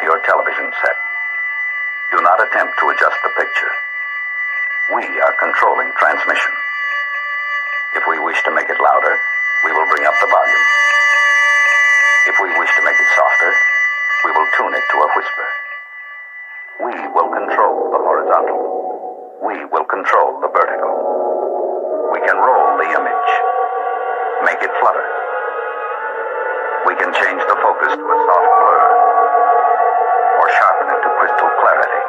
your television set. Do not attempt to adjust the picture. We are controlling transmission. If we wish to make it louder, we will bring up the volume. If we wish to make it softer, we will tune it to a whisper. We will control the horizontal. We will control the vertical. We can roll the image. Make it flutter. We can change the focus to a soft blur or sharpen it to crystal clarity.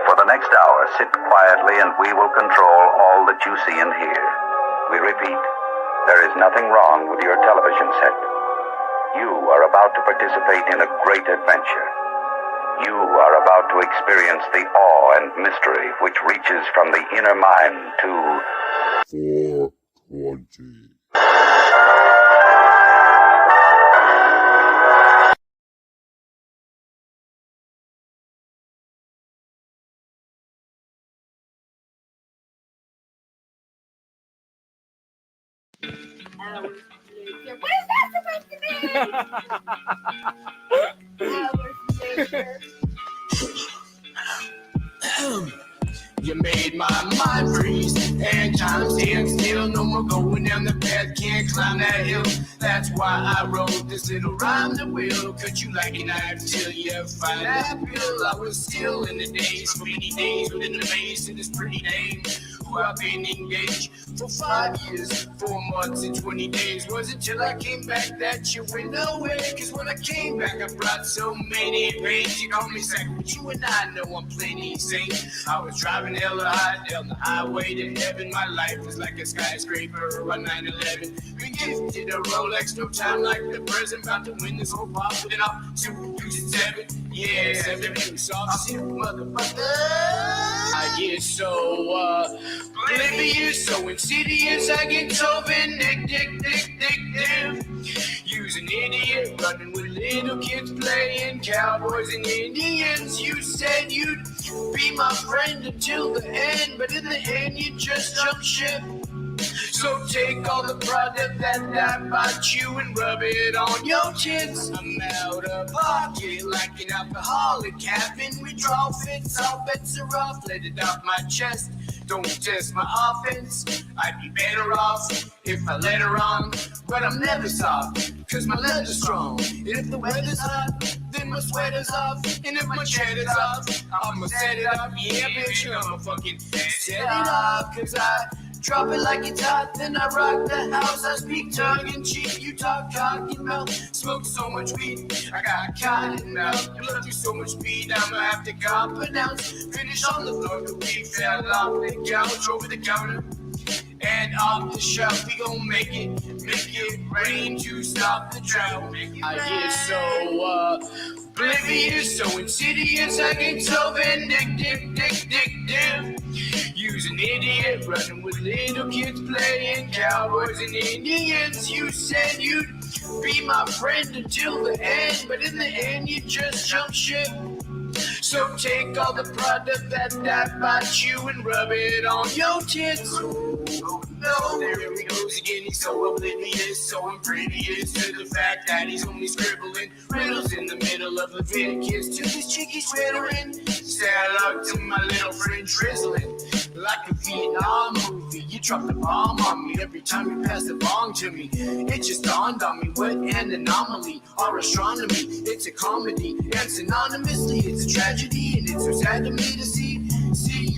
For the next hour, sit quietly and we will control all that you see and hear. We repeat, there is nothing wrong with your television set. You are about to participate in a great adventure. You are about to experience the awe and mystery which reaches from the inner mind to 420. What is that supposed to be? You made my mind freeze and time stand still. No more going down the path, can't climb that hill. That's why I wrote this little rhyme that will cut you like a knife till you find that pill. I was still in the days, for many days within the maze of this pretty name. Who I've been engaged for 5 years, 4 months and 20 days. Was until I came back that you went away. Cause when I came back I brought so many pains. You call me sick, but you and I know I'm plenty sane. I was driving hella high down the highway to heaven. My life was like a skyscraper on 9/11. Been gifted a Rolex, no time like the present. About to win this whole pop, but then I'll use 7. Yeah, 7 views off, sick motherfucker. I get so oblivious, so insidious, I get so vindictive. Use an idiot, running with little kids, playing cowboys and Indians. You said you'd be my friend until the end, but in the end you just jumped ship. So take all the product that I bought you and rub it on your tits. I'm out of pocket like an alcoholic, having withdrawal fits. All bets are off, let it off my chest. Don't test my offense, I'd be better off if I let her on. But I'm never soft, cause my leather's strong. And if the weather's hot, then my sweater's off. And if my cheddar's off, I'ma set it up. Yeah, bitch, I'ma fucking set it off. Cause I drop it like it's hot, then I rock the house. I speak tongue-in-cheek, you talk cock and mouth. Smoke so much weed, I got cotton mouth. You look through so much speed, I'ma have to cop an ounce. Finish on the floor, the weed fell off the couch, over the counter and off the shelf. We gon' make it rain to stop the drought. I get so oblivious, so insidious, I get so vindictive. Use an idiot, running with little kids, playing cowboys and Indians. You said you'd be my friend until the end, but in the end you just jumped ship. So take all the product that I bought you and rub it on your tits. Oh no, there he goes again. He's so oblivious, so impervious to the fact that he's only scribbling riddles in the middle of Leviticus. To this chick he's twittering. Say hello to my little friend drizzling. Like a Vietnam movie, you drop the bomb on me every time you pass the bong to me. It just dawned on me, what an anomaly. Our astronomy, it's a comedy, and synonymously it's a tragedy. And it's so sad to me to see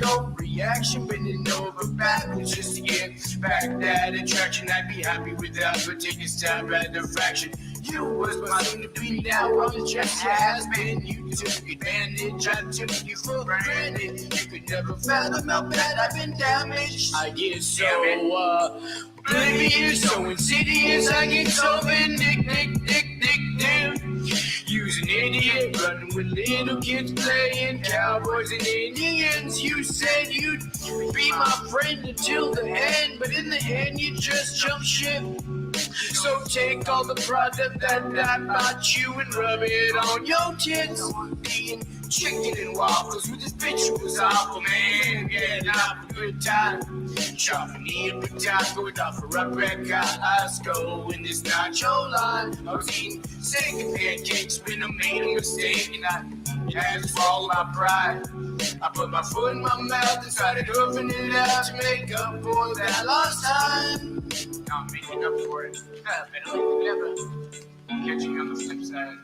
your reaction, bending over backwards just to get back that attraction. I'd be happy without, but take a stab at the fraction. You was my soon to be, now on the chest your has been. You took advantage, I took you for granted. You could never fathom how bad I've been damaged. I get so oblivious, so insidious, I get so vindictive. Use an idiot, running with little kids, playing cowboys and Indians. You said you'd be my friend until the end, but in the end you just jumped ship. So take all the product that I bought you and rub it on your tits. Eating chicken and waffles with this bitch who was awful, man. Getting off a good time. Chopping the potato with off a rock red Costco in this nacho line. I was eating second pancakes when I made a mistake, and I As for all my pride, I put my foot in my mouth and started opening it out to make up for that lost time. Now I'm making up for it. Better late than never. Catching on the flip side.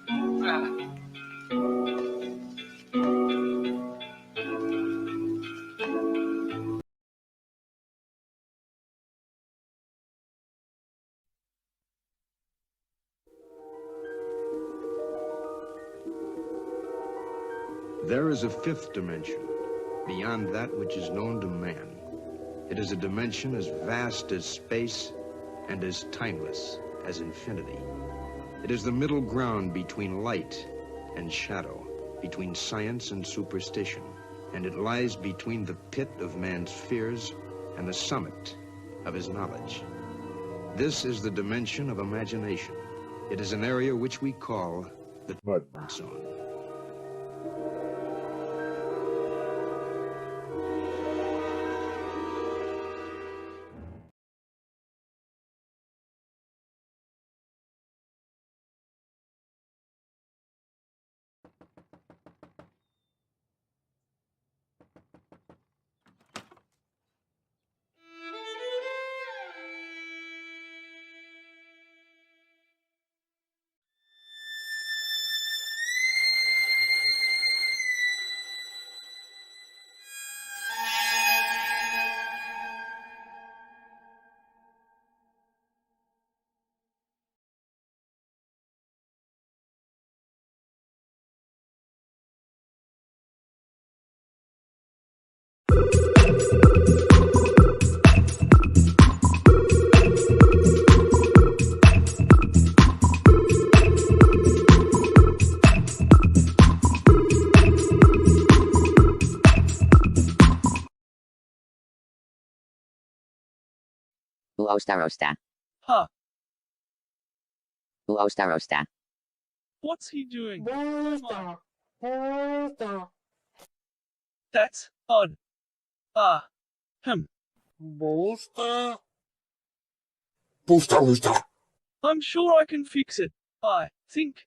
There is a fifth dimension, beyond that which is known to man. It is a dimension as vast as space and as timeless as infinity. It is the middle ground between light and shadow, between science and superstition, and it lies between the pit of man's fears and the summit of his knowledge. This is the dimension of imagination. It is an area which we call the mud zone. Uostarosta. Huh, Uostarosta. what's he doing? That's odd. I'm sure I can fix it. I think.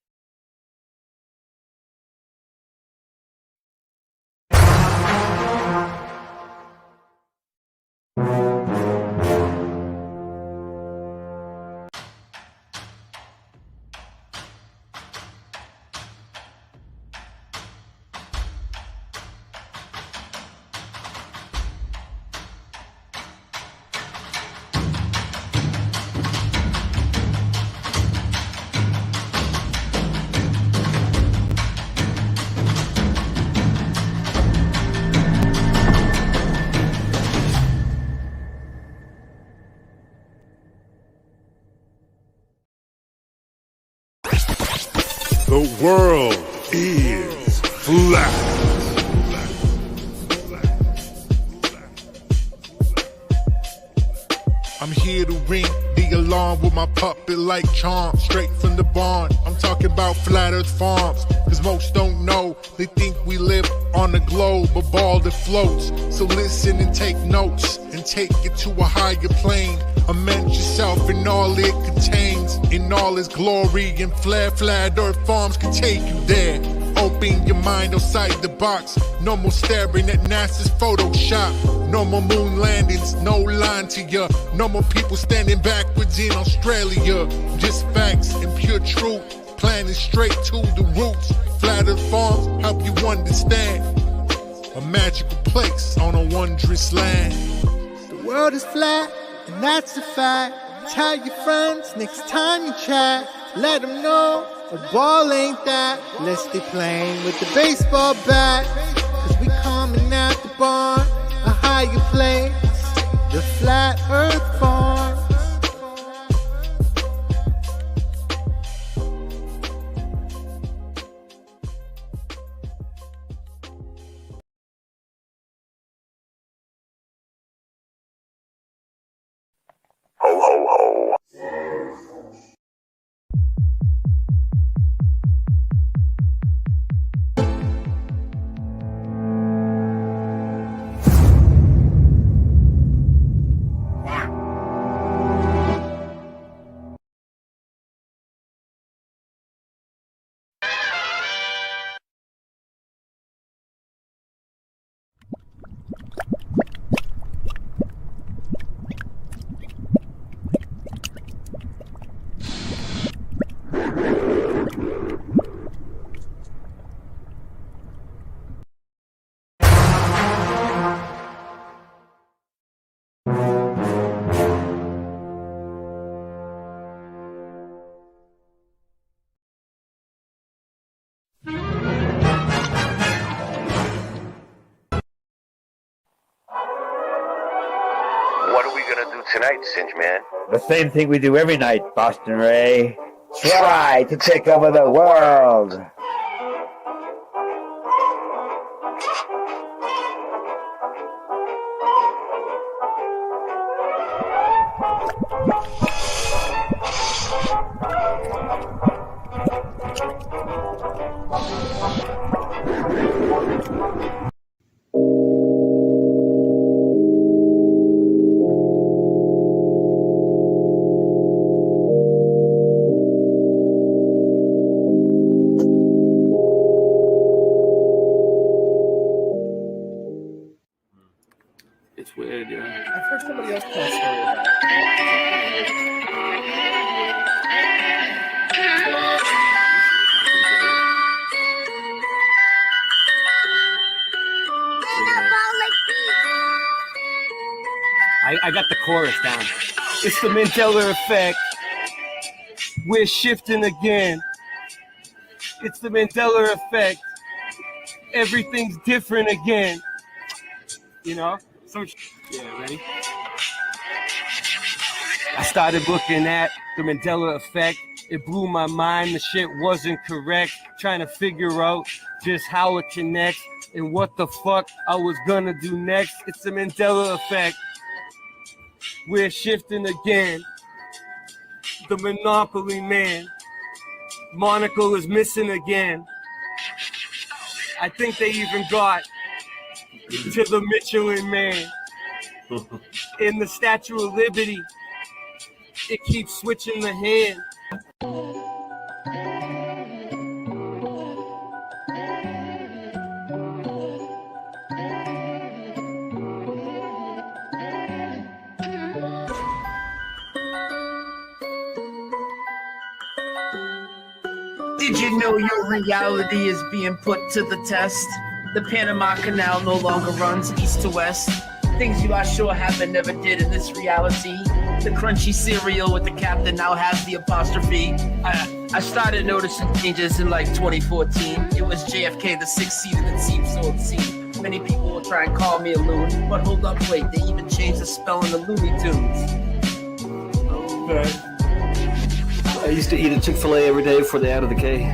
The world is flat. I'm here to ring the alarm with my puppet-like charm, straight from the barn. I'm talking about Flat Earth Farms, cause most don't know. They think we live on a globe, a ball that floats. So listen and take notes, and take it to a higher plane. Imagine yourself in all it contains, in all its glory and flair. Flat Earth Farms can take you there. Open your mind outside the box. No more staring at NASA's Photoshop. No more moon landings, no line to ya. No more people standing backwards in Australia. Just facts and pure truth, planning straight to the roots. Flat Earth Farms help you understand. A magical place on a wondrous land. The world is flat, and that's a fact. Tell your friends next time you chat. Let them know a ball ain't that. Let's stay playing with the baseball bat. Cause we coming at the barn, a higher place. The Flat Earth Farm. Ho, ho, ho. what are we gonna do tonight, Singe Man? The same thing we do every night, Boston Ray. Try to take over the world. It's weird, yeah. I've heard somebody else tell a story about it. I got the chorus down. It's the Mandela effect. We're shifting again. It's the Mandela effect. Everything's different again. You know? So, yeah, ready? I started looking at the Mandela effect. It blew my mind. The shit wasn't correct. Trying to figure out just how it connects and what the fuck I was gonna do next. It's the Mandela effect. We're shifting again. The Monopoly man. Monocle is missing again. I think they even got to the Michelin man. In the Statue of Liberty, it keeps switching the hand. Did you know your reality is being put to the test? The Panama Canal no longer runs east to west. Things you are sure happened never did in this reality. The crunchy cereal with the captain now has the apostrophe. I started noticing changes in like 2014. It was JFK, the sixth seat, and it seemed so obscene. Many people will try and call me a loon, but hold up, wait, they even changed the spelling of Looney Tunes. Right. I used to eat a Chick-fil-A every day before they added the K.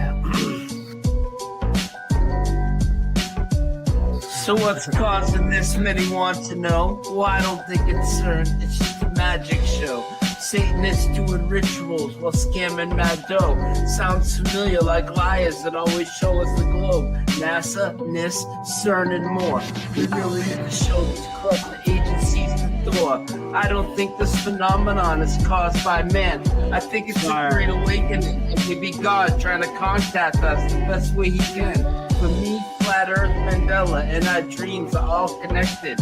So what's causing this? Many want to know. Well, I don't think it's CERN. It's just a magic show. Satanists doing rituals while scamming mad dough. Sounds familiar, like liars that always show us the globe. NASA, NIST, CERN, and more. We really need to show these corrupt agencies the door. I don't think this phenomenon is caused by man. I think it's a great awakening. It may be God trying to contact us the best way he can. For me, Flat Earth, Mandela, and our dreams are all connected.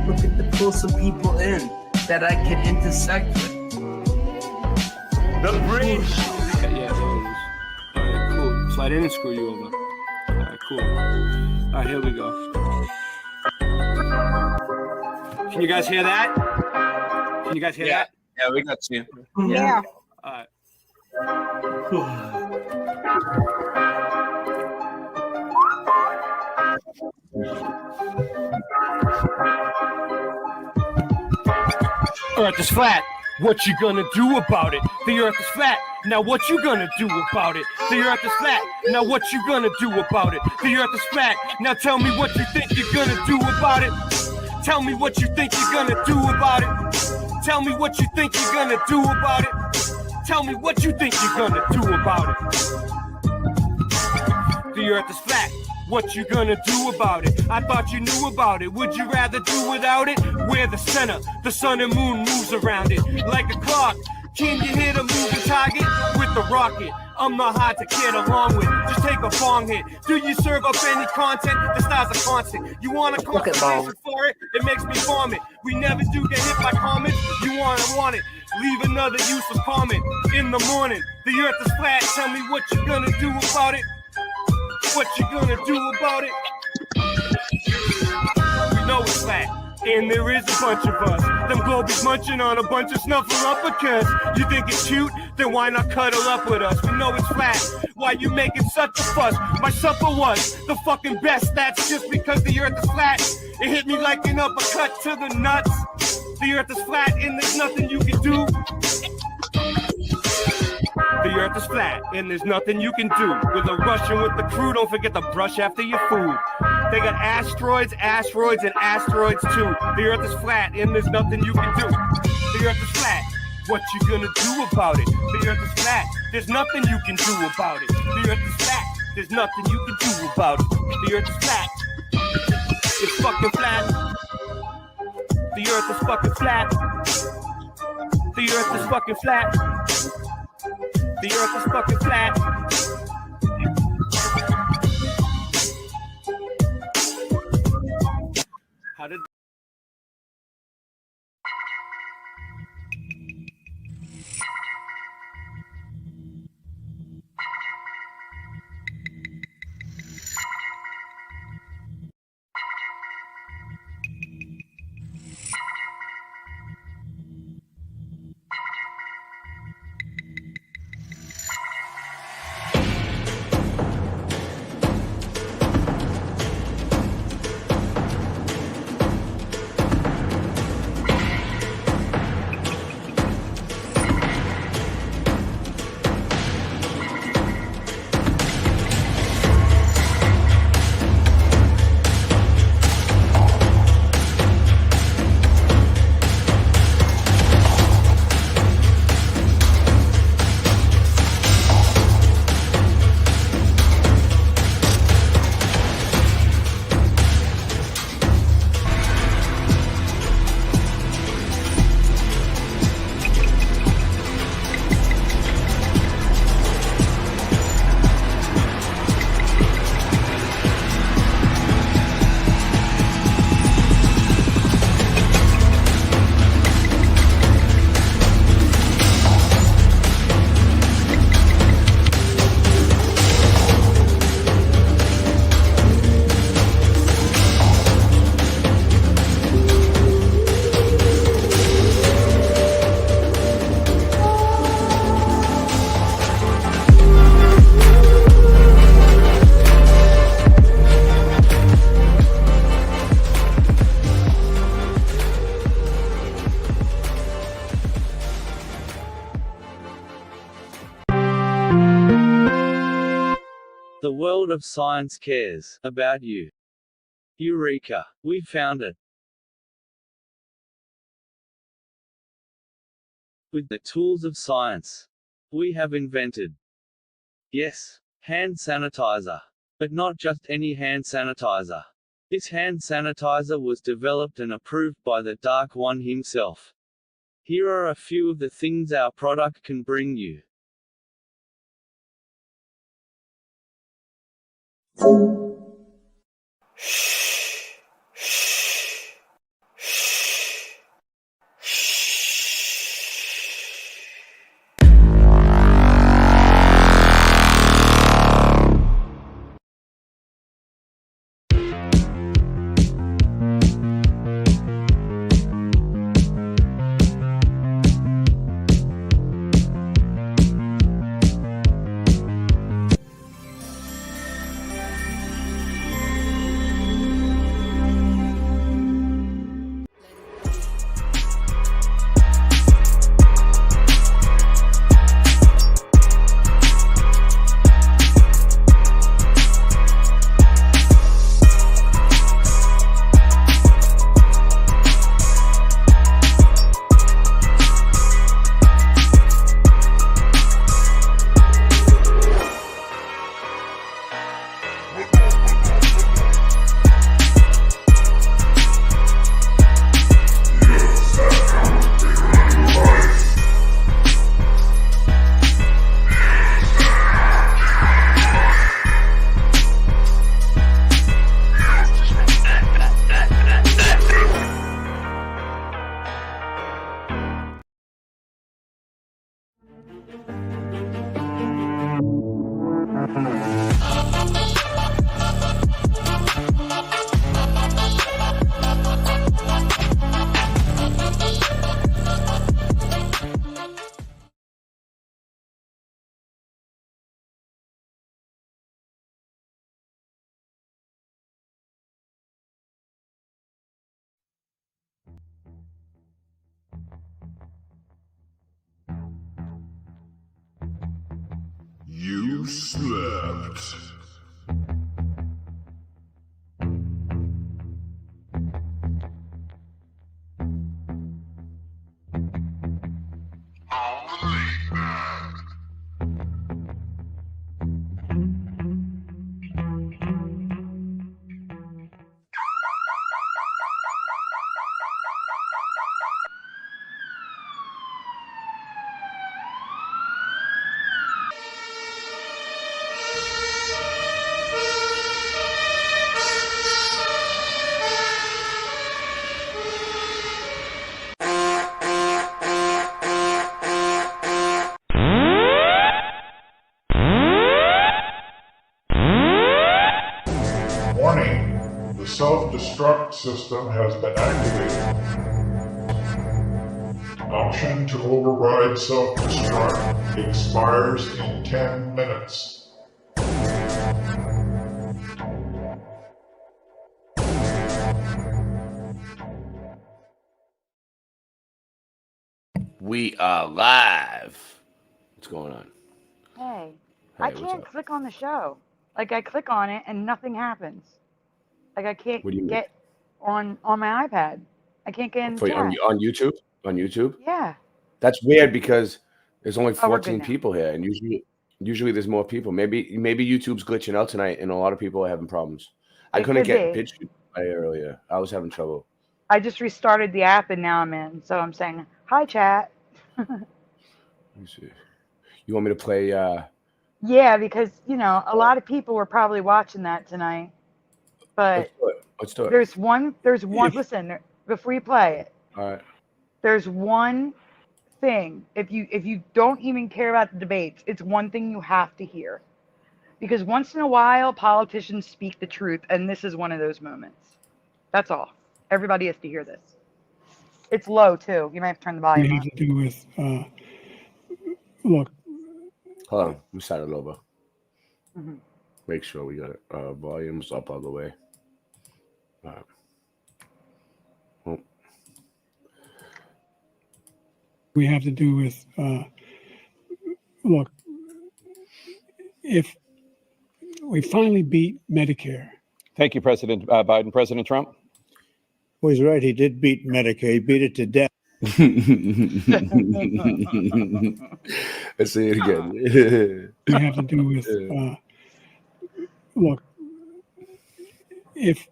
Look at the pull some people in that I can intersect with. The bridge! Yeah, alright, cool. So I didn't screw you over. Alright, cool. Alright, here we go. Can you guys hear that? Can you guys hear that? Yeah, we got you. Yeah. Alright. Earth is flat. What you gonna do about it? The earth is flat. Now what you gonna do about it? The earth is flat. Now what you gonna do about it? The earth is flat. Now tell me what you think you're gonna do about it. Tell me what you think you're gonna do about it. Tell me what you think you're gonna do about it. Tell me what you think you're gonna do about it. The earth is flat. What you gonna do about it? I thought you knew about it. Would you rather do without it? We're the center. The sun and moon moves around it like a clock. Can you hit a moving target with the rocket? I'm not hard to get along with. Just take a bong hit. Do you serve up any content? The stars are constant. You want a conversation for it? It makes me vomit. We never do get hit by comments. You want it. Leave another useless comment in the morning. The earth is flat. Tell me what you gonna do about it. What you gonna do about it? We know it's flat, and there is a bunch of us. Them globies munching on a bunch of snuffleupagus. You think it's cute? Then why not cuddle up with us? We know it's flat. Why you making such a fuss? My supper was the fucking best. That's just because the earth is flat. It hit me like an uppercut to the nuts. The earth is flat and there's nothing you can do. The earth is flat and there's nothing you can do. With a Russian with the crew, don't forget to brush after your food. They got asteroids, asteroids, and asteroids too. The earth is flat and there's nothing you can do. The earth is flat. What you gonna do about it? The earth is flat. There's nothing you can do about it. The earth is flat. There's nothing you can do about it. The earth is flat. It's fucking flat. The earth is fucking flat. The earth is fucking flat. The earth is fucking flat. How did the world of science cares about you? Eureka! We found it! With the tools of science, we have invented, yes, hand sanitizer. But not just any hand sanitizer. This hand sanitizer was developed and approved by the Dark One himself. Here are a few of the things our product can bring you. You slept. Warning, the self-destruct system has been activated. Option to override self-destruct expires in 10 minutes. We are live. What's going on? Hey, Hey, I what's can't up? click on the show. Like I click on it and nothing happens. Like I can't What do you mean? get on my iPad. I can't get in the For, chat. on YouTube? On YouTube? Yeah. That's weird because there's only Oh, we're good 14 now. people here, and usually there's more people. Maybe YouTube's glitching out tonight, and a lot of people are having problems. I It couldn't could get be. BitChute play earlier. I was having trouble. I just restarted the app and now I'm in. So I'm saying hi, chat. Let me see. You want me to play? Yeah, because you know a lot of people were probably watching that tonight. But Let's do it. there's one. Listen, before you play it, All right. there's one thing. If you don't even care about the debates, it's one thing you have to hear. Because once in a while, politicians speak the truth, and this is one of those moments. That's all. Everybody has to hear this. It's low, too. You might have to turn the volume We up. have to do with, look. Hold on. Let me start it over. Mhm. Make sure we got it. Volume's up all the way. All right. Oh. We have to do with, look, if we finally beat Medicare. Thank you, President Biden. President Trump? Well, he's right. He did beat Medicare. He beat it to death. Let's say it again. We have to do with, look, if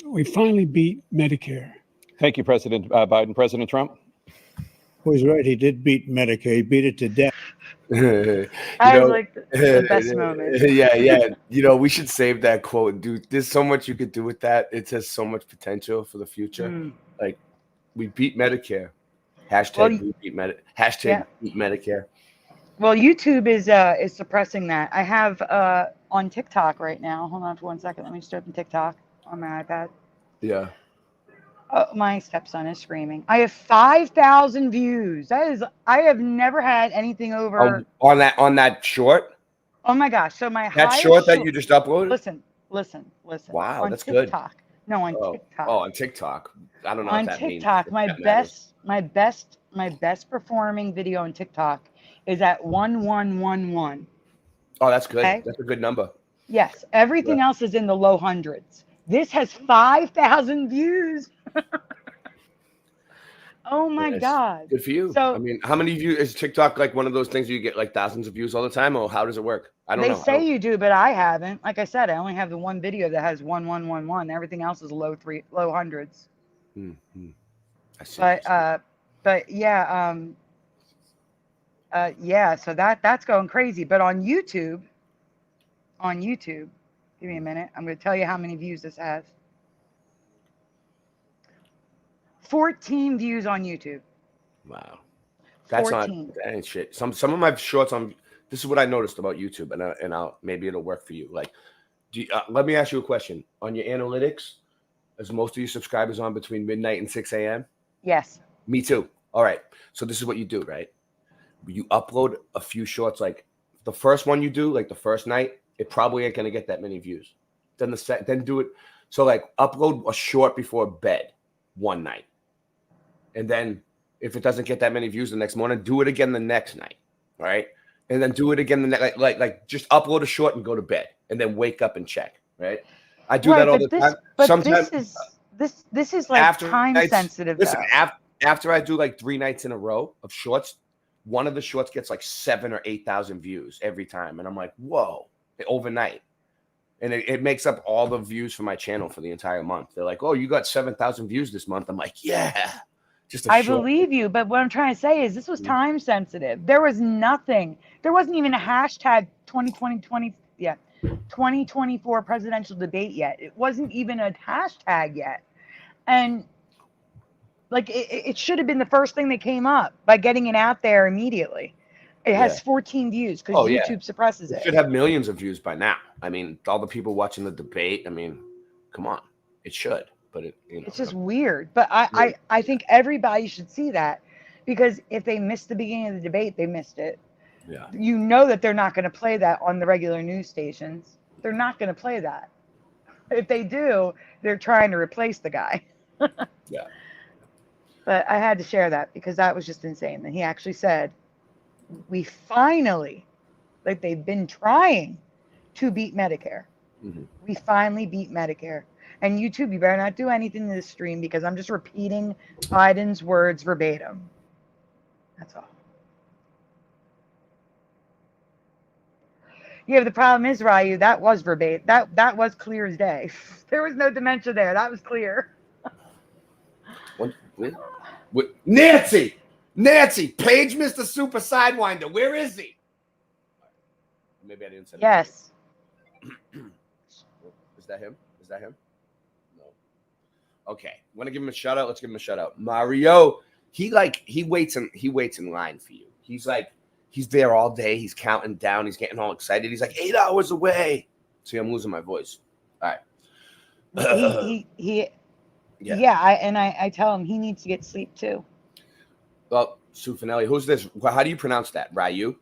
we finally beat Medicare. Thank you, President Biden. President Trump? Well, he's right. He did beat Medicare. He beat it to death. I was like the best moment. Yeah. You know, we should save that quote, dude. There's so much you could do with that. It has so much potential for the future. Like, we beat Medicare. Hashtag we beat Medicare. Hashtag beat Medicare. Well, YouTube is suppressing that. I have on TikTok right now. Hold on for 1 second. Let me just open TikTok on my iPad. Yeah. Oh, my stepson is screaming. I have 5,000 views. I have never had anything over On that short. Oh my gosh! So my that highest short that you just uploaded. Listen. Wow, on that's TikTok. good. No, on TikTok. Oh, on TikTok. I don't know on what that TikTok, means. my best performing video on TikTok is at 1111. Oh, that's good. Okay? That's a good number. Yes, everything else is in the low hundreds. This has 5,000 views. Oh my God. Good for you. So, I mean, how many views is TikTok like one of those things you get like thousands of views all the time, or how does it work? I don't know. They say you do, but I haven't. Like I said, I only have the one video that has 1111. Everything else is low hundreds. Mm-hmm. I see. But yeah, so that's going crazy. But on YouTube, give me a minute. I'm going to tell you how many views this has. 14 views on YouTube. Wow. That's 14. not that ain't shit. Some of my shorts on this is what I noticed about YouTube, and I'll maybe it'll work for you. Like, let me ask you a question. On your analytics, is most of your subscribers on between midnight and 6 a.m.? Yes. Me too. All right. So this is what you do, right? You upload a few shorts, like the first one you do, like the first night, it probably ain't gonna get that many views. Then then do it. So like upload a short before bed one night. And then if it doesn't get that many views the next morning, do it again the next night. All right. and then do it again the next, like just upload a short and go to bed, and then wake up and check. Right? I do that all the time. But Sometimes this is like time sensitive. Listen, after I do like 3 nights in a row of shorts, one of the shorts gets like 7,000 or 8,000 views every time, and I'm like, whoa, overnight. And it makes up all the views for my channel for the entire month. They're like, oh, you got 7,000 views this month. I'm like, yeah. I believe you, but what I'm trying to say is this was time sensitive. There was nothing. There wasn't even a hashtag 2024 presidential debate yet. It wasn't even a hashtag yet. And like it should have been the first thing that came up by getting it out there immediately. It has 14 views because YouTube suppresses it. It should have millions of views by now. I mean, all the people watching the debate. I mean, come on, it should. But it's just weird. But I think everybody should see that, because if they missed the beginning of the debate, they missed it. Yeah. You know that they're not going to play that on the regular news stations. They're not going to play that. If they do, they're trying to replace the guy. Yeah. But I had to share that because that was just insane. That he actually said, we finally, like they've been trying to beat Medicare. Mm-hmm. We finally beat Medicare. And YouTube, you better not do anything to this stream because I'm just repeating Biden's words verbatim. That's all. Yeah, the problem is, Ryu, that was verbatim. That was clear as day. There was no dementia there. That was clear. What? Nancy, page Mr. Super Sidewinder. Where is he? Maybe I didn't say. Yes. Is that him? No. Okay. Want to give him a shout out? Let's give him a shout out. Mario, he waits in line for you. He's there all day. He's counting down. He's getting all excited. He's like 8 hours away. See, I'm losing my voice. All right. I tell him he needs to get sleep too. Well, Sufinelli, who's this? How do you pronounce that? Ryu?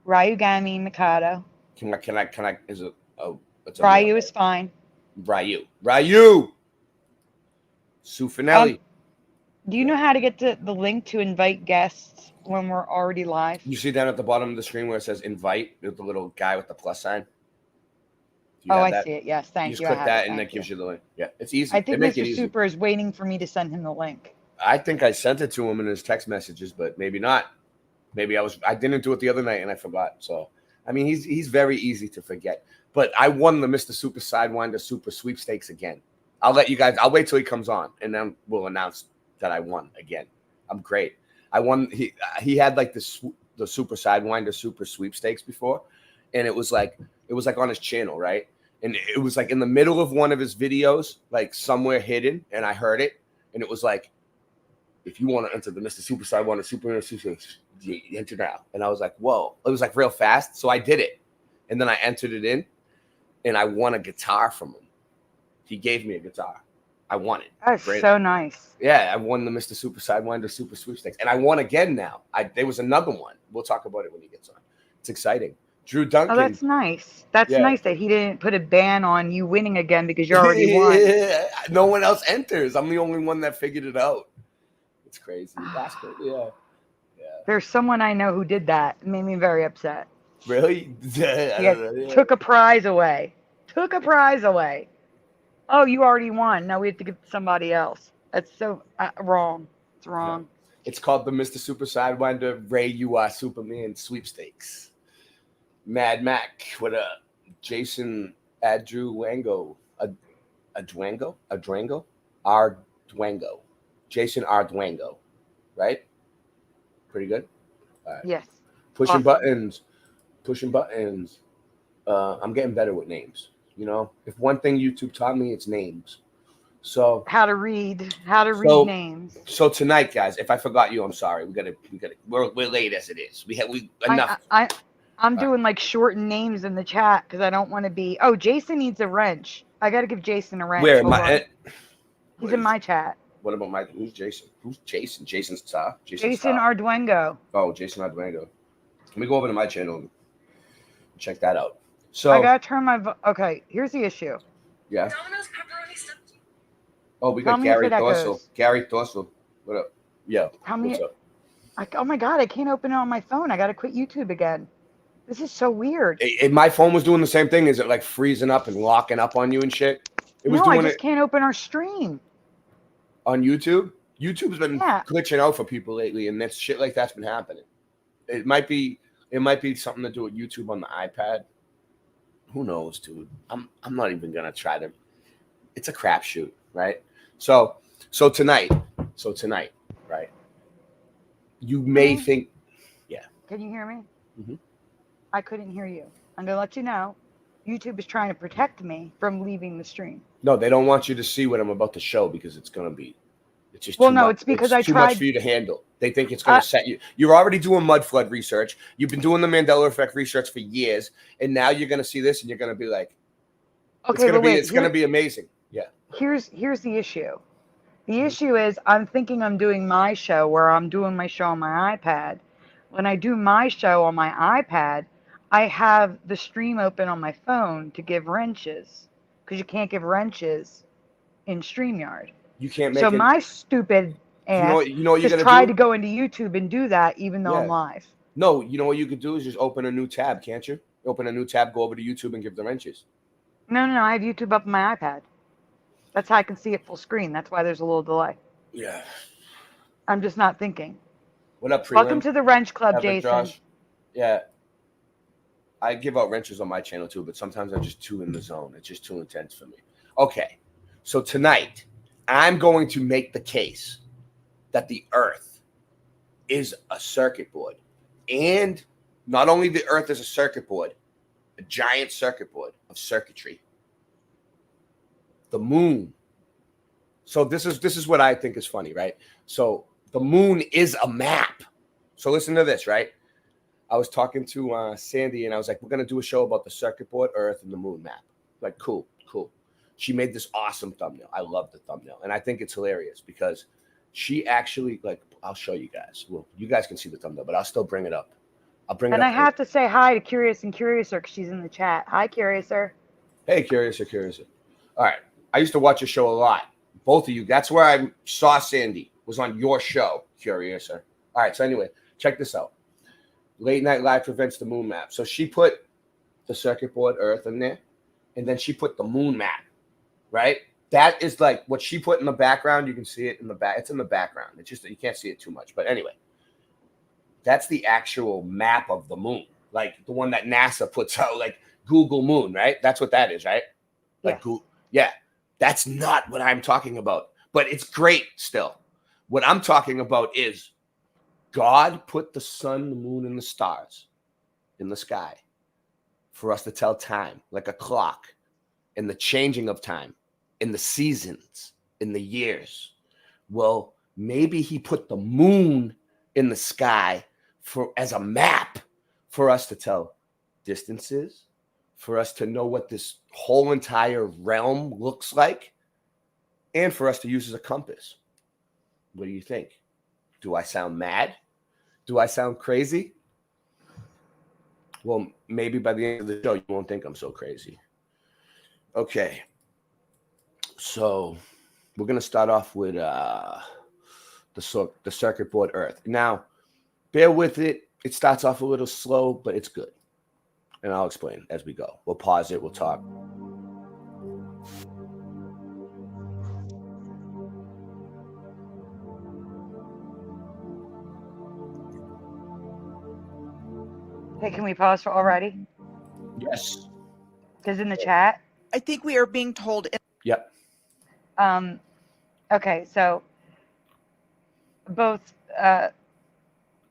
Ryugami Mikado. Can I? Is it? Oh, Ryu is fine. Ryu. Sufinelli. Do you know how to get to the link to invite guests when we're already live? You see down at the bottom of the screen where it says invite with the little guy with the plus sign? I see it. Yes, thank you. You just click that and that gives you the link. Yeah, it's easy. I think Mr. Super is waiting for me to send him the link. I think I sent it to him in his text messages, but maybe not. Maybe I didn't do it the other night and I forgot. So, I mean, he's very easy to forget. But I won the Mr. Super Sidewinder Super Sweepstakes again. I'll wait till he comes on and then we'll announce that I won again. I'm great. I won. He had like the Super Sidewinder Super Sweepstakes before, and it was like on his channel, right? And it was like in the middle of one of his videos, like somewhere hidden, and I heard it, and it was like, if you want to enter the Mr. Super Sidewinder Super Sweepstakes, enter now. And I was like, whoa! It was like real fast, so I did it, and then I entered it in, and I won a guitar from him. He gave me a guitar. I won it. That's so nice. Yeah, I won the Mr. Super Sidewinder Super Sweepstakes. And I won again now. There was another one. We'll talk about it when he gets on. It's exciting. Drew Duncan. Oh, that's nice. That's nice that he didn't put a ban on you winning again because you already won. No one else enters. I'm the only one that figured it out. It's crazy. That's good. Yeah. There's someone I know who did that. It made me very upset. Really? Took a prize away. Oh, you already won. Now we have to give it to somebody else. That's so wrong. It's wrong. It's called the Mr. Super Sidewinder Ray You Are Superman Sweepstakes. Mad Mac, what up? Jason Adruango. Adwango? Ardwango. Jason Ardwango. Right? Pretty good? All right. Yes. Pushing buttons. I'm getting better with names. You know, if one thing YouTube taught me, it's names. So how to read names. So tonight, guys, if I forgot you, I'm sorry. We're late as it is. We enough. I'm doing like shortened names in the chat because I don't want to be. Oh, Jason needs a wrench. I got to give Jason a wrench. He's in my chat. What about who's Jason? Who's Jason? Jason's Star. Jason Ardwango. Oh, Jason Ardwango. Let me go over to my channel and check that out. So I gotta turn my. Okay, here's the issue. Yeah. Oh, we got Gary Thorsel. Gary Thorsel. What up? Yeah. What's up? Oh my God, I can't open it on my phone. I got to quit YouTube again. This is so weird. My phone was doing the same thing. Is it like freezing up and locking up on you and shit? It was No, doing I just it can't open our stream. on YouTube. YouTube's been glitching out for people lately, and that's shit like that's been happening. It might be something to do with YouTube on the iPad. Who knows, dude? I'm not even gonna try to. It's a crapshoot, right? So tonight, right? You may think, yeah. Can you hear me? Mm-hmm. I couldn't hear you. I'm gonna let you know. YouTube is trying to protect me from leaving the stream. No, they don't want you to see what I'm about to show because it's gonna be. It's just well, too no, much. it's because it's I too tried much for you to handle. They think it's gonna set you. You're already doing mud flood research. You've been doing the Mandela effect research for years, and now you're gonna see this, and you're gonna be like, okay, it's gonna be amazing. Yeah. Here's the issue. The issue is I'm thinking I'm doing my show where I'm doing my show on my iPad. When I do my show on my iPad, I have the stream open on my phone to give wrenches because you can't give wrenches in StreamYard. You can't make so it. My stupid ass you know what just tried to go into YouTube and do that even though I'm live. No, you know what you could do is just open a new tab, can't you? Open a new tab, go over to YouTube and give the wrenches. No, I have YouTube up on my iPad. That's how I can see it full screen. That's why there's a little delay. Yeah. I'm just not thinking. What up, Prelim? Welcome to the Wrench Club, Epic Jason. Josh. Yeah. I give out wrenches on my channel too, but sometimes I'm just too in the zone. It's just too intense for me. Okay. So tonight, I'm going to make the case that the Earth is a circuit board. And not only the Earth is a circuit board, a giant circuit board of circuitry. The moon. So this is what I think is funny, right? So the moon is a map. So listen to this, right? I was talking to Sandy, and I was like, we're going to do a show about the circuit board, Earth, and the moon map. Like, cool. She made this awesome thumbnail. I love the thumbnail. And I think it's hilarious because she actually, like, I'll show you guys. Well, you guys can see the thumbnail, but I'll still bring it up. And I have to say hi to Curious and Curiouser because she's in the chat. Hi, Curiouser. Hey, Curiouser. All right. I used to watch your show a lot. Both of you. That's where I saw Sandy, was on your show, Curiouser. All right. So anyway, check this out. Late Night Live prevents the moon map. So she put the circuit board Earth in there, and then she put the moon map, right? That is like what she put in the background. You can see it in the back. It's in the background. It's just that you can't see it too much. But anyway, that's the actual map of the moon, like the one that NASA puts out, like Google Moon, right? That's what that is, right? Like yes. Google, yeah. That's not what I'm talking about, but it's great still. What I'm talking about is God put the sun, the moon, and the stars in the sky for us to tell time, like a clock, and the changing of time, in the seasons, in the years. Well, maybe he put the moon in the sky as a map for us to tell distances, for us to know what this whole entire realm looks like, and for us to use as a compass. What do you think? Do I sound mad? Do I sound crazy? Well, maybe by the end of the show, you won't think I'm so crazy. Okay. So we're going to start off with the circuit board Earth. Now, bear with it. It starts off a little slow, but it's good. And I'll explain as we go. We'll pause it. We'll talk. Hey, can we pause for already? Yes. Because in the chat. I think we are being told. Yep. Okay, so both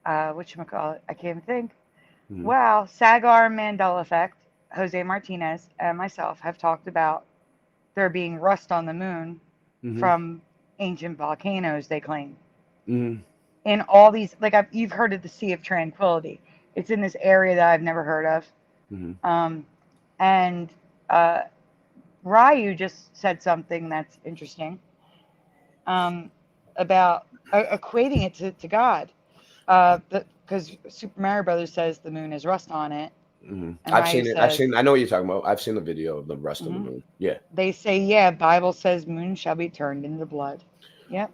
whatchamacallit, I can't even think. Mm-hmm. Wow, Sagar Mandela effect, Jose Martinez and myself have talked about there being rust on the moon from ancient volcanoes, they claim. Mm-hmm. In all these, like you've heard of the Sea of Tranquility. It's in this area that I've never heard of. Mm-hmm. And Ryu just said something that's interesting about equating it to God. Because Super Mario Brothers says the moon has rust on it. Mm-hmm. I've seen it. I know what you're talking about. I've seen the video of the rust on the moon. Yeah. They say, yeah, Bible says moon shall be turned into blood. Yep.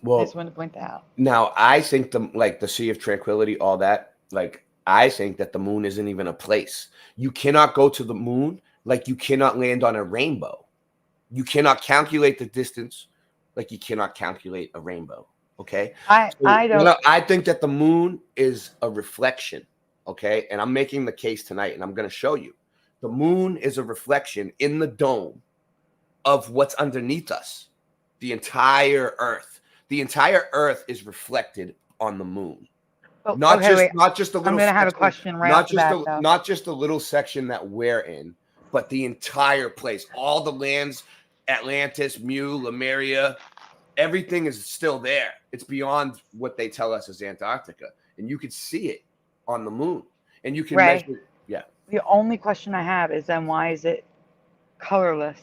Well, I just wanted to point that out. Now, I think the Sea of Tranquility, all that, I think that the moon isn't even a place. You cannot go to the moon like you cannot land on a rainbow. You cannot calculate the distance like you cannot calculate a rainbow. Okay? I don't. I think that the moon is a reflection. Okay? And I'm making the case tonight, and I'm going to show you. The moon is a reflection in the dome of what's underneath us, the entire Earth. The entire Earth is reflected on the moon. Oh, Not okay, just a little. I'm going to have a section, question right off the bat, though. not just the little section that we're in, but the entire place. All the lands, Atlantis, Mu, Lemuria, everything is still there. It's beyond what they tell us is Antarctica, and you can see it on the moon, and you can measure. Yeah. The only question I have is then why is it colorless?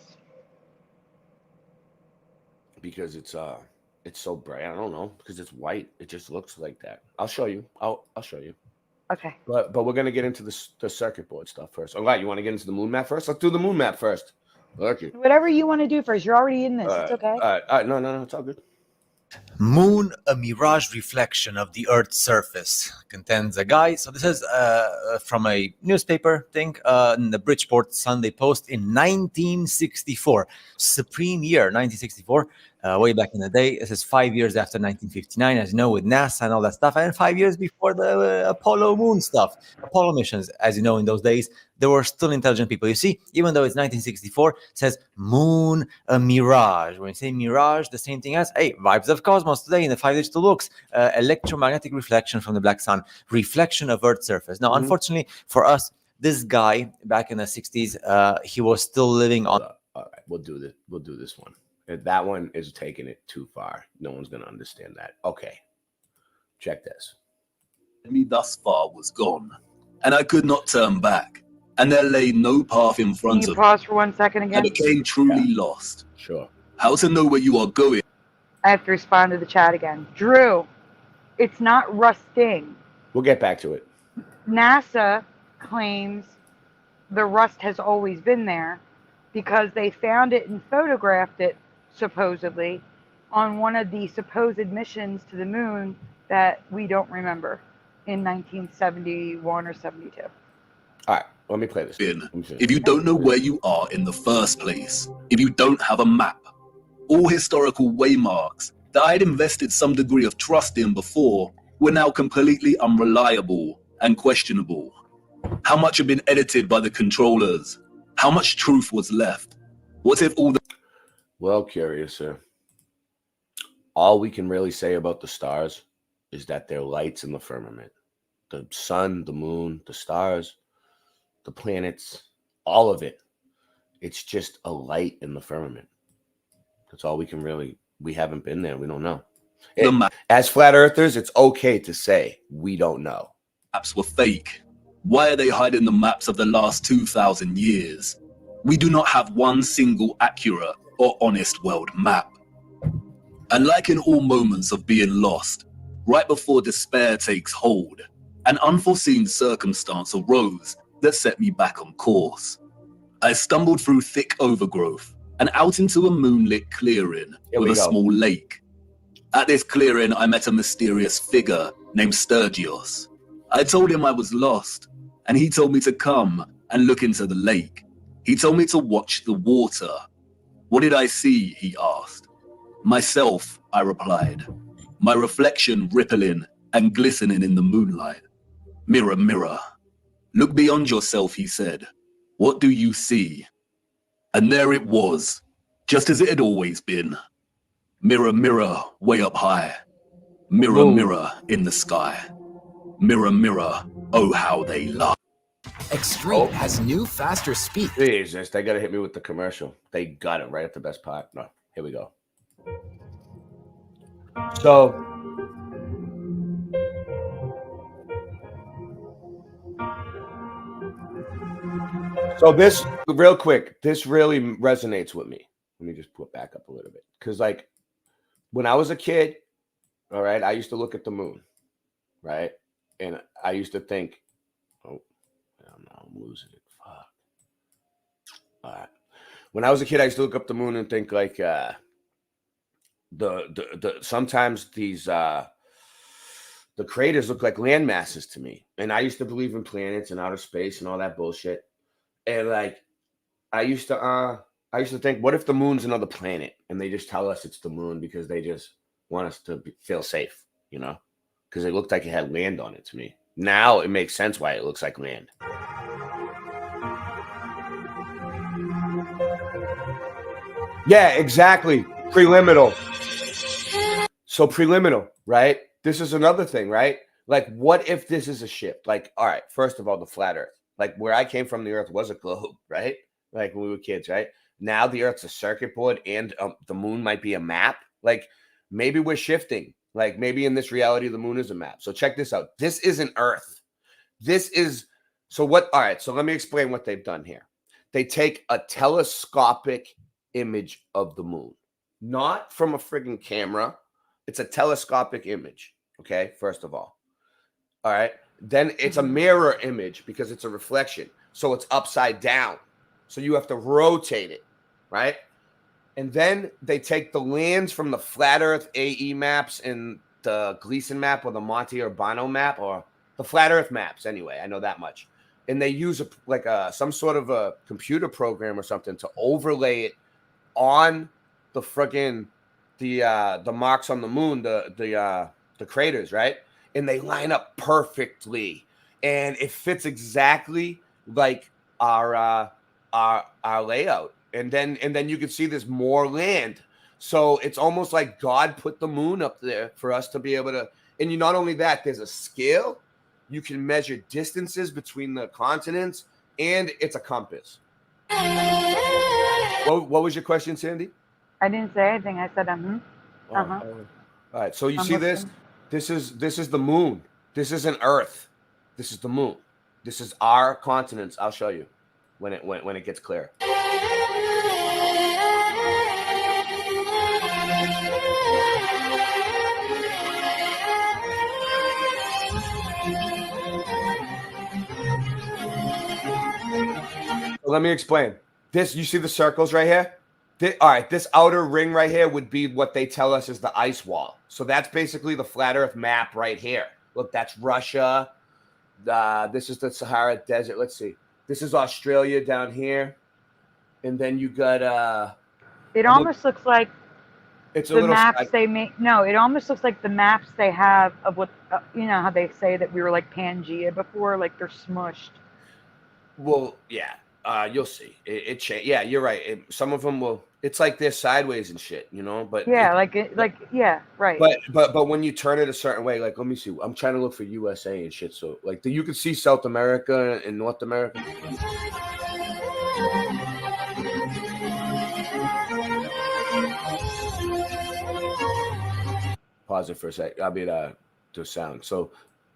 Because it's so bright. I don't know, because it's white. It just looks like that. I'll show you. I'll show you. Okay. But we're gonna get into the circuit board stuff first. All right, you want to get into the moon map first? Let's do the moon map first. Okay. Whatever you want to do first. You're already in this. It's okay. All right. No, it's all good. Moon, a mirage reflection of the Earth's surface, contains a guy. So this is from a newspaper thing in the Bridgeport Sunday Post in 1964. Supreme year, 1964. Way back in the day. This is 5 years after 1959, as you know, with NASA and all that stuff, and 5 years before the Apollo moon stuff, Apollo missions. As you know, in those days, there were still intelligent people. You see, even though it's 1964, it says moon, a mirage. When you say mirage, the same thing as, hey, vibes of cosmos today in the 5 digital looks, electromagnetic reflection from the black sun, reflection of Earth's surface. Now, unfortunately for us, this guy back in the 60s, he was still living on. All right, we'll do this. We'll do this one. That one is taking it too far. No one's going to understand that. Okay. Check this. Me thus far was gone, and I could not turn back, and there lay no path in front Can you of pause for 1 second I again? became truly lost. Sure. How to know where you are going? I have to respond to the chat again. Drew, it's not rusting. We'll get back to it. NASA claims the rust has always been there because they found it and photographed it, supposedly, on one of the supposed missions to the moon that we don't remember in 1971 or 72. All right, let me play this. If you don't know where you are in the first place, if you don't have a map, all historical waymarks that I had invested some degree of trust in before were now completely unreliable and questionable. How much had been edited by the controllers? How much truth was left? What if all the... Well, curious, sir. All we can really say about the stars is that they're lights in the firmament. The sun, the moon, the stars, the planets, all of it. It's just a light in the firmament. That's all we can really... We haven't been there. We don't know. As flat earthers, it's okay to say we don't know. Maps were fake. Why are they hiding the maps of the last 2,000 years? We do not have one single accurate or honest world map. And like in all moments of being lost, right before despair takes hold, an unforeseen circumstance arose that set me back on course. I stumbled through thick overgrowth and out into a moonlit clearing with a small lake. At this clearing, I met a mysterious figure named Sturgios. I told him I was lost, and he told me to come and look into the lake. He told me to watch the water. What did I see, he asked. Myself, I replied. My reflection rippling and glistening in the moonlight. Mirror, mirror. Look beyond yourself, he said. What do you see? And there it was, just as it had always been. Mirror, mirror, way up high. Mirror, mirror, in the sky. Mirror, mirror, oh how they lie. Extreme has new, faster speed. Jesus, they gotta hit me with the commercial. They got it right at the best part. No, here we go. So this, real quick, this really resonates with me. Let me just put back up a little bit. Because, like, when I was a kid, all right, I used to look at the moon, right? And I used to think, oh, I'm losing it. Fuck. All right. When I was a kid, I used to look up the moon and think, like, the sometimes these the craters look like land masses to me. And I used to believe in planets and outer space and all that bullshit. And like I used to think, what if the moon's another planet and they just tell us it's the moon because they just want us to feel safe, you know? Because it looked like it had land on it to me. Now it makes sense why it looks like land. Yeah, exactly. Preliminal. So preliminal, right? This is another thing, right? Like, what if this is a ship? Like, all right, first of all, the flat Earth. Like, where I came from, the Earth was a globe, right? Like, when we were kids, right? Now the Earth's a circuit board and the moon might be a map. Like, maybe we're shifting. Like, maybe in this reality, the moon is a map. So check this out. This isn't Earth. This is, so what, all right, so let me explain what they've done here. They take a telescopic image of the moon, not from a friggin' camera. It's a telescopic image, okay, first of all. All right, then it's a mirror image because it's a reflection. So it's upside down. So you have to rotate it, right? And then they take the lands from the Flat Earth AE maps and the Gleason map or the Monte Urbano map or the Flat Earth maps anyway. I know that much. And they use some sort of a computer program or something to overlay it on the friggin' the marks on the moon, the craters, right? And they line up perfectly, and it fits exactly like our layout. And then you can see there's more land. So it's almost like God put the moon up there for us to be able to. And you not only that, there's a scale. You can measure distances between the continents, and it's a compass. What was your question, Sandy? I didn't say anything. I said All right. So you see this? This is the moon. This isn't Earth. This is the moon. This is our continents. I'll show you when it gets clear. Let me explain. This, you see the circles right here? All right, this outer ring right here would be what they tell us is the ice wall. So that's basically the flat Earth map right here. Look, that's Russia. This is the Sahara Desert. Let's see. This is Australia down here. And then you got... it almost looks like it's the maps they make. No, it almost looks like the maps they have of what, you know, how they say that we were like Pangea before, like they're smushed. Well, yeah. You'll see. It changed. Yeah, you're right. Some of them will. It's like they're sideways and shit, you know. But yeah, yeah, right. But when you turn it a certain way, like let me see. I'm trying to look for USA and shit. So like you can see South America and North America. Pause it for a sec. I mean, to sound. So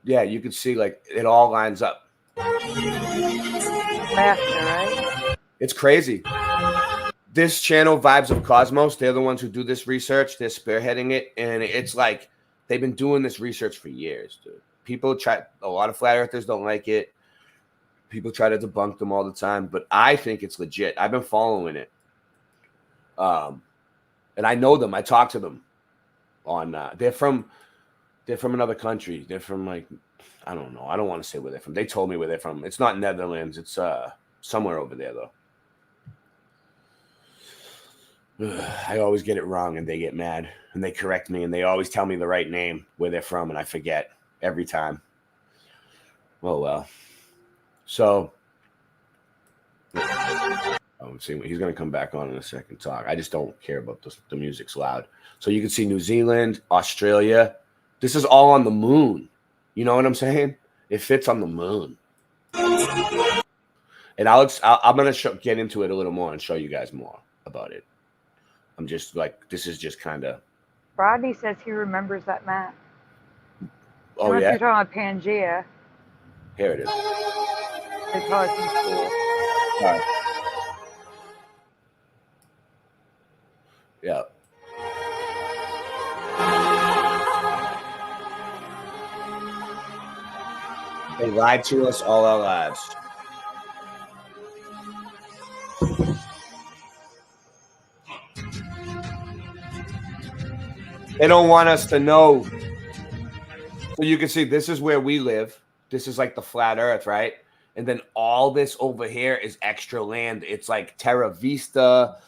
yeah, you can see like it all lines up. Faster, right? It's crazy. This channel, Vibes of Cosmos, they're the ones who do this research. They're spearheading it. And it's like they've been doing this research for years, dude. People try, a lot of flat earthers don't like it. People try to debunk them all the time. But I think it's legit. I've been following it. And I know them. I talk to them on they're from another country. They're from like, I don't know. I don't want to say where they're from. They told me where they're from. It's not Netherlands. It's somewhere over there, though. I always get it wrong, and they get mad, and they correct me, and they always tell me the right name, where they're from, and I forget every time. Oh, well. So, let's see. He's going to come back on in a second, talk. I just don't care about the music's loud. So you can see New Zealand, Australia. This is all on the moon. You know what I'm saying? It fits on the moon. And I'm going to get into it a little more and show you guys more about it. I'm just like, this is just kind of. Rodney says he remembers that map. Oh, yeah? You're talking about Pangea. Here it is. They taught us in school. All right. Yeah. They lied to us all our lives. They don't want us to know. So you can see this is where we live. This is like the flat Earth, right? And then all this over here is extra land. It's like Terra Vista,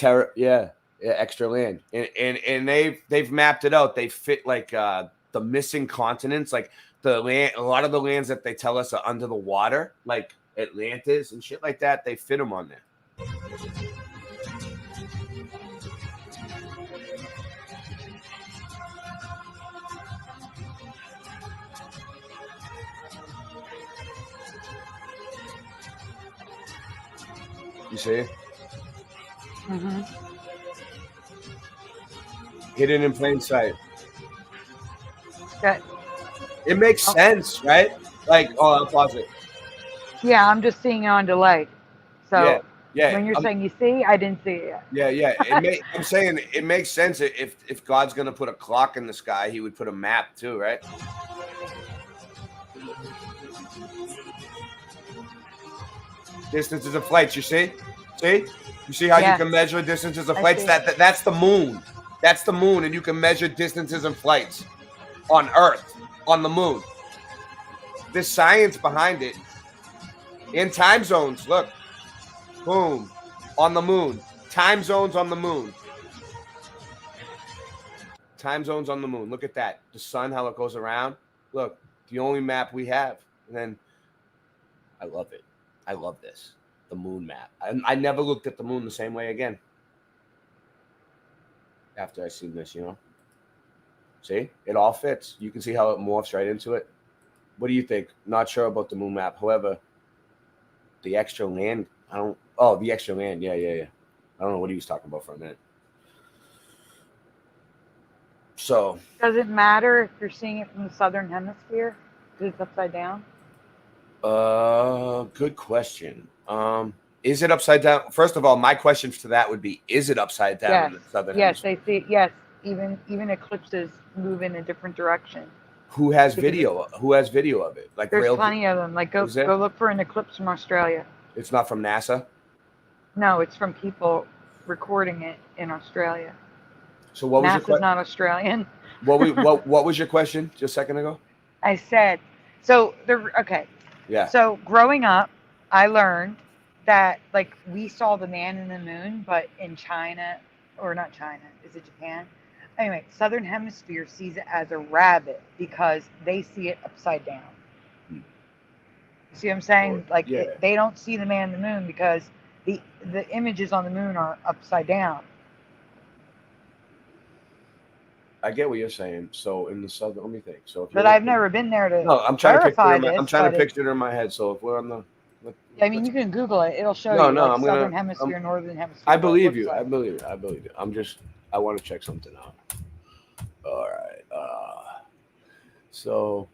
extra land. And they've mapped it out. They fit like the missing continents, like the land. A lot of the lands that they tell us are under the water, like Atlantis and shit like that. They fit them on there. You see? Mm-hmm. Hidden in plain sight. That, it makes sense, right? Like, I'll pause it. Yeah, I'm just seeing it on delay. So yeah. when you're saying you see, I didn't see it yet. Yeah. I'm saying it makes sense. If God's gonna put a clock in the sky, he would put a map too, right? Distances of flights, you see? See? You see how you can measure distances of flights? That's the moon. That's the moon, and you can measure distances and flights on Earth, on the moon. There's science behind it. In time zones, look. Boom. On the moon. Time zones on the moon. Time zones on the moon. Look at that. The sun, how it goes around. Look, the only map we have. And then, I love it. I love this. The moon map. I never looked at the moon the same way again. After I seen this, you know. See? It all fits. You can see how it morphs right into it. What do you think? Not sure about the moon map. However, the extra land, the extra land. Yeah. I don't know what he was talking about for a minute. So. Does it matter if you're seeing it from the southern hemisphere? Because it's upside down? Good question. Is it upside down? First of all, my question to that would be, is it upside down in the southern hemisphere? Yes, they see. Yes, even eclipses move in a different direction. Who has video? Who has video of it? Like there's plenty of them. Like go look for an eclipse from Australia. It's not from NASA? No, it's from people recording it in Australia. So what was NASA's not Australian. what was your question just a second ago? I said, okay. Yeah. So growing up, I learned that like we saw the man in the moon, but in China, or not China, is it Japan? Anyway, southern hemisphere sees it as a rabbit because they see it upside down. You see what I'm saying? They don't see the man in the moon because the images on the moon are upside down. I get what you're saying. So in the southern, let me think. But I've never been there to. No, I'm trying to picture it in my head. So if we're on the. I mean, you can Google it. It'll show you southern hemisphere, northern hemisphere. I believe you. I believe you. I want to check something out. All right. So.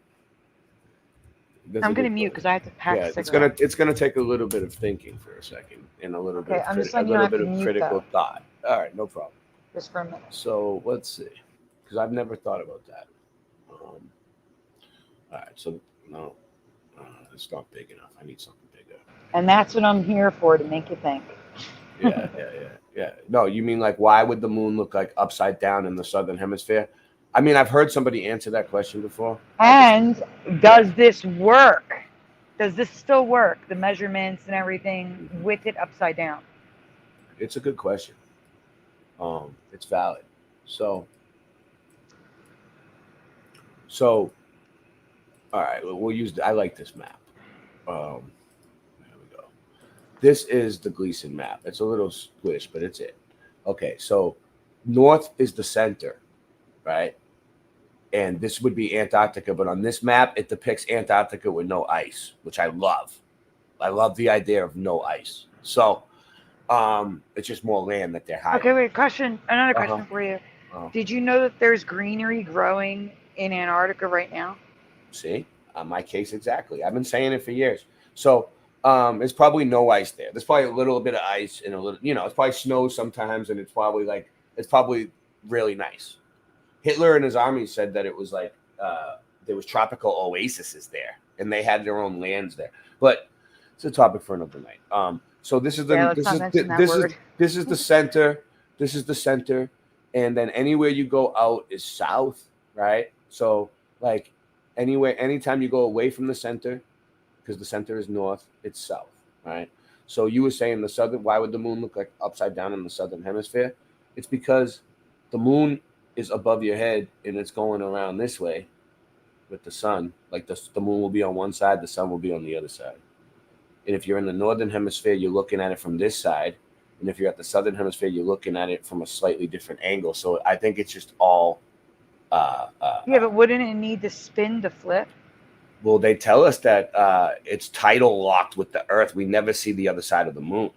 I'm gonna mute because I have to pack. Yeah, it's gonna take a little bit of thinking for a second and a little bit of critical thought. All right, no problem. Just for a minute. So let's see, because I've never thought about that. All right, so no, it's not big enough. I need something bigger. And that's what I'm here for, to make you think. Yeah. No, you mean like why would the moon look like upside down in the southern hemisphere? I mean, I've heard somebody answer that question before. And does this work? Does this still work? The measurements and everything with it upside down? It's a good question. It's valid. So all right, we'll use I like this map. There we go. This is the Gleason map. It's a little squished, but it's it. Okay, so north is the center, right? And this would be Antarctica, but on this map, it depicts Antarctica with no ice, which I love. I love the idea of no ice. So it's just more land that they're hiding. Okay, wait, another question for you. Did you know that there's greenery growing in Antarctica right now? See, on my case, exactly. I've been saying it for years. So there's probably no ice there. There's probably a little bit of ice and a little, it's probably snow sometimes, and it's probably really nice. Hitler and his army said that it was like there was tropical oases there, and they had their own lands there. But it's a topic for another night. So this is the center. This is the center, and then anywhere you go out is south, right? So like anytime you go away from the center, because the center is north, it's south, right? So you were saying the southern, why would the moon look like upside down in the southern hemisphere? It's because the moon is above your head and it's going around this way with the sun. Like the moon will be on one side, the sun will be on the other side. And if you're in the northern hemisphere, you're looking at it from this side. And if you're at the southern hemisphere, you're looking at it from a slightly different angle. So I think it's just all. Yeah, but wouldn't it need to spin to flip? Well, they tell us that it's tidal locked with the Earth. We never see the other side of the moon,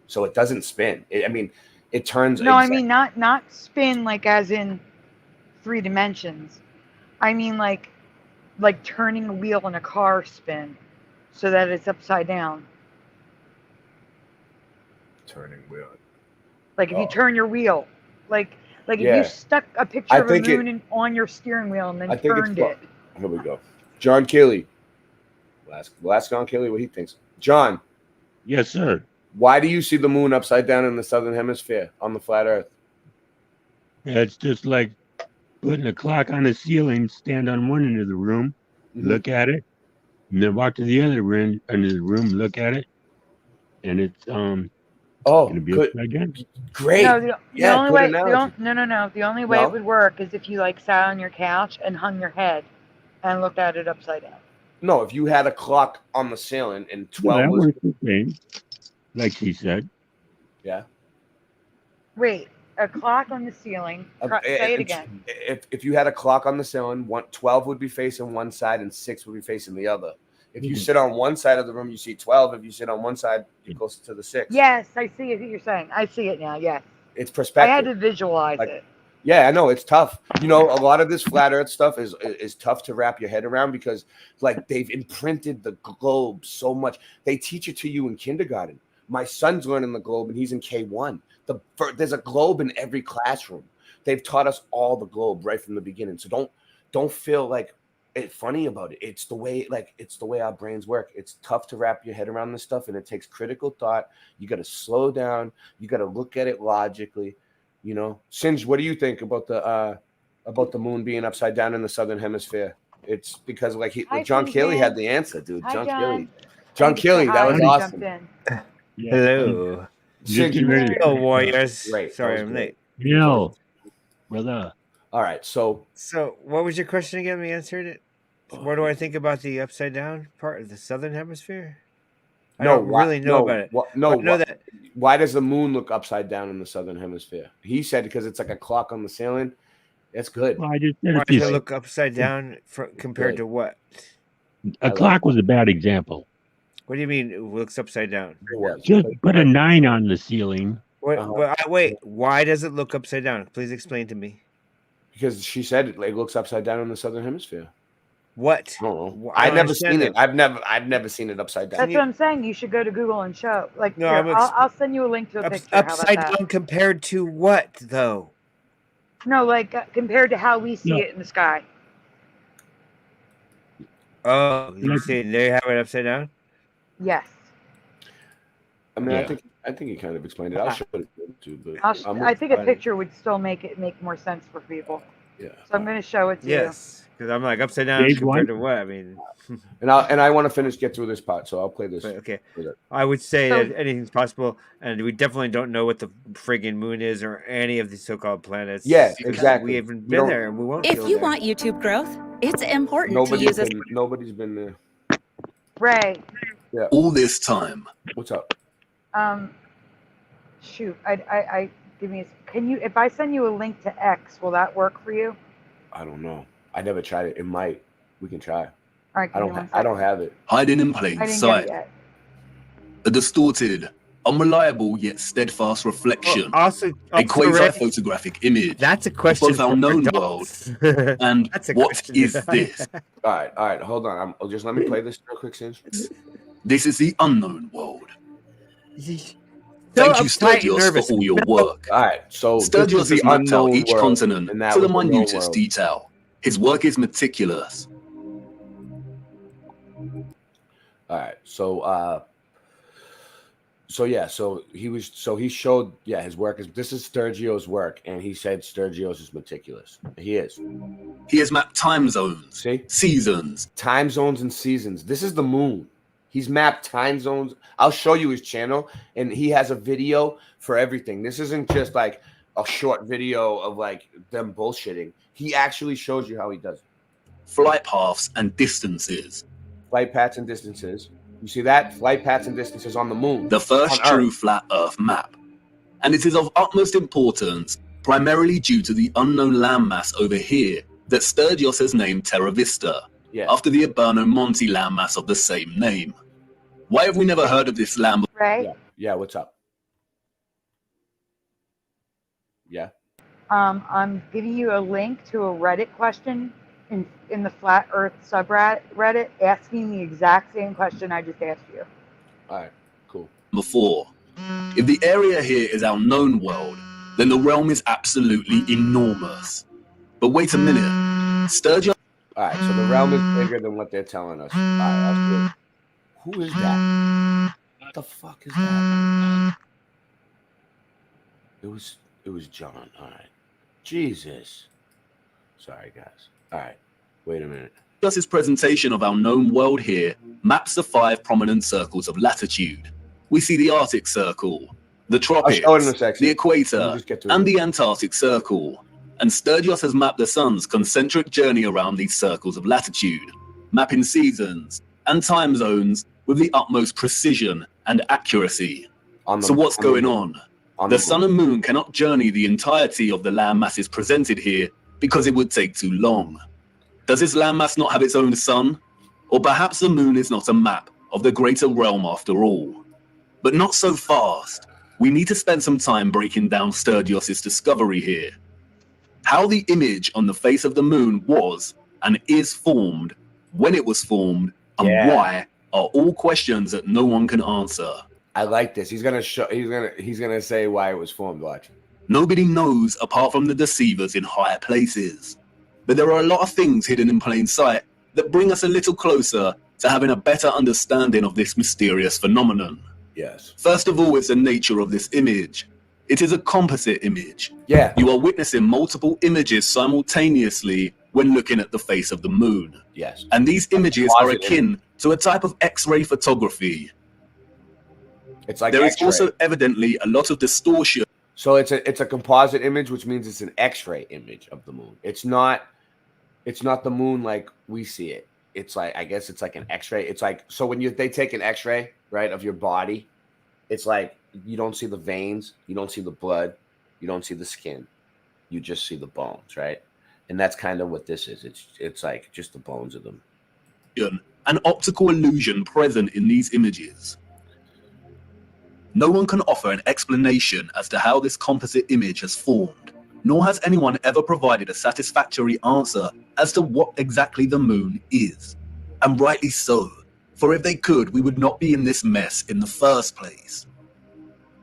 so it doesn't spin. It turns. No, I mean not spin like as in 3 dimensions. I mean like turning a wheel in a car spin, so that it's upside down. Turning wheel. Like if you turn your wheel, like if you stuck a picture of a moon on your steering wheel and then turned it. Here we go. John Kelly. We'll ask John Kelly what he thinks. John. Yes, sir. Why do you see the moon upside down in the southern hemisphere on the flat Earth? Yeah, it's just like putting a clock on the ceiling, stand on one end of the room, look at it, and then walk to the other end of the room, look at it, and it's gonna be upside down. Great. No, the only way. The only way it would work is if you sat on your couch and hung your head and looked at it upside down. No, if you had a clock on the ceiling and 12 that was works the same, like she said. Yeah. Wait, a clock on the ceiling. Say it again. If you had a clock on the ceiling, 12 would be facing one side and 6 would be facing the other. If you sit on one side of the room, you see 12. If you sit on one side, you're closer to the 6. Yes, I see what you're saying. I see it now. Yes. It's perspective. I had to visualize it. Yeah, I know it's tough. You know, a lot of this flat Earth stuff is tough to wrap your head around because they've imprinted the globe so much. They teach it to you in kindergarten. My son's learning the globe and he's in K1. There's a globe in every classroom. They've taught us all the globe right from the beginning. So don't feel like it's funny about it. It's the way our brains work. It's tough to wrap your head around this stuff, and it takes critical thought. You got to slow down. You got to look at it logically. You know, Singe, what do you think about the moon being upside down in the southern hemisphere? It's because John Kelly had the answer, dude. John Kelly, that was awesome. Hello. Hello, Warriors. Great. Sorry, I'm late. Yo, brother. All right, so what was your question again? We answered it. What do I think about the upside down part of the southern hemisphere? I don't really know about it. Why does the moon look upside down in the southern hemisphere? He said because it's like a clock on the ceiling. That's good. Well, I just said Why does it look upside down compared to what? A clock was a bad example. What do you mean it looks upside down? Just put a 9 on the ceiling. Wait, why does it look upside down? Please explain to me. Because she said it looks upside down in the southern hemisphere. What? I don't know. I've never seen it. I've never seen it upside down. That's what I'm saying. You should go to Google and show. I'll send you a link to a picture. Upside down compared to what, though? No, compared to how we see it in the sky. Oh, you see, they have it upside down? Yes. I mean, I think you kind of explained it. I'll show it too, but I think a picture would still make more sense for people. Yeah. So I'm going to show it to you. Yes, because I'm like upside down compared to what? I mean, and I want to get through this part, so I'll play this. Okay. I would say that anything's possible, and we definitely don't know what the friggin' moon is or any of these so-called planets. Yeah, exactly. We haven't been there, and we won't. If you want YouTube growth, it's important to use Nobody's been there. Ray. Yeah. All this time. What's up? Shoot. Can you, if I send you a link to X, will that work for you? I don't know. I never tried it. It might. We can try. All right. I don't have it. Hiding in plain sight. A distorted, unreliable yet steadfast reflection. A quasi-photographic image. That's a question of both our known world and what is this? All right. Hold on. Just let me play this real quick, Singe. This is the unknown world. Thank you, Sturgios, for all your work. All right, so Sturgios has mapped out each continent to the minutest world. detail. His work is meticulous. All right, so So yeah, so he showed his work is this is Sturgio's work, and he said Sturgio's is meticulous. He is. He has mapped time zones, seasons, time zones and seasons. This is the moon. He's mapped time zones. I'll show you his channel, and he has a video for everything. This isn't just like a short video of like them bullshitting. He actually shows you how he does it. Flight paths and distances. Flight paths and distances. You see that? Flight paths and distances on the moon. The first true flat Earth map. And it is of utmost importance, primarily due to the unknown landmass over here that Sturgios has named Terra Vista, after the Urbano Monte landmass of the same name. Why have we never heard of this land? Right? Yeah, what's up? Yeah. I'm giving you a link to a Reddit question in the Flat Earth subreddit asking the exact same question I just asked you. All right, cool. Before, if the area here is our known world, then the realm is absolutely enormous. But wait a minute, Sturgios. All right, so the realm is bigger than what they're telling us. All right, who is that? What the fuck is that? It was John. All right. Jesus. Sorry, guys. All right. Wait a minute. His presentation of our known world here maps the 5 prominent circles of latitude. We see the Arctic Circle, the tropics, the equator, and the Antarctic Circle. And Sturgios has mapped the sun's concentric journey around these circles of latitude, mapping seasons and time zones with the utmost precision and accuracy. So what's going on? The sun and moon cannot journey the entirety of the land masses presented here because it would take too long. Does this landmass not have its own sun? Or perhaps the moon is not a map of the greater realm after all? But not so fast. We need to spend some time breaking down Sturgios' discovery here. How the image on the face of the moon was and is formed, when it was formed, and why are all questions that no one can answer. I like this. He's gonna say why it was formed. Watch. Nobody knows apart from the deceivers in higher places. But there are a lot of things hidden in plain sight that bring us a little closer to having a better understanding of this mysterious phenomenon. Yes. First of all is the nature of this image. It is a composite image. Yeah. You are witnessing multiple images simultaneously when looking at the face of the moon. Yes. And these images are akin to a type of X-ray photography. It's like there is also evidently a lot of distortion. So it's a composite image, which means it's an X-ray image of the moon. It's not the moon like we see it. It's like, I guess it's like an X-ray. It's like, so when they take an X-ray, right, of your body, it's like you don't see the veins, you don't see the blood, you don't see the skin, you just see the bones, right? And that's kind of what this is. It's like just the bones of them. An optical illusion present in these images. No one can offer an explanation as to how this composite image has formed, nor has anyone ever provided a satisfactory answer as to what exactly the moon is. And rightly so, for if they could, we would not be in this mess in the first place.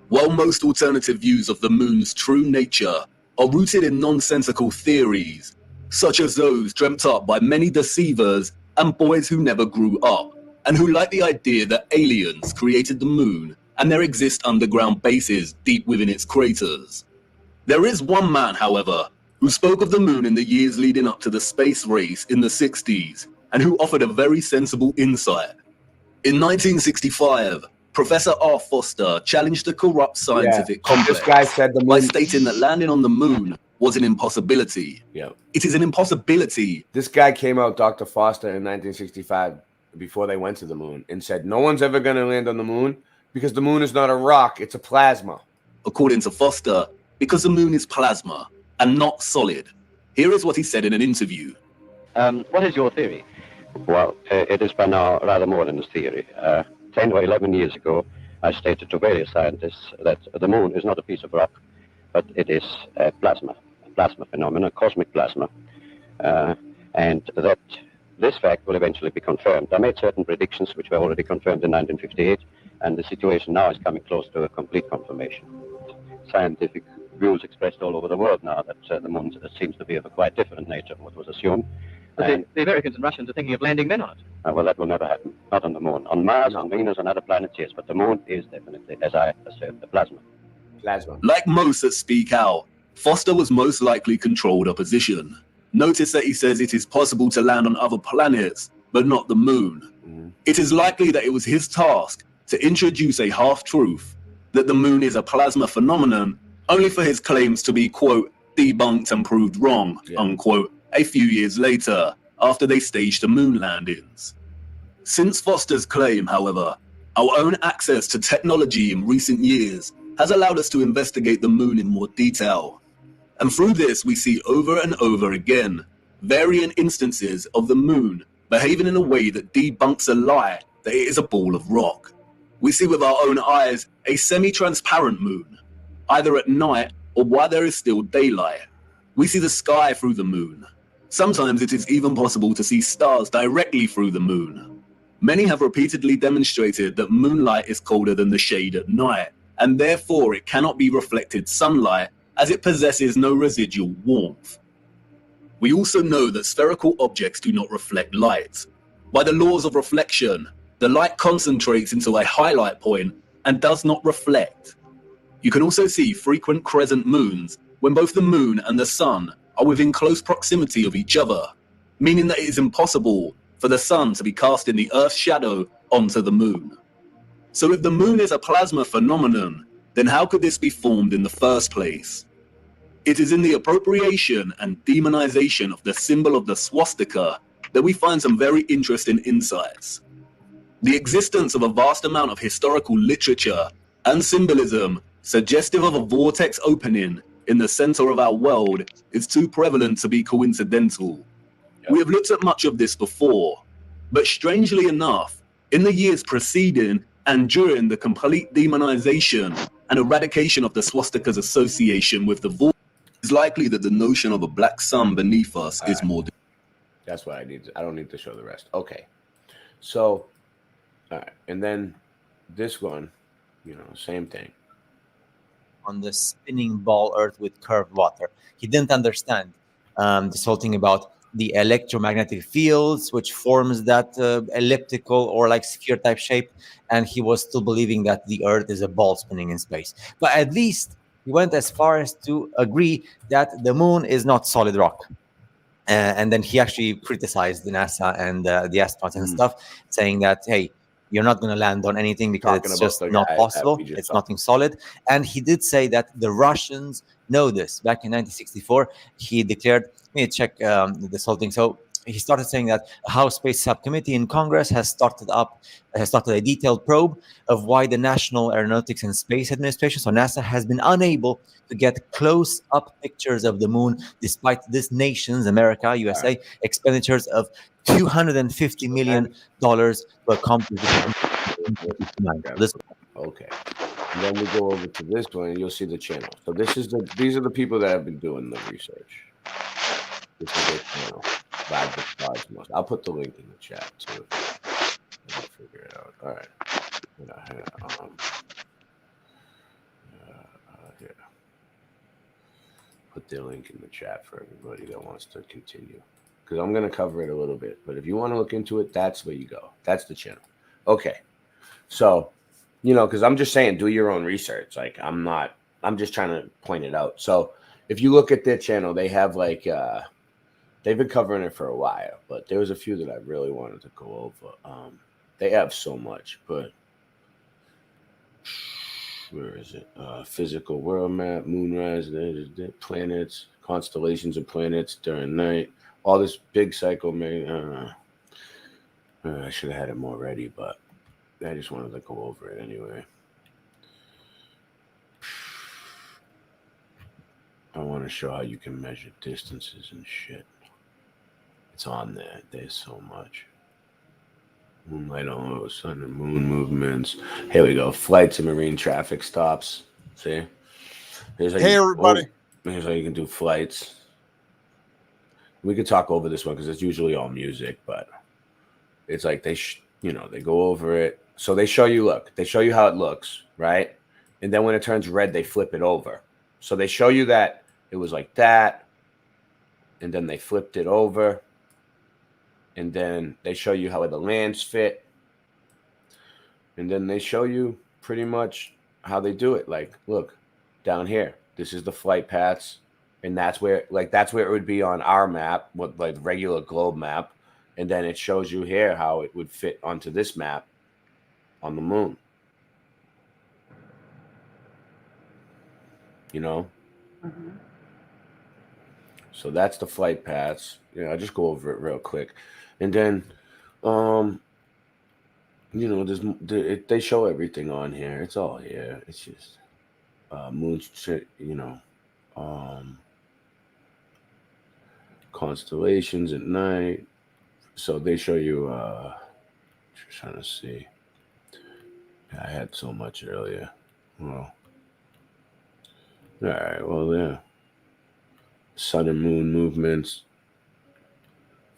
While most alternative views of the moon's true nature are rooted in nonsensical theories, such as those dreamt up by many deceivers and boys who never grew up, and who like the idea that aliens created the moon and there exist underground bases deep within its craters. There is one man, however, who spoke of the moon in the years leading up to the space race in the 60s, and who offered a very sensible insight. In 1965, Professor R. Foster challenged the corrupt scientific complex this guy said the moon, by stating that landing on the moon was an impossibility. Yeah. It is an impossibility. This guy came out, Dr. Foster, in 1965, before they went to the moon, and said, no one's ever going to land on the moon because the moon is not a rock, it's a plasma. According to Foster, because the moon is plasma and not solid. Here is what he said in an interview. What is your theory? Well, it is by now rather more than a theory. 10 or 11 years ago, I stated to various scientists that the moon is not a piece of rock, but it is a plasma phenomenon, cosmic plasma, and that this fact will eventually be confirmed. I made certain predictions which were already confirmed in 1958, and the situation now is coming close to a complete confirmation. Scientific views expressed all over the world now that the moon seems to be of a quite different nature from what was assumed. But the Americans and Russians are thinking of landing men on it. Well, that will never happen. Not on the moon. On Mars, on Venus, and other planets, yes. But the moon is definitely, as I assert, the plasma. Plasma. Like most that speak out, Foster was most likely controlled opposition. Notice that he says it is possible to land on other planets, but not the moon. It is likely that it was his task to introduce a half-truth, that the moon is a plasma phenomenon, only for his claims to be, quote, debunked and proved wrong, unquote, a few years later, after they staged the moon landings. Since Foster's claim, however, our own access to technology in recent years has allowed us to investigate the moon in more detail. And through this, we see over and over again varying instances of the moon behaving in a way that debunks a lie that it is a ball of rock. We see with our own eyes a semi-transparent moon, either at night or while there is still daylight. We see the sky through the moon. Sometimes it is even possible to see stars directly through the moon. Many have repeatedly demonstrated that moonlight is colder than the shade at night, and therefore it cannot be reflected sunlight as it possesses no residual warmth. We also know that spherical objects do not reflect light. By the laws of reflection, the light concentrates into a highlight point and does not reflect. You can also see frequent crescent moons when both the moon and the sun are within close proximity of each other, meaning that it is impossible for the sun to be casting the Earth's shadow onto the moon. So if the moon is a plasma phenomenon, then how could this be formed in the first place? It is in the appropriation and demonization of the symbol of the swastika that we find some very interesting insights. The existence of a vast amount of historical literature and symbolism suggestive of a vortex opening in the center of our world is too prevalent to be coincidental. We have looked at much of this before, but strangely enough, in the years preceding and during the complete demonization and eradication of the swastika's association with the vortex, it is likely that the notion of a black sun beneath us is more. That's what I need. I don't need to show the rest. Okay. So, all right. And then this one, same thing. On the spinning ball Earth with curved water. He didn't understand this whole thing about the electromagnetic fields, which forms that elliptical or like sphere type shape. And he was still believing that the Earth is a ball spinning in space. But at least he went as far as to agree that the moon is not solid rock. And then he actually criticized the NASA and the astronauts and stuff, saying that, hey, you're not going to land on anything because it's just not possible. It's nothing solid. And he did say that the Russians know this. Back in 1964, he declared, let me check this whole thing. So he started saying that a House Space Subcommittee in Congress has started a detailed probe of why the National Aeronautics and Space Administration, so NASA, has been unable to get close-up pictures of the moon, despite this nation's, America, USA, expenditures of $250 million to accomplish this. Okay. And then we go over to this one, and you'll see the channel. So these are the people that have been doing the research. This is their channel. I'll put the link in the chat too. I'll figure it out. All right. Yeah. Put the link in the chat for everybody that wants to continue. Because I'm going to cover it a little bit. But if you want to look into it, that's where you go. That's the channel. Okay. So, because I'm just saying, do your own research. Like, I'm just trying to point it out. So if you look at their channel, they have like, they've been covering it for a while, but there was a few that I really wanted to go over. They have so much, but where is it? Physical world map, moonrise, planets, constellations of planets during night. All this big cycle, man. I should have had it more ready, but I just wanted to go over it anyway. I want to show how you can measure distances and shit. It's on there. There's so much. Moonlight on sun and moon movements. Here we go. Flights and marine traffic stops. See? Hey, everybody. Here's how you can do flights. We could talk over this one because it's usually all music, but it's like they go over it. So they show you, they show you how it looks, right? And then when it turns red, they flip it over. So they show you that it was like that, and then they flipped it over. and then they show you how the lands fit, and then they show you pretty much how they do it. Like, look, down here, this is the flight paths, and that's where it would be on our map, with like regular globe map, and then it shows you here how it would fit onto this map on the moon. You know? Mm-hmm. So that's the flight paths. I'll just go over it real quick. And then, they show everything on here. It's all here. It's just moon, constellations at night. So they show you, just trying to see. I had so much earlier. Well, all right. Well, yeah. Sun and moon movements,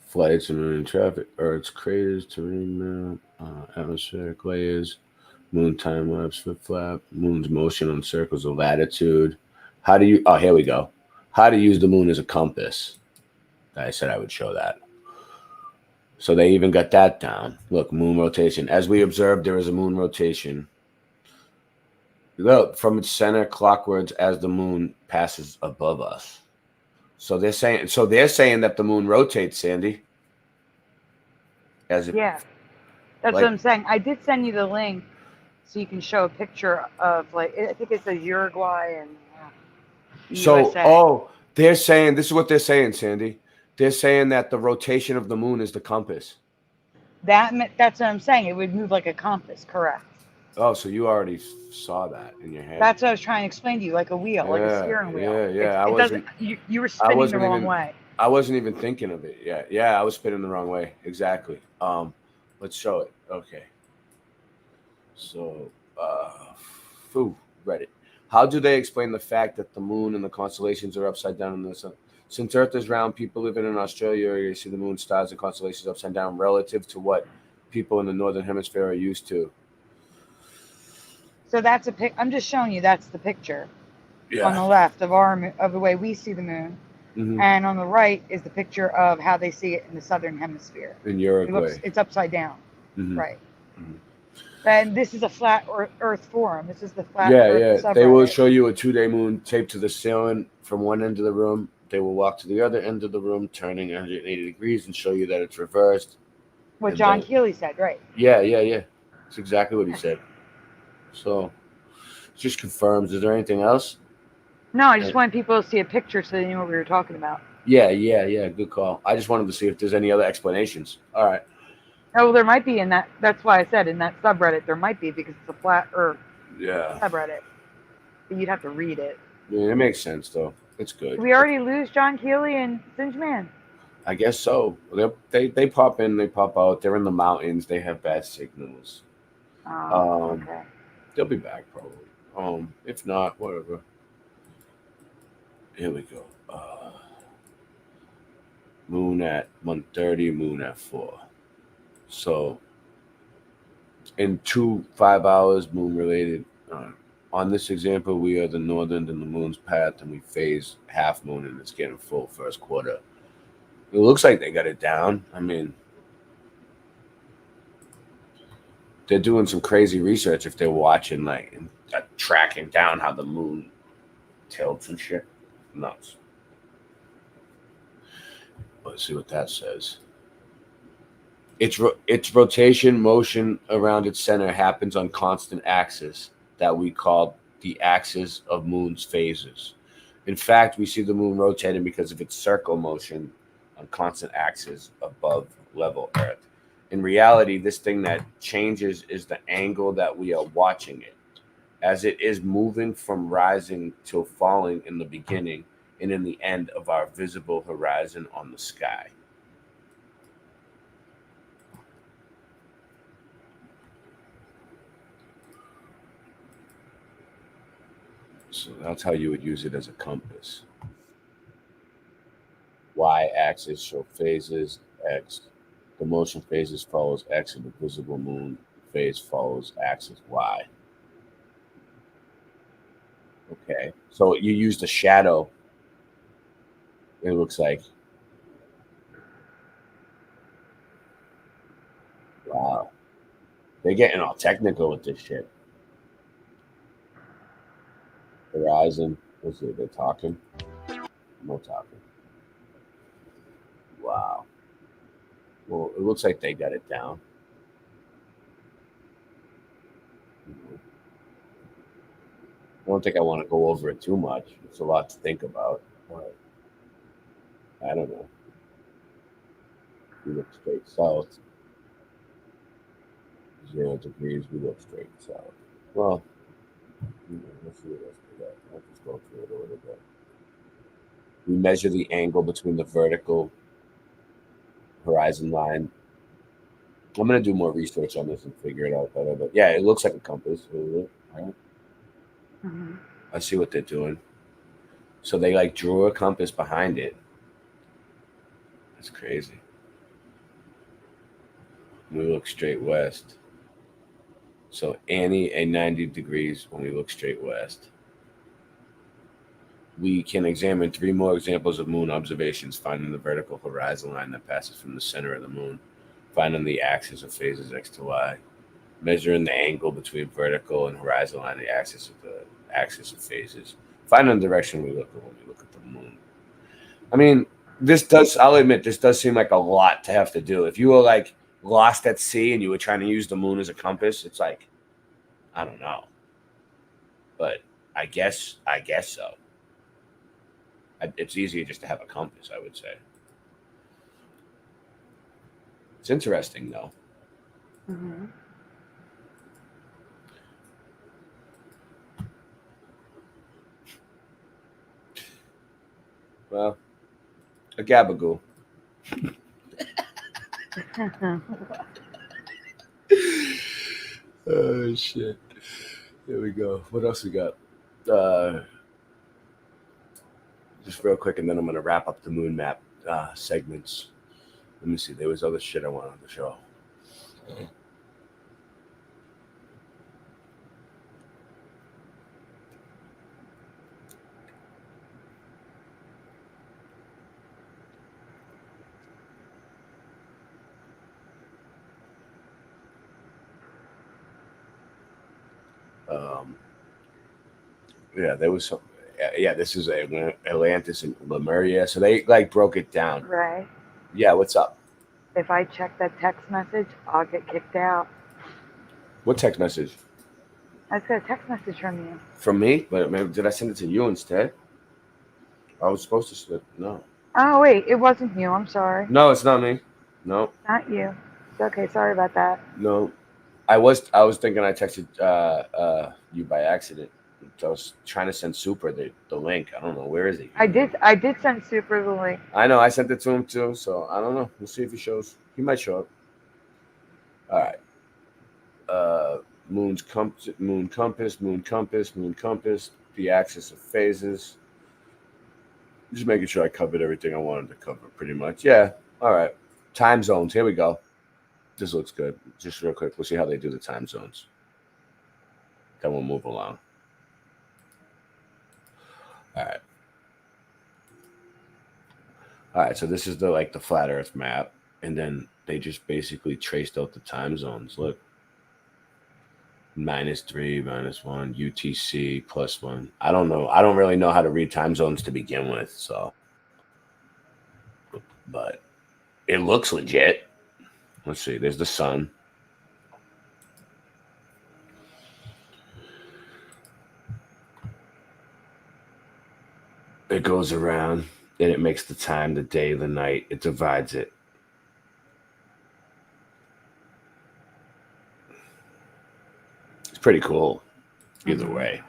flights and moon traffic, Earth's craters, terrain map, atmospheric layers, moon time lapse, flip flap, moon's motion on circles of latitude. Here we go. How to use the moon as a compass. I said I would show that. So they even got that down. Look, moon rotation. As we observed, there is a moon rotation. Look, from its center clockwards as the moon passes above us. So they're saying that the moon rotates, Sandy. That's what I'm saying. I did send you the link so you can show a picture of, like, I think it says Uruguay and USA. They're saying, this is what they're saying, Sandy. They're saying that the rotation of the moon is the compass. That's what I'm saying. It would move like a compass, correct? Oh, so you already saw that in your head. That's what I was trying to explain to you, like a wheel, like a steering wheel. Yeah. You were spinning the wrong way. I wasn't even thinking of it. Yeah, I was spinning the wrong way. Exactly. Let's show it. Okay. So, Reddit. How do they explain the fact that the moon and the constellations are upside down in the sun? Since Earth is round, people living in Australia area see the moon, stars, and constellations upside down relative to what people in the northern hemisphere are used to. So that's I'm just showing you that's the picture on the left of the way we see the moon, and on the right is the picture of how they see it in the southern hemisphere. In Uruguay, it's upside down, right? And this is a flat Earth forum. This is the flat Earth subreddit. They will show you a 2-day moon taped to the ceiling from one end of the room. They will walk to the other end of the room, turning 180 degrees, and show you that it's reversed. What John Keeley said, right? Yeah. It's exactly what he said. So, it just confirms. Is there anything else? No, I just wanted people to see a picture so they knew what we were talking about. Yeah. Good call. I just wanted to see if there's any other explanations. All right. Oh, well, there might be in that. That's why I said in that subreddit there might be, because it's a flat Earth subreddit. But you'd have to read it. Yeah, it makes sense though. It's good. Did we already lose John Keeley and Singe Man? I guess so. They pop in, they pop out. They're in the mountains. They have bad signals. Okay. They'll be back probably. If not, whatever. Here we go. Moon at 1:30, moon at 4. So in 5 hours, moon related. On this example, we are the northern in the moon's path, and we phase half moon, and it's getting full first quarter. It looks like they got it down. I mean, they're doing some crazy research if they're watching, like, and tracking down how the moon tilts and shit. Nuts. Let's see what that says. Its rotation motion around its center happens on constant axis that we call the axis of moon's phases. In fact, we see the moon rotating because of its circle motion on constant axis above level Earth. In reality, this thing that changes is the angle that we are watching it, as it is moving from rising to falling in the beginning and in the end of our visible horizon on the sky. So that's how you would use it as a compass. Y-axis show phases, X. The motion phases follows X, and the visible moon phase follows axis Y. Okay, so you use the shadow. It looks like Wow. They're getting all technical with this shit. Horizon. Let's see, they're talking. No talking. Wow. Well, it looks like they got it down. I don't think I want to go over it too much. It's a lot to think about. But I don't know. We look straight south. 0 degrees, we look straight south. Well, let's see what else we got. I'll just go through it a little bit. We measure the angle between the vertical horizon line. I'm going to do more research on this and figure it out better. But yeah, it looks like a compass. Right? Mm-hmm. I see what they're doing. So they like drew a compass behind it. That's crazy. We look straight west. So Annie a 90 degrees when we look straight west. We can examine 3 more examples of moon observations, finding the vertical horizon line that passes from the center of the moon, finding the axis of phases x to y, measuring the angle between vertical and horizon line, the axis of phases, finding the direction we look at when we look at the moon. I mean, I'll admit, this does seem like a lot to have to do. If you were like lost at sea and you were trying to use the moon as a compass, it's like, I don't know. But I guess so. It's easier just to have a compass, I would say. It's interesting, though. Mm-hmm. Well, a gabagoo. Oh, shit. Here we go. What else we got? Just real quick, and then I'm going to wrap up the moon map segments. Let me see. There was other shit I wanted to show. Yeah, there was some. Yeah, this is Atlantis and Lemuria. So they like broke it down. Right. Yeah, what's up? If I check that text message, I'll get kicked out. What text message? I got a text message from you. From me? But maybe did I send it to you instead? I was supposed to slip. No. Oh wait, it wasn't you. I'm sorry. No, it's not me. No. Not you. It's okay. Sorry about that. No. I was thinking I texted you by accident. I was trying to send Super the link. I don't know, where is he? I did send Super the link. I know, I sent it to him too, so I don't know. We'll see if he shows. He might show up. All right. Moon compass, the axis of phases. Just making sure I covered everything I wanted to cover pretty much. Yeah. All right. Time zones. Here we go. This looks good. Just real quick. We'll see how they do the time zones. Then we'll move along. All right. All right. So this is the flat Earth map. And then they just basically traced out the time zones. Look. -3, -1, UTC, +1. I don't know. I don't really know how to read time zones to begin with. So, but it looks legit. Let's see. There's the sun. It goes around and it makes the time, the day, the night. It divides it. It's pretty cool. Either way.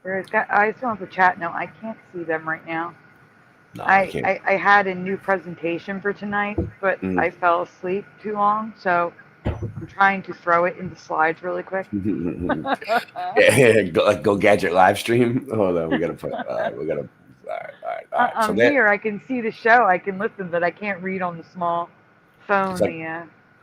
I still have the chat note. I can't see them right now. No, I had a new presentation for tonight, but I fell asleep too long, so I'm trying to throw it into slides really quick. Go gadget live stream. Hold on, we gotta put. All right. I'm here. I can see the show. I can listen, but I can't read on the small phone.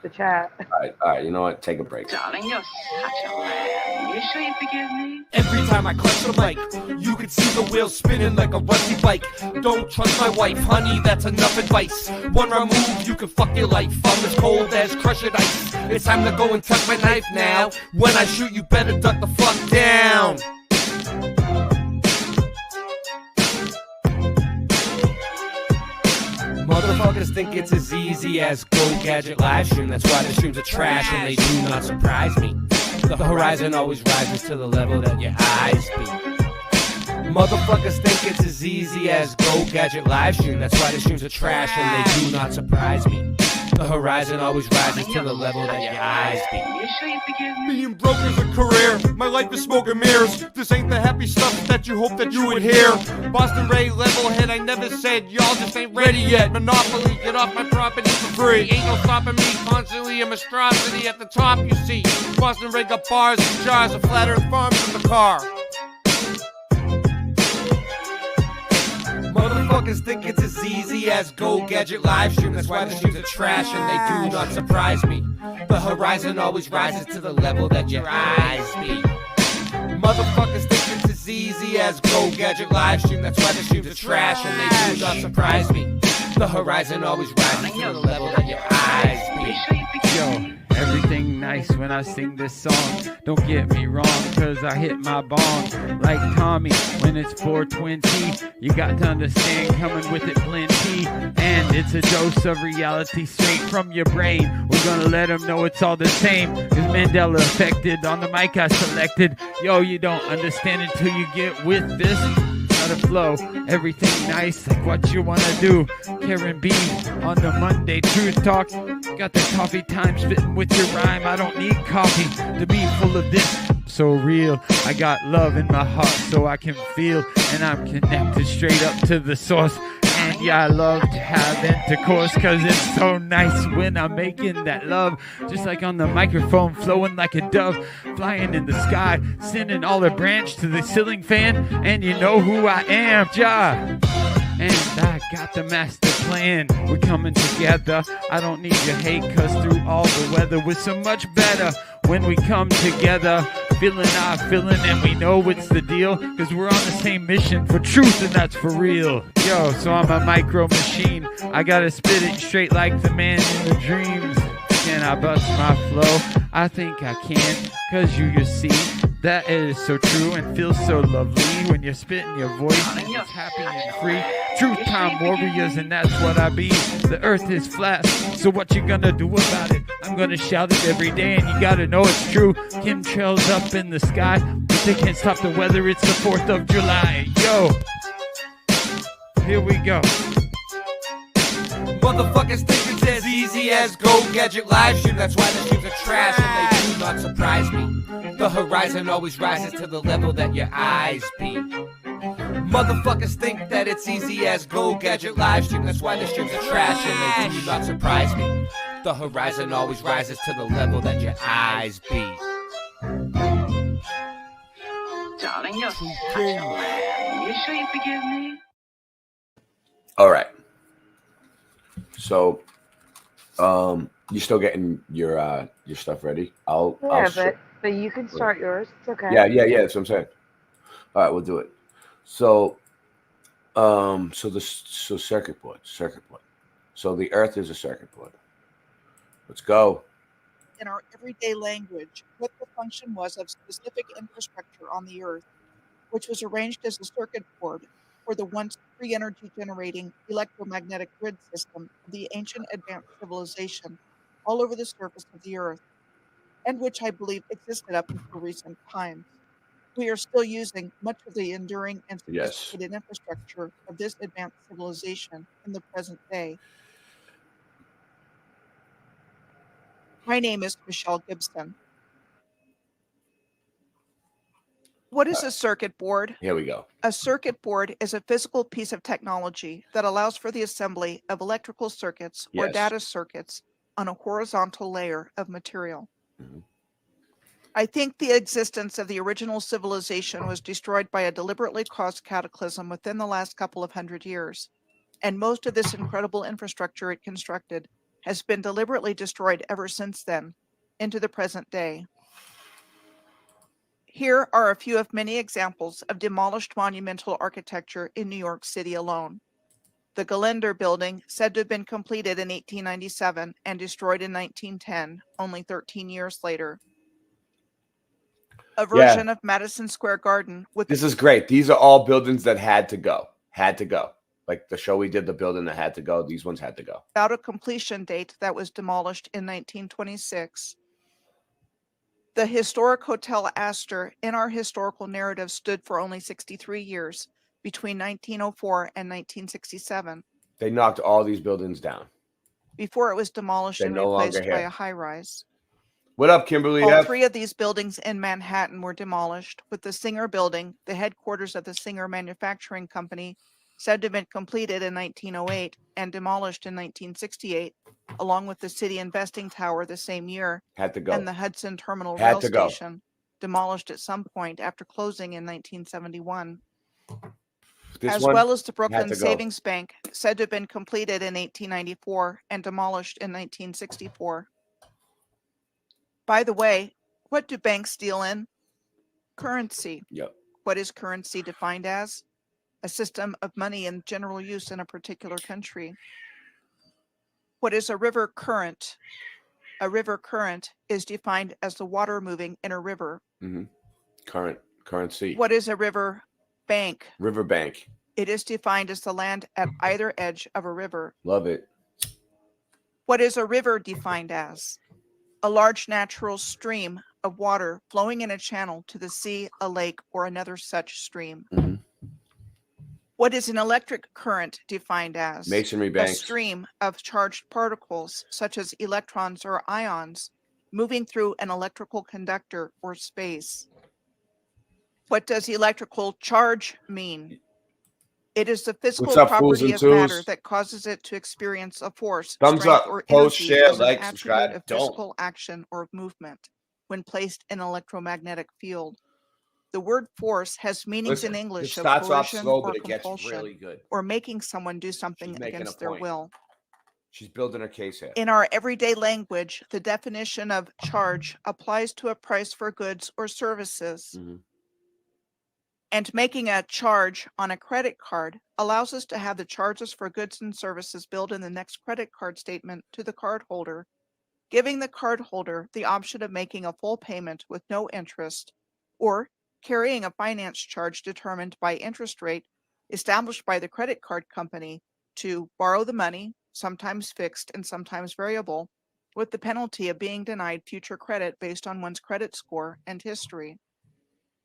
the chat. All right. You know what? Take a break. Darling, you're such a lamb. You sure you forgive me? Every time I clutch the mic, you can see the wheels spinning like a rusty bike. Don't trust my wife, honey, that's enough advice. One wrong move, you can fuck your life. I'm as cold as crushed ice. It's time to go and tuck my knife now. When I shoot, you better duck the fuck down. Motherfuckers think it's as easy as Go Gadget live stream. That's why the streams are trash and they do not surprise me. The horizon always rises to the level that your eyes be. Motherfuckers think it's as easy as Go Gadget live stream. That's why the streams are trash and they do not surprise me. The horizon always rises to the level that your eyes be. You sure you forgive me? Being broke is a career. My life is smoke and mirrors. This ain't the happy stuff that you hope that you would hear. Boston Ray, level head, I never said y'all just ain't ready yet. Monopoly, get off my property for free. Ain't no stopping me, constantly a monstrosity at the top, you see. Boston Ray got bars and jars of flat earth farms in the car. Motherfuckers think it's as easy as Go Gadget live stream. That's why the streams are trash and they do not surprise me. The horizon always rises to the level that your eyes be. Motherfuckers think it's as easy as Go Gadget live stream. That's why the streams are trash and they do not surprise me. The horizon always rises to the level that your eyes be. Yo, everything nice when I sing this song. Don't get me wrong, cause I hit my bong like Tommy when it's 420. You got to understand, coming with it plenty. And it's a dose of reality straight from your brain. We're gonna let them know it's all the same. Cause Mandela affected on the mic I selected. Yo, you don't understand until you get with this. The flow, everything nice, like what you wanna do. Karen B on the Monday Truth Talk. Got the coffee time spitting with your rhyme. I don't need coffee to be full of this. So real, I got love in my heart so I can feel, and I'm connected straight up to the source. And yeah, I love to have intercourse, cause it's so nice when I'm making that love. Just like on the microphone, flowing like a dove, flying in the sky, sending all the branch to the ceiling fan. And you know who I am, Ja. And I got the master plan. We're coming together. I don't need your hate, cause through all the weather we're so much better when we come together. Feeling our feeling, and we know it's the deal, cause we're on the same mission for truth, and that's for real. Yo, so I'm a micro machine. I gotta spit it straight like the man in the dreams. Can I bust my flow? I think I can, cause you see that is so true and feels so lovely when you're spitting your voice and it's happy and free. Truth time warriors, and that's what I be. The earth is flat, so what you gonna do about it? I'm gonna shout it every day, and you gotta know it's true. Chemtrails up in the sky, but they can't stop the weather. It's the 4th of July. Yo, here we go. Motherfuckers think it's as easy as Go Gadget live stream. That's why the streams are trash and they do not surprise me. The horizon always rises to the level that your eyes be. Motherfuckers think that it's easy as Go Gadget live stream. That's why the streams are trash and they do not surprise me. The horizon always rises to the level that your eyes be. Darling, you're such a lamb. You sure you forgive me? All right. So, you still getting your stuff ready? I'll But you can start yours. It's okay. Yeah. That's what I'm saying. All right, we'll do it. So, so circuit board. So the Earth is a circuit board. Let's go. In our everyday language, what the function was of specific infrastructure on the Earth, which was arranged as a circuit board for the once free energy generating electromagnetic grid system of the ancient advanced civilization all over the surface of the Earth, and which I believe existed up until recent times. We are still using much of the enduring and sophisticated infrastructure of this advanced civilization in the present day. My name is Michelle Gibson. What is a circuit board? Here we go. A circuit board is a physical piece of technology that allows for the assembly of electrical circuits or data circuits on a horizontal layer of material. Mm-hmm. I think the existence of the original civilization was destroyed by a deliberately caused cataclysm within the last couple of 100 years, and most of this incredible infrastructure it constructed has been deliberately destroyed ever since then, into the present day. Here are a few of many examples of demolished monumental architecture in New York City alone. The Gallinder Building, said to have been completed in 1897 and destroyed in 1910, only 13 years later. A version of Madison Square Garden with... This is great. These are all buildings that had to go. Had to go. Like the show we did, the building that had to go, these ones had to go. Without a completion date that was demolished in 1926. The historic Hotel Astor in our historical narrative stood for only 63 years, between 1904 and 1967. They knocked all these buildings down. Before it was demolished and replaced by a high-rise. What up, Kimberly? All three of these buildings in Manhattan were demolished, with the Singer Building, the headquarters of the Singer Manufacturing Company, said to have been completed in 1908 and demolished in 1968, along with the City Investing Tower the same year, had to go. And the Hudson Terminal Rail Station, demolished at some point after closing in 1971. As well as the Brooklyn Savings Bank, said to have been completed in 1894 and demolished in 1964. By the way, what do banks deal in? Currency. Yep. What is currency defined as? A system of money in general use in a particular country. What is a river current? A river current is defined as the water moving in a river. Currency. What is a river bank? River bank. It is defined as the land at either edge of a river. Love it. What is a river defined as? A large natural stream of water flowing in a channel to the sea, a lake, or another such stream. What is an electric current defined as? Masonry banks. A stream of charged particles, such as electrons or ions, moving through an electrical conductor or space. What does electrical charge mean? It is the physical property of matter that causes it to experience a force, thumbs strength, up, or post, energy share, as an like, attribute subscribe, of don't. physical action or movement when placed in an electromagnetic field. The word force has meanings in English of coercion or compulsion, or making someone do something against their will. She's building her case here. In our everyday language, the definition of charge applies to a price for goods or services. And making a charge on a credit card allows us to have the charges for goods and services billed in the next credit card statement to the cardholder, giving the cardholder the option of making a full payment with no interest, or carrying a finance charge determined by interest rate established by the credit card company to borrow the money, sometimes fixed and sometimes variable, with the penalty of being denied future credit based on one's credit score and history.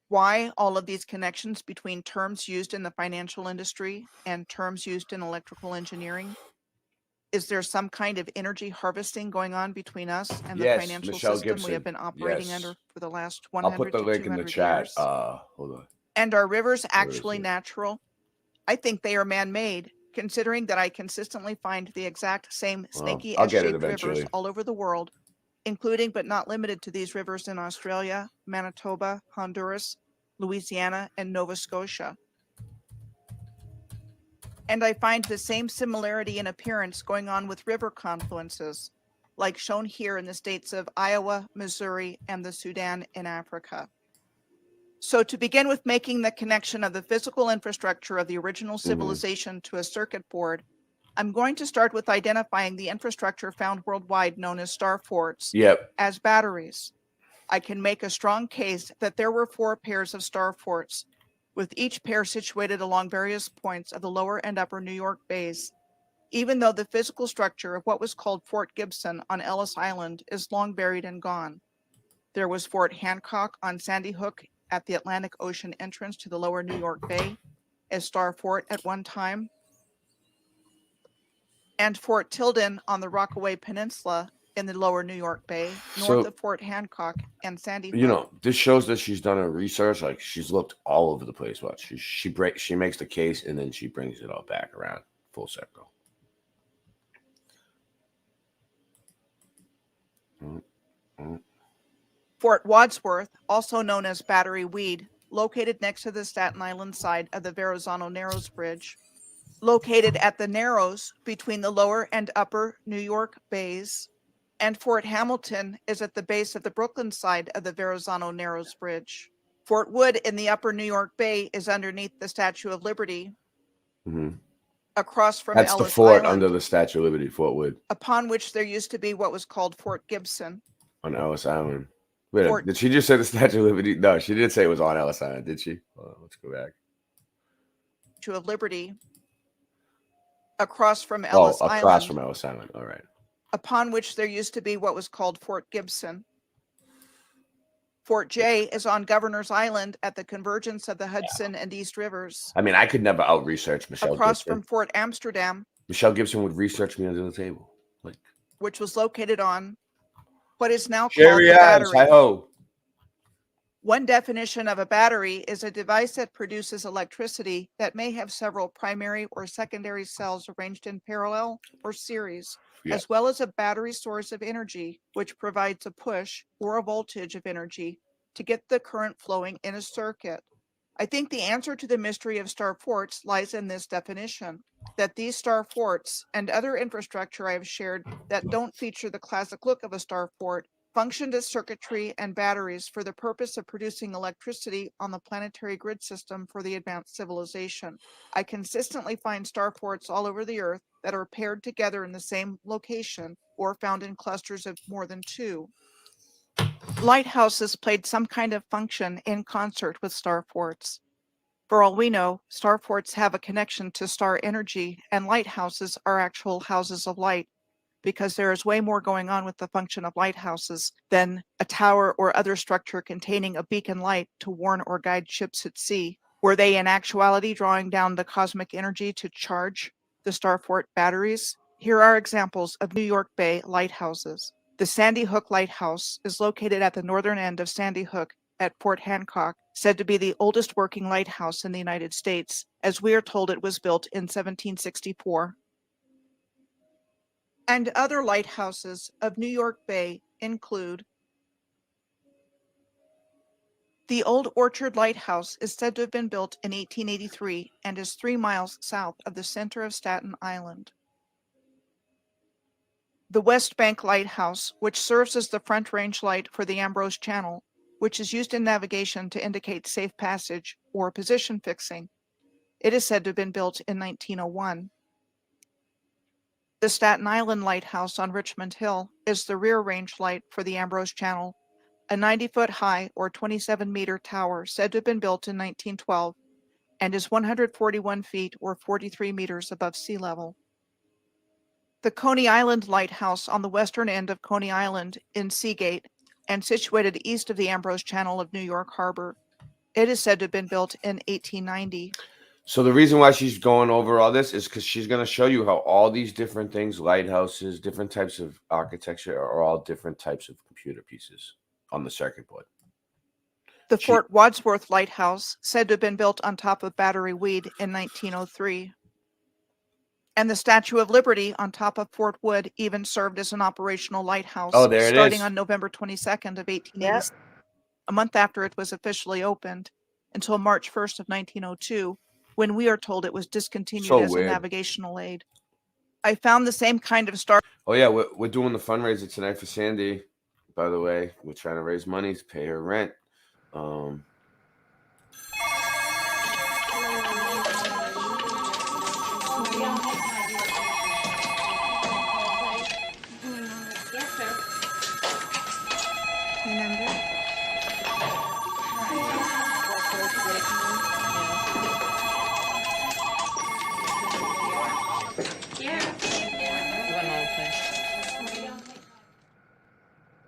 Why all of these connections between terms used in the financial industry and terms used in electrical engineering? Is there some kind of energy harvesting going on between us and the financial system we have been operating under for the last 100 I'll put the to link 200 in the chat. years? Hold on. And are rivers actually natural? I think they are man-made, considering that I consistently find the exact same snaky S-shaped rivers all over the world, including but not limited to these rivers in Australia, Manitoba, Honduras, Louisiana, and Nova Scotia. And I find the same similarity in appearance going on with river confluences, like shown here in the states of Iowa, Missouri, and the Sudan in Africa. So to begin with making the connection of the physical infrastructure of the original civilization to a circuit board, I'm going to start with identifying the infrastructure found worldwide known as star forts as batteries. I can make a strong case that there were 4 pairs of star forts, with each pair situated along various points of the lower and upper New York bays, even though the physical structure of what was called Fort Gibson on Ellis Island is long buried and gone. There was Fort Hancock on Sandy Hook at the Atlantic Ocean entrance to the lower New York Bay, as Star Fort at one time, and Fort Tilden on the Rockaway Peninsula in the lower New York Bay, north of Fort Hancock and Sandy Hook. You know, this shows that she's done her research. Like, she's looked all over the place. What she makes the case and then she brings it all back around full circle. Fort Wadsworth, also known as Battery Weed, located next to the Staten Island side of the Verrazano Narrows Bridge, located at the Narrows between the lower and upper New York bays, and Fort Hamilton is at the base of the Brooklyn side of the Verrazano Narrows Bridge. Fort Wood in the upper New York Bay is underneath the Statue of Liberty, across from That's Ellis the fort Island, under the Statue of Liberty, Fort Wood, upon which there used to be what was called Fort Gibson. on Ellis Island. Wait, did she just say the Statue of Liberty? No, she didn't say it was on Ellis Island, did she? Hold on, let's go back. Statue of Liberty, across from Ellis Island. Across from Ellis Island. All right. Upon which there used to be what was called Fort Gibson. Fort J is on Governor's Island at the convergence of the Hudson and East Rivers. I mean, I could never out-research Michelle Across Gibson. from Fort Amsterdam, Michelle Gibson would research me under the table. Like, which was located on what is now called Jerry the Adams, battery. hi-ho. One definition of a battery is a device that produces electricity that may have several primary or secondary cells arranged in parallel or series, as well as a battery source of energy, which provides a push or a voltage of energy to get the current flowing in a circuit. I think the answer to the mystery of star forts lies in this definition, that these star forts and other infrastructure I have shared that don't feature the classic look of a star fort functioned as circuitry and batteries for the purpose of producing electricity on the planetary grid system for the advanced civilization. I consistently find star forts all over the Earth that are paired together in the same location or found in clusters of more than two. Lighthouses played some kind of function in concert with star forts. For all we know, star forts have a connection to star energy, and lighthouses are actual houses of light, because there is way more going on with the function of lighthouses than a tower or other structure containing a beacon light to warn or guide ships at sea. Were they in actuality drawing down the cosmic energy to charge the star fort batteries? Here are examples of New York Bay lighthouses. The Sandy Hook Lighthouse is located at the northern end of Sandy Hook at Fort Hancock, said to be the oldest working lighthouse in the United States, as we are told it was built in 1764. And other lighthouses of New York Bay include the Old Orchard Lighthouse is said to have been built in 1883 and is 3 miles south of the center of Staten Island. The West Bank Lighthouse, which serves as the front range light for the Ambrose Channel, which is used in navigation to indicate safe passage or position fixing. It is said to have been built in 1901. The Staten Island Lighthouse on Richmond Hill is the rear range light for the Ambrose Channel, a 90-foot high or 27-meter tower said to have been built in 1912 and is 141 feet or 43 meters above sea level. The Coney Island Lighthouse on the western end of Coney Island in Seagate and situated east of the Ambrose Channel of New York Harbor. It is said to have been built in 1890. So the reason why she's going over all this is because she's going to show you how all these different things, lighthouses, different types of architecture, are all different types of computer pieces on the circuit board. The Fort Wadsworth Lighthouse, said to have been built on top of Battery Weed in 1903. And the Statue of Liberty on top of Fort Wood even served as an operational lighthouse starting on November 22nd of 1880, a month after it was officially opened, until March 1st of 1902, when we are told it was discontinued as a navigational aid. I found the same kind of star. Oh yeah, we're doing the fundraiser tonight for Sandy. By the way, we're trying to raise money to pay her rent.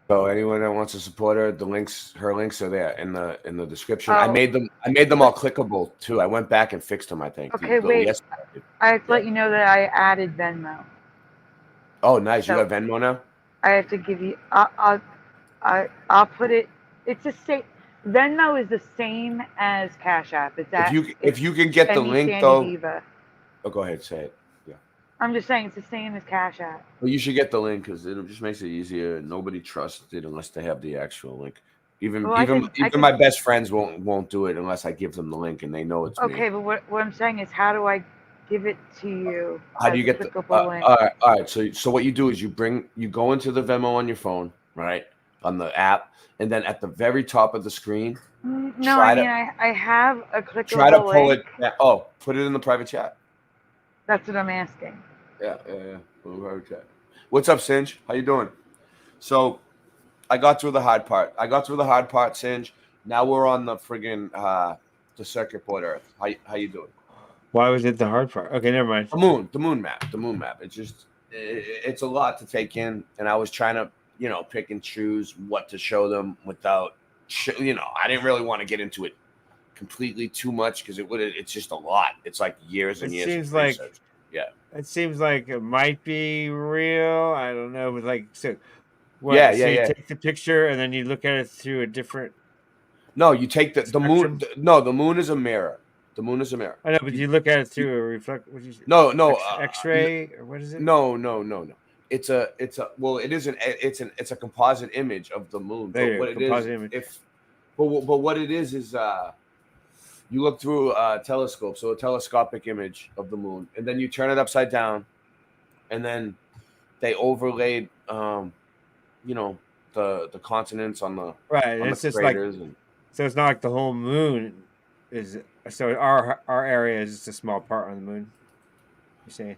So anyone that wants to support her, her links are there in the description. I made them all clickable too. I went back and fixed them, I think. Okay, wait. I have to let you know that I added Venmo. Oh, nice. So you have Venmo now? I have to give you. I'll put it. It's the same. Venmo is the same as Cash App. It's if you can get the link though. DiVa. Oh, go ahead, say it. I'm just saying it's the same as Cash App. Well, you should get the link because it just makes it easier. Nobody trusts it unless they have the actual link. Even my best friends won't do it unless I give them the link and they know it's me. Okay, but what I'm saying is, how do I give it to you. How do you as a get the? clickable link. All right. So what you do is you go into the Venmo on your phone, right, on the app, and then at the very top of the screen, No, I have a clickable try to pull link. it. Oh, put it in the private chat. That's what I'm asking. Yeah. Private chat. What's up, Singe? How you doing? So, I got through the hard part. Singe. Now we're on the friggin' the circuit board Earth. How you doing? Why was it the hard part? Okay, never mind. The moon map. It's just it's a lot to take in, and I was trying to pick and choose what to show them without I didn't really want to get into it completely too much because it's just a lot. It's like years and years. Seems like research. Yeah. It seems like it might be real. I don't know, but like so. What, Yeah. you take the picture and then you look at it through a different. No, you take the moon. No, the moon is a mirror. The moon is a mirror. I know, but you look at it through a reflect. What is it? No, X-ray or what is it? No. It's a a composite image of the moon. But what it is you look through a telescope, so a telescopic image of the moon, and then you turn it upside down, and then they overlaid the continents on the right. On it's the just like so it's not like the whole moon is. So our area is just a small part on the moon. You're saying?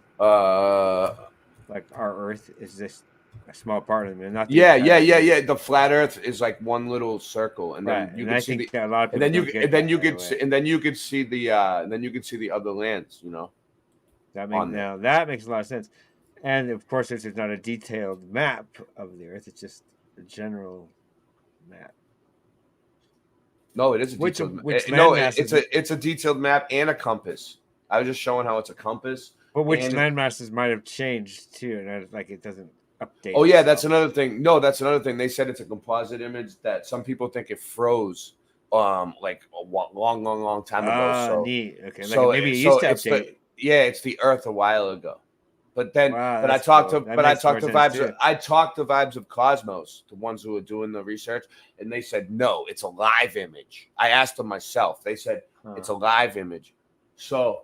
Like our Earth is just a small part of the moon. Not the yeah. The flat Earth is like one little circle, and then you can see a lot of people and then you could see the other lands. That makes a lot of sense. And of course, this is not a detailed map of the Earth; it's just a general map. No, it is a detailed map. It's a detailed map and a compass. I was just showing how it's a compass. But which landmasses might have changed too, and like it doesn't update. Oh yeah, that's another thing. No, that's another thing. They said it's a composite image that some people think it froze, like a long time ago. So neat. Okay, so maybe it used to update. It's the Earth a while ago. But then, I talked to Vibes of Cosmos, the ones who are doing the research, and they said no, it's a live image. I asked them myself. They said it's a live image. So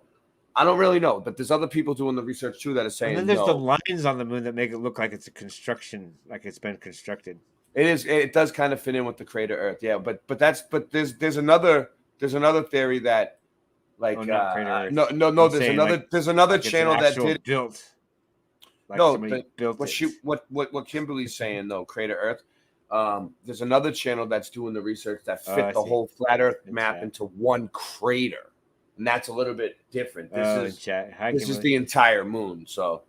I don't really know, but there's other people doing the research too that are saying. And then there's the lines on the moon that make it look like it's a construction, like it's been constructed. It is. It does kind of fit in with the crater Earth, yeah. But there's another theory that like there's another channel that did built. Like what Kimberly's saying though, crater Earth. There's another channel that's doing the research that fit the whole flat Earth map into one crater, and that's a little bit different. This is the entire moon. So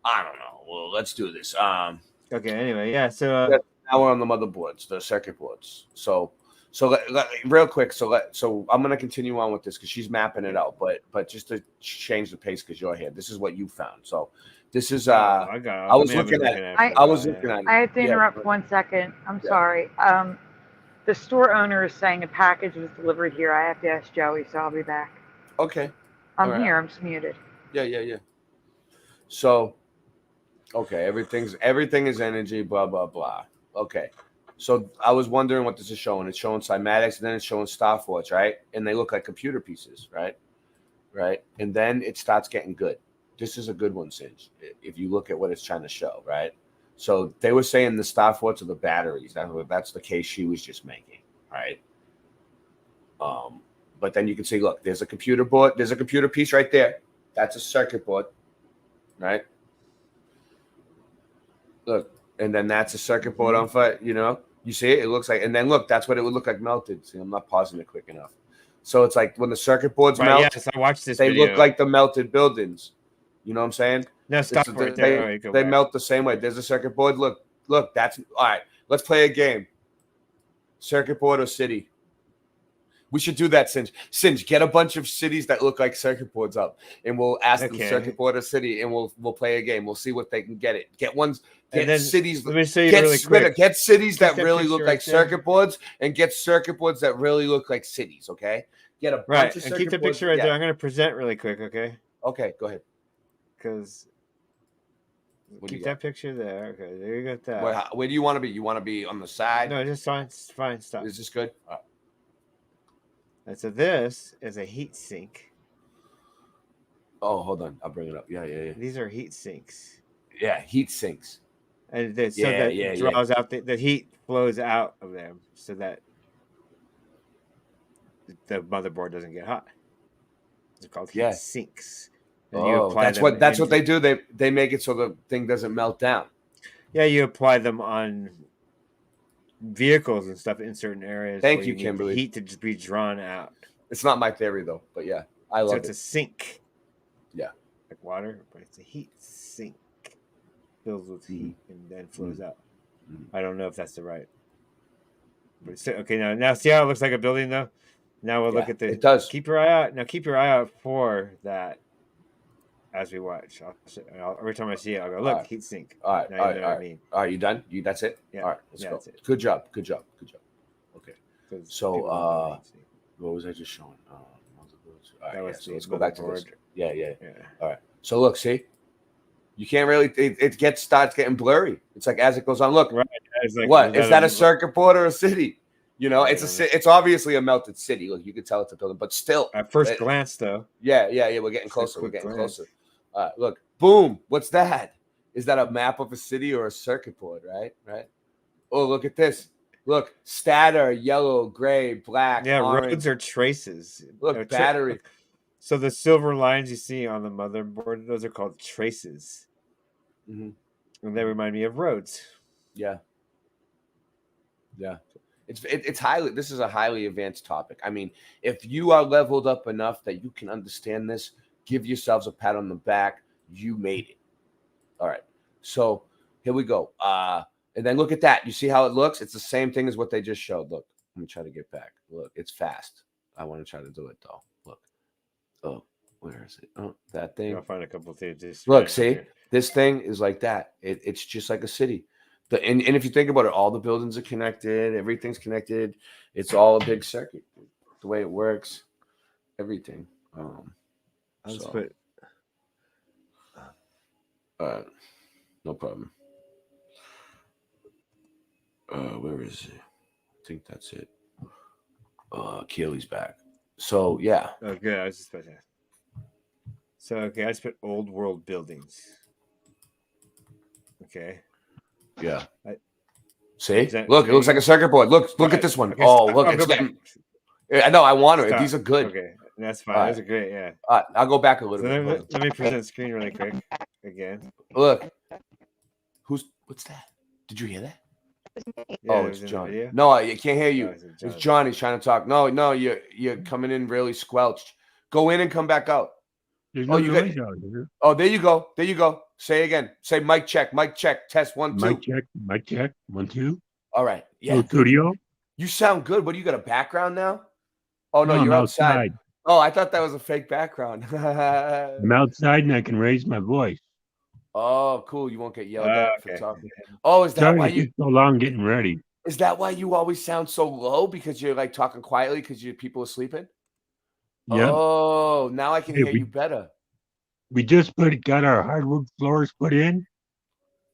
I don't know. Well, let's do this. Okay. Anyway, yeah. So now we're on the motherboards, the circuit boards. So real quick. So I'm gonna continue on with this because she's mapping it out, but just to change the pace because you're here. This is what you found. So. This is I was looking at it. I have to interrupt 1 second. I'm sorry. The store owner is saying a package was delivered here. I have to ask Joey, so I'll be back. Okay. I'm here. I'm just muted. Yeah. So, okay, everything is energy. Blah blah blah. Okay. So I was wondering what this is showing. It's showing cymatics, and then it's showing star forts, right? And they look like computer pieces, right? Right. And then it starts getting good. This is a good one, Singe, if you look at what it's trying to show, right? So they were saying the star forts are the batteries. That's the case she was just making, right? But then you can see, look, there's a computer board. There's a computer piece right there. That's a circuit board, right? Look, and then that's a circuit board on fire, You see it? It looks like, and then look, that's what it would look like melted. See, I'm not pausing it quick enough. So it's like when the circuit boards melt, yes, I watched this they video. look like the melted buildings. You know what I'm saying? No, stop right there. They melt the same way. There's a circuit board. Look, that's all right. Let's play a game. Circuit board or city? We should do that, Singe. Get a bunch of cities that look like circuit boards up, and we'll ask them circuit board or city, and we'll play a game. We'll see what they can get it. Get cities. Let me show you really quick. Get cities that really look like circuit boards, and get circuit boards that really look like cities. Okay. Get a bunch of circuit and keep the picture right there. I'm going to present really quick. Okay. Okay. Go ahead. Because keep that picture there. Okay, there you got that. Where do you want to be? You want to be on the side? No, just fine. It's fine. Stop. Is this good? And so this is a heat sink. Oh, hold on. I'll bring it up. Yeah. These are heat sinks. Yeah, heat sinks. And so that it draws out the heat flows out of them so that the motherboard doesn't get hot. They're called heat sinks. And you apply that's what they do. They make it so the thing doesn't melt down. Yeah, you apply them on vehicles and stuff in certain areas. Thank you, Kimberly. Heat to just be drawn out. It's not my theory though, but yeah, I love it. So it's a sink. Yeah, like water, but it's a heat sink filled with heat and then flows out. I don't know if that's the right. But it's, okay, now see how it looks like a building though. Now we'll look at the. It does. Keep your eye out. Now keep your eye out for that. As we watch, every time I see it, I'll go, look, heat sink. All right, now you know what I mean. All right, you done? That's it? Yeah. All right, let's go. That's it. Good job. Okay. So, what was I just showing? All right, so let's go back to this. Yeah. All right. So look, see? You can't really, it starts getting blurry. It's like as it goes on. Look, right. Like, what? Is that a circuit board or a city? You know, it's obviously a melted city. Look, you can tell it's a building, but still. At first glance, though. Yeah. We're getting closer. Closer. Look, boom. What's that? Is that a map of a city or a circuit board? Right. Oh, look at this. Look, statter, yellow, gray, black. Yeah, orange. roads are traces. Look, battery. So the silver lines you see on the motherboard, those are called traces. Mm-hmm. And they remind me of roads. Yeah. It's highly. This is a highly advanced topic. I mean, if you are leveled up enough that you can understand this, give yourselves a pat on the back. You made it. All right. So here we go. And then look at that. You see how it looks? It's the same thing as what they just showed. Look, let me try to get back. Look, it's fast. I want to try to do it though. Look. Oh, where is it? Oh, that thing. I'll find a couple of things. Look, see, this thing is like that. It's just like a city. And if you think about it, all the buildings are connected. Everything's connected. It's all a big circuit. The way it works, everything. Let's put. No problem. Where is it? I think that's it. Keely's back. So yeah. Oh, good. I was just about to. So okay, I just put old world buildings. Okay. Yeah. See? Look, it looks like a circuit board. Look at this one. Okay, look, it's getting. I know. I want it. These are good. Okay, that's fine. Those are great. Yeah. I'll go back a little bit. Let me present the screen really quick again. Look. What's that? Did you hear that? Yeah, it's John. No, I can't hear you. It's John. He's trying to talk. No, you're coming in really squelched. Go in and come back out. There's no noise out here. Oh, there you go. Say again. Say mic check. Test 1 2. Mic check 1 2. All right. Yeah. Studio. You sound good. What do you got, a background now? Oh no, you're outside. Oh, I thought that was a fake background. I'm outside and I can raise my voice. Oh, cool. You won't get yelled at for talking. Oh, is that why you so long getting ready? Is that why you always sound so low? Because you're like talking quietly because people are sleeping? Yeah. Oh, now I can hear you better. We just got our hardwood floors put in,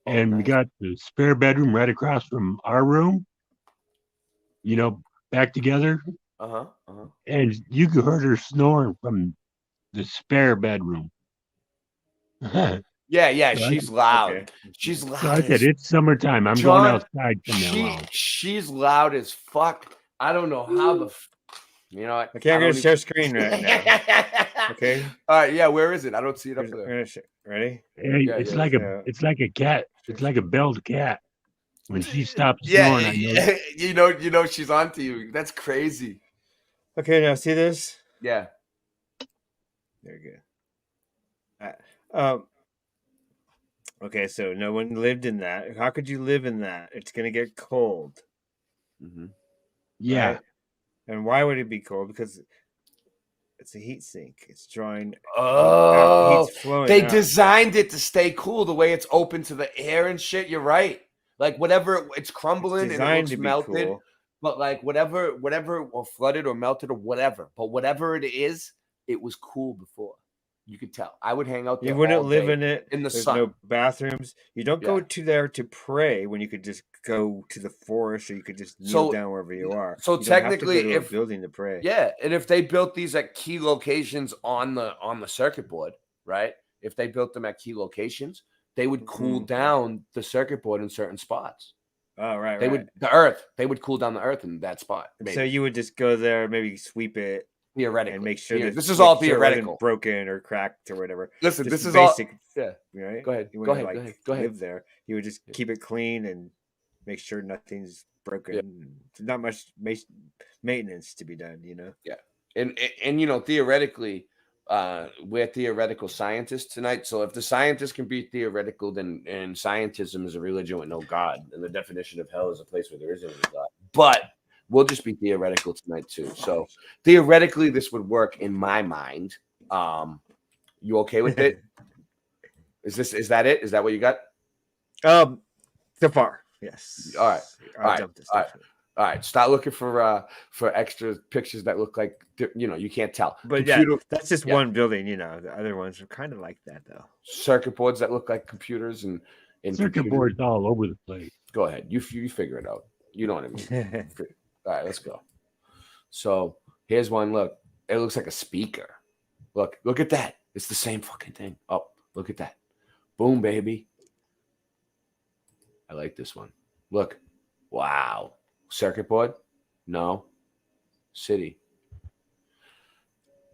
and we got the spare bedroom right across from our room. You know, back together. And you could hear her snoring from the spare bedroom. Yeah, she's loud. Okay. She's loud. So I said, it's summertime. I'm going outside from now on. She's loud as fuck. I don't know how the. You know what? Okay, I'm going to share screen right now. Okay. All right. Yeah. Where is it? I don't see it up there. Ready? Hey, it's like a cat. It's like a belled cat. When she stops snoring, I know. You know she's onto you. That's crazy. Okay. Now see this? Yeah. There you go. Okay, so no one lived in that. How could you live in that? It's going to get cold. Mm-hmm. Yeah. Right? And why would it be cold? Because it's a heat sink. It's drawing. Oh, they out. Designed it to stay cool the way it's open to the air and shit. You're right. Like whatever, it's crumbling and it looks melted. Cool. But like whatever, or flooded or melted or whatever. But whatever it is, it was cool before. You could tell. I would hang out there. You wouldn't live in it. In the There's sun. No bathrooms. You don't go to there to pray when you could just go to the forest, or you could just kneel down wherever you are. So you technically, don't have to go to a building to pray. Yeah, and if they built these at key locations on the circuit board, right? If they built them at key locations, they would cool down the circuit board in certain spots. Oh, right, They would cool down the earth in that spot. Maybe. So you would just go there, maybe sweep it, theoretically, and make sure that this is all theoretical, wasn't broken or cracked or whatever. Listen, just this is basic, all. Yeah, right. Go ahead. You Go ahead. Like, go ahead. Live there. You would just keep it clean and make sure nothing's broken. Yeah. Not much maintenance to be done. Yeah, and theoretically. We're theoretical scientists tonight. So if the scientists can be theoretical, then and scientism is a religion with no God, and the definition of hell is a place where there isn't any God. But we'll just be theoretical tonight too. So theoretically, this would work in my mind. You okay with it? Is that it? Is that what you got? So far, yes. All right. All right, start looking for extra pictures that look like you can't tell. But that's just one building. The other ones are kind of like that though. Circuit boards that look like computers and circuit boards all over the place. Go ahead, you figure it out. You know what I mean. All right, let's go. So here's one. Look, it looks like a speaker. Look at that. It's the same fucking thing. Oh, look at that. Boom, baby. I like this one. Look, wow. Circuit board? No. City.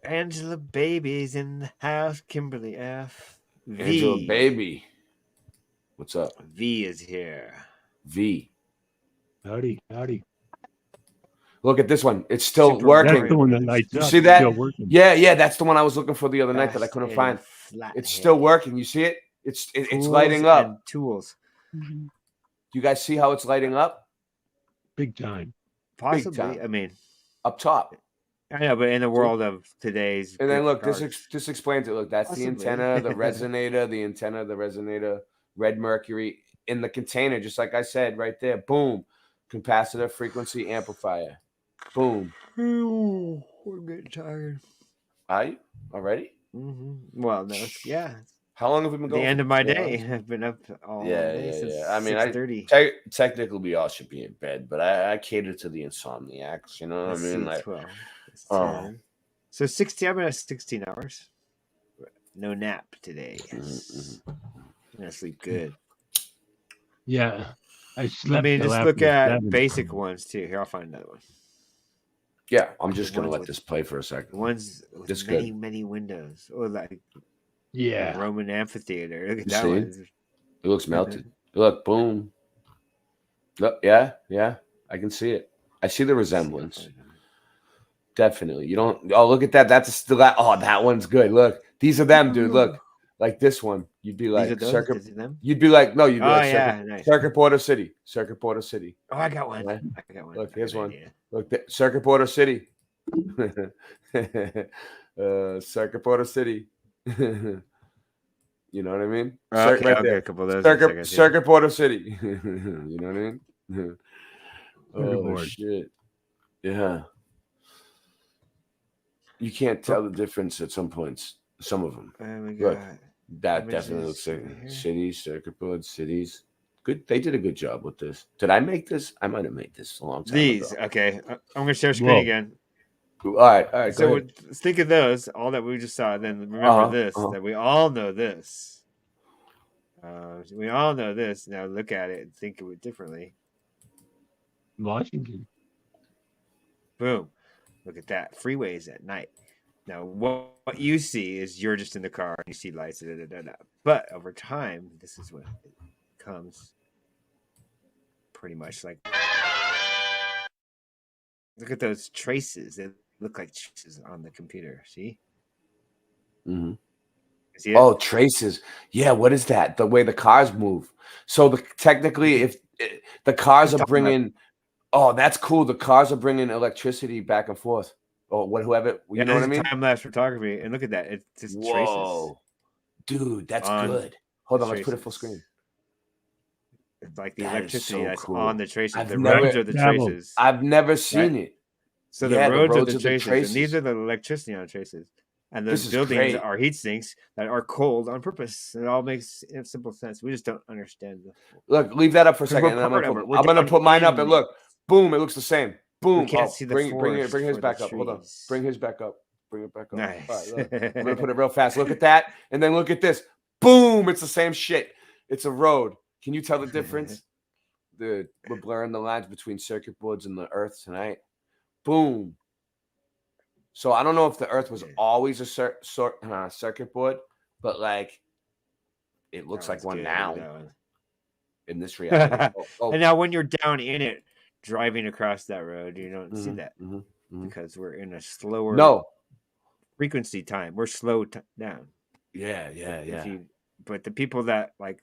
Angela Baby's in the house. Kimberly F. V. Angela Baby. What's up? V is here. V. Howdy. Look at this one. It's still working. That's the one that lights up. See that? Still working. Yeah. That's the one I was looking for the other night that I couldn't find. It's still working. You see it? It's lighting up. And tools. Do you guys see how it's lighting up? Big time. Possibly. Big time. I mean, up top. I know, but in the world of today's, and then look, this explains it. Look, that's the antenna, the resonator, red mercury in the container, just like I said right there. Boom, capacitor, frequency, amplifier. Boom. I'm getting tired. Are you already? Mm-hmm. Well, no, yeah. How long have we been going? The end of my day. I've been up all day since 6:30. Technically, we all should be in bed, but I cater to the insomniacs. You know what I mean? Like 12. So 16. I've been at 16 hours. No nap today. Yes. I'm gonna sleep good. Yeah, I slept. I mean, just look at basic ones too. Here, I'll find another one. Yeah, I'm just gonna let this play for a second. Ones with many windows, or like. Yeah, Roman amphitheater. Look at that one. It looks melted. Look, boom. Look, yeah, I can see it. I see the resemblance. Definitely. You don't. Oh, look at that. That's still that. Oh, that one's good. Look, these are them, dude. Look, like this one. You'd be like circuit. You'd be like no. You'd be like Circuit Board of City. Circuit Board of City. Oh, I got one. Right? I got one. Look, here's one. Look, Circuit Board of City. Circuit Board of City. You know what I mean? A couple of those Circuit Board of City. You know what I mean? Oh shit! Yeah, you can't tell the difference at some points. Some of them. Look, that definitely looks like cities, circuit boards, cities. Good. They did a good job with this. Did I make this? I might have made this a long time ago. Okay. I'm gonna share screen again. All right. So think of those, all that we just saw, and then remember this, that we all know this. We all know this. Now look at it and think of it differently. Washington. Boom. Look at that. Freeways at night. Now, what you see is you're just in the car and you see lights. But over time, this is what it comes pretty much like. Look at those traces. They look like traces on the computer. See? Mm-hmm. See it? Oh, traces. Yeah, what is that? The way the cars move. So technically, if the cars are bringing, that's cool. The cars are bringing electricity back and forth. Or whoever, you know what I mean? Time-lapse photography, and look at that. It's just traces. Dude, that's good. Hold on, let's put it full screen. It's like the electricity that's on the traces. The roads are the traces. I've never seen it. So the roads are the traces. And these are the electricity on the traces. And those buildings are heat sinks that are cold on purpose. It all makes simple sense. We just don't understand. Look, leave that up for a second. And I'm gonna put mine up and look. Boom, it looks the same. Boom. We can't see the bring his back up. Hold on. Bring his back up. Bring it back up. Nice. All right, look. I'm gonna put it real fast. Look at that, and then look at this. Boom! It's the same shit. It's a road. Can you tell the difference? We're blurring the lines between circuit boards and the Earth tonight. Boom. So I don't know if the Earth was always a circuit board, but like it looks like one now. In this reality. And now when you're down in it, driving across that road, you don't see that because we're in a slower frequency time. We're slow down. Yeah. But the people that like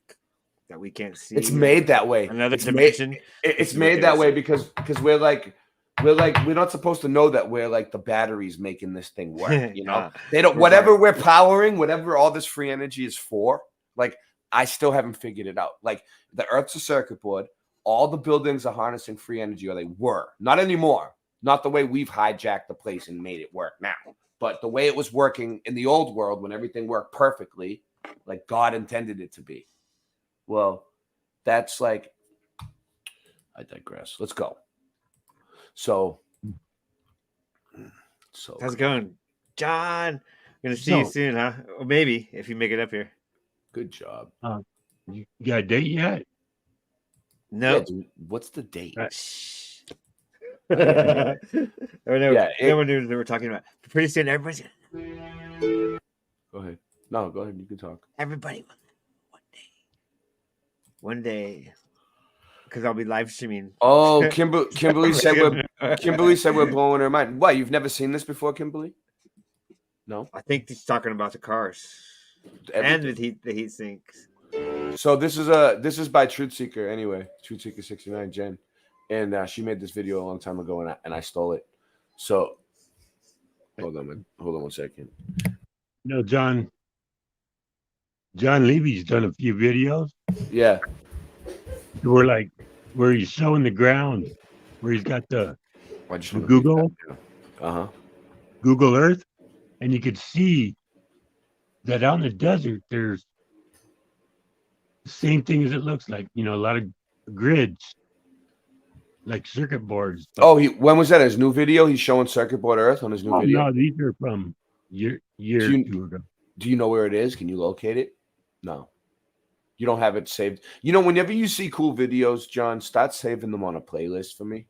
that we can't see, it's made that way. Another dimension. It's made that way because we're not supposed to know that we're like the batteries making this thing work. You know, they don't. Whatever we're powering, whatever all this free energy is for, like I still haven't figured it out. Like the Earth's a circuit board. All the buildings are harnessing free energy, or they were. Not anymore. Not the way we've hijacked the place and made it work now. But the way it was working in the old world when everything worked perfectly, like God intended it to be. Well, that's like, I digress. Let's go. So how's it going, John? Gonna see you soon, huh? Or maybe if you make it up here. Good job. You got a date yet? No. Yeah, what's the date? No one knew they were talking about. Pretty soon, everybody's gonna... Go ahead. No, go ahead. You can talk. Everybody, one day, because I'll be live streaming. Oh, Kimberly said we're blowing her mind. What? You've never seen this before, Kimberly? No. I think he's talking about the cars and the heat sinks. So this is by Truth Seeker anyway. Truth Seeker 69 Jen, and she made this video a long time ago, and I stole it. So hold on one second. No, John Levy's done a few videos. Yeah. Where he's showing the ground, where he's got the Google Earth, and you could see that out in the desert there's the same thing as it looks like. You know, a lot of grids, like circuit boards. Oh, when was that? His new video? He's showing circuit board Earth on his new video. No, these are from year or two ago. Do you know where it is? Can you locate it? No. You don't have it saved. You know, whenever you see cool videos, John, start saving them on a playlist for me.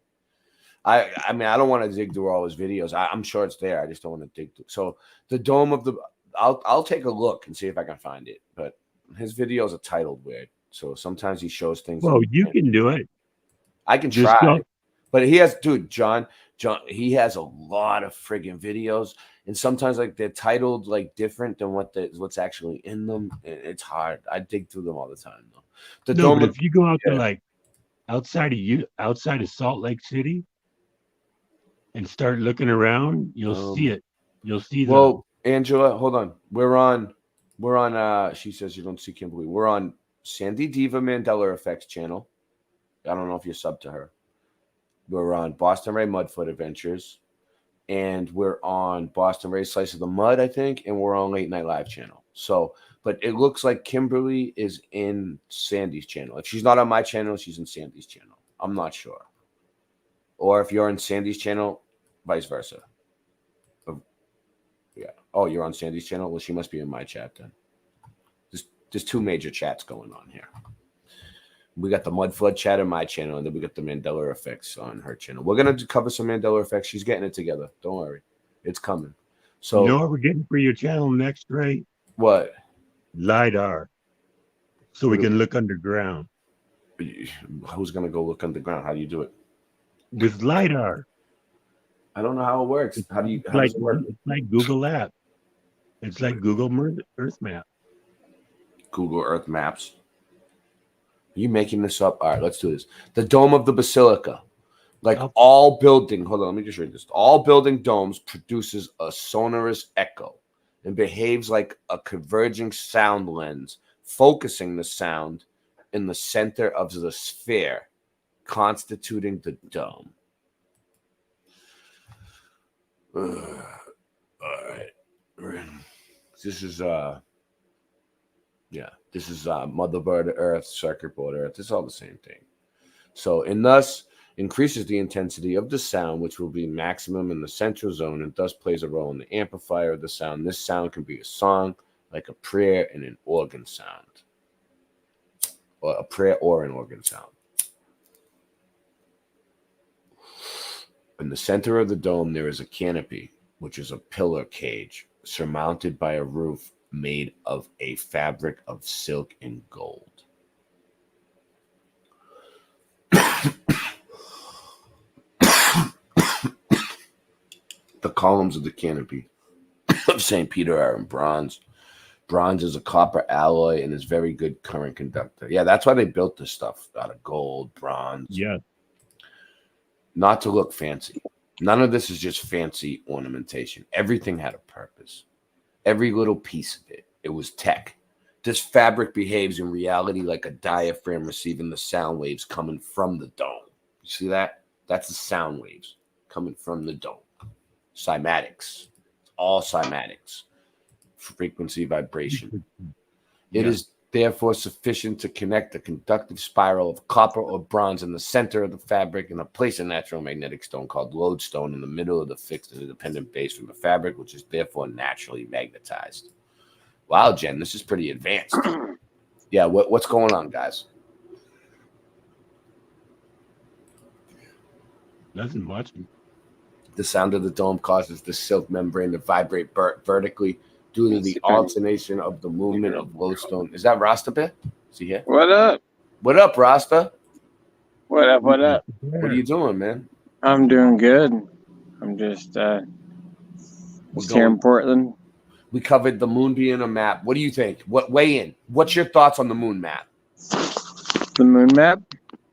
I mean, I don't want to dig through all his videos. I'm sure it's there. I just don't want to dig through. So the dome of the, I'll take a look and see if I can find it. But his videos are titled weird. So sometimes he shows things. Well, you can do it. I can try. But he has, dude, John, he has a lot of friggin' videos. And sometimes like they're titled like different than what's actually in them. It's hard. I dig through them all the time though. But if you go out to like outside of Salt Lake City and start looking around, you'll see it. You'll see the. Well, Angela, hold on. We're on she says you don't see Kimberly. We're on Sandy Diva Mandela Effects channel. I don't know if you're sub to her. We're on Boston Ray Mudfoot Adventures. And we're on Boston Ray Slice of the Mud, I think, and we're on Late Night Live channel. So, but it looks like Kimberly is in Sandy's channel. If she's not on my channel, she's in Sandy's channel. I'm not sure. Or if you're on Sandy's channel, vice versa. Yeah. Oh, you're on Sandy's channel? Well, she must be in my chat then. There's two major chats going on here. We got the Mudflood chat on my channel, and then we got the Mandela Effects on her channel. We're going to cover some Mandela Effects. She's getting it together. Don't worry. It's coming. So, you know what we're getting for your channel next, Ray? What? LiDAR. So we can look underground. Who's going to go look underground? How do you do it? With LiDAR. I don't know how it works. How does it work? It's like Google App. It's like Google Earth Map. Google Earth Maps. Are you making this up? All right, let's do this. The dome of the basilica. Like all building, hold on, let me just read this. All building domes produces a sonorous echo and behaves like a converging sound lens, focusing the sound in the center of the sphere, constituting the dome. All right. This is this is Mother Bird Earth, Circuit Board Earth. It's all the same thing. So in thus, increases the intensity of the sound, which will be maximum in the central zone, and thus plays a role in the amplifier of the sound. This sound can be a song, like a prayer, and an organ sound, or a prayer or an organ sound. In the center of the dome, there is a canopy, which is a pillar cage surmounted by a roof made of a fabric of silk and gold. The columns of the canopy of St. Peter are in bronze. Bronze is a copper alloy and is very good current conductor. Yeah, that's why they built this stuff out of gold, bronze. Yeah. Not to look fancy. None of this is just fancy ornamentation. Everything had a purpose. Every little piece of it. It was tech. This fabric behaves in reality like a diaphragm receiving the sound waves coming from the dome. You see that? That's the sound waves coming from the dome. Cymatics. All cymatics. Frequency vibration. It is therefore sufficient to connect a conductive spiral of copper or bronze in the center of the fabric and place a natural magnetic stone called lodestone in the middle of the fixed and independent base from the fabric, which is therefore naturally magnetized. Wow, Jen, this is pretty advanced. Yeah, what's going on, guys? Nothing much. The sound of the dome causes the silk membrane to vibrate vertically due to the alternation of the movement of lodestone. Is that Rasta Bear? Is he here? What up? What up, Rasta? What up? What up? What are you doing, man? I'm doing good. I'm just here in Portland. We covered the moon being a map. What do you think? Weigh in. What's your thoughts on the moon map? The moon map?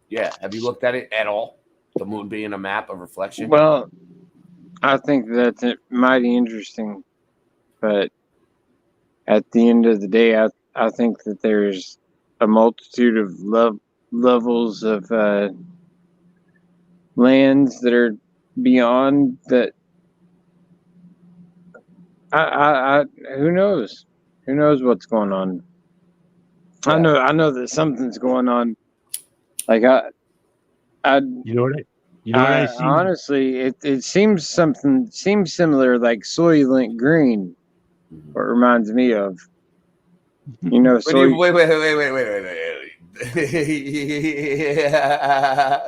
Yeah. Have you looked at it at all? The moon being a map of reflection? Well, I think that's mighty interesting, but at the end of the day, I think that there's a multitude of levels of lands that are beyond that. Who knows? Who knows what's going on? Yeah. I know that something's going on. Like you know what I see? Honestly, it seems similar, like Soylent Green. What it reminds me of, you know. Wait.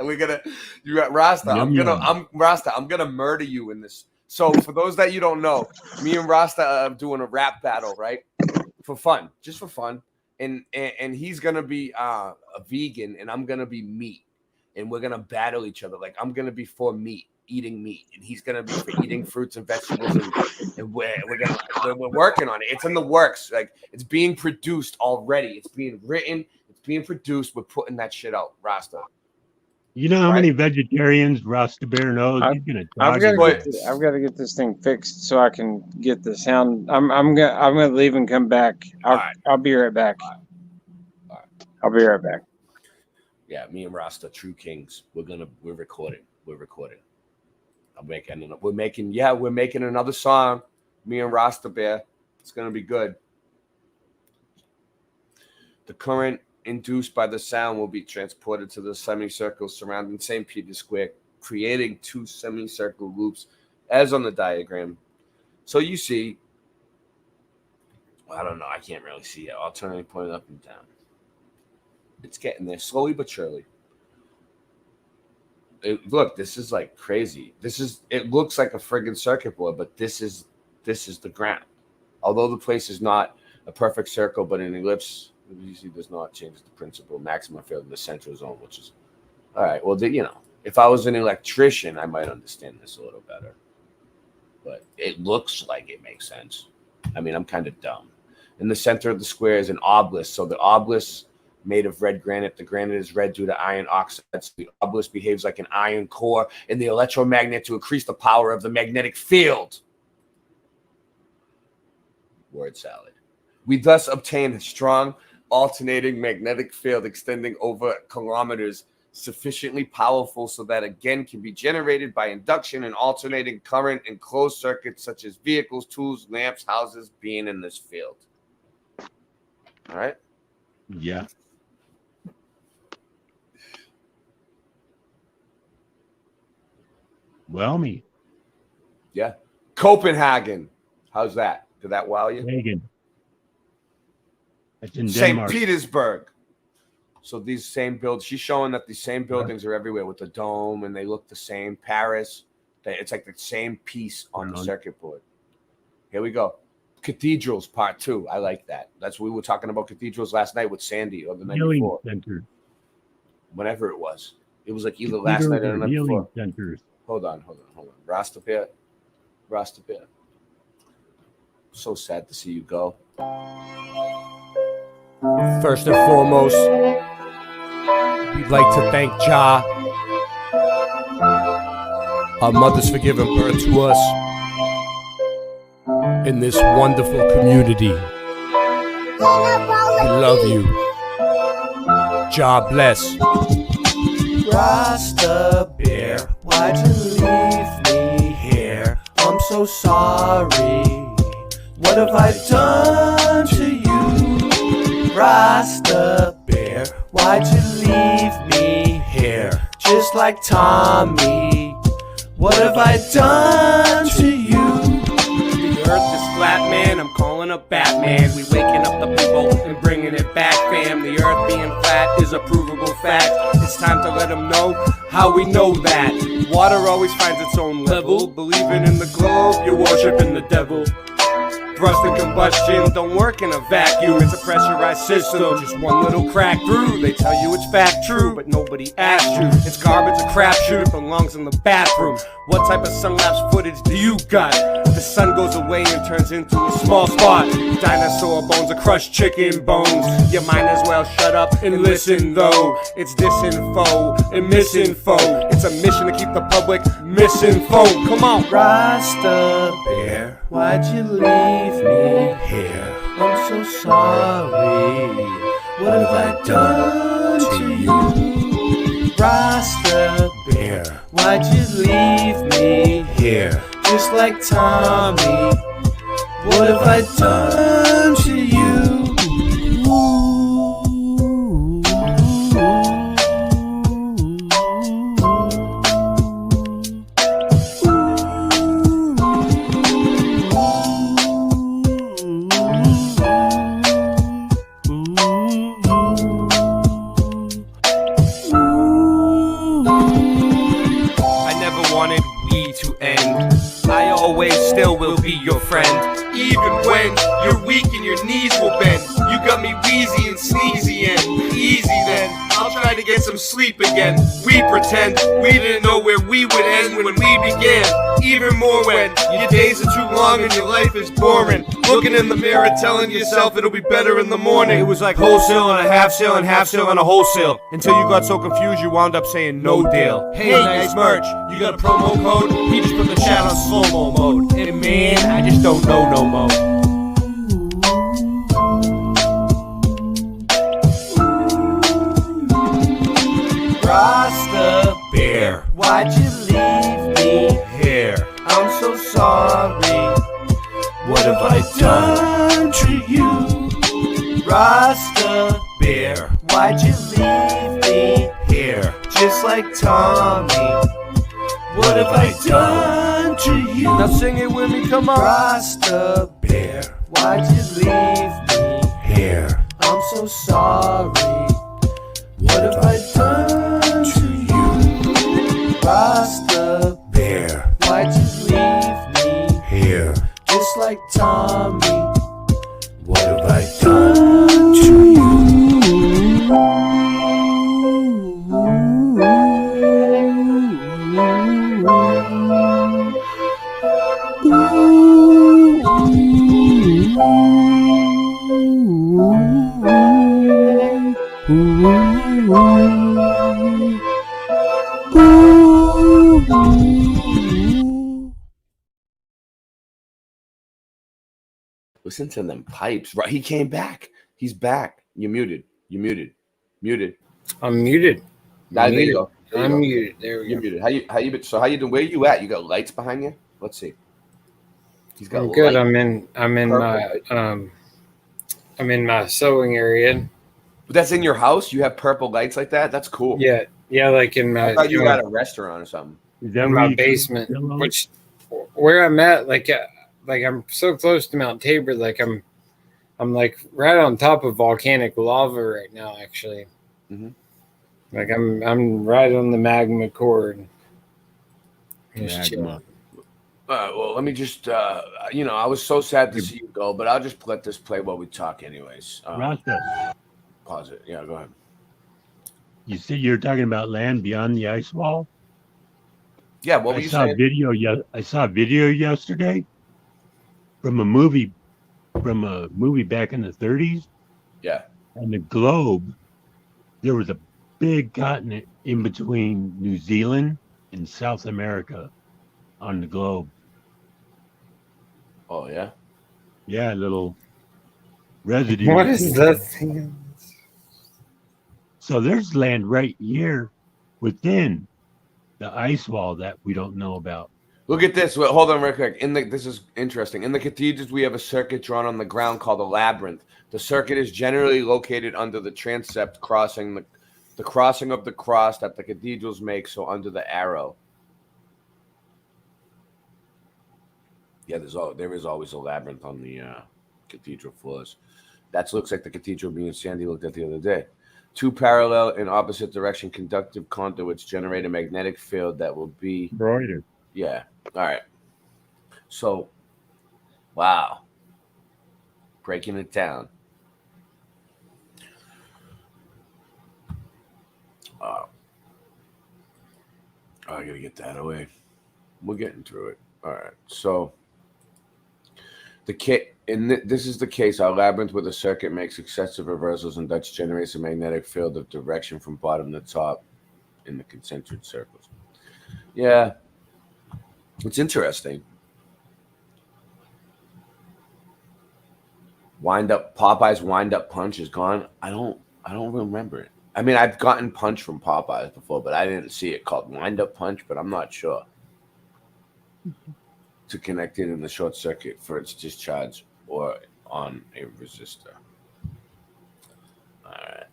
We're gonna, you got Rasta. I'm gonna murder you in this. So for those that you don't know, me and Rasta are doing a rap battle, right? For fun, just for fun. And he's gonna be a vegan, and I'm gonna be meat, and we're gonna battle each other. Like I'm gonna be for meat, eating meat, and he's gonna be for eating fruits and vegetables, and we're working on it. It's in the works. Like it's being produced already. It's being written. It's being produced. We're putting that shit out, Rasta. You know how many vegetarians Rasta Bear knows? He's gonna. I've got to get this thing fixed so I can get the sound. I'm gonna leave and come back. I'll be right back. All right. I'll be right back. Yeah, me and Rasta, true kings. We're recording. We're making another song. Me and Rasta Bear. It's gonna be good. The current induced by the sound will be transported to the semicircle surrounding St. Peter's Square, creating two semicircle loops as on the diagram. So you see, I don't know, I can't really see it. Alternating point up and down. It's getting there slowly but surely. Look, this is like crazy. It looks like a friggin' circuit board, but this is the ground. Although the place is not a perfect circle, but an ellipse usually does not change the principle. Maximum field in the central zone, which is all right. Well, if I was an electrician, I might understand this a little better. But it looks like it makes sense. I mean, I'm kind of dumb. In the center of the square is an obelisk. So the obelisk made of red granite. The granite is red due to iron oxides. The obelisk behaves like an iron core in the electromagnet to increase the power of the magnetic field. Word salad. We thus obtain a strong alternating magnetic field extending over kilometers, sufficiently powerful so that again can be generated by induction and alternating current in closed circuits such as vehicles, tools, lamps, houses being in this field. All right? Yeah. Well, me. Yeah. Copenhagen. How's that? Did that wow you? Hagen. That's in St. Denmark. Petersburg. So these same buildings, she's showing that these same buildings are everywhere with the dome and they look the same. Paris, it's like the same piece on the circuit board. Here we go. Cathedrals, part 2. I like that. That's what we were talking about cathedrals last night with Sandy or the night before. Center. Whenever it was. It was like either last night or the night before. Centers. Hold on. Rastapir. So sad to see you go. First and foremost, we'd like to thank Ja, our mothers, for giving birth to us in this wonderful community. We love you. Ja bless. Rasta Bear, why'd you leave me here? I'm so sorry. What have I done to you? Rasta Bear, why'd you leave me here? Just like Tommy. What have I done to you? The earth is flat, man, I'm calling up Batman. We waking up the people and bringing it back, fam. The earth being flat is a provable fact. It's time to let them know how we know that. Water always finds its own level. Believing in the globe, you're worshiping the devil. Thrust and combustion don't work in a vacuum. It's a pressurized system, just one little crack through. They tell you it's fact true, but nobody asked you. It's garbage, a crapshoot, it belongs in the bathroom. What type of sun-lapse footage do you got? The sun goes away and turns into a small spot. Dinosaur bones or crushed chicken bones. You might as well shut up and listen though. It's disinfo and misinfo. It's a mission to keep the public misinformed. Come on. Rasta Bear, why'd you leave me here? I'm so sorry. What have I done to you? Rasta Bear, why'd you leave me here? Just like Tommy. What have I done to you? Still will be your friend. Even when you're weak and your knees will bend. You got me wheezy and sneezy and easy then. I'll try to get some sleep again. We pretend we didn't know where we would end when we began. Even more when your days are too long and your life is boring. Looking in the mirror telling yourself it'll be better in the morning. It was like wholesale and a half sale and half sale and a wholesale. Until you got so confused you wound up saying no deal. Hey, nice merch. You got a promo code? He just put the chat on slow-mo mode. And man, I just don't know no more. Rasta Bear, why'd you leave me here? I'm so sorry. What have I done to you? Rasta Bear, why'd you leave me here? Just like Tommy. What have I done to you? Now sing it with me, come on. Rasta Bear, why'd you leave me here? I'm so sorry. What have I done to you? Rasta Bear, why'd you leave me here? Just like Tommy. What have I done to you? Listen to them pipes. Right, he came back. He's back. You're muted. You're muted. Muted. I'm muted. There you go. I'm muted. There we You're go. muted. How you been? So how you doing? Where you at? You got lights behind you? Let's see. He's got I'm good. light. I'm in my sewing area. But that's in your house? You have purple lights like that? That's cool. Yeah, like in my. I thought you were at a restaurant or something. Is that in where my you basement, keep pillows? which where I'm at, like I'm so close to Mount Tabor, like I'm like right on top of volcanic lava right now, actually. Like I'm right on the magma core. Just chilling. Well, let me just, I was so sad to see you go, but I'll just let this play while we talk, anyways. Rasta, Pause it. Yeah, go ahead. you said you're talking about land beyond the ice wall? Yeah, what were you saying? I saw a video yesterday from a movie back in the 30s. Yeah. On the globe, there was a big continent in between New Zealand and South America on the globe. Oh, yeah? Yeah, a little residue. What is that thing? So there's land right here within the ice wall that we don't know about. Look at this. Wait, hold on real quick. This is interesting. In the cathedrals, we have a circuit drawn on the ground called a labyrinth. The circuit is generally located under the transept, crossing the crossing of the cross that the cathedrals make, so under the arrow. Yeah, there is always a labyrinth on the cathedral floors. That looks like the cathedral me and Sandy looked at the other day. Two parallel in opposite direction conductive conduits generate a magnetic field that will be embroidered. Yeah. All right. So, wow. Breaking it down. I gotta get that away. We're getting through it. All right. So, this is the case. Our labyrinth with a circuit makes successive reversals and thus generates a magnetic field of direction from bottom to top in the concentric circles. Yeah. It's interesting. Popeye's wind-up punch is gone. I don't remember it. I mean, I've gotten punch from Popeyes before, but I didn't see it called wind-up punch, but I'm not sure. To connect it in the short circuit for its discharge or on a resistor. All right.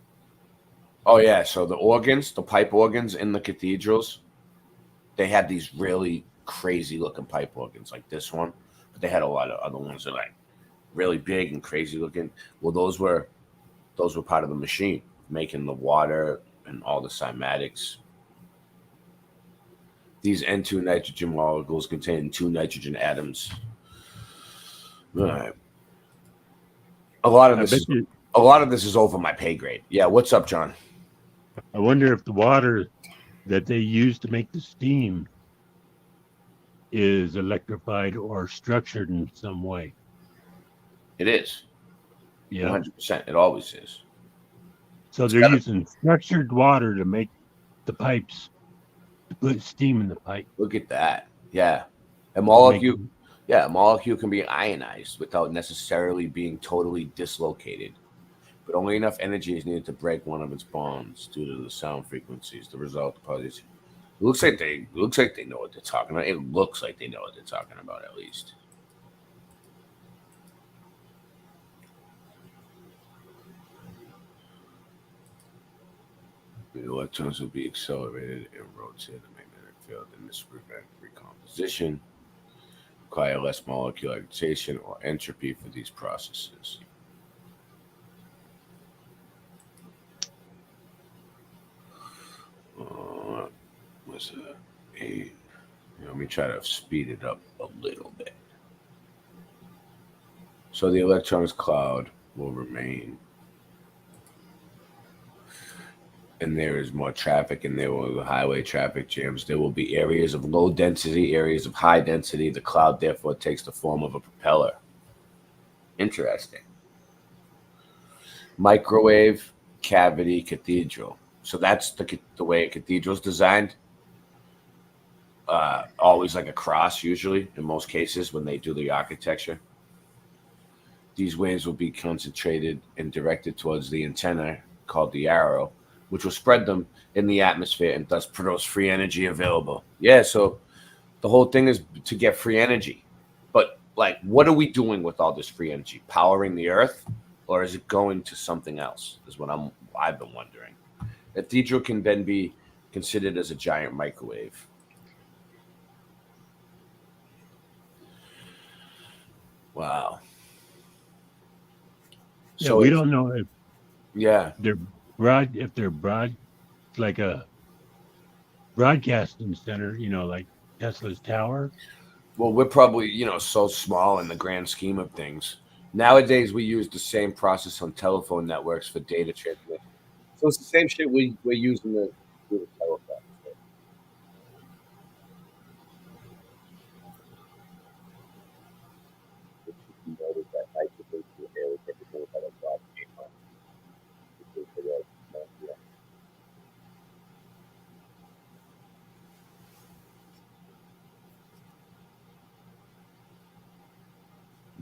Oh, yeah. So the pipe organs in the cathedrals, they had these really crazy looking pipe organs like this one, but they had a lot of other ones that are like really big and crazy looking. Well, those were part of the machine, making the water and all the cymatics. These N2 nitrogen molecules contain 2 nitrogen atoms. All right. A lot of this is over my pay grade. Yeah, what's up, John? I wonder if the water that they use to make the steam is electrified or structured in some way. It is. Yeah. 100%. It always is. So they're using structured water to make the pipes, to put steam in the pipe. Look at that. Yeah. A molecule can be ionized without necessarily being totally dislocated. But only enough energy is needed to break one of its bonds due to the sound frequencies. The result is it looks like they know what they're talking about. It looks like they know what they're talking about, at least. The electrons will be accelerated and rotated the magnetic field in this recomposition. Require less molecular agitation or entropy for these processes. Let me try to speed it up a little bit. So the electrons cloud will remain. And there is more traffic, and there will be highway traffic jams. There will be areas of low density, areas of high density. The cloud, therefore, takes the form of a propeller. Interesting. Microwave cavity cathedral. So that's the way a cathedral is designed. Always like a cross, usually, in most cases, when they do the architecture. These waves will be concentrated and directed towards the antenna, called the arrow, which will spread them in the atmosphere and thus produce free energy available. Yeah, so the whole thing is to get free energy. But, like, what are we doing with all this free energy? Powering the Earth? Or is it going to something else, is what I've been wondering. A cathedral can then be considered as a giant microwave. Wow. Yeah, So we it's- don't know if they're like a broadcasting center, like Tesla's tower. Well, we're probably, so small in the grand scheme of things. Nowadays, we use the same process on telephone networks for data transmission. So it's the same shit we're using to do the telephone.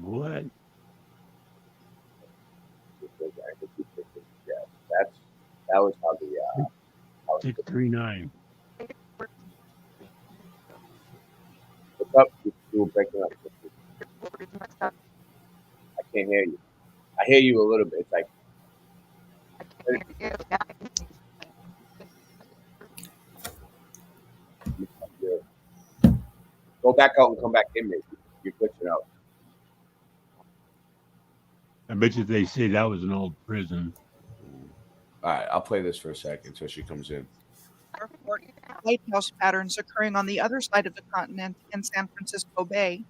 What? That was how the 639. what's up? You were breaking up. I can't hear you. I hear you a little bit. It's like go back out and come back in, maybe. You're glitching out. I bet you they say that was an old prison. All right, I'll play this for a second until she comes in. Lighthouse patterns occurring on the other side of the continent in San Francisco Bay.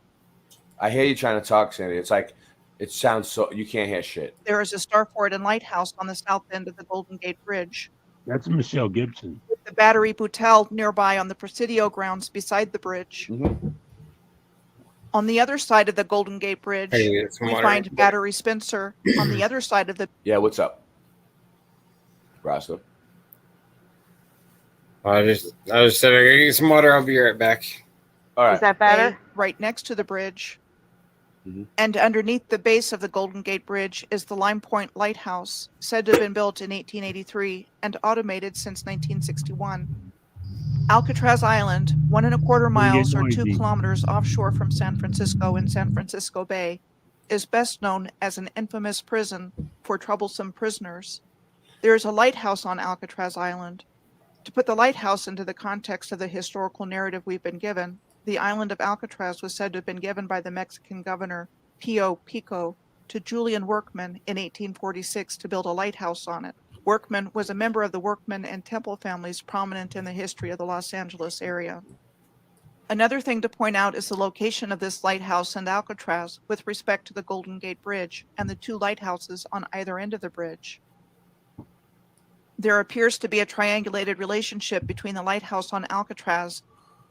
I hear you trying to talk, Sandy. It's like it sounds so you can't hear shit. There is a starport and lighthouse on the south end of the Golden Gate Bridge. That's Michelle Gibson. With the Battery Boutel nearby on the Presidio grounds beside the bridge. Mm-hmm. On the other side of the Golden Gate Bridge, we find Battery Spencer on the other side of the... Yeah, what's up? Rasta. I was said I gotta get some water. I'll be right back. All right. Is that better? Right next to the bridge. Mm-hmm. And underneath the base of the Golden Gate Bridge is the Lime Point Lighthouse, said to have been built in 1883 and automated since 1961. Alcatraz Island, 1.25 miles or 2 kilometers offshore from San Francisco in San Francisco Bay, is best known as an infamous prison for troublesome prisoners. There is a lighthouse on Alcatraz Island. To put the lighthouse into the context of the historical narrative we've been given, the island of Alcatraz was said to have been given by the Mexican governor Pío Pico to Julian Workman in 1846 to build a lighthouse on it. Workman was a member of the Workman and Temple families prominent in the history of the Los Angeles area. Another thing to point out is the location of this lighthouse and Alcatraz with respect to the Golden Gate Bridge and the 2 lighthouses on either end of the bridge. There appears to be a triangulated relationship between the lighthouse on Alcatraz,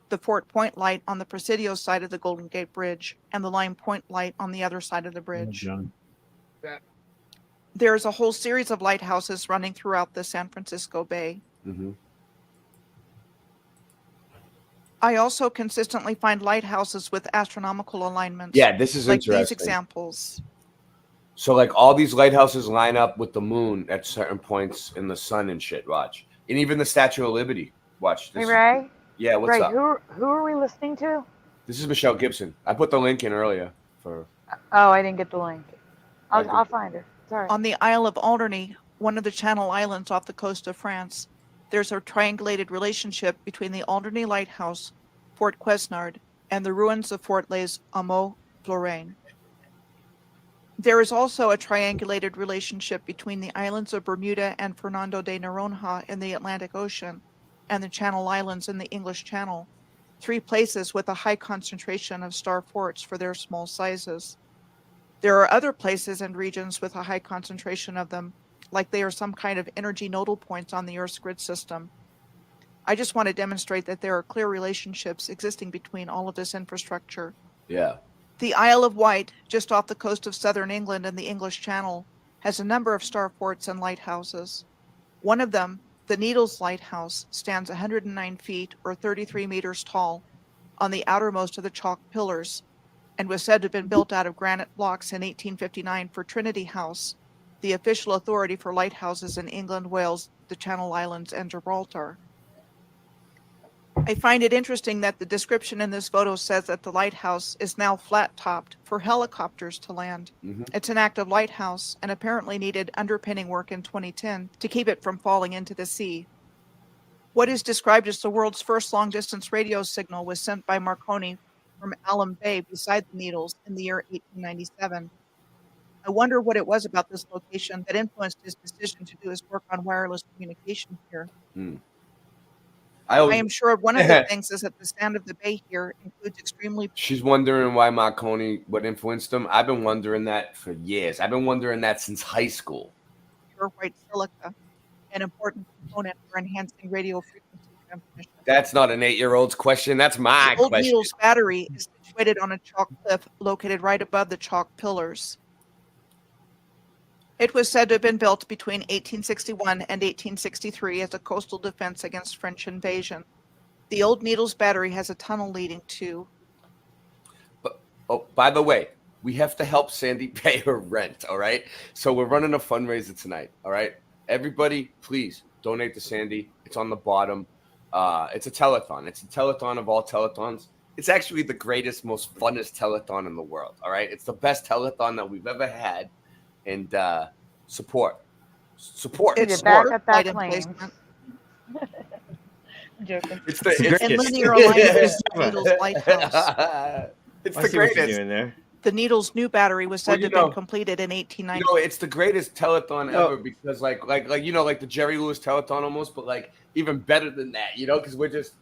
the Fort Point light on the Presidio side of the Golden Gate Bridge, and the Lime Point light on the other side of the bridge. There is a whole series of lighthouses running throughout the San Francisco Bay. Mm-hmm. I also consistently find lighthouses with astronomical alignments. Yeah, this is like interesting. These examples. So like all these lighthouses line up with the moon at certain points in the sun and shit. Watch, and even the Statue of Liberty. Watch. Hey, Ray? Yeah, what's Ray, up? who are we listening to? This is Michelle Gibson. I put the link in earlier for. Oh, I didn't get the link. I'll find her. Sorry. On the Isle of Alderney, one of the Channel Islands off the coast of France, there's a triangulated relationship between the Alderney Lighthouse, Fort Quesnard, and the ruins of Fort Les Amours, Lorraine. There is also a triangulated relationship between the islands of Bermuda and Fernando de Noronha in the Atlantic Ocean and the Channel Islands in the English Channel, 3 places with a high concentration of star forts for their small sizes. There are other places and regions with a high concentration of them, like they are some kind of energy nodal points on the Earth's grid system. I just want to demonstrate that there are clear relationships existing between all of this infrastructure. Yeah. The Isle of Wight, just off the coast of southern England in the English Channel, has a number of star forts and lighthouses. One of them, the Needles Lighthouse, stands 109 feet or 33 meters tall on the outermost of the chalk pillars and was said to have been built out of granite blocks in 1859 for Trinity House, the official authority for lighthouses in England, Wales, the Channel Islands, and Gibraltar. I find it interesting that the description in this photo says that the lighthouse is now flat-topped for helicopters to land. Mm-hmm. It's an active lighthouse and apparently needed underpinning work in 2010 to keep it from falling into the sea. What is described as the world's first long-distance radio signal was sent by Marconi from Alum Bay beside the Needles in the year 1897. I wonder what it was about this location that influenced his decision to do his work on wireless communication here. I am sure one of the things is that the sound of the bay here includes extremely. She's wondering why Marconi would influence him. I've been wondering that for years. I've been wondering that since high school. Pure white silica, an important component for enhancing radio frequency transmission. That's not an 8-year-old's question. That's my the old question. Needles battery is situated on a chalk cliff located right above the chalk pillars. It was said to have been built between 1861 and 1863 as a coastal defense against French invasion. The old Needles battery has a tunnel leading to. Oh, by the way, we have to help Sandy pay her rent, all right? So we're running a fundraiser tonight, all right? Everybody, please donate to Sandy. It's on the bottom. It's a telethon. It's a telethon of all telethons. It's actually the greatest, most funnest telethon in the world, all right? It's the best telethon that we've ever had. And support. It's back at that claim. I'm joking. It's the and linear alignment Needles lighthouse. It's the greatest. The Needles new battery was said to have been completed in 1890. You know, it's the greatest telethon ever because like the Jerry Lewis telethon almost, but like even better than that, because we're just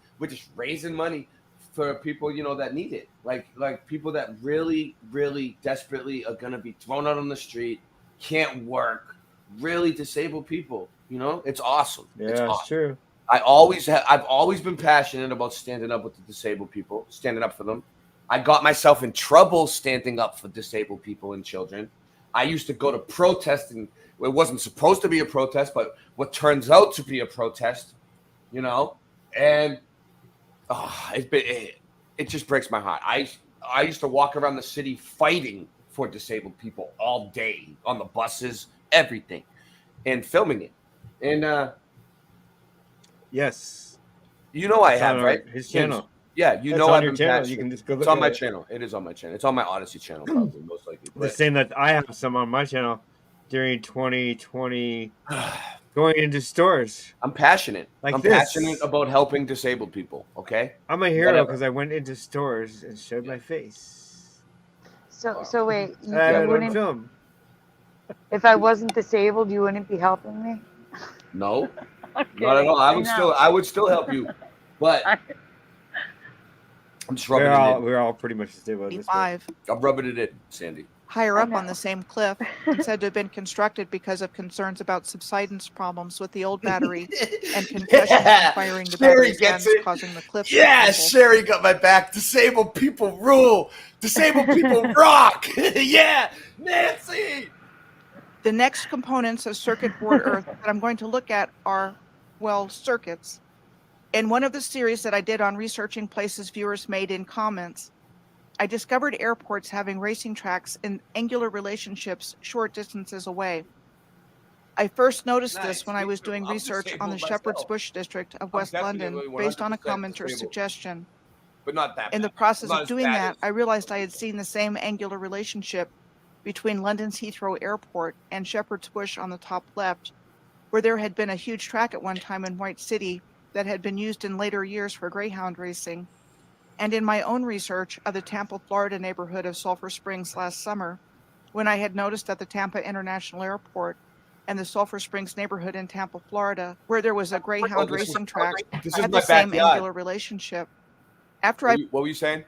raising money for people, that need it. Like people that really, really desperately are gonna be thrown out on the street, can't work, really disabled people. It's awesome. Yeah, it's awesome. True. I've always been passionate about standing up with the disabled people, standing up for them. I got myself in trouble standing up for disabled people and children. I used to go to protest, and it wasn't supposed to be a protest, but what turns out to be a protest, and it just breaks my heart. I used to walk around the city fighting for disabled people all day on the buses, everything, and filming it. And yes, I have, right? His channel. Yeah, I've been your channel. passionate. You can just go look It's on at my it. channel. It is on my channel. It's on my Odyssey channel, probably most likely. The same that I have some on my channel during 2020, going into stores. I'm passionate. I'm this. passionate about helping disabled people. Okay. I'm a hero because I went into stores and showed my face. So wait, you on wouldn't film. If I wasn't disabled, you wouldn't be helping me? No, Okay, not at all. I I would still help you, but I'm just rubbing it in. We're all pretty much disabled. At this point. I'm rubbing it in, Sandy. Higher up on the same cliff, it's said to have been constructed because of concerns about subsidence problems with the old battery and concussions from firing the battery's guns causing the cliff. Yeah, Sherry got my back. Disabled people rule. Disabled people rock. Yeah, Nancy. The next components of circuit board Earth that I'm going to look at are, circuits. In one of the series that I did on researching places viewers made in comments, I discovered airports having racing tracks in angular relationships short distances away. I first noticed this when I was doing research on the Shepherd's Bush district of West London based on a commenter's suggestion. But not that. In the process of doing that, I realized I had seen the same angular relationship between London's Heathrow Airport and Shepherd's Bush on the top left, where there had been a huge track at one time in White City that had been used in later years for greyhound racing. And in my own research of the Tampa, Florida neighborhood of Sulphur Springs last summer, when I had noticed at the Tampa International Airport and the Sulphur Springs neighborhood in Tampa, Florida, where there was a greyhound racing track, had the same angular relationship. What were you saying?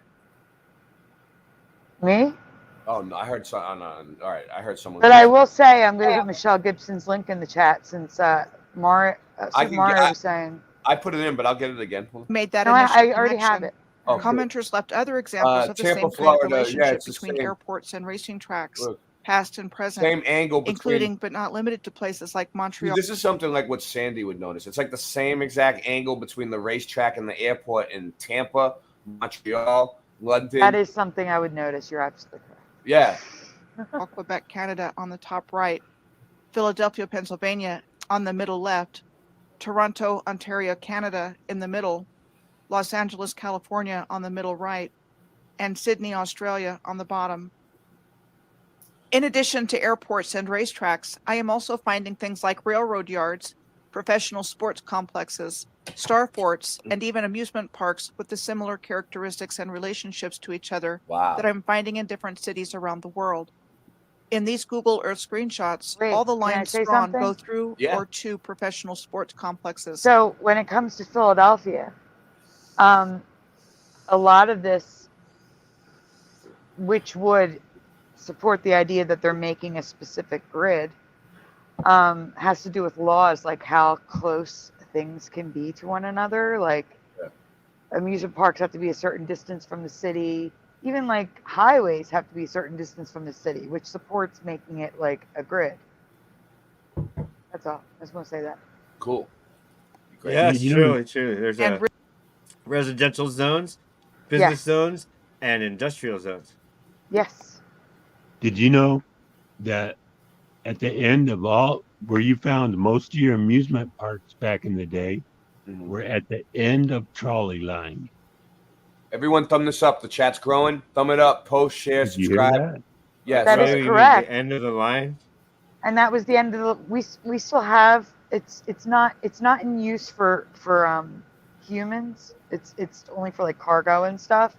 Me? Oh no, I heard some. All right, I heard someone. But I will say I'm going to put Michelle Gibson's link in the chat since Mario was saying. I put it in, but I'll get it again. Made that No, initial I already have connection. it. Oh, Commenters left other examples of the Tampa, same Florida, kind of relationship it's the between same. airports and racing tracks, Look. past and present, Same angle between- including but not limited to places like Montreal. This is something like what Sandy would notice. It's like the same exact angle between the racetrack and the airport in Tampa, Montreal, London. That is something I would notice. You're absolutely correct. Yeah. Quebec, Canada on the top right, Philadelphia, Pennsylvania on the middle left, Toronto, Ontario, Canada in the middle, Los Angeles, California on the middle right, and Sydney, Australia on the bottom. In addition to airports and racetracks, I am also finding things like railroad yards professional sports complexes, star forts, and even amusement parks with the similar characteristics and relationships to each other that I'm finding in different cities around the world. In these Google Earth screenshots, all the can I lines say drawn something? go through or to professional sports complexes. So when it comes to Philadelphia, a lot of this, which would support the idea that they're making a specific grid, has to do with laws, like how close things can be to one another. Like amusement parks have to be a certain distance from the city. Even like highways have to be a certain distance from the city, which supports making it like a grid. That's all. I just want to say that. Cool. Great. Yeah, it's true. It's true. There's a residential zones, business zones, and industrial zones. Yes. Did you know that at the end of all, where you found most of your amusement parks back in the day, were at the end of trolley line? Everyone thumb this up. The chat's growing. Thumb it up. Post, share, Did you hear subscribe. that? Yes. That is correct. The end of the line. And that was the end of the. We still have. It's not in use for humans. It's only for like cargo and stuff.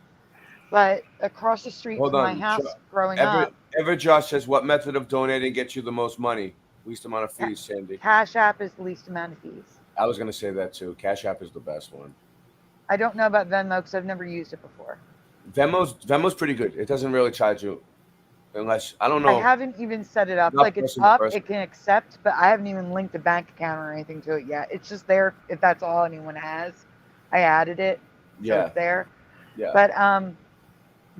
But across the street from my house, growing up, Josh says, what method of donating gets you the most money? Least amount of fees, Sandy. Cash App is the least amount of fees. I was going to say that too. Cash App is the best one. I don't know about Venmo because I've never used it before. Venmo's pretty good. It doesn't really charge you, unless I don't know. I haven't even set it up. Like it's up, it can accept, but I haven't even linked a bank account or anything to it yet. It's just there if that's all anyone has. I added it, so it's there. Yeah. But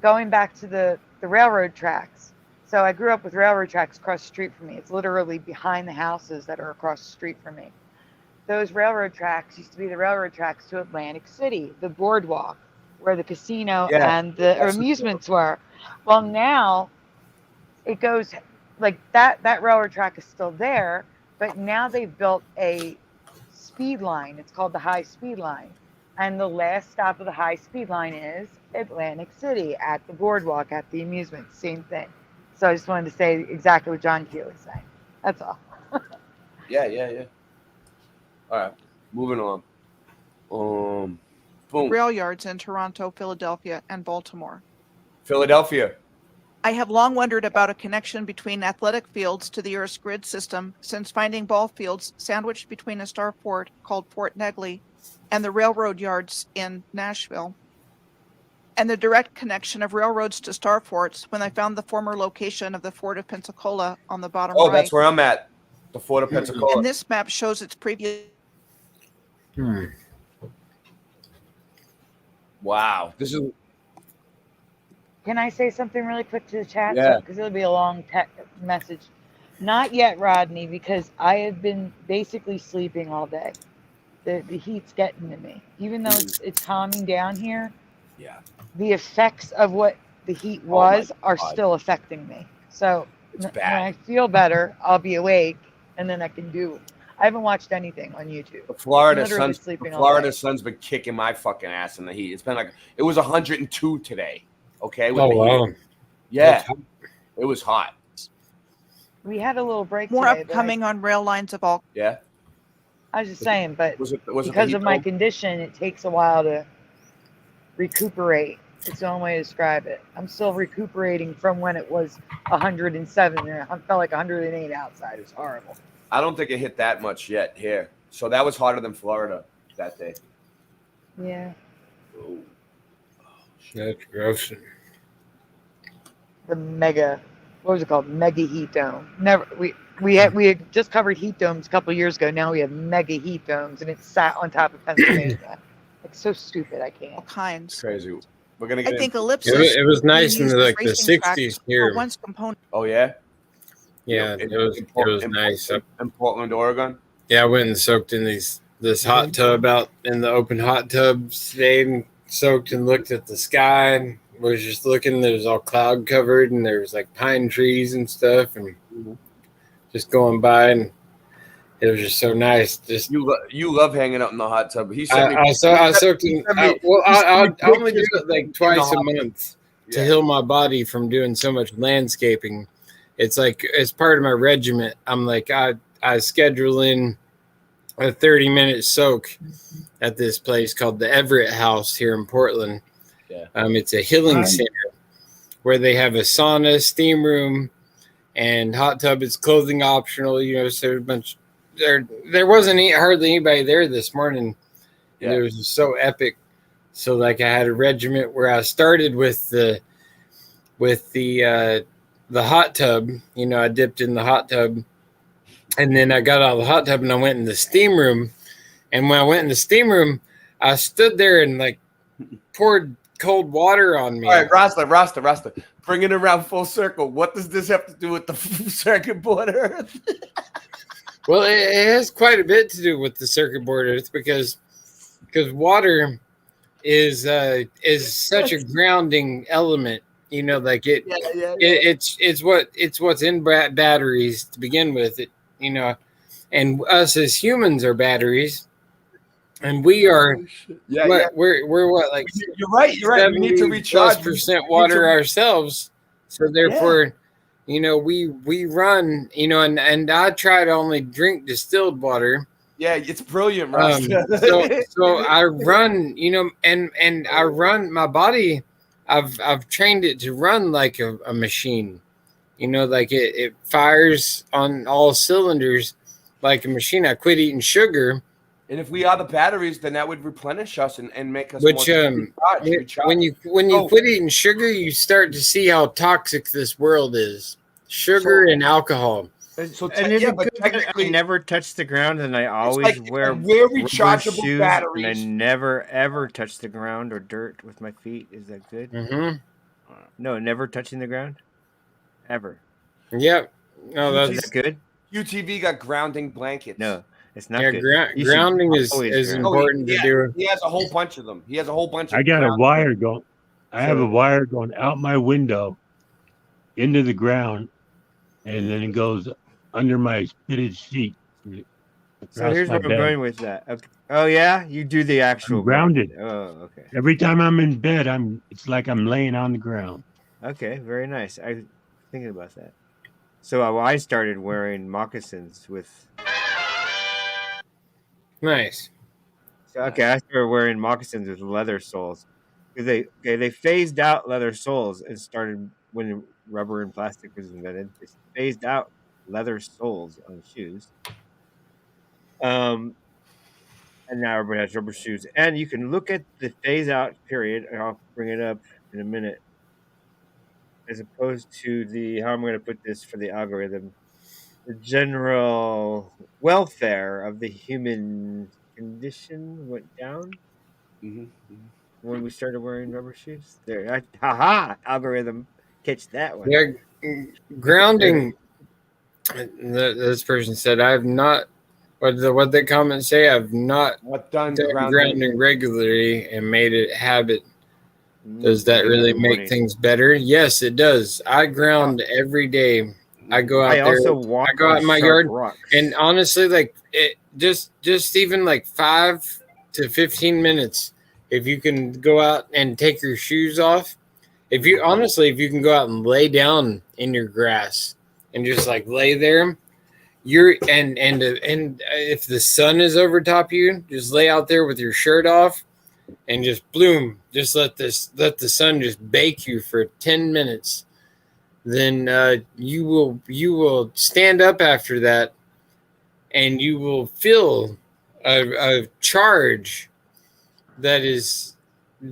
going back to the railroad tracks. So I grew up with railroad tracks across the street from me. It's literally behind the houses that are across the street from me. Those railroad tracks used to be the railroad tracks to Atlantic City, the boardwalk, where the casino and the amusements were. Well, now it goes like that railroad track is still there, but now they've built a speed line. It's called the high speed line. And the last stop of the high speed line is Atlantic City at the boardwalk, at the amusement, same thing. So I just wanted to say exactly what John Keeley's saying. That's all. Yeah. All right, moving on. Boom. Rail yards in Toronto, Philadelphia, and Baltimore. Philadelphia. I have long wondered about a connection between athletic fields to the Earth's grid system, since finding ball fields sandwiched between a star fort called Fort Negley and the railroad yards in Nashville, and the direct connection of railroads to star forts when I found the former location of the Fort of Pensacola on the bottom right. Oh, that's where I'm at. The Fort of Pensacola. And this map shows its previous. Wow. This is. Can I say something really quick to the chat? Yeah. Because it'll be a long message. Not yet, Rodney, because I have been basically sleeping all day. The heat's getting to me. Even though it's calming down here, the effects of what the heat was are still affecting me. So when I feel better, I'll be awake, and then I can do it. I haven't watched anything on YouTube. The Florida sun's been kicking my fucking ass in the heat. It's been like, it was 102 today. Okay. Wow. Yeah. It was hot. We had a little break More today, upcoming on rail lines of all. Yeah. I was just saying, but was it because of my condition, it takes a while to recuperate. It's the only way to describe it. I'm still recuperating from when it was 107 and it felt like 108 outside. It was horrible. I don't think it hit that much yet here. So that was hotter than Florida that day. Yeah. Oh. That's gross. The what was it called? Mega heat dome. We had just covered heat domes a couple of years ago. Now we have mega heat domes, and it sat on top of Pennsylvania. It's so stupid. I can't. All kinds. It's crazy. We're gonna get. I think ellipsis. It was nice in the 60s here. Once component. Oh yeah. Yeah, it was nice in Portland, Oregon. Yeah, I went and soaked in this hot tub out in the open hot tub. Stayed and soaked and looked at the sky. And was just looking. There was all cloud covered, and there was like pine trees and stuff, and just going by, and it was just so nice. Just you love hanging out in the hot tub. He said I soaked in. I only do it like twice a month to heal my body from doing so much landscaping. It's like it's part of my regiment. I'm like I schedule in a 30-minute soak at this place called the Everett House here in Portland. Yeah. It's a healing center where they have a sauna, steam room, and hot tub. It's clothing optional, you know. So there's a bunch. There wasn't hardly anybody there this morning. Yeah. It was so epic. So like I had a regiment where I started with the hot tub. You know, I dipped in the hot tub, and then I got out of the hot tub and I went in the steam room. And when I went in the steam room, I stood there and like poured cold water on me. All right, Rasta, bring it around full circle. What does this have to do with the circuit board Earth? Well, it has quite a bit to do with the circuit board Earth because water is such a grounding element. You know, like it's what's in batteries to begin with. It, you know, and us as humans are batteries. And we are, we're what, like you're right. You need to recharge +% water ourselves. So therefore, you know, we run, you know, and I try to only drink distilled water. Yeah, it's brilliant, Ross. So I run, you know, and I run my body. I've trained it to run like a machine, you know, like it fires on all cylinders like a machine. I quit eating sugar. And if we are the batteries, then that would replenish us and make us Which recharge. when you quit eating sugar, you start to see how toxic this world is. Sugar and alcohol. So but technically, I never touch the ground, and I always wear rechargeable shoes, batteries. and I never ever touch the ground or dirt with my feet. Is that good? Mm-hmm. No, never touching the ground, ever. Yep. No, that's good. UTV got grounding blankets. No. It's not good. Grounding is important to do. He has a whole bunch of them. He has a whole bunch of I got a grounding. wire going. I have a wire going out my window into the ground, and then it goes under my fitted sheet. So here's where I'm going with that. Okay. Oh yeah, you do the actual I'm grounded. Oh, okay. Every time I'm in bed, it's like I'm laying on the ground. Okay, very nice. I was thinking about that. So I started wearing moccasins with. Nice. So, okay, I started wearing moccasins with leather soles because they phased out leather soles and started when rubber and plastic was invented. They phased out leather soles on shoes. And now everybody has rubber shoes. And you can look at the phase out period, and I'll bring it up in a minute, as opposed to how I'm going to put this for the algorithm. The general welfare of the human condition went down when we started wearing rubber shoes. There, algorithm, catch that one. Yeah, grounding. This person said, "I have not." What the comments say? I've not done grounding regularly and made it a habit. Does that really make things better? Yes, it does. I ground every day. I go out there. I go out in my yard, and honestly, like it, just even like 5 to 15 minutes. If you can go out and take your shoes off, if you can go out and lay down in your grass and just like lay there, and if the sun is over top of you, just lay out there with your shirt off and just bloom. Just let the sun just bake you for 10 minutes. Then you will stand up after that, and you will feel a charge that is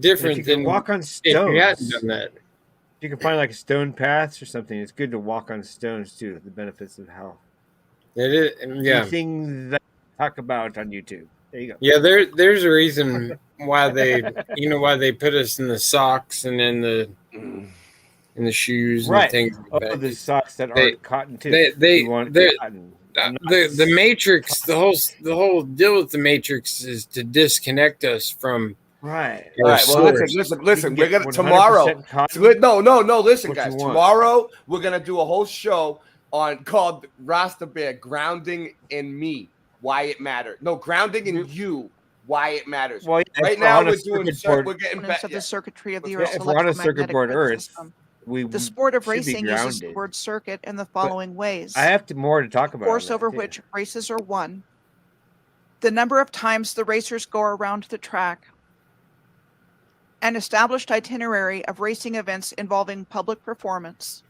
different than walk on stones. If you hadn't done that. You can find like stone paths or something. It's good to walk on stones too. The benefits of health. It is, yeah. Anything that I talk about on YouTube. There you go. Yeah, there's a reason why they put us in the socks and in the shoes and things like that. The socks that aren't cotton too. The Matrix, the whole deal with the Matrix is to disconnect us from right. All right. Well, listen. We're gonna tomorrow. No. Listen, guys. Tomorrow we're gonna do a whole show called Rasta Bear Grounding in Me, Why It Matters. No, grounding in you. Why it matters. Well, right now we're getting the circuitry of the Earth's if we're on a circuit board Earth, system. The sport of racing uses the word circuit in the following ways. I have more to talk about. Course over which races are won. the number of times the racers go around the track, an established itinerary of racing events involving public performance.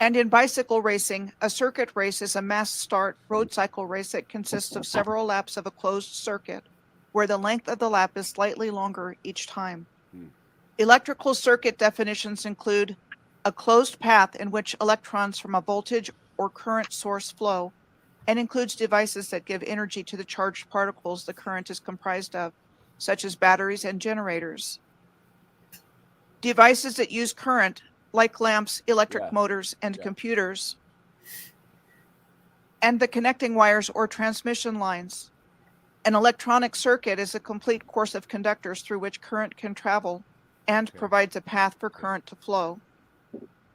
And in bicycle racing, a circuit race is a mass start road cycle race that consists of several laps of a closed circuit, where the length of the lap is slightly longer each time. Electrical circuit definitions include a closed path in which electrons from a voltage or current source flow, and includes devices that give energy to the charged particles the current is comprised of, such as batteries and generators. Devices that use current, like lamps, electric motors, and computers, and the connecting wires or transmission lines. An electronic circuit is a complete course of conductors through which current can travel and provides a path for current to flow.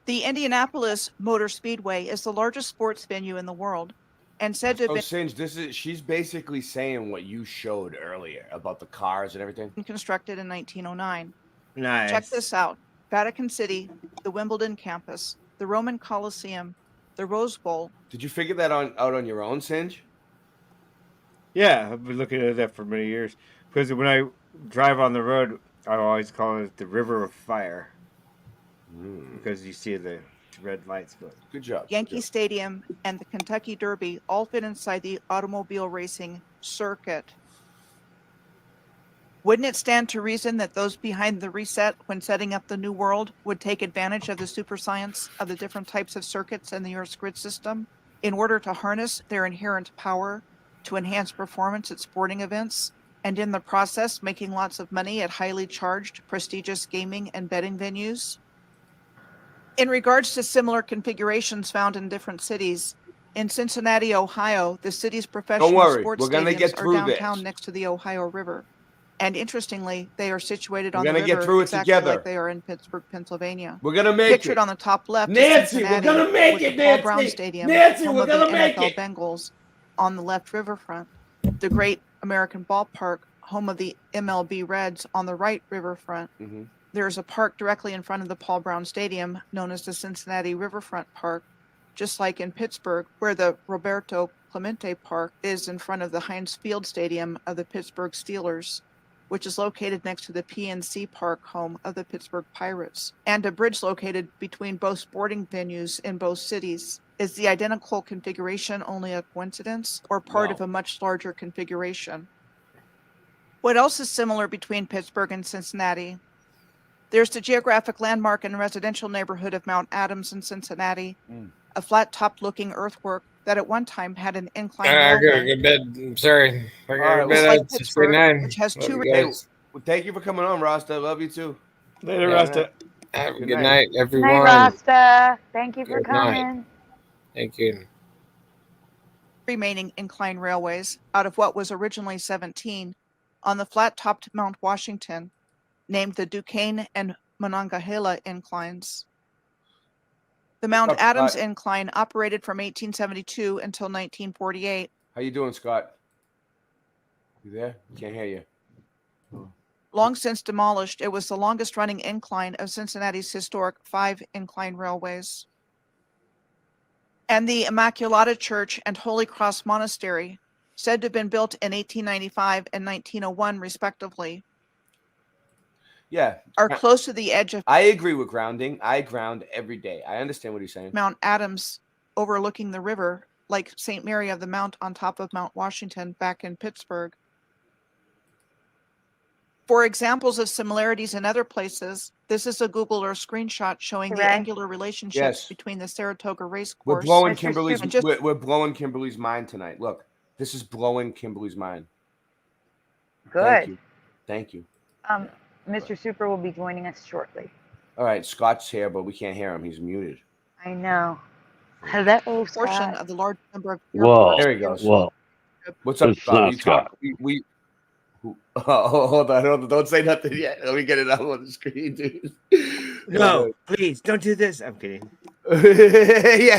The Indianapolis Motor Speedway is the largest sports venue in the world, and said to have been Singe, she's basically saying what you showed earlier about the cars and everything. Constructed in 1909. Nice. Check this out. Vatican City, the Wimbledon campus, the Roman Colosseum, the Rose Bowl. Did you figure that out on your own, Singe? Yeah, I've been looking at that for many years. Because when I drive on the road, I always call it the River of Fire. Because you see the red lights going. Good job. Yankee Stadium and the Kentucky Derby all fit inside the automobile racing circuit. Wouldn't it stand to reason that those behind the reset when setting up the new world would take advantage of the super science of the different types of circuits in the Earth's grid system in order to harness their inherent power to enhance performance at sporting events, and in the process making lots of money at highly charged, prestigious gaming and betting venues? In regards to similar configurations found in different cities, in Cincinnati, Ohio, the city's professional sports stadiums are downtown next to the Ohio River. And interestingly, they are situated on the river exactly like they are in Pittsburgh, Pennsylvania. We're gonna make Pictured on the top left Nancy, is Cincinnati, we're gonna make with it, the Paul Nancy. Brown Stadium, Nancy, home we're of the gonna make NFL it. Bengals, on the left riverfront. The Great American Ballpark, home of the MLB Reds, on the right riverfront. There is a park directly in front of the Paul Brown Stadium, known as the Cincinnati Riverfront Park, just like in Pittsburgh, where the Roberto Clemente Park is in front of the Heinz Field Stadium of the Pittsburgh Steelers, which is located next to the PNC Park, home of the Pittsburgh Pirates. And a bridge located between both sporting venues in both cities. Is the identical configuration only a coincidence or part of a much larger configuration? What else is similar between Pittsburgh and Cincinnati? There's the geographic landmark and residential neighborhood of Mount Adams in Cincinnati, a flat-topped looking earthwork that at one time had an incline I gotta railway. go to bed. I'm sorry. I gotta go to bed Like at Pittsburgh, 6:09. which has Love two you guys. Well, thank you for coming on, Rasta. Love you too. Later, Rasta. Have a good night, Good everyone. night, Rasta. Thank you for Good night. coming. Thank you. Remaining incline railways out of what was originally 17 on the flat-topped Mount Washington, named the Duquesne and Monongahela inclines. The Mount Adams incline operated from 1872 until 1948. How you doing, Scott? You there? Can't hear you. Long since demolished, it was the longest running incline of Cincinnati's historic 5 incline railways. And the Immaculata Church and Holy Cross Monastery, said to have been built in 1895 and 1901 respectively, Yeah. are close to the edge of I agree with grounding. I ground every day. I understand what he's saying. Mount Adams overlooking the river, like St. Mary of the Mount on top of Mount Washington back in Pittsburgh. For examples of similarities in other places, this is a Google Earth screenshot showing the angular relationships between the Saratoga race We're course. blowing Kimberly's. We're blowing Kimberly's mind tonight. Look, this is blowing Kimberly's mind. Thank Good. you. Thank you. Mr. Super will be joining us shortly. All right, Scott's here, but we can't hear him. He's muted. I know. Hello, Portion Scott. of the large number of Whoa. There he goes. Whoa. What's up, It's Scott? not You Scott. talk. Hold on. Don't say nothing yet. Let me get it out on the screen, dude. No, please don't do this. I'm kidding. Yeah,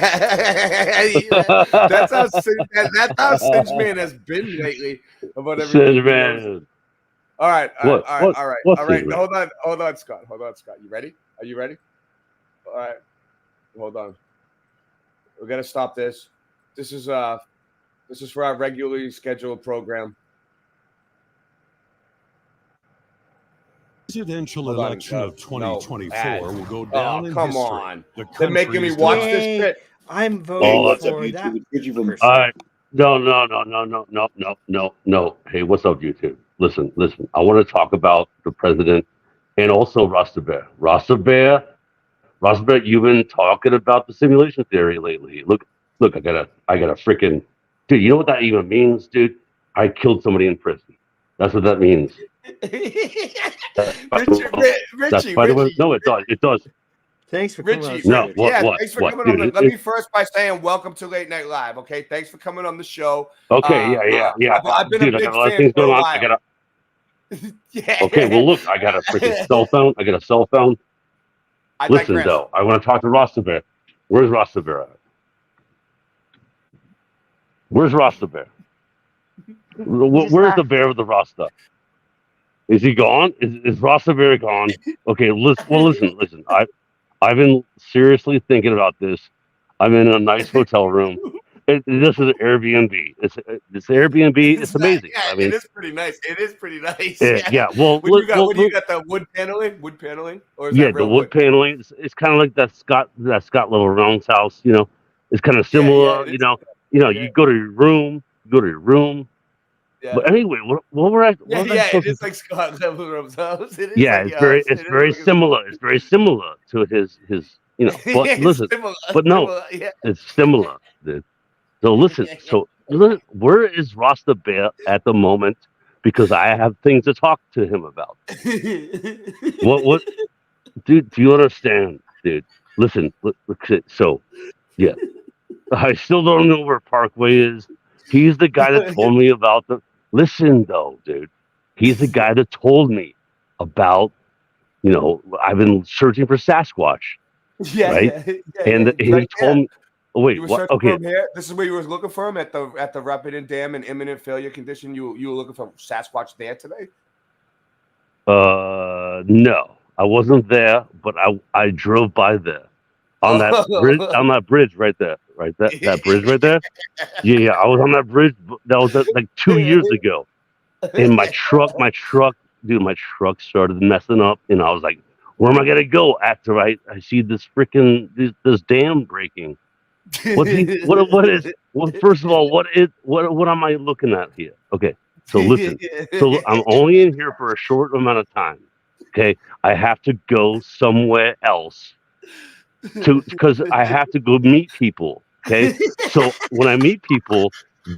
that's how Singe Man has been lately about everything. Singe Man. All right. What? Hold on, Scott. You ready? Are you ready? All right. Hold on. We're gonna stop this. This is This is for our regularly scheduled program. Presidential election of 2024 will go Oh, down in come history. on. The They're making me country's watch gonna- this shit. I'm voting what's up, for YouTube? that. It's Richie from. person. All right. No. Hey, what's up, YouTube? Listen. I want to talk about the president and also Rasta Bear. Rasta Bear, you've been talking about the simulation theory lately. Look, I got a freaking dude. You know what that even means, dude? I killed somebody in prison. That's what that means. Richie. No, it does. Thanks for coming Richie. on. Thanks for coming on. Let me first by saying welcome to Late Night Live. Okay, thanks for coming on the show. Okay, yeah. I've been Dude, a I big got a lot of fan things for a going on. while. Yeah. Okay, well, look, I got a freaking cell phone. Listen, though, I want to talk to Rasta Bear. Where's Rasta Bear at? Where's Rasta Bear? Where's the bear with the Rasta? Is he gone? Is Rasta Bear gone? Okay, listen. I've been seriously thinking about this. I'm in a nice hotel room. This is an Airbnb. It's Airbnb. It's amazing. Yeah, I mean, it is pretty nice. Yeah. Well, what do you got? The wood paneling, or is that the real wood paneling. It's kind of like that Scott Little Round's house. You know, it's kind of similar. You go to your room. Yeah. But anyway, what were I? It is like Scott Levelroom's house. It is it's very similar. It's very similar to his. But listen, it's similar, dude. So listen, where is Rasta Bear at the moment? Because I have things to talk to him about. What, dude? Do you understand, dude? Listen, look. So, yeah, I still don't know where Parkway is. He's the guy that told me about the. Listen, though, dude. He's the guy that told me about. I've been searching for Sasquatch. And he told me. Oh, wait, what? Okay. This is where you were looking for him at the Rapid Dam and imminent failure condition. You were looking for Sasquatch there today? No, I wasn't there, but I drove by there on that bridge right there, that bridge right there. Yeah, I was on that bridge. That was like 2 years ago, and my truck, dude, my truck started messing up, and I was like, where am I gonna go after I see this freaking this dam breaking? What first of all, what am I looking at here? Okay, so listen. So I'm only in here for a short amount of time. Okay, I have to go somewhere else because I have to go meet people. Okay, so when I meet people,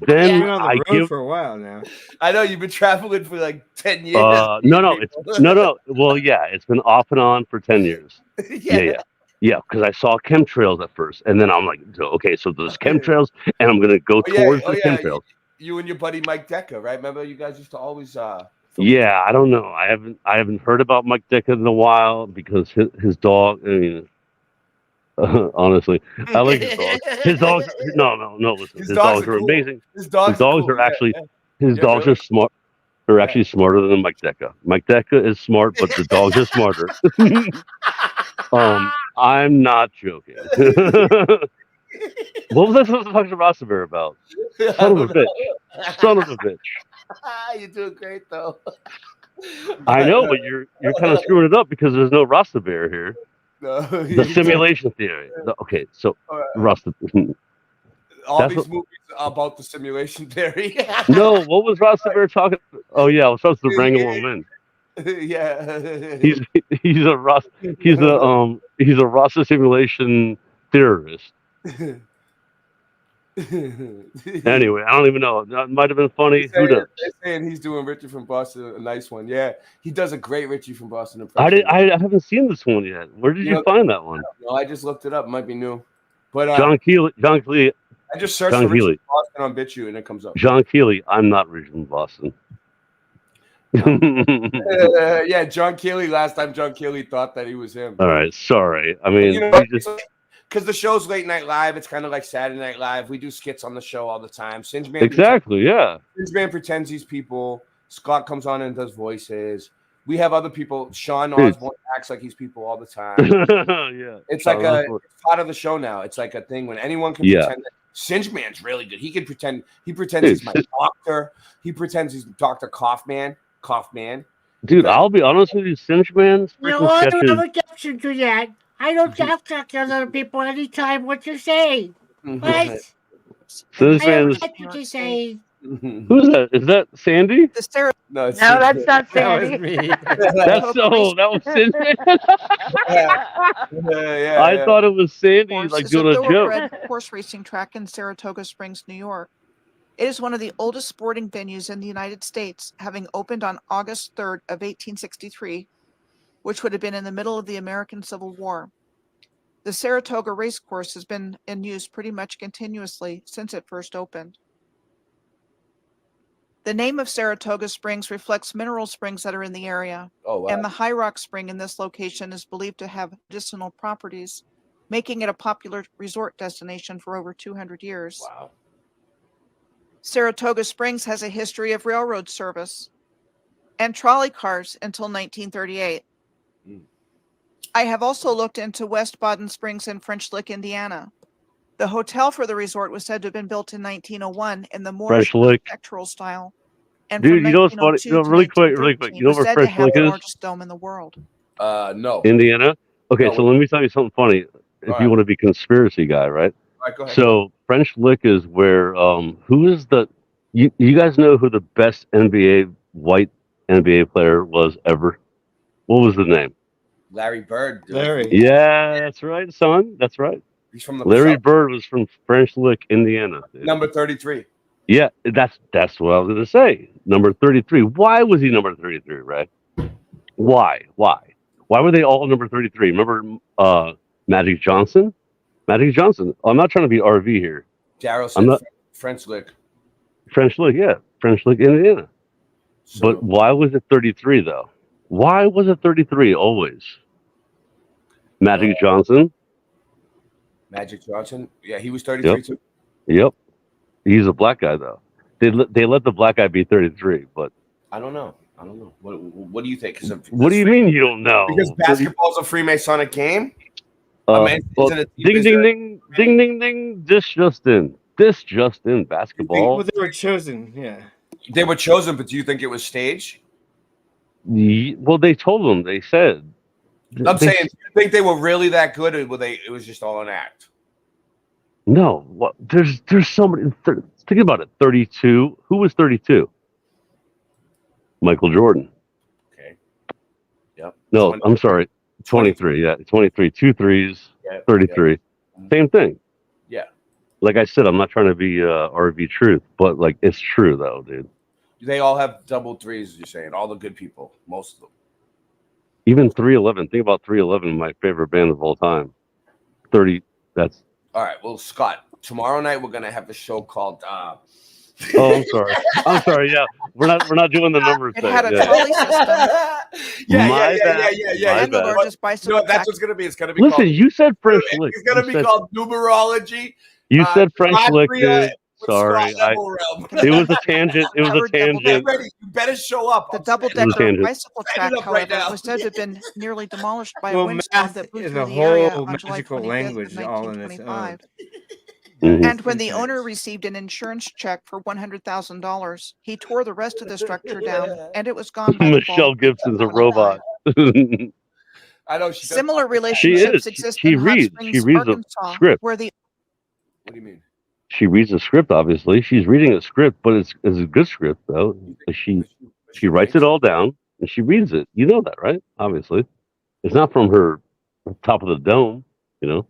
then You've been on the road give for a while now. I know you've been traveling for like 10 years. No. Well, yeah, it's been off and on for 10 years. Yeah, because I saw chemtrails at first, and then I'm like, okay, so there's chemtrails, and I'm gonna go towards the chemtrails. You and your buddy Mike Decker, right? Remember, you guys used to always. Yeah, I don't know. I haven't heard about Mike Decker in a while because his dog. I mean, honestly, I like his dog. His dogs. No. Listen, his dogs are amazing. His dogs are actually. His dogs are smart. They're actually smarter than Mike Decker. Mike Decker is smart, but the dogs are smarter. I'm not joking. What was I supposed to talk to Rasta Bear about? Son of a bitch. You're doing great though. I know, but you're kind of screwing it up because there's no Rasta Bear here. No, the simulation theory. Okay, so Rasta. All these movies are about the simulation theory. No, what was Rasta Bear talking? Oh yeah, I was supposed to wrangle him in. Yeah, he's a Rasta simulation theorist. Anyway, I don't even know. That might have been funny. Who knows? They're saying he's doing Richie from Boston, a nice one. Yeah, he does a great Richie from Boston impression. I haven't seen this one yet. Where did you find that one? No, I just looked it up. It might be new. But John Keeley. I just searched for Richie from Boston on BitChute and it comes up. John Keeley. I'm not Richie from Boston. Yeah, John Keeley. Last time John Keeley thought that he was him. All right, sorry. I mean, because the show's Late Night Live, it's kind of like Saturday Night Live. We do skits on the show all the time. Singeman Singeman pretends he's people. Scott comes on and does voices. We have other people. Sean Osborne acts like he's people all the time. Yeah, it's like it's part of the show now. It's like a thing when anyone can pretend. Singe Man's really good. He can pretend. He pretends he's my doctor. He pretends he's Dr. Kaufman. Dude, I'll be honest with you, Singe Man's No, freaking I don't have sketches. objection to that. I don't have to tell other people anytime what to say. What? Singe I Man's. don't get what to say. Who's that? Is that Sandy? No, that's not Sandy. That was me. That was Singe Man. I thought it was Sandy, Course like is doing a joke. thoroughbred horse racing track in Saratoga Springs, New York. It is one of the oldest sporting venues in the United States, having opened on August 3rd of 1863, which would have been in the middle of the American Civil War. The Saratoga Racecourse has been in use pretty much continuously since it first opened. The name of Saratoga Springs reflects mineral springs that are in the area, and the High Rock Spring in this location is believed to have medicinal properties, making it a popular resort destination for over 200 years. Wow. Saratoga Springs has a history of railroad service and trolley cars until 1938. I have also looked into West Baden Springs in French Lick, Indiana. The hotel for the resort was said to have been built in 1901 in the Moorish French Lick. architectural style. And Dude, from you know what's funny? 1902 You know, to really quick. 1913, You know was where said to French have Lick the is? largest dome in the world. No. Indiana. Okay, No. so let me tell you something funny. If you want to be conspiracy guy, right? All right, go ahead. So French Lick is where who is the you guys know who the best white NBA player was ever? What was the name? Larry Bird. Dude. Larry. Yeah, that's right, son. That's right. He's from the Larry South. Bird was from French Lick, Indiana. Dude. Number 33. Yeah, that's what I was gonna say. Number 33. Why was he number 33, right? Why? Why were they all number 33? Remember Magic Johnson? Magic Johnson. I'm not trying to be RV here. Darryl I'm said not French Lick. French Lick, yeah. French Lick, Indiana. But why was it 33 though? Why was it 33 always? Magic Johnson. Magic Johnson. Yeah, he was 33 too. Yep. He's a black guy though. They let the black guy be 33, but I don't know. What do you think? what do you mean you don't know? Because basketball's a Freemasonic game. Well, ding, ding, ding, ding, ding. This just in. Basketball. Well, they were chosen. Yeah. They were chosen, but do you think it was staged? Well, they told them. They said. I'm saying, do you think they were really that good, or were they? It was just all an act. No. What? There's so many. Think about it. 32. Who was 32? Michael Jordan. Okay. Yep. No, I'm sorry. 23. Yeah, 23. 2 threes. 33. Yeah. Same thing. Yeah. Like I said, I'm not trying to be RV truth, but like it's true though, dude. They all have double threes. You're saying all the good people, most of them. Even 311. Think about 311, my favorite band of all time. 30. That's. All right. Well, Scott, tomorrow night we're gonna have a show called. Oh, I'm sorry. I'm sorry. Yeah, we're not doing the numbers It thing. had a Yeah. trolley system. Yeah. And the largest bicycle That's track. what's gonna be. It's gonna be. Listen, called, you said French Lick. It's gonna be called numerology. You said French Lick, dude. with Sorry, Scott Levelrealm. it was a tangent. It was a Get tangent. ready. You better show up. The It was double-decker tangent. bicycle track, Stand up right however, now. was said to have been nearly demolished by a Well, windstorm math that blew is through a the area whole on July magical 25th language of all in its own. 1925. Mhm. And when the owner received an insurance check for $100,000, he tore the rest of the structure down, and it was gone by the Michelle fall. Gibson's a robot. I know she does. Similar relationships is. exist She in Hot reads. Springs, She reads a Arkansas, script. where the What do you mean? She reads a script. Obviously, she's reading a script, but it's a good script though. She writes it all down and she reads it. You know that, right? Obviously, it's not from her top of the dome. You know.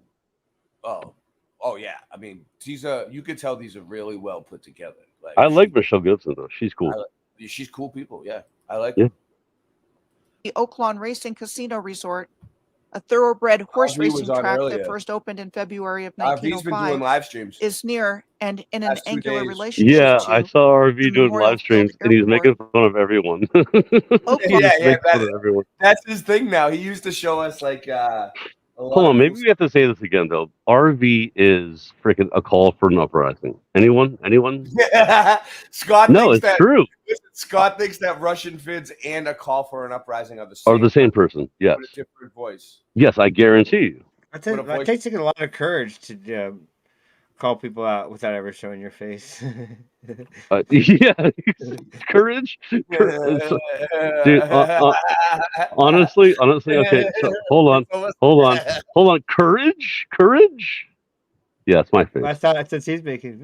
Oh yeah. I mean, you could tell these are really well put together. I like Michelle Gibson though. She's cool. She's cool people. Yeah, I like. Yeah. Oaklawn Racing Casino Resort, a thoroughbred horse RV was racing on track earlier. that first opened in February of RV's been doing 1905, live streams. is near and in an Last 2 angular days. relationship Yeah, to I saw RV the doing Memorial live streams, Field and he's making Airport. fun of everyone. Yeah, Everyone. that's his thing now. He used to show us like. Hold on, maybe we have to say this again though. RV is freaking a call for an uprising. Anyone? Scott. No, thinks it's that, true. Listen, Scott thinks that Russian Fids and a call for an uprising are the Are same. the same person? Yes. With a different voice. It takes a It takes a lot of courage to call people out without ever showing your face. Yeah, courage. Dude, honestly, okay. So hold on. Courage. Yeah, it's my face. I thought since he's making,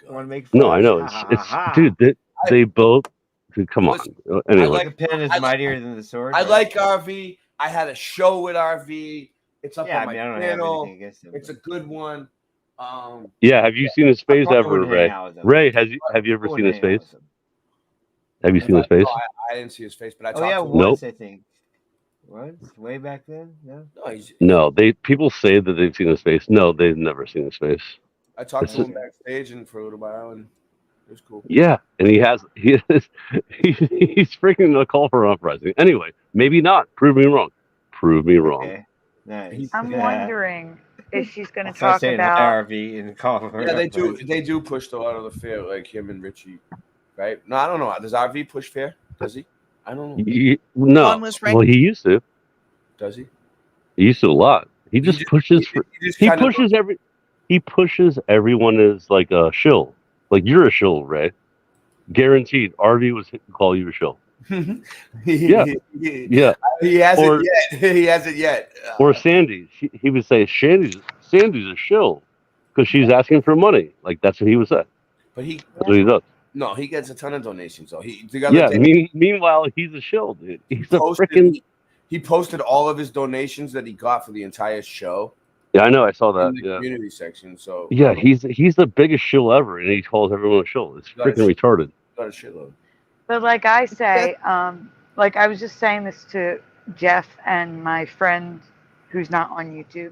want to make fun. No, I know. It's dude. They both. Dude, come on. Anyway, the pen is mightier than the sword. I like RV. I had a show with RV. It's up on my I don't have channel. anything against him, It's a good one. yeah. Have you seen his face probably ever, wouldn't hang Ray? out with him. Ray, have you ever seen his face? Have you seen his face? No, I didn't see his face, but I Oh talked yeah, to him. once I think. Once, way back then. No. No, people say that they've seen his face. No, they've never seen his face. I talked to him backstage and for a little while, and it was cool. Yeah, and he's freaking a call for uprising. Anyway, maybe not. Prove me wrong. Okay. Nice. I'm wondering if she's going to Start talk saying about RV and call for Yeah, they do push a lot of the fair, like him and Richie, right? No, I don't know. Does RV push fair? Does he? I don't know. No. One was right. Well, he used to. Does he? He used to a lot. He just pushes. He pushes everyone as like a shill. Like you're a shill, Ray. Guaranteed. RV was call you a shill. Yeah. He hasn't yet. He hasn't yet. Or Sandy. He would say Sandy's a shill because she's asking for money. Like that's what he would say. But that's what he does. No, he gets a ton of donations. So meanwhile, he's a shill, dude. He's a freaking. He posted all of his donations that he got for the entire show. Yeah, I know. I saw that. In the community section. So yeah, he's the biggest shill ever, and he calls everyone a shill. It's freaking retarded. Got a shitload. But like I say, like I was just saying this to Jeff and my friend who's not on YouTube.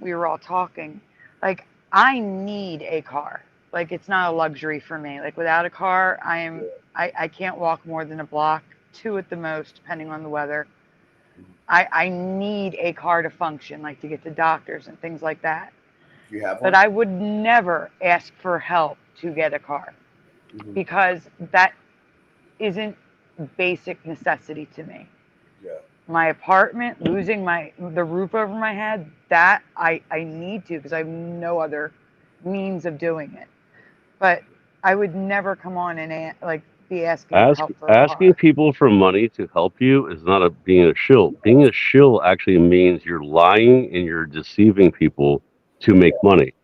We were all talking. Like I need a car. Like it's not a luxury for me. Like without a car, I can't walk more than a block, 2 at the most, depending on the weather. I need a car to function, like to get to doctors and things like that. You have one? But I would never ask for help to get a car because that isn't basic necessity to me. Yeah. My apartment, losing the roof over my head, that I need to because I have no other means of doing it. But I would never come on and be asking for help for asking people for money to help you is not being a shill. Being a shill actually means you're lying and you're deceiving people to make money.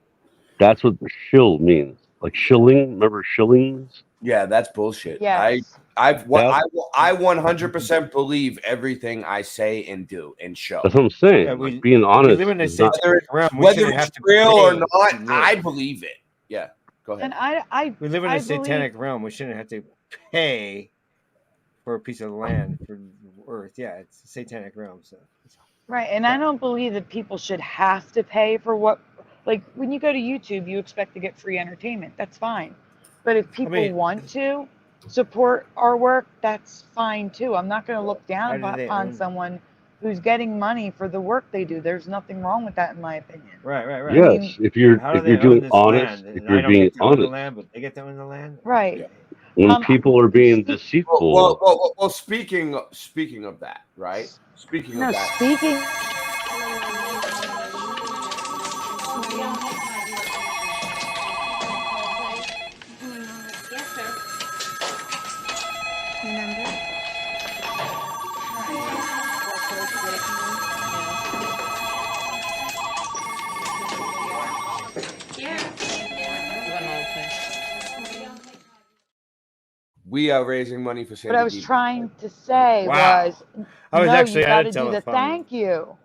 That's what the shill means. Like shilling, remember shillings? Yeah, that's bullshit. Yes. I 100% believe everything I say and do and show. That's what I'm saying. Yeah, being honest. We live in a satanic realm. Whether it's real or not, I believe it. Yeah, go ahead. And we live in a satanic realm. We shouldn't have to pay for a piece of land for Earth. Yeah, it's a satanic realm. So right, and I don't believe that people should have to pay for what. Like when you go to YouTube, you expect to get free entertainment. That's fine, but if people want to support our work, that's fine too. I'm not going to look down upon someone who's getting money for the work they do. There's nothing wrong with that, in my opinion. Right. Yes, I mean, if you're doing honest, if you're being honest, land, but they get them in the land. Right. When people are being deceitful. Well, speaking of that, right? Speaking of that. We are raising money for Sandy. What I was trying to say was, I was actually you at got a to do the telephone. thank you.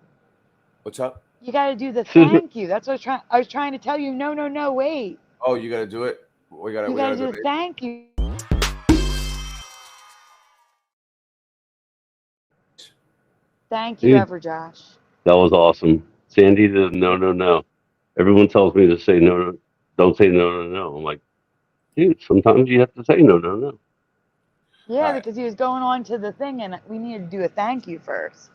What's up? You got to do the thank you. That's what I was trying to tell you. No, wait. Oh, you got to do it. We got to do the thank you. Thank you, Josh. That was awesome. Sandy did no. Everyone tells me to say no. Don't say no. I'm like, dude, sometimes you have to say no. Yeah, because he was going on to the thing, and we needed to do a thank you first.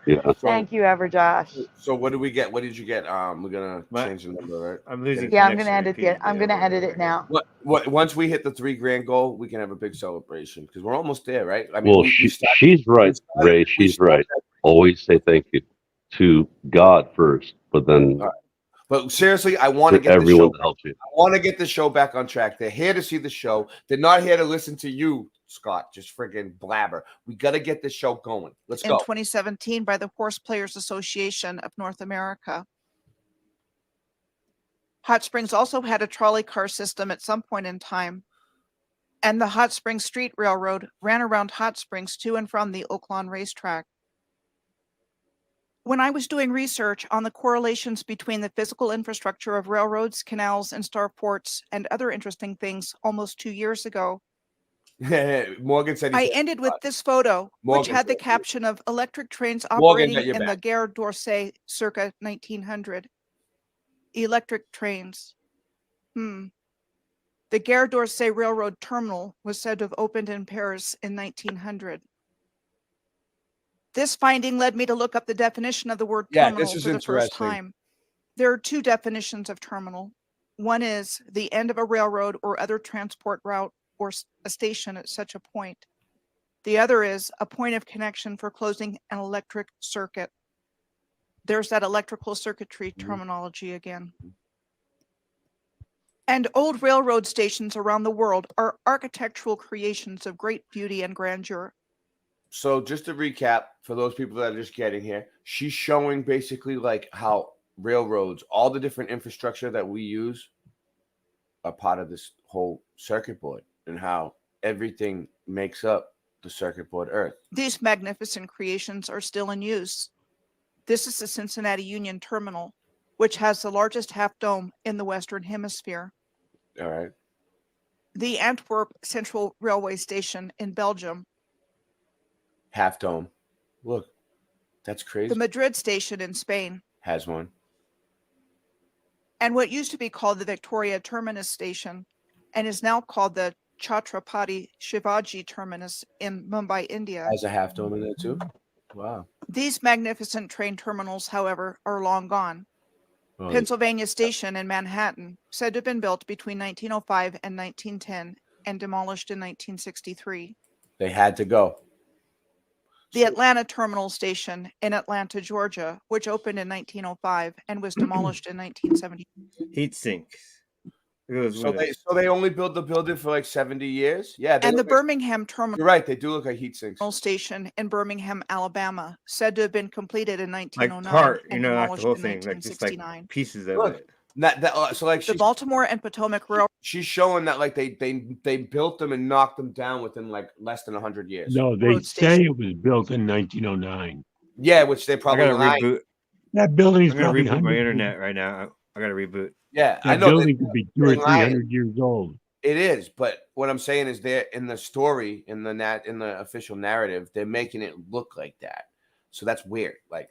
Yeah. Thank you, Josh. So what did we get? What did you get? We're gonna change the number, right? I'm losing. Yeah, I'm gonna edit it. I'm gonna edit it now. What? Once we hit the $3,000 goal, we can have a big celebration because we're almost there, right? I mean, well, she's right, Ray. She's right. Always say thank you to God first, but then. But seriously, I want to To get the everyone show. that helps you. I want to get the show back on track. They're here to see the show. They're not here to listen to you, Scott. Just friggin' blabber. We got to get this show going. Let's in go. 2017 by the Horse Players Association of North America. Hot Springs also had a trolley car system at some point in time, and the Hot Springs Street Railroad ran around Hot Springs to and from the Oaklawn racetrack. When I was doing research on the correlations between the physical infrastructure of railroads, canals, and starports, and other interesting things almost 2 years ago, Morgan said I ended with this photo, which had the caption of electric trains Morgan, operating you're in the back. Gare d'Orsay circa 1900. Electric trains. The Gare d'Orsay Railroad Terminal was said to have opened in Paris in 1900. This finding led me to look up the definition of the word terminal for the first time. There are two definitions of terminal. One is the end of a railroad or other transport route or a station at such a point. The other is a point of connection for closing an electric circuit. There's that electrical circuitry terminology again. And old railroad stations around the world are architectural creations of great beauty and grandeur. So just to recap, for those people that are just getting here, she's showing basically like how railroads, all the different infrastructure that we use are part of this whole circuit board and how everything makes up the circuit board Earth. These magnificent creations are still in use. This is the Cincinnati Union Terminal, which has the largest half dome in the Western Hemisphere. All right. The Antwerp Central Railway Station in Belgium. Half dome. Look, that's crazy. The Madrid Station in Spain. Has one. And what used to be called the Victoria Terminus Station and is now called the Chhatrapati Shivaji Terminus in Mumbai, India. Has a half dome in there too? Wow. These magnificent train terminals, however, are long gone. Oh, Pennsylvania Station in Manhattan, said to have been built between 1905 and 1910 and demolished in 1963. They had to go. The Atlanta Terminal Station in Atlanta, Georgia, which opened in 1905 and was demolished in 1970. Heat sinks. So they only built the building for like 70 years? Yeah. And the Birmingham Terminal. You're right. They do look like heat sinks. Station in Birmingham, Alabama, said to have been completed in 1909 like part, and not demolished the whole in thing, like just like 1969. pieces of Look, it. So like The Baltimore and Potomac Railroad. she's showing that like they built them and knocked them down within like less than 100 years. No, they say it was built in 1909. Yeah, which they probably I gotta lied. reboot. That building's I'm gonna probably reboot my 100 internet right now. I gotta reboot. Yeah, That I know. building could be 200 or 300 years old. It is, but what I'm saying is they're in the story, in the official narrative, they're making it look like that. So that's weird. Like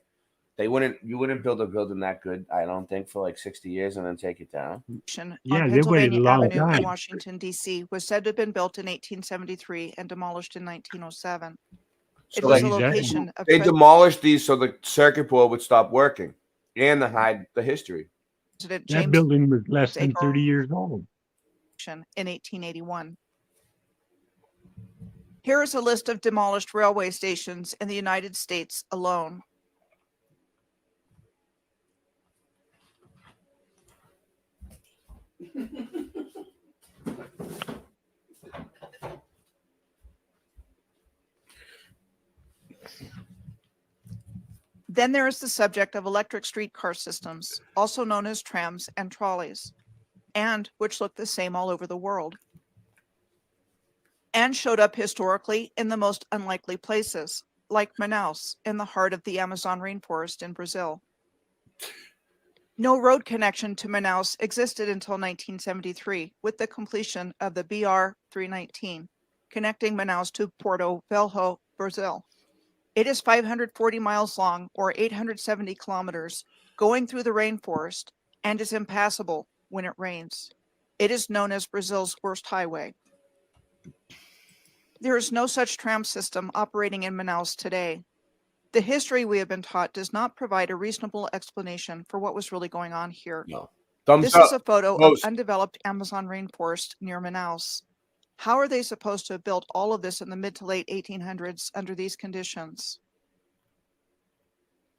you wouldn't build a building that good, I don't think, for like 60 years and then take it down. Yeah, on they waited a Pennsylvania long Avenue in time. Washington, D.C. was said to have been built in 1873 and demolished in 1907. It So was like, a location of they demolished these so the circuit board would stop working and to hide the history. President That James building was less than A. 30 years old. in 1881. Here is a list of demolished railway stations in the United States alone. Then there is the subject of electric streetcar systems, also known as trams and trolleys, and which look the same all over the world, and showed up historically in the most unlikely places, like Manaus, in the heart of the Amazon rainforest in Brazil. No road connection to Manaus existed until 1973, with the completion of the BR 319, connecting Manaus to Porto Velho, Brazil. It is 540 miles long, or 870 kilometers, going through the rainforest, and is impassable when it rains. It is known as Brazil's worst highway. There is no such tram system operating in Manaus today. The history we have been taught does not provide a reasonable explanation for what was really going on here. No. This is a photo of undeveloped Amazon rainforest near Manaus. How are they supposed to have built all of this in the mid to late 1800s under these conditions?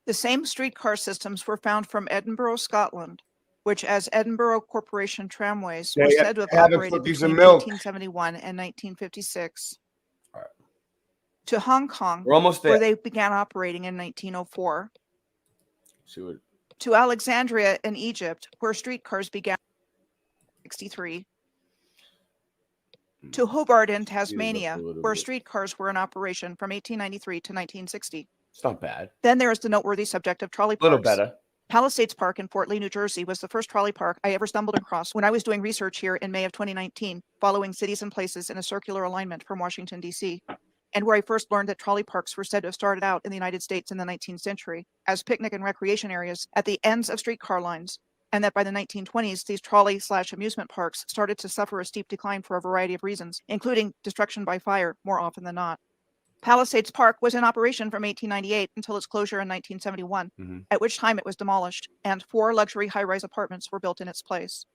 The same streetcar systems were found from Edinburgh, Scotland, which as Edinburgh Corporation tramways Yeah, were yeah, said to have have a operated cookies and between milk. 1871 and 1956. All right. To Hong Kong, We're almost there. where they began operating in 1904. See what? To Alexandria in Egypt, where streetcars began in 1963. To Hobart in Tasmania, where streetcars were in operation from 1893 to 1960. It's not bad. Then there is the noteworthy subject of trolley A little parks. better. Palisades Park in Fort Lee, New Jersey was the first trolley park I ever stumbled across when I was doing research here in May of 2019, following cities and places in a circular alignment from Washington, D.C., and where I first learned that trolley parks were said to have started out in the United States in the 19th century as picnic and recreation areas at the ends of streetcar lines, and that by the 1920s, these trolley/amusement parks started to suffer a steep decline for a variety of reasons, including destruction by fire more often than not. Palisades Park was in operation from 1898 until its closure in 1971, at which time it was demolished, and 4 luxury high-rise apartments were built in its place.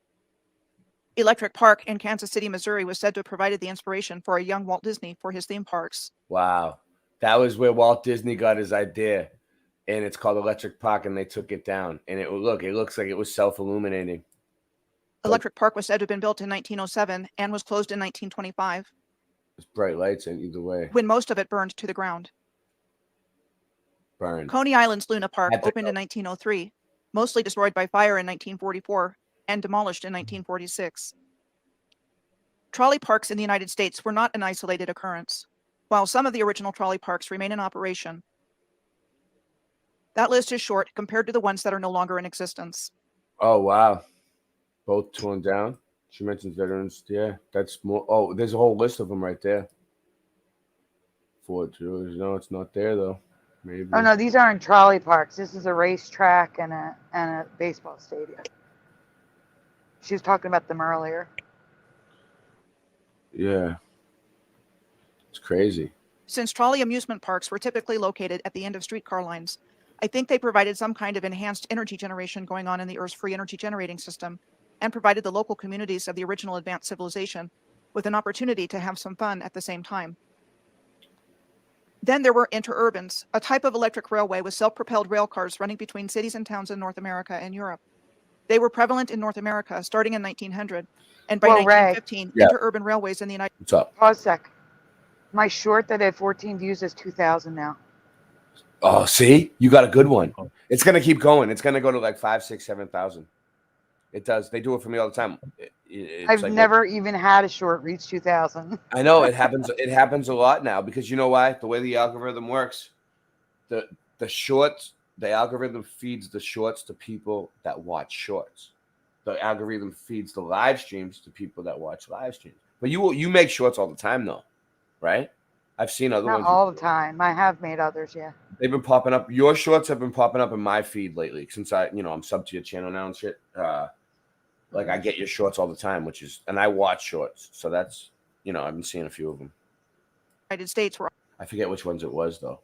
Electric Park in Kansas City, Missouri was said to have provided the inspiration for a young Walt Disney for his theme parks. Wow. That was where Walt Disney got his idea. And it's called Electric Park, and they took it down. And it looks like it was self-illuminating. Electric Park was said to have been built in 1907 and was closed in 1925. There's bright lights in either way. When most of it burned to the ground. Burned. Coney Island's Luna Park opened in 1903, mostly destroyed by fire in 1944, and demolished in 1946. Trolley parks in the United States were not an isolated occurrence. While some of the original trolley parks remain in operation, that list is short compared to the ones that are no longer in existence. Oh, wow. Both torn down. She mentions veterans. Yeah, that's more. Oh, there's a whole list of them right there. Fort George. No, it's not there, though. Maybe. Oh, no, these aren't trolley parks. This is a racetrack and a baseball stadium. She was talking about them earlier. Yeah. It's crazy. Since trolley amusement parks were typically located at the end of streetcar lines, I think they provided some kind of enhanced energy generation going on in the Earth's free energy generating system, and provided the local communities of the original advanced civilization with an opportunity to have some fun at the same time. Then there were interurbans, a type of electric railway with self-propelled rail cars running between cities and towns in North America and Europe. They were prevalent in North America starting in 1900, and by 1915, interurban railways in the United States. What's up? Pause a sec. My short that had 14 views is 2,000 now. Oh, see? You got a good one. It's going to keep going. It's going to go to like 5, 6, 7,000. It does. They do it for me all the time. I've never even had a short reach 2,000. I know it happens. It happens a lot now because you know why? The way the algorithm works, the shorts, the algorithm feeds the shorts to people that watch shorts. The algorithm feeds the live streams to people that watch live streams. But you make shorts all the time though, right? I've seen other ones. Not all the time. I have made others, yeah. They've been popping up. Your shorts have been popping up in my feed lately since I'm sub to your channel now and shit. Like I get your shorts all the time, and I watch shorts. So that's, I've been seeing a few of them. United States were I forget which ones it was though.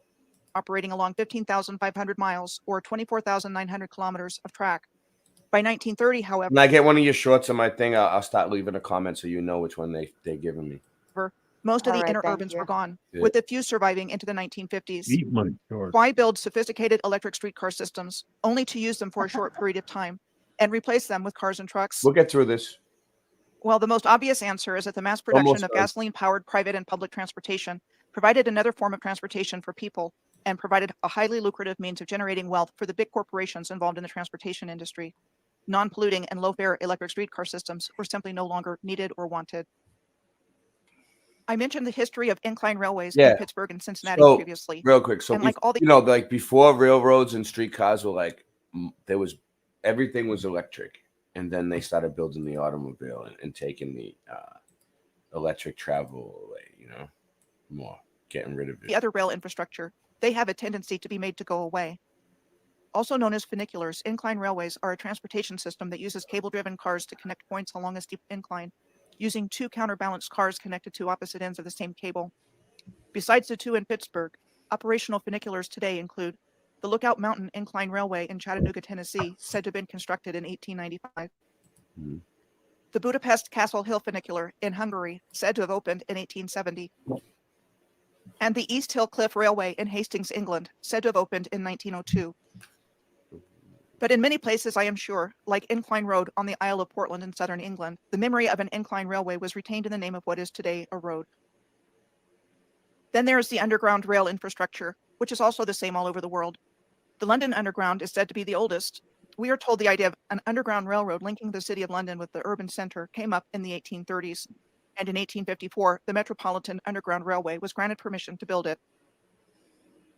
Operating along 15,500 miles or 24,900 kilometers of track. By 1930, however, when I get one of your shorts on my thing, I'll start leaving a comment so you know which one they're giving me. most of the All right, thank interurbans you. were gone, Yeah. with a few surviving into the 1950s. Eat my shorts. Why build sophisticated electric streetcar systems only to use them for a short period of time and replace them with cars and trucks? We'll get through this. Well, the most obvious answer is that the mass production Almost of done. gasoline-powered private and public transportation provided another form of transportation for people and provided a highly lucrative means of generating wealth for the big corporations involved in the transportation industry. Non-polluting and low-fare electric streetcar systems were simply no longer needed or wanted. I mentioned the history of incline railways in Pittsburgh and Cincinnati previously. Real quick, so and like all the like before railroads and streetcars were like, everything was electric, and then they started building the automobile and taking the electric travel away. More getting rid of it. the other rail infrastructure, they have a tendency to be made to go away. Also known as funiculars, incline railways are a transportation system that uses cable-driven cars to connect points along a steep incline, using two counterbalanced cars connected to opposite ends of the same cable. Besides the two in Pittsburgh, operational funiculars today include the Lookout Mountain Incline Railway in Chattanooga, Tennessee, said to have been constructed in 1895. The Budapest Castle Hill Funicular in Hungary, said to have opened in 1870. And the East Hill Cliff Railway in Hastings, England, said to have opened in 1902. But in many places, I am sure, like Incline Road on the Isle of Portland in southern England, the memory of an incline railway was retained in the name of what is today a road. Then there is the underground rail infrastructure, which is also the same all over the world. The London Underground is said to be the oldest. We are told the idea of an underground railroad linking the city of London with the urban center came up in the 1830s, and in 1854, the Metropolitan Underground Railway was granted permission to build it.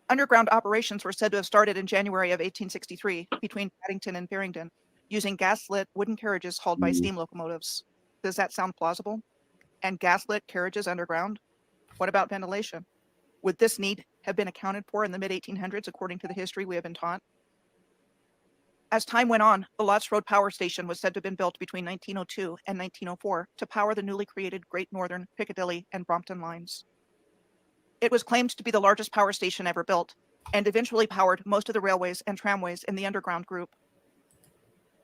Underground operations were said to have started in January of 1863 between Paddington and Farringdon, using gas-lit wooden carriages hauled by steam locomotives. Does that sound plausible? And gas-lit carriages underground? What about ventilation? Would this need have been accounted for in the mid-1800s according to the history we have been taught? As time went on, the Lots Road Power Station was said to have been built between 1902 and 1904 to power the newly created Great Northern, Piccadilly, and Brompton lines. It was claimed to be the largest power station ever built, and eventually powered most of the railways and tramways in the underground group.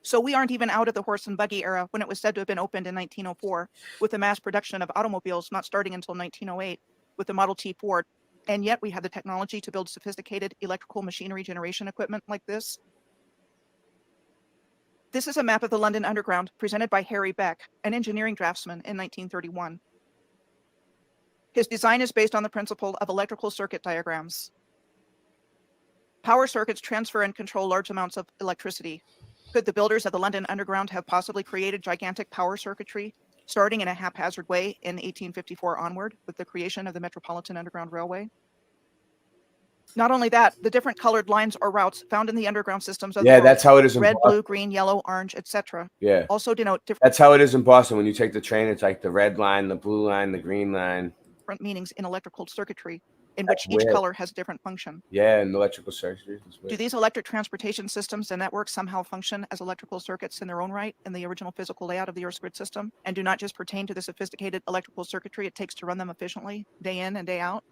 So we aren't even out of the horse and buggy era when it was said to have been opened in 1904, with the mass production of automobiles not starting until 1908, with the Model T Ford, and yet we have the technology to build sophisticated electrical machinery generation equipment like this. This is a map of the London Underground presented by Harry Beck, an engineering draftsman in 1931. His design is based on the principle of electrical circuit diagrams. Power circuits transfer and control large amounts of electricity. Could the builders of the London Underground have possibly created gigantic power circuitry, starting in a haphazard way in 1854 onward with the creation of the Metropolitan Underground Railway? Not only that, the different colored lines or routes found in the underground systems of the world, that's how it is in red, Boston. blue, green, yellow, orange, etc. Yeah. Also denote different That's how it is in Boston. When you take the train, it's like the red line, the blue line, the green line. meanings in electrical circuitry, in which That's each weird. color has a different function. Yeah, and electrical circuitry. Do these electric transportation systems and networks somehow function as electrical circuits in their own right in the original physical layout of the Earth's grid system, and do not just pertain to the sophisticated electrical circuitry it takes to run them efficiently, day in and day out?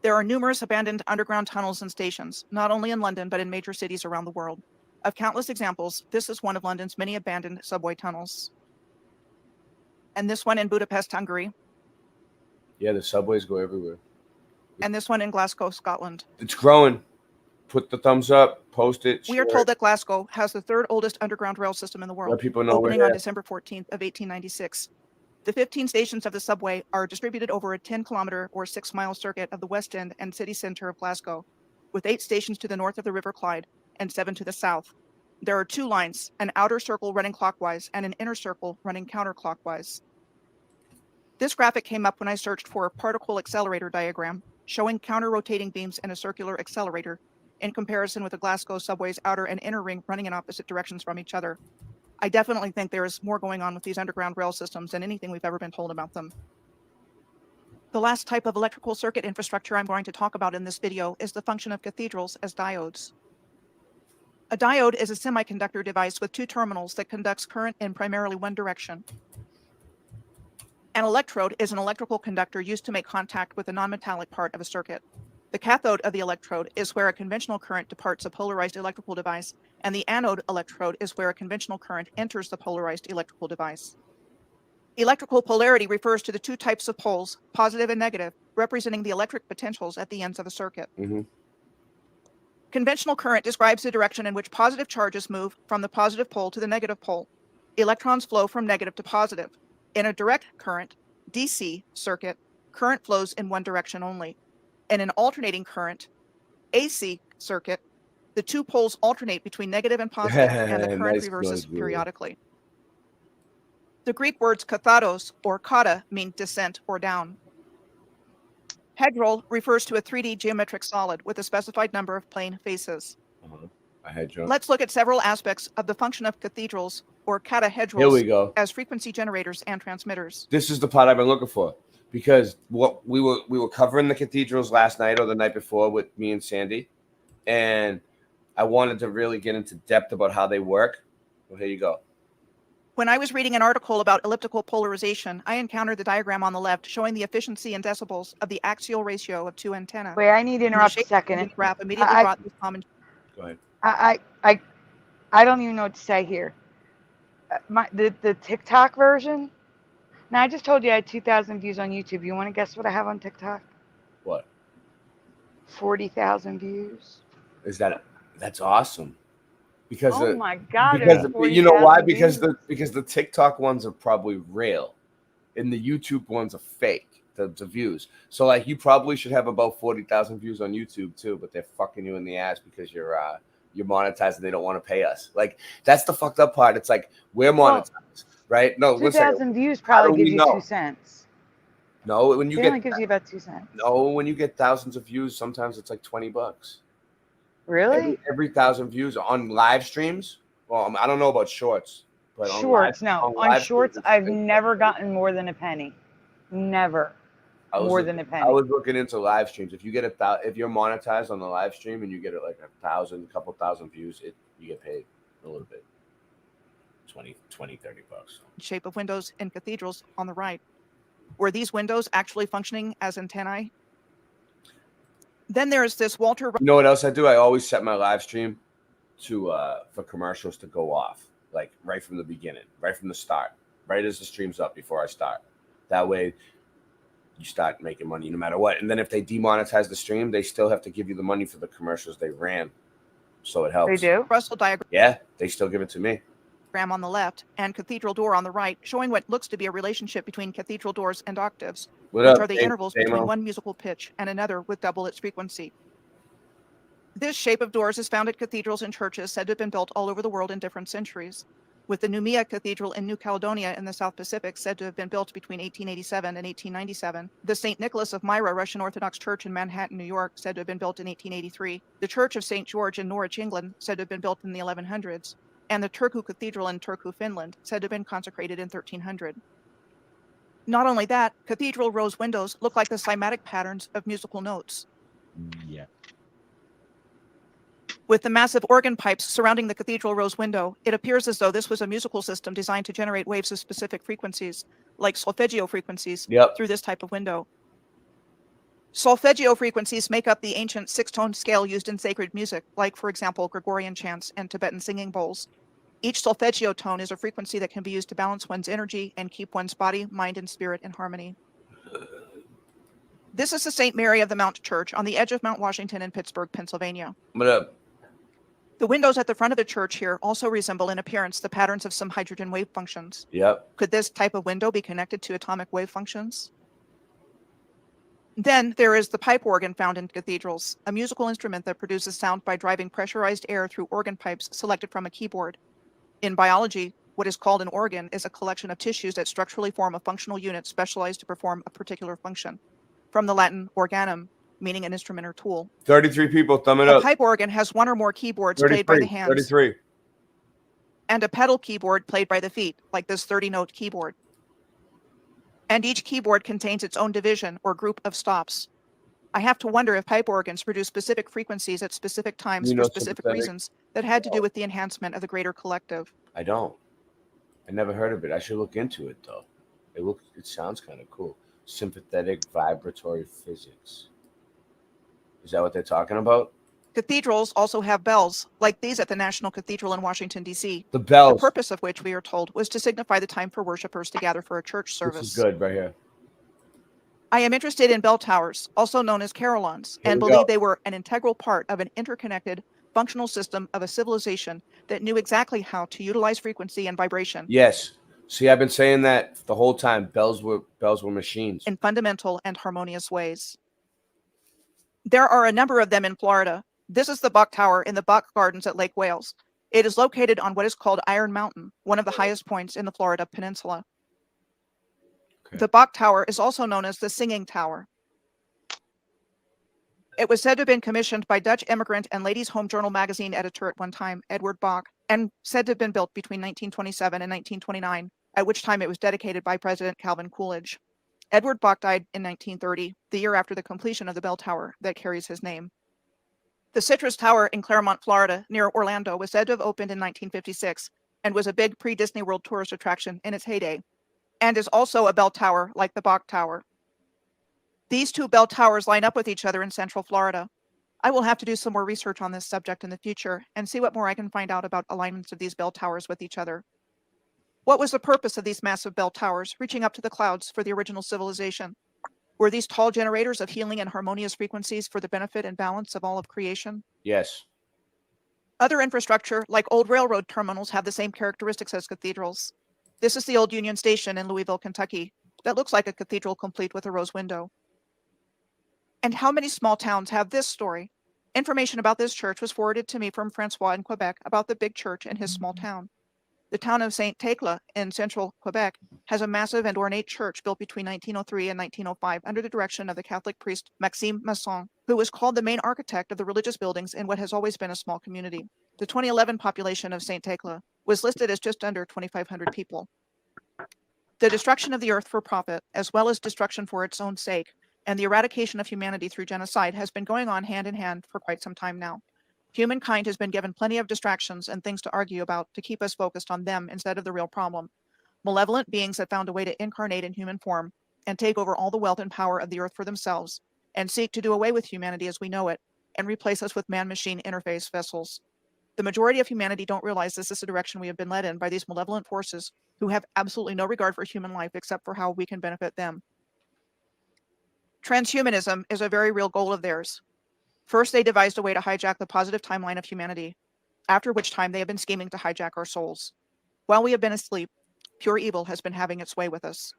There are numerous abandoned underground tunnels and stations, not only in London, but in major cities around the world. Of countless examples, this is one of London's many abandoned subway tunnels. And this one in Budapest, Hungary, Yeah, the subways go everywhere. and this one in Glasgow, Scotland. It's growing. Put the thumbs up. Post it. We are share told it. that Glasgow has the third oldest underground rail system in the world, Let people know we're opening on there. December 14th of 1896. The 15 stations of the subway are distributed over a 10-kilometer or 6-mile circuit of the West End and city center of Glasgow, with 8 stations to the north of the River Clyde and 7 to the south. There are 2 lines, an outer circle running clockwise and an inner circle running counterclockwise. This graphic came up when I searched for a particle accelerator diagram showing counter-rotating beams and a circular accelerator in comparison with the Glasgow subway's outer and inner ring running in opposite directions from each other. I definitely think there is more going on with these underground rail systems than anything we've ever been told about them. The last type of electrical circuit infrastructure I'm going to talk about in this video is the function of cathedrals as diodes. A diode is a semiconductor device with 2 terminals that conducts current in primarily one direction. An electrode is an electrical conductor used to make contact with the nonmetallic part of a circuit. The cathode of the electrode is where a conventional current departs a polarized electrical device, and the anode electrode is where a conventional current enters the polarized electrical device. Electrical polarity refers to the 2 types of poles, positive and negative, representing the electric potentials at the ends of the circuit. Conventional current describes the direction in which positive charges move from the positive pole to the negative pole. Electrons flow from negative to positive. In a direct current, DC circuit, current flows in one direction only. In an alternating current, AC circuit, the 2 poles alternate between negative and positive, and the current reverses periodically. The Greek words kathados or kata mean descent or down. Hedral refers to a 3D geometric solid with a specified number of plane faces. Let's look at several aspects of the function of cathedrals or catahedrals Here we go. as frequency generators and transmitters. This is the part I've been looking for, because what we were covering the cathedrals last night or the night before with me and Sandy, and I wanted to really get into depth about how they work. Well, here you go. When I was reading an article about elliptical polarization, I encountered the diagram on the left showing the efficiency in decibels of the axial ratio of 2 antennae. Wait, I need to interrupt a second. This graph immediately brought this common. Go ahead. I don't even know what to say here. The TikTok version. Now I just told you I had 2,000 views on YouTube. You want to guess what I have on TikTok? What? 40,000 views. That's awesome. because Oh my God! because there's you know why? 40,000 Because views. because the TikTok ones are probably real, and the YouTube ones are fake. The views. So like you probably should have about 40,000 views on YouTube too, but they're fucking you in the ass because you're monetized and they don't want to pay us. Like that's the fucked up part. It's like we're monetized, right? No, listen. 2,000 views How do probably gives we you know? 2 cents. No, when you It get only gives you about 2 cents. no, when you get thousands of views, sometimes it's like $20. Really? Every 1,000 views on live streams. Well, I don't know about shorts, but Shorts, no. On live shorts, streams, I've never gotten more than a penny. Never. More than a penny. I was looking into live streams. If you get if you're monetized on the live stream and you get like 1,000, a couple thousand views, you get paid a little bit. 20, $30. Shape of windows in cathedrals on the right. Were these windows actually functioning as antennae? Then there's this Walter. You know what else I do? I always set my live stream to for commercials to go off, like right from the beginning, right from the start, right as the stream's up before I start. That way you start making money no matter what. And then if they demonetize the stream, they still have to give you the money for the commercials they ran. So it helps. They do? Russell diagram Yeah, they still give it to me. on the left and cathedral door on the right, showing what looks to be a relationship between cathedral doors and octaves, What which up, are the intervals between Damo? one musical pitch and another with double its frequency. This shape of doors is found at cathedrals and churches said to have been built all over the world in different centuries, with the Noumea Cathedral in New Caledonia in the South Pacific said to have been built between 1887 and 1897. The St. Nicholas of Myra Russian Orthodox Church in Manhattan, New York, said to have been built in 1883. The Church of St. George in Norwich, England, said to have been built in the 1100s. And the Turku Cathedral in Turku, Finland, said to have been consecrated in 1300. Not only that, cathedral rose windows look like the cymatic patterns of musical notes. Yeah. With the massive organ pipes surrounding the cathedral rose window, it appears as though this was a musical system designed to generate waves of specific frequencies, like solfeggio frequencies, through this type of window. Solfeggio frequencies make up the ancient six-tone scale used in sacred music, like, for example, Gregorian chants and Tibetan singing bowls. Each solfeggio tone is a frequency that can be used to balance one's energy and keep one's body, mind, and spirit in harmony. This is the St. Mary of the Mount Church on the edge of Mount Washington in Pittsburgh, Pennsylvania. What up? The windows at the front of the church here also resemble in appearance the patterns of some hydrogen wave functions. Yep. Could this type of window be connected to atomic wave functions? Then there is the pipe organ found in cathedrals, a musical instrument that produces sound by driving pressurized air through organ pipes selected from a keyboard. In biology, what is called an organ is a collection of tissues that structurally form a functional unit specialized to perform a particular function. From the Latin organum, meaning an instrument or tool. 33 people, thumb it A up. pipe organ has one or more keyboards played by the hands. 33. And a pedal keyboard played by the feet, like this 30-note keyboard. And each keyboard contains its own division or group of stops. I have to wonder if pipe organs produce specific frequencies at specific times for specific sympathetic. reasons that had to do with the enhancement of the greater collective. I don't. I never heard of it. I should look into it though. It sounds kind of cool. Sympathetic vibratory physics. Is that what they're talking about? Cathedrals also have bells, like these at the National Cathedral in Washington, D.C. The bells. The purpose of which, we are told, was to signify the time for worshipers to gather for a church service. This is good right here. I am interested in bell towers, also known as carillons, Here and we believe go. they were an integral part of an interconnected, functional system of a civilization that knew exactly how to utilize frequency and vibration Yes. See, I've been saying that the whole time. Bells were machines. in fundamental and harmonious ways. There are a number of them in Florida. This is the Buck Tower in the Buck Gardens at Lake Wales. It is located on what is called Iron Mountain, one of the highest points in the Florida Peninsula. The Buck Tower is also known as the Singing Tower. It was said to have been commissioned by Dutch immigrant and Ladies' Home Journal magazine editor at one time, Edward Bok, and said to have been built between 1927 and 1929, at which time it was dedicated by President Calvin Coolidge. Edward Bok died in 1930, the year after the completion of the bell tower that carries his name. The Citrus Tower in Claremont, Florida, near Orlando, was said to have opened in 1956 and was a big pre-Disney World tourist attraction in its heyday, and is also a bell tower like the Bok Tower. These two bell towers line up with each other in Central Florida. I will have to do some more research on this subject in the future and see what more I can find out about alignments of these bell towers with each other. What was the purpose of these massive bell towers reaching up to the clouds for the original civilization? Were these tall generators of healing and harmonious frequencies for the benefit and balance of all of creation? Yes. Other infrastructure, like old railroad terminals, have the same characteristics as cathedrals. This is the old Union Station in Louisville, Kentucky, that looks like a cathedral complete with a rose window. And how many small towns have this story? Information about this church was forwarded to me from Francois in Quebec about the big church in his small town. The town of Saint Thècle in central Quebec has a massive and ornate church built between 1903 and 1905 under the direction of the Catholic priest Maxime Masson, who was called the main architect of the religious buildings in what has always been a small community. The 2011 population of Saint Thècle was listed as just under 2,500 people. The destruction of the earth for profit, as well as destruction for its own sake, and the eradication of humanity through genocide has been going on hand in hand for quite some time now. Humankind has been given plenty of distractions and things to argue about to keep us focused on them instead of the real problem. Malevolent beings have found a way to incarnate in human form and take over all the wealth and power of the earth for themselves and seek to do away with humanity as we know it and replace us with man-machine interface vessels. The majority of humanity don't realize this is the direction we have been led in by these malevolent forces who have absolutely no regard for human life except for how we can benefit them. Transhumanism is a very real goal of theirs. First, they devised a way to hijack the positive timeline of humanity, after which time they have been scheming to hijack our souls. While we have been asleep, pure evil has been having its way with us.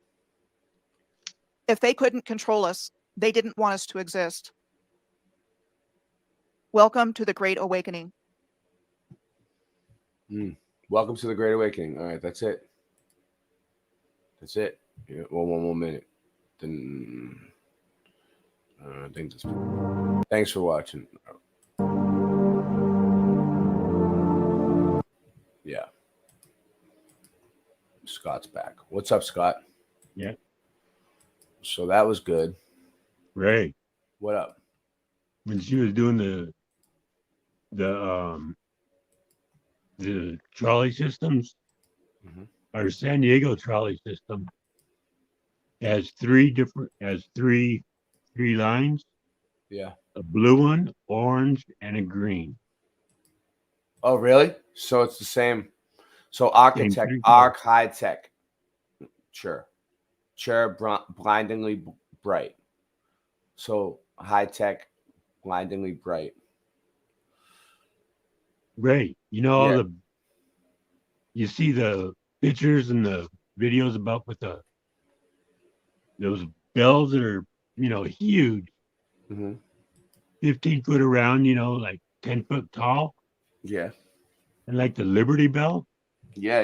If they couldn't control us, they didn't want us to exist. Welcome to the Great Awakening. Welcome to the Great Awakening. All right, that's it. That's it. Yeah, one more minute. Then I think that's. Thanks for watching. Yeah. Scott's back. What's up, Scott? Yeah. So that was good. Ray. What up? When she was doing the trolley systems, our San Diego trolley system has three lines. Yeah. A blue one, orange, and a green. Oh, really? So it's the same. So architect, arc, high tech. Sure. Blindingly bright. So high tech, blindingly bright. Ray, you know all you see the pictures and the videos about with those bells that are, huge. 15 foot around, like 10 foot tall. Yeah. And like the Liberty Bell. Yeah.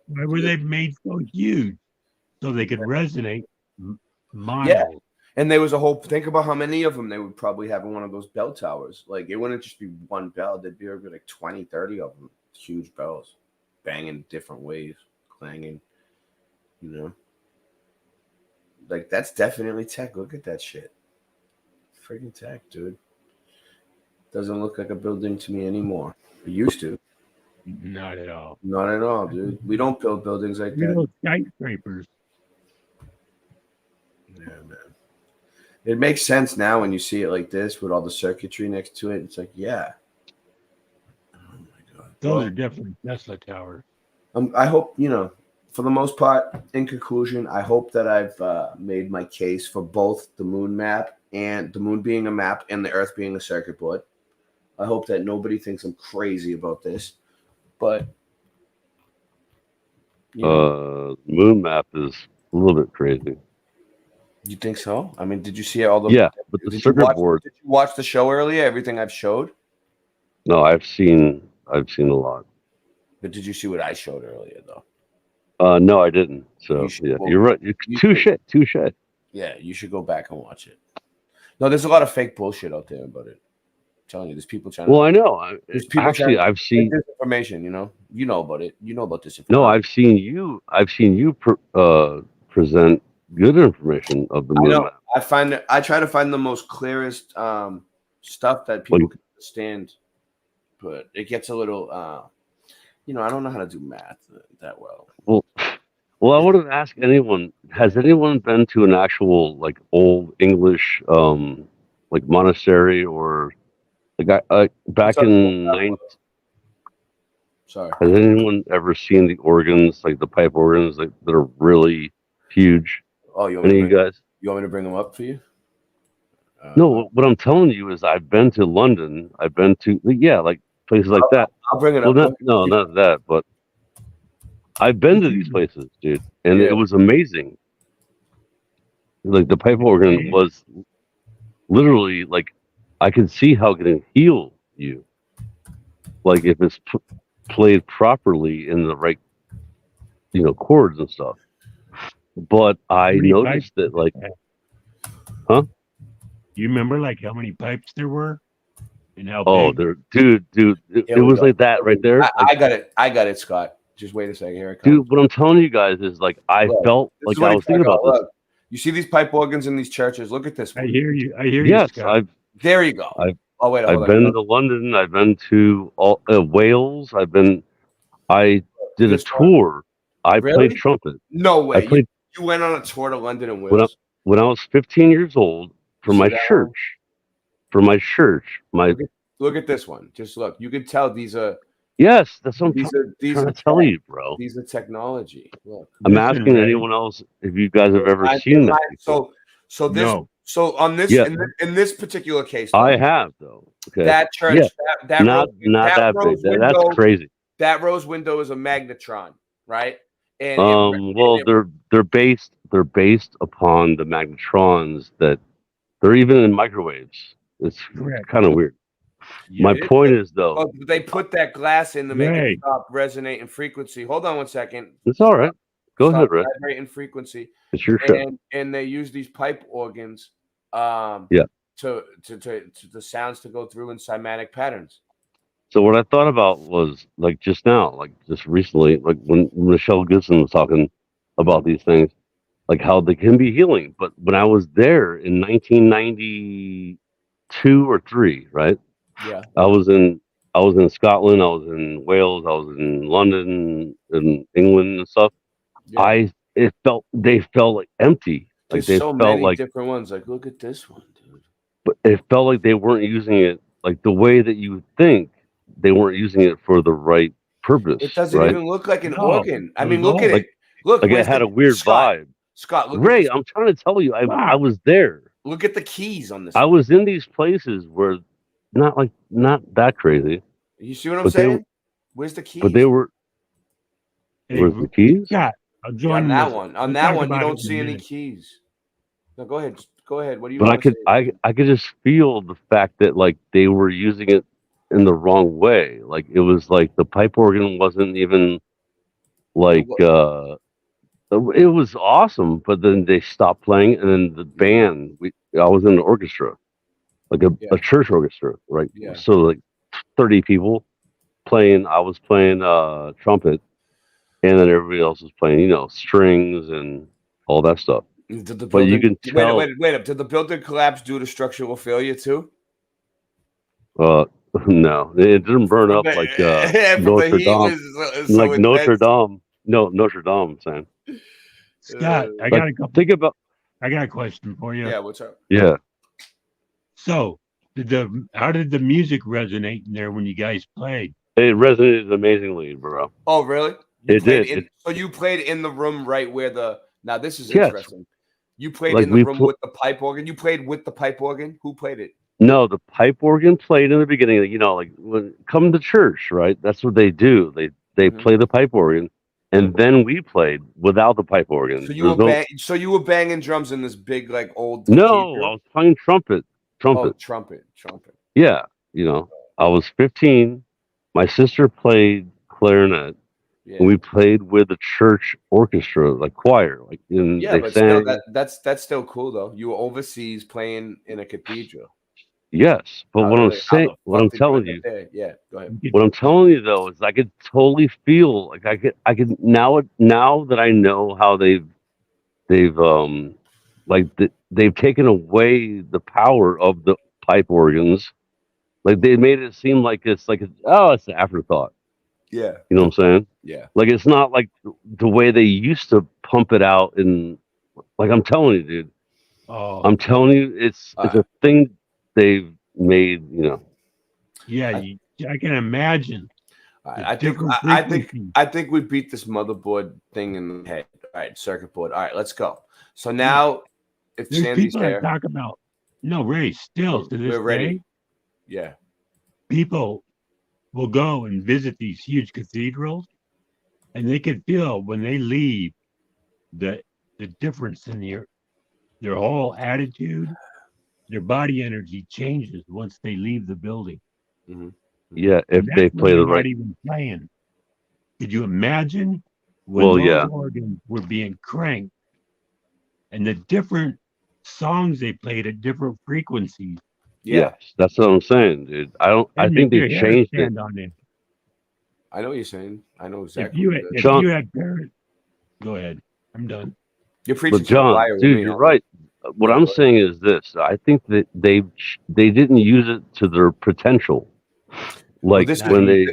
Why were they made so huge? So they could resonate miles. Yeah. And there was a whole, think about how many of them they would probably have in one of those bell towers. Like, it wouldn't just be one bell. There'd be like 20, 30 of them. Huge bells. Banging different ways. Clanging. Like, that's definitely tech. Look at that shit. Freaking tech, dude. Doesn't look like a building to me anymore. It used to. Not at all. Not at all, dude. We don't build buildings like that. Build skyscrapers. Yeah, man. It makes sense now when you see it like this with all the circuitry next to it. It's like, yeah. Oh my God. Those are definitely Tesla towers. I hope, for the most part, in conclusion, I hope that I've made my case for both the moon map and the moon being a map and the Earth being a circuit board. I hope that nobody thinks I'm crazy about this, but moon map is a little bit crazy. You think so? I mean, did you see all the? Yeah, but the circuit board. Did you watch the show earlier? Everything I've showed. No, I've seen a lot. But did you see what I showed earlier, though? No, I didn't. So you're right. Touche. Yeah, you should go back and watch it. No, there's a lot of fake bullshit out there about it. I'm telling you, there's people trying. Well, I know. Actually, I've seen information. You know about it. You know about this information. No, I've seen you present good information of the moon map. I try to find the most clearest stuff that people can understand, but it gets a little. I don't know how to do math that well. Well, I want to ask anyone: has anyone been to an actual old English monastery or back in Sorry. Has anyone ever seen the organs, like the pipe organs, that are really huge? Oh, you guys? You want me to bring them up for you? No, what I'm telling you is I've been to London. I've been to like places like that. I'll bring it Well, up. not that, but I've been to these places, dude, and Yeah. it was amazing. Like the pipe organ was literally like I could see how it can heal you, like if it's played properly in the right, chords and stuff. But I noticed that, like, huh? You remember like how many pipes there were, and how? Oh, big? dude, it was like that right there. I got it, Scott. Just wait a second. Here it comes. Dude, what I'm telling you guys is like I felt like I was thinking about this. Look, you see these pipe organs in these churches? Look at this one. I hear you. Yes, you, Scott. There you go. Oh wait, I've been to London. I've been to Wales. I did a tour. I played trumpet. No way. I played, you went on a tour to London and Wales. When I was 15 years old, for my church. Look at this one. Just look. You can tell these are. Yes, that's what I'm these trying are to tell you, bro. These are technology. Look. I'm asking anyone else if you guys have ever seen that. So on this in this particular case, I have though. Okay. That church, not that big. That's crazy. That rose window is a magnetron, right? And well, they're based upon the magnetrons that they're even in microwaves. It's kind of weird. My point is though, they put that glass in to make it stop resonating frequency. Hold on one second. It's all right. Go ahead, Red. Vibrating frequency. It's your show. And they use these pipe organs, to the sounds to go through in cymatic patterns. So what I thought about was like just now, like just recently, like when Michelle Gibson was talking about these things, like how they can be healing. But when I was there in 1992 or 3, right? Yeah. I was in Scotland, I was in Wales, I was in London, in England and stuff. Yeah. They felt like empty. Like There's they so felt many like different ones. Like, look at this one, dude. But it felt like they weren't using it like the way that you would think. They weren't using it for the right purpose. It doesn't even look like an organ. I mean, look at like, it. Look, like it had a weird vibe. Scott, look Ray, at I'm trying to tell you, I was there. Look at the keys on this. I was in these places where not that crazy. You see what I'm saying? Where's the keys? But they were. Where's the keys? Yeah, I'll join on that one. On that one, you don't see any keys. No, go ahead. Go ahead. What do you? But I could just feel the fact that like they were using it in the wrong way. Like it was like the pipe organ wasn't even like it was awesome, but then they stopped playing, and then the band. I was in an orchestra, like a church orchestra, right? Yeah. So like 30 people playing. I was playing trumpet, and then everybody else was playing, strings and all that stuff. But you can tell. Wait up. Did the building collapse due to structural failure too? No, it didn't burn up like Notre Dame. Like Notre Dame. No, Notre Dame, Sam. Scott, I got a question for you. Yeah, what's up? Yeah. So, how did the music resonate in there when you guys played? It resonated amazingly, bro. Oh, really? It did. So you played in the room right where the. Now this is interesting. You played like in the room with the pipe organ. You played with the pipe organ. Who played it? No, the pipe organ played in the beginning. Like when come to church, right? That's what they do. They play the pipe organ, and then we played without the pipe organ. So you were banging drums in this big like old. No, I was playing trumpet. Oh, trumpet. Yeah, I was 15. My sister played clarinet. Yeah. And we played with the church orchestra, like choir, like but still, that's still cool though. You were overseas playing in a cathedral. Yes, but what I'm telling you, yeah, go ahead. What I'm telling you though is I could totally feel like I could now that I know how they've taken away the power of the pipe organs, like they made it seem like it's an afterthought. Yeah. You know what I'm saying? Yeah. Like it's not like the way they used to pump it out in like I'm telling you, dude. Oh. I'm telling you, it's a thing they've made, Yeah, I can imagine. I think we beat this motherboard thing in the head. All right, circuit board. All right, let's go. So now if there's Sandy's people there. that talk about No, Ray, still to this We're ready. day, Yeah. people will go and visit these huge cathedrals, and they can feel when they leave the difference in their whole attitude, their body energy changes once they leave the building. Yeah, if And they that's when play they're the not right. even playing. Could you imagine when Well, those yeah. organs were being cranked and the different songs they played at different frequencies? Yeah. Yes, that's what I'm saying, dude. I It'd think make they your hair changed it. stand on end. I know what you're saying. I know If exactly. you what had, you're if saying. you had parents, go ahead. I'm done. You're preaching But to the John, choir with dude, me, you're huh? right. What Yeah, I'm go ahead. saying is this: I think that they didn't use it to their potential. Like this when they.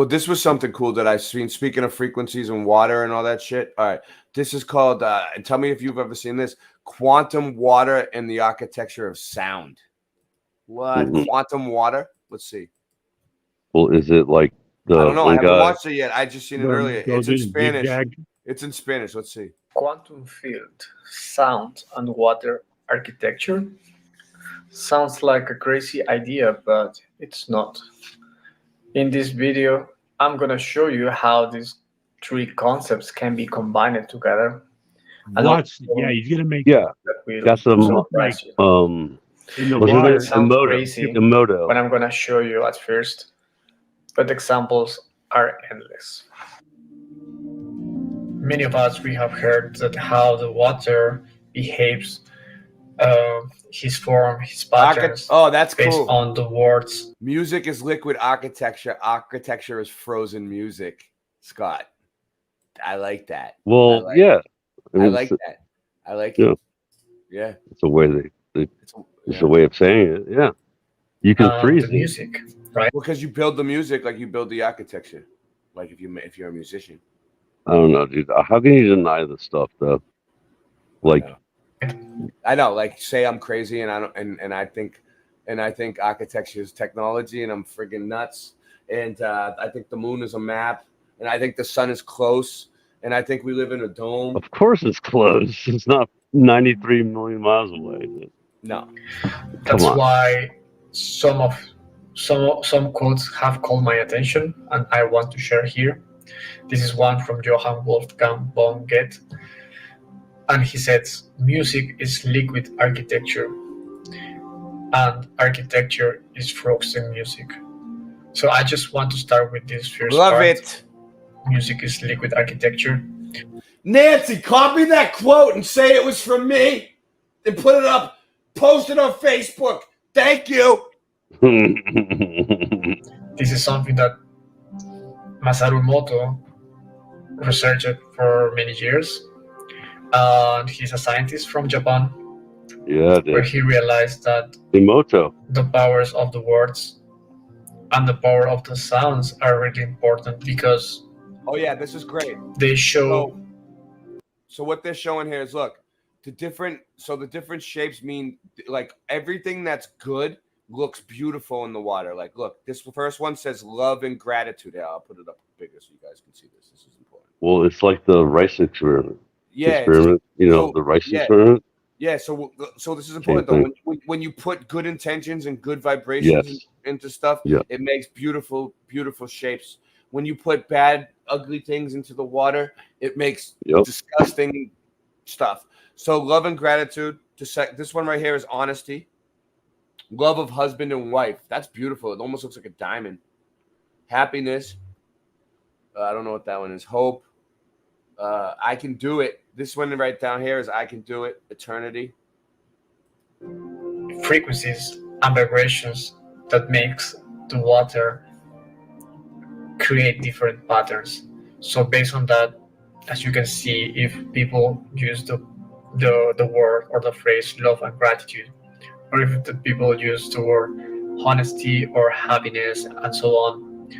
this was something cool that I've seen. Speaking of frequencies and water and all that shit. All right, this is called. Tell me if you've ever seen this: quantum water and the architecture of sound. What quantum water? Let's see. Well, is it like the I don't know. I one haven't guy? watched it yet. I just seen it earlier. It's in Spanish. zigzag. It's in Spanish. Let's see. Quantum field, sound, and water architecture sounds like a crazy idea, but it's not. In this video, I'm gonna show you how these three concepts can be combined together. Watch. Yeah, he's gonna make. Yeah, will got some. surprise you. In the What's his It name? might sound Emoto. crazy, Emoto. but I'm gonna show you at first. But examples are endless. Many of us, we have heard that how the water behaves, his form, his patterns. Oh, that's based cool. on the words. Music is liquid architecture. Architecture is frozen music. Scott, I like that. Well, yeah. I like that. I like it. Yeah. It's a way it's a way of saying it. Yeah. You can freeze the it. music, right? Because you build the music like you build the architecture. Like if you're a musician. I don't know, dude. How can you deny this stuff though? Like, I know. Like, say I'm crazy and I don't, and I think architecture is technology, and I'm friggin' nuts. And I think the moon is a map, and I think the sun is close, and I think we live in a dome. of course it's close. It's not 93 million miles away. No. That's on. why some quotes have called my attention, and I want to share here. This is one from Johann Wolfgang von Goethe, and he says, "Music is liquid architecture, and architecture is frozen music." So I just want to start with this first Love part. it. Music is liquid architecture. Nancy, copy that quote and say it was from me, and put it up, post it on Facebook. Thank you. This is something that Masaru Emoto researched for many years. And he's a scientist from Japan, Yeah, where dude. he realized that Emoto. the powers of the words and the power of the sounds are really important because Oh yeah, this is great. they show So what they're showing here is, look, the different shapes mean like everything that's good looks beautiful in the water. Like, look, this first one says love and gratitude. Yeah, I'll put it up bigger so you guys can see this. This is important. Well, it's like the rice experiment. Yeah, Experiment. You know, the rice experiment. Yeah, so this is important though. When you put good intentions and good vibrations Yes. into stuff, Yeah. it makes beautiful, beautiful shapes. When you put bad, ugly things into the water, it makes disgusting stuff. So love and gratitude. This one right here is honesty. Love of husband and wife. That's beautiful. It almost looks like a diamond. Happiness. I don't know what that one is. Hope. I can do it. This one right down here is I can do it. Eternity. frequencies and vibrations that makes the water create different patterns. So based on that, as you can see, if people use the word or the phrase love and gratitude, or if the people use the word honesty or happiness and so on,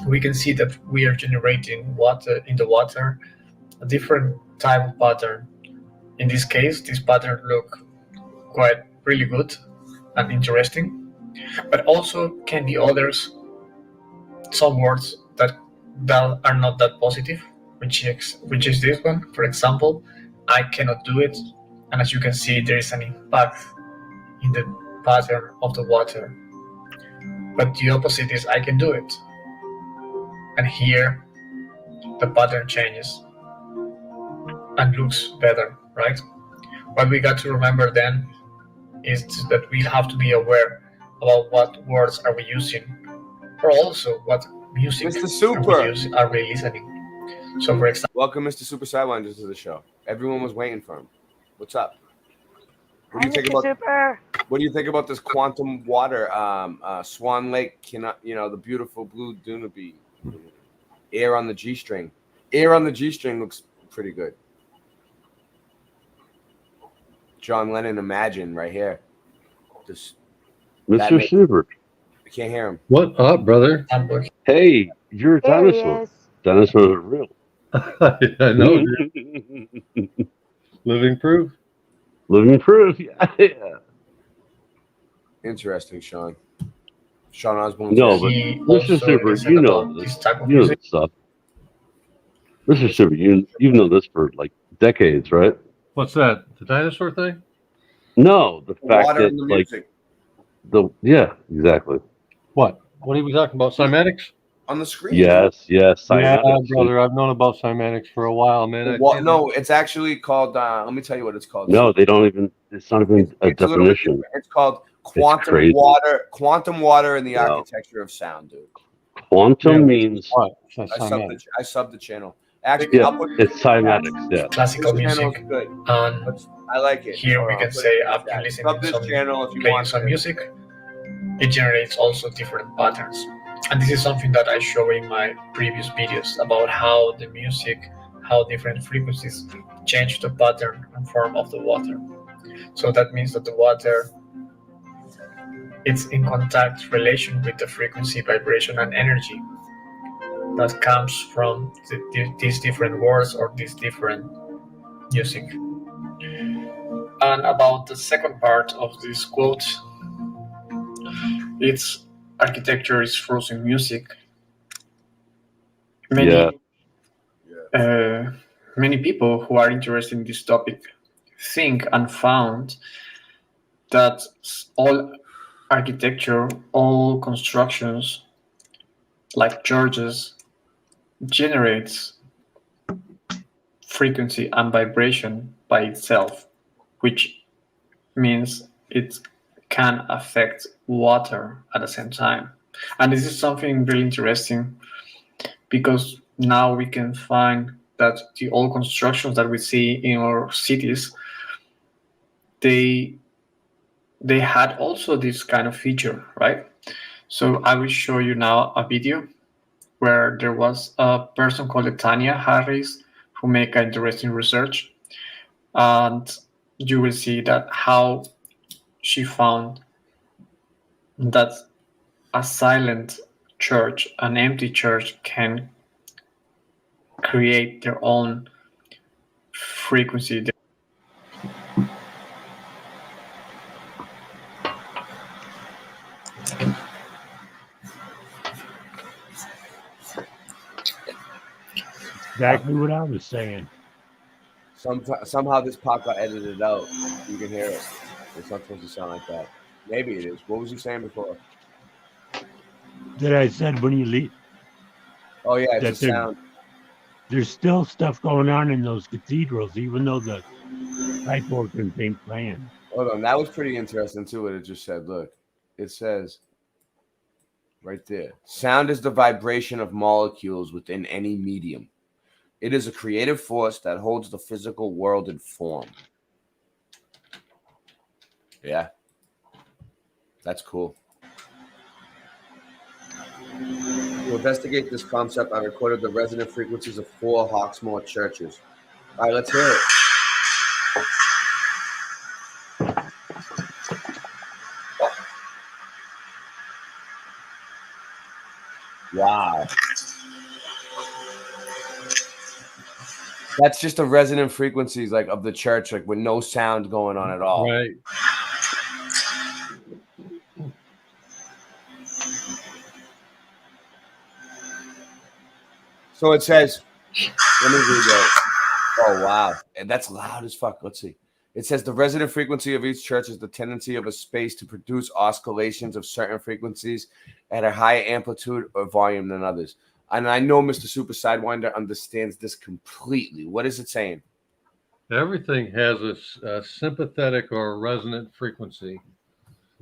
we can see that we are generating water in the water a different type of pattern. In this case, this pattern look quite really good and interesting, but also can be others, some words that are not that positive, which is this one. For example, I cannot do it, and as you can see, there is an impact in the pattern of the water. But the opposite is I can do it. And here the pattern changes and looks better, right? What we got to remember then is that we have to be aware about what words are we using, or also what music Mr. Super are we listening. So for example, welcome Mr. Super Sidewinders to the show. Everyone was waiting for him. What's up? What do you think about Super? What do you think about this quantum water? Swan Lake, the beautiful blue Dunaby. Air on the G string. Air on the G string looks pretty good. John Lennon, Imagine, right here. Mr. Super. I can't hear him. What up, brother? Hey, you're a There he dinosaur. is. Dinosaurs are real. I know, dude. Living proof. Living proof. Yeah. Interesting, Sean. Sean Osborne. No, but Mr. Super, you know this. You know this stuff. Mr. Super, you've known this for like decades, right? What's that? The dinosaur thing? No, the fact Water that and the like music. What? exactly. What are we talking about? Cymatics? On the screen. Yes. Yeah, Cymatics. brother. I've known about cymatics for a while, man. No, it's actually called. Let me tell you what it's called. No, they don't even. It's not even a It's a little bit definition. different. It's called It's crazy. quantum water in the No. architecture of sound, dude. Quantum means what? I subbed the channel. Actually, yeah, I'll put it's cymatics. Yeah. classical this channel's music. good. And I like it. here we I'll can put say it in after the chat. listening Sub to this channel if you playing want some to. music, it generates also different patterns. And this is something that I show in my previous videos about how the music, how different frequencies change the pattern and form of the water. So that means that the water, it's in contact relation with the frequency, vibration, and energy that comes from these different words or these different music. And about the second part of this quote, it's architecture is frozen music. Many people who are interested in this topic think and found that all architecture, all constructions, like churches, generates frequency and vibration by itself, which means it can affect water at the same time. And this is something really interesting because now we can find that the old constructions that we see in our cities, they had also this kind of feature, right? So I will show you now a video where there was a person called Tanya Harris who make interesting research, and you will see that how she found that a silent church, an empty church, can create their own frequency. Exactly what I was saying. Somehow this part got edited out. You can hear it. It's not supposed to sound like that. Maybe it is. What was you saying before? That I said when you leave. Oh yeah, it's a sound. There's still stuff going on in those cathedrals, even though the pipe organs ain't playing. Hold on, that was pretty interesting too. What it just said. Look, it says right there. Sound is the vibration of molecules within any medium. It is a creative force that holds the physical world in form. Yeah. That's cool. To investigate this concept, I recorded the resonant frequencies of 4 Hawksmoor churches. All right, let's hear it. Wow. That's just the resonant frequencies like of the church, like with no sound going on at all. Right. So it says, let me read that. Oh wow. And that's loud as fuck. Let's see. It says the resonant frequency of each church is the tendency of a space to produce oscillations of certain frequencies at a higher amplitude or volume than others. And I know Mr. Super Sidewinder understands this completely. What is it saying? Everything has a sympathetic or a resonant frequency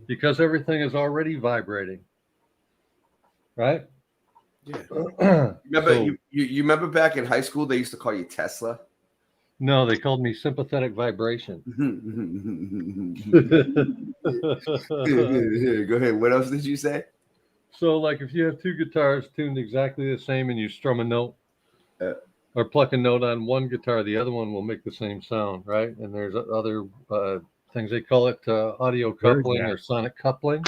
because everything is already vibrating, right? Yeah. Remember, you remember back in high school they used to call you Tesla? No, they called me sympathetic vibration. Go ahead. What else did you say? So, like, if you have two guitars tuned exactly the same and you strum a note or pluck a note on one guitar, the other one will make the same sound, right? And there's other things, they call it audio coupling or sonic coupling.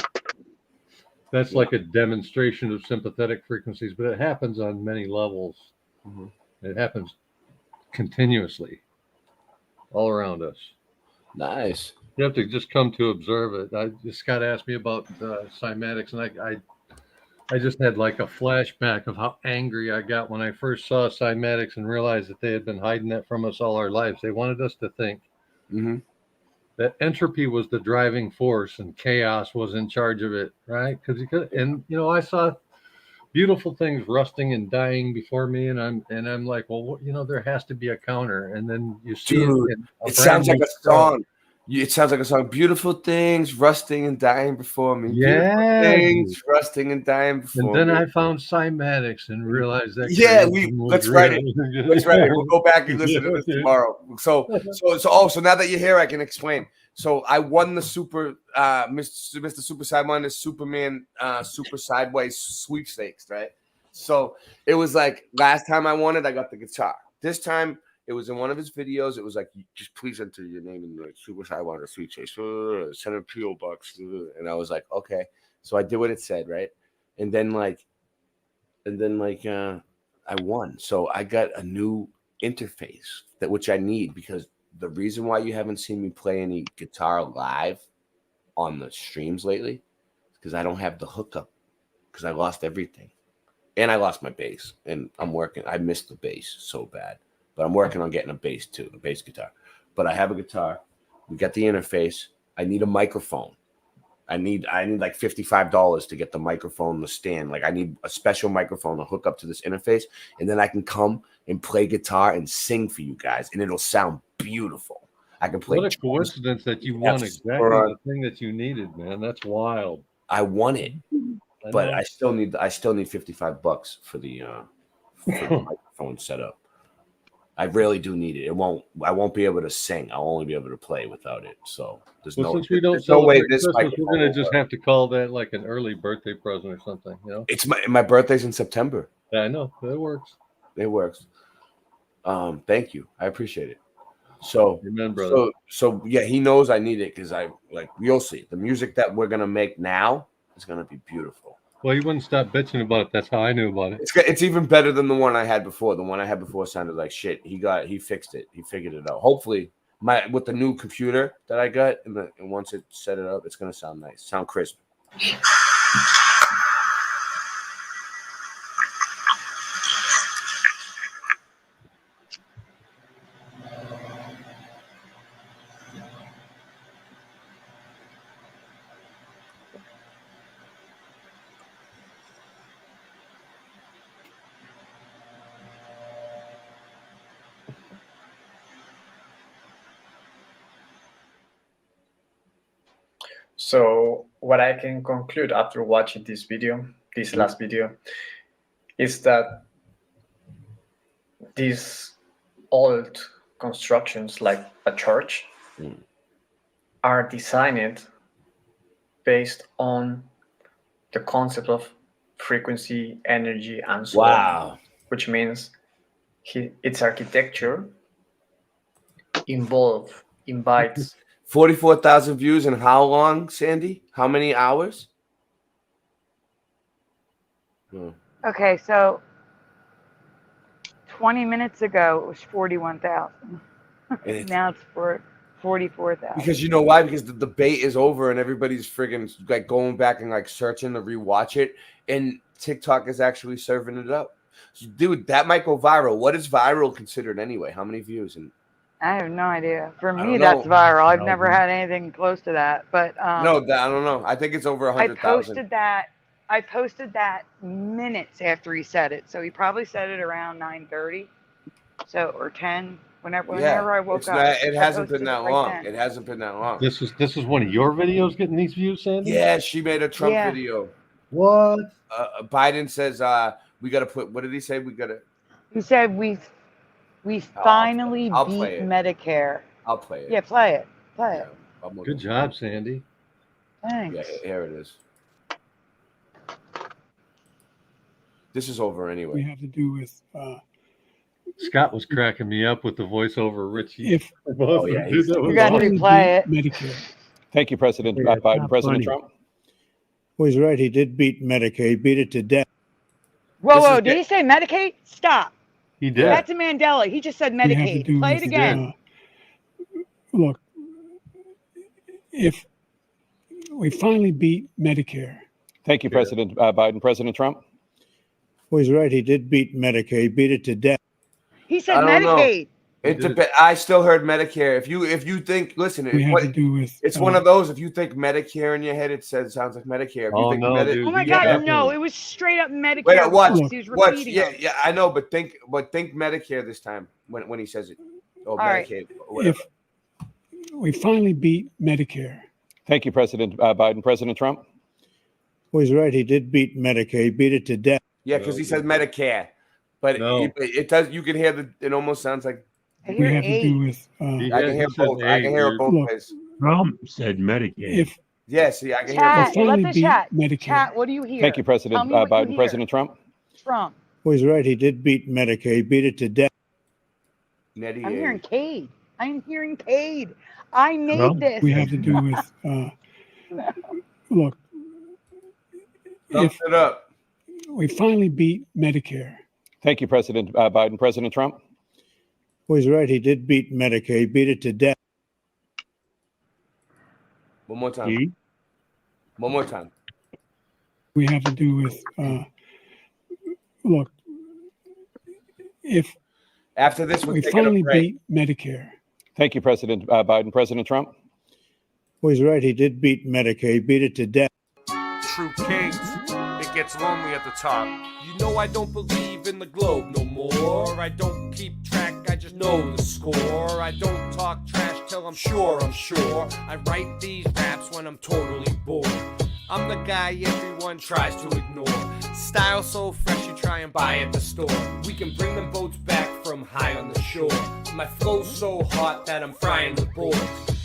That's like a demonstration of sympathetic frequencies, but it happens on many levels. It happens continuously all around us. Nice. You have to just come to observe it. Scott asked me about cymatics, and I just had like a flashback of how angry I got when I first saw cymatics and realized that they had been hiding that from us all our lives. They wanted us to think that entropy was the driving force and chaos was in charge of it, right? Because I saw beautiful things rusting and dying before me, and I'm like, well, there has to be a counter. And then you see it sounds like a song. It sounds like a song. Beautiful things rusting and dying before me. Yeah. Beautiful things rusting and dying before me. And then I found cymatics and realized that. Let's write it. Let's write it. We'll go back and listen to this tomorrow. So now that you're here, I can explain. So I won the Mr. Super Sidewinder Superman Super Sideways sweepstakes, right? So it was like last time I won it, I got the guitar. This time it was in one of his videos. It was like, just please enter your name in the Super Sidewinder sweepstakes. Send a PO box. And I was like, okay. So I did what it said, right? And then I won. So I got a new interface which I need, because the reason why you haven't seen me play any guitar live on the streams lately is because I don't have the hookup, because I lost everything. And I lost my bass. And I'm working. I missed the bass so bad. But I'm working on getting a bass too, a bass guitar. But I have a guitar. We got the interface. I need a microphone. I need like $55 to get the microphone, the stand. Like I need a special microphone to hook up to this interface, and then I can come and play guitar and sing for you guys, and it'll sound beautiful. I can play. What a coincidence that you won exactly the thing that you needed, man. That's wild. I won it, but I still need $55 for the microphone setup. I really do need it. I won't be able to sing. I'll only be able to play without it. So since we don't celebrate Christmas, we're gonna just have to call that like an early birthday present or something. It's my birthday's in September. Yeah, I know that works. It works. Thank you. I appreciate it. So, amen, brother. So yeah, he knows I need it, because you'll see the music that we're gonna make now is gonna be beautiful. Well, you wouldn't stop bitching about it. That's how I knew about it. It's even better than the one I had before. The one I had before sounded like shit. He fixed it. He figured it out. Hopefully, with the new computer that I got, and once it set it up, it's gonna sound nice, sound crisp. So what I can conclude after watching this last video, is that these old constructions like a church are designed based on the concept of frequency, energy, and so on, which means its architecture invites 44,000 views in how long, Sandy? How many hours? Okay, so 20 minutes ago it was 41,000. Now it's for 44,000. Because you know why? Because the debate is over and everybody's friggin' like going back and like searching to rewatch it, and TikTok is actually serving it up. So, dude, that might go viral. What is viral considered anyway? How many views? And I have no idea. For I me, don't that's know. viral. I've never had anything close to that. But No, I don't know. I think it's over I 100,000. posted that minutes after he said it. So he probably said it around 9:30. So or 10. Whenever I woke up. It hasn't been that long. It hasn't been that long. This is one of your videos getting these views, Sandy? Yeah, she made a Trump Yeah. video. What? Biden says we got to put. What did he say? We got to. He said we finally I'll beat play it. Medicare. I'll play it. Yeah, play it. Play it. Good job, Sandy. Thanks. Yeah, here it is. This is over anyway. We have to do with. Scott was cracking me up with the voiceover, Richie. If Oh, yeah, he's- You're going to replay it. Medicare. Thank you, President Yeah, it's Biden. not President funny. Trump. Well, he's right. He did beat Medicaid, beat it to death. Whoa, did he say Medicaid? Stop. He did. That's a Mandela. He just said We have to Medicaid. do Play it with, again. Look, if we finally beat Medicare. Thank you, President Biden. President Trump. Well, he's right. He did beat Medicaid, beat it to death. He said I don't know. Medicaid. I still heard Medicare. If you think, listen, We have to do with. it's one of those. If you think Medicare in your head, it sounds like Medicare. If you Oh, think no, dude. Oh my God, no! It was straight up Medicare. Wait, watch. He was Watch. repeating Yeah, them. yeah, I know, but think Medicare this time when he says it. Oh, right. Medicaid. Or whatever. If we finally beat Medicare. Thank you, President Biden. President Trump. Well, he's right. He did beat Medicaid, beat it to death. Yeah, because he says Medicare, but it does. You can hear it almost sounds like. We have to do with. I can hear both. I can hear it both ways. Trump said Medicaid. If Yeah, see, I can Chat, hear let both. the chat. Medicare. Chat, what do you hear? Thank you, President Tell me what you Biden. hear. President Trump. Trump. Well, he's right. He did beat Medicaid, beat it to death. Nettie, I'm hearing Cade. I'm hearing Cade. I made Well, this. we have to do with. Look, Thumbs it up. we finally beat Medicare. Thank you, President Biden. President Trump. Well, he's right. He did beat Medicaid, beat it to death. One more time. One more time. We have to do with. Look, if After this, we're we taking a finally break. beat Medicare. Thank you, President Biden. President Trump. Well, he's right. He did beat Medicaid, beat it to death. True kings, it gets lonely at the top. You know I don't believe in the globe no more. I don't keep track, I just know the score. I don't talk trash till I'm sure. I write these raps when I'm totally bored. I'm the guy everyone tries to ignore. Style so fresh you try and buy at the store. We can bring them boats back from high on the shore. My flow's so hot that I'm frying the boards.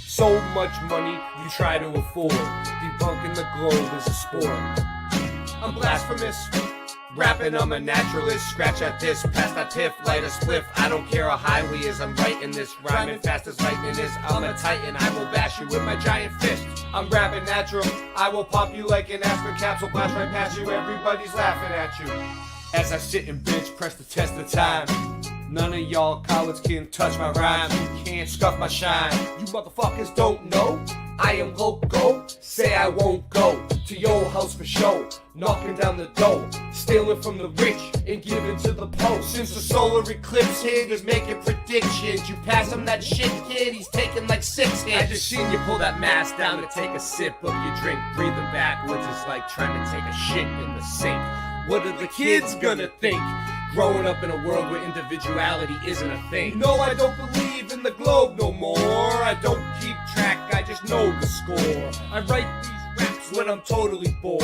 So much money you try to afford. Debunking the globe is a sport. I'm blasphemous. Rapping, I'm a naturalist. Scratch at this, pass that tiff, light a spliff. I don't care how highly is. I'm writing this, rhyming fast as lightning is. I'm a titan, I will bash you with my giant fist. I'm rapping natural, I will pop you like an aspirin capsule. Blast right past you, everybody's laughing at you. As I sit and bitch, press the test of time. None of y'all cowards can touch my rhyme. You can't scuff my shine. You motherfuckers don't know I am loco. Say I won't go to your house for show. Knocking down the door, stealing from the rich and giving to the poor. Since the solar eclipse hit, he's making predictions. You pass him that shit, kid, he's taking like 6 hits. I just seen you pull that mask down to take a sip of your drink. Breathing backwards is like trying to take a shit in the sink. What are the kids gonna think? Growing up in a world where individuality isn't a thing. You know I don't believe in the globe no more. I don't keep track, I just know the score. I write these raps when I'm totally bored.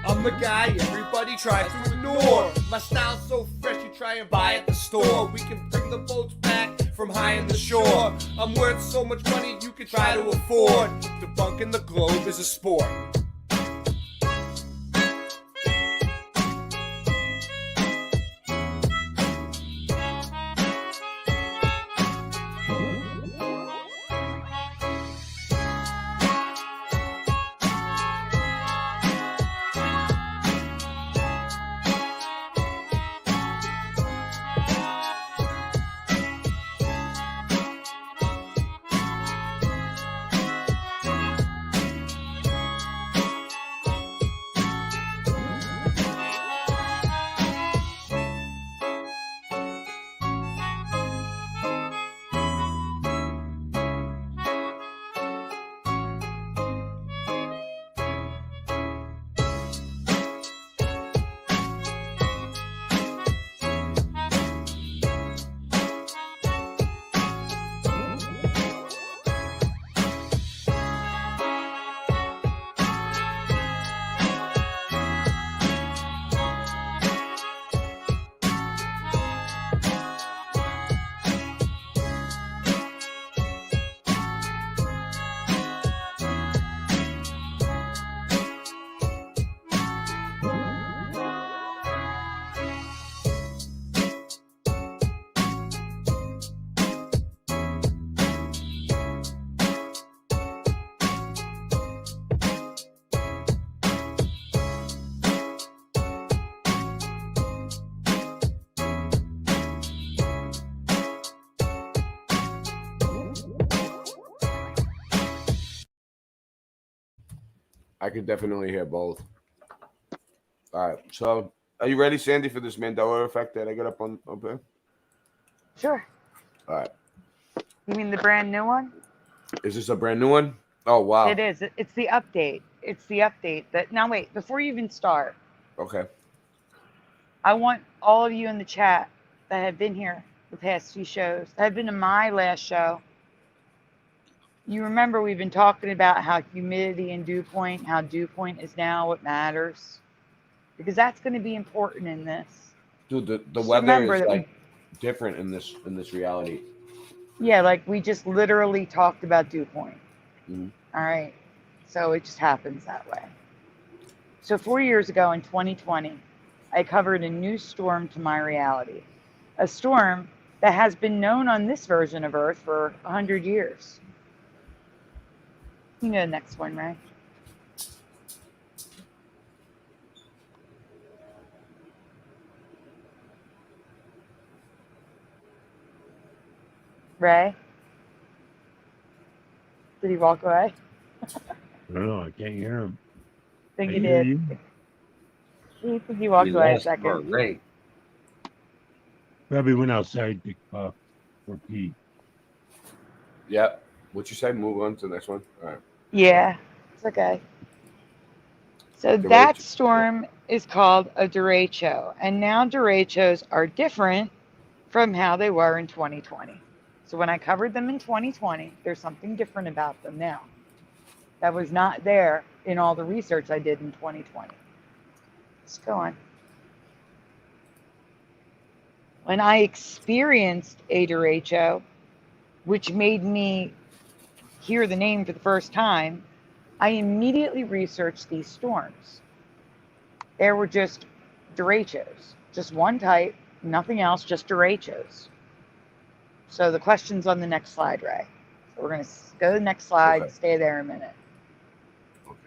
I'm the guy everybody tries to ignore. My style's so fresh you try and buy at the store. We can bring the boats back from high in the shore. I'm worth so much money you can try to afford. Debunking the globe is a sport. I could definitely hear both. All right. So, are you ready, Sandy, for this Mandela effect that I got up there? Sure. All right. You mean the brand new one? Is this a brand new one? Oh, wow. It is. It's the update. It's the update that. Now wait, before you even start, Okay. I want all of you in the chat that have been here the past few shows, that have been to my last show. You remember we've been talking about how humidity and dew point, how dew point is now what matters, because that's going to be important in this. Dude, the Just weather remember is that like different in this reality. Yeah, like we just literally talked about dew point. Mhm. All right. So it just happens that way. So 4 years ago in 2020, I covered a new storm to my reality. A storm that has been known on this version of Earth for 100 years. You know the next one, right? Ray? Did he walk away? I don't know. I can't hear him. I think I he hear did. you. I think he walked away a second. Ray. Probably went outside to cough or pee. Yep. What you say? Move on to the next one. All right. Yeah, it's okay. So Derecho. that storm is called a derecho. And now derechos are different from how they were in 2020. So when I covered them in 2020, there's something different about them now that was not there in all the research I did in 2020. Let's go on. When I experienced a derecho, which made me hear the name for the first time, I immediately researched these storms. There were just derechos, just one type, nothing else, just derechos. So the question's on the next slide, Ray. So we're going to go to the next slide, stay there a minute. Okay.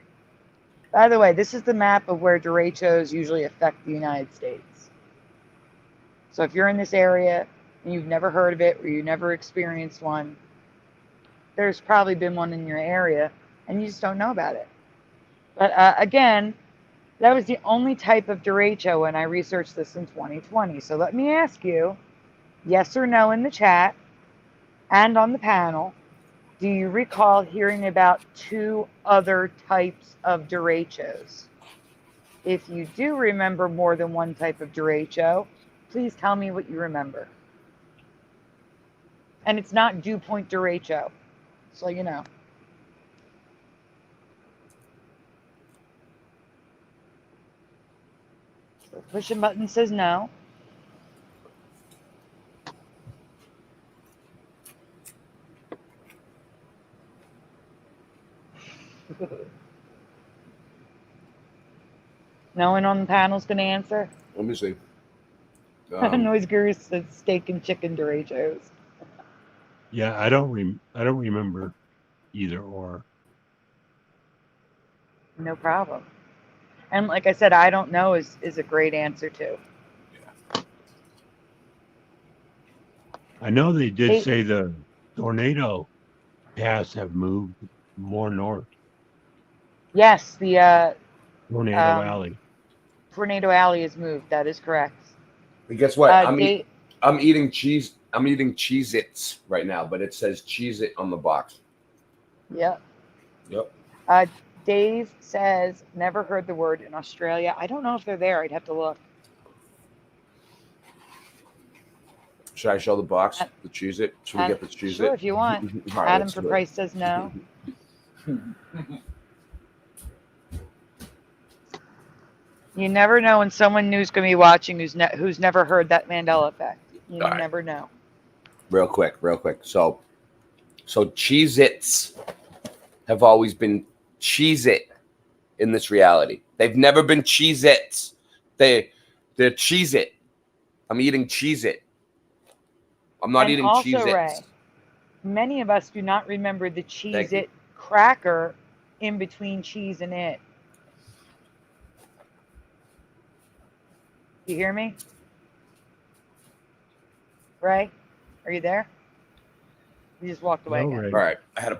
By the way, this is the map of where derechos usually affect the United States. So if you're in this area and you've never heard of it or you never experienced one, there's probably been one in your area and you just don't know about it. But again, that was the only type of derecho when I researched this in 2020. So let me ask you, yes or no in the chat and on the panel, do you recall hearing about 2 other types of derechos? If you do remember more than one type of derecho, please tell me what you remember. And it's not dew point derecho, so you know. So pushing button says no. No one on the panel's going to answer? Let me see. Noise Guru says steak and chicken derechos. Yeah, I don't remember either or. No problem. And like I said, I don't know is a great answer too. I know they did say the tornado paths have moved more north. Yes, the Tornado Alley. Tornado Alley is moved. That is correct. And guess what? I'm eating cheese. I'm eating Cheez-Its right now, but it says Cheez-It on the box. Yep. Yep. Dave says, never heard the word in Australia. I don't know if they're there. I'd have to look. Should I show the box, the Cheez-It? Should we get the Cheez-It? Sure, if you want. All right, Adam let's for do it. Price says no. You never know when someone new's going to be watching who's never heard that Mandela effect. You never know. Real quick. So Cheez-Its have always been Cheez-It in this reality. They've never been Cheez-Its. They're Cheez-It. I'm eating Cheez-It. I'm not eating also, Cheez-Its. Ray, many of us do not remember the Cheez-It cracker in between cheese and it. You hear me? Ray, are you there? You just walked away again. All right, I had to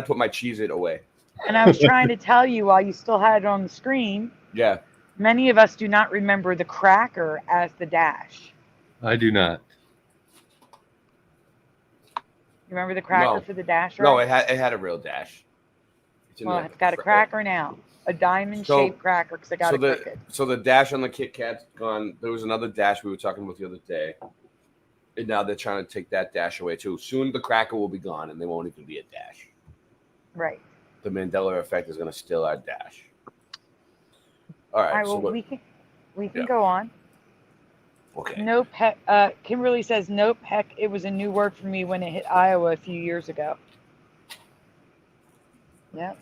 put my Cheez-It away. And I was trying to tell you while you still had it on the screen, Yeah. many of us do not remember the cracker as the dash. I do not. You remember the cracker No. for the dash, right? No, it had a real dash. Well, it's got a cracker now. A diamond-shaped cracker because I got so it the crooked. so the dash on the Kit Kat's gone. There was another dash we were talking about the other day, and now they're trying to take that dash away too. Soon the cracker will be gone, and there won't even be a dash. Right. The Mandela effect is going to steal our dash. All right. All right. So Well, what, we can go on. Okay. Nope. Kimberly says nope. Heck, it was a new word for me when it hit Iowa a few years ago. Yep.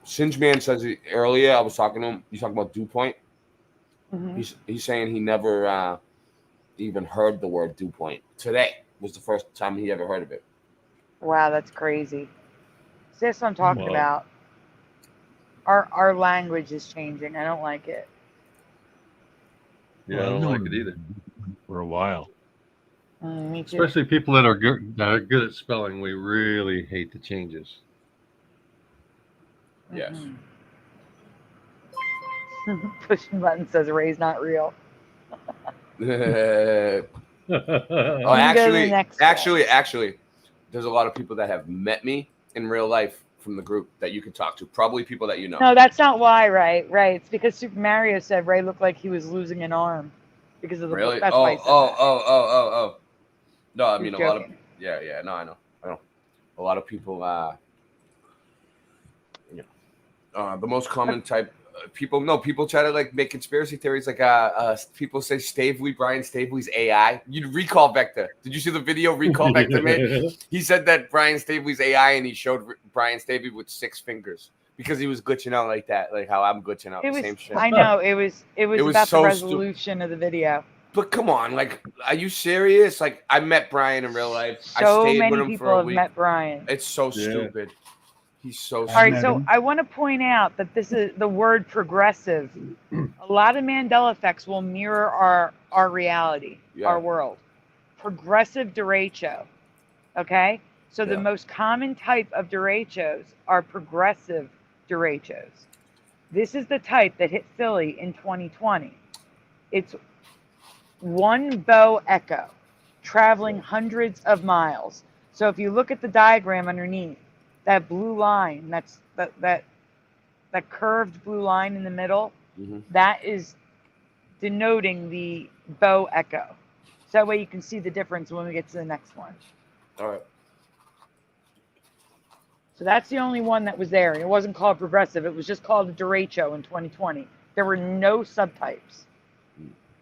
Singe Man says earlier. I was talking to him. He's talking about dew point. Mhm. He's saying he never even heard the word dew point. Today was the first time he ever heard of it. Wow, that's crazy. See, that's what I'm talking Whoa. about. Our language is changing. I don't like it. Yeah, I don't like it either. For a while. Me too. Especially people that are good at spelling. We really hate the changes. Yes. Pushing button says Ray's not real. Oh, actually, there's a lot of people that have met me in real life from the group that you can talk to. Probably people that you know. No, that's not why, Ray. Right. It's because Super Mario said Ray looked like he was losing an arm because of the Really? That's why he said that. Oh. No, I He's mean a lot of joking. yeah. No, I know. A lot of people. The most common type. People try to like make conspiracy theories like people say Brian Staveley's AI. You recall Vector. Did you see the video recall Vector made? He said that Brian Staveley's AI and he showed Brian Staveley with 6 fingers because he was glitching out like that, like how I'm glitching out It the was. same shit. I know it was about so the resolution of the video. But come on, like, are you serious? Like, I met Brian in real life. I So stayed many with him people for a have week. met Brian. It's so stupid. He's so All right, stupid. so I want to point out that this is the word progressive. A lot of Mandela effects will mirror our reality, our world. Progressive derecho. Okay? So the most common type of derechos are progressive derechos. This is the type that hit Philly in 2020. It's one bow echo traveling hundreds of miles. So if you look at the diagram underneath, that blue line, that curved blue line in the middle, that is denoting the bow echo. So that way you can see the difference when we get to the next one. All right. So that's the only one that was there. And it wasn't called progressive. It was just called a derecho in 2020. There were no subtypes.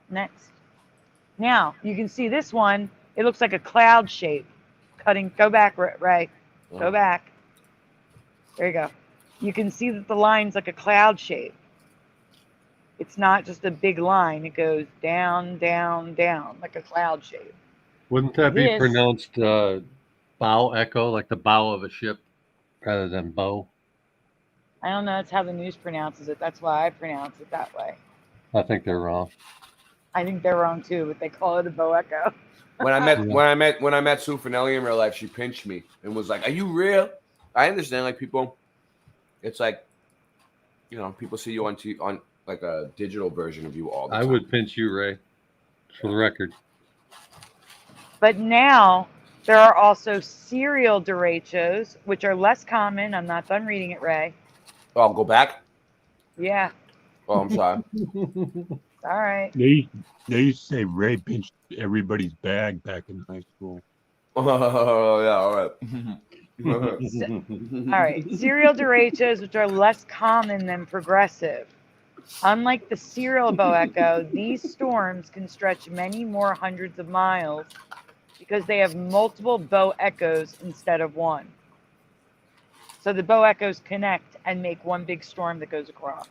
Next. Now, you can see this one. It looks like a cloud shape. Go back, Ray. Go back. There you go. You can see that the line's like a cloud shape. It's not just a big line. It goes down, down, down, like a cloud shape. Wouldn't that be This- pronounced bow echo, like the bow of a ship, rather than bow? I don't know. That's how the news pronounces it. That's why I pronounce it that way. I think they're wrong. I think they're wrong too, but they call it a bow echo. When I met Sue Finelli in real life, she pinched me and was like, "Are you real?" I understand, like people, it's like, people see you on like a digital version of you all the time. I would pinch you, Ray, for the record. But now there are also serial derechos, which are less common. I'm not done reading it, Ray. Oh, I'll go back. Yeah. Oh, I'm sorry. All right. They used to say Ray pinched everybody's bag back in high school. Oh, yeah, all right. All right. Serial derechos, which are less common than progressive. Unlike the serial bow echo, these storms can stretch many more hundreds of miles because they have multiple bow echoes instead of one. So the bow echoes connect and make one big storm that goes across.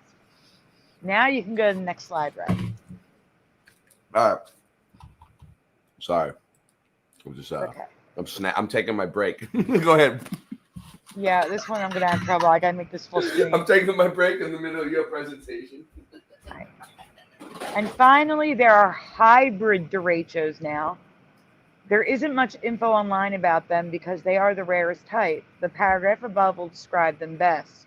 Now you can go to the next slide, Ray. All right. Sorry. I'm just Okay. I'm taking my break. Go ahead. Yeah, this one I'm gonna have trouble. I gotta make this full screen. I'm taking my break in the middle of your presentation. And finally, there are hybrid derechos now. There isn't much info online about them because they are the rarest type. The paragraph above will describe them best.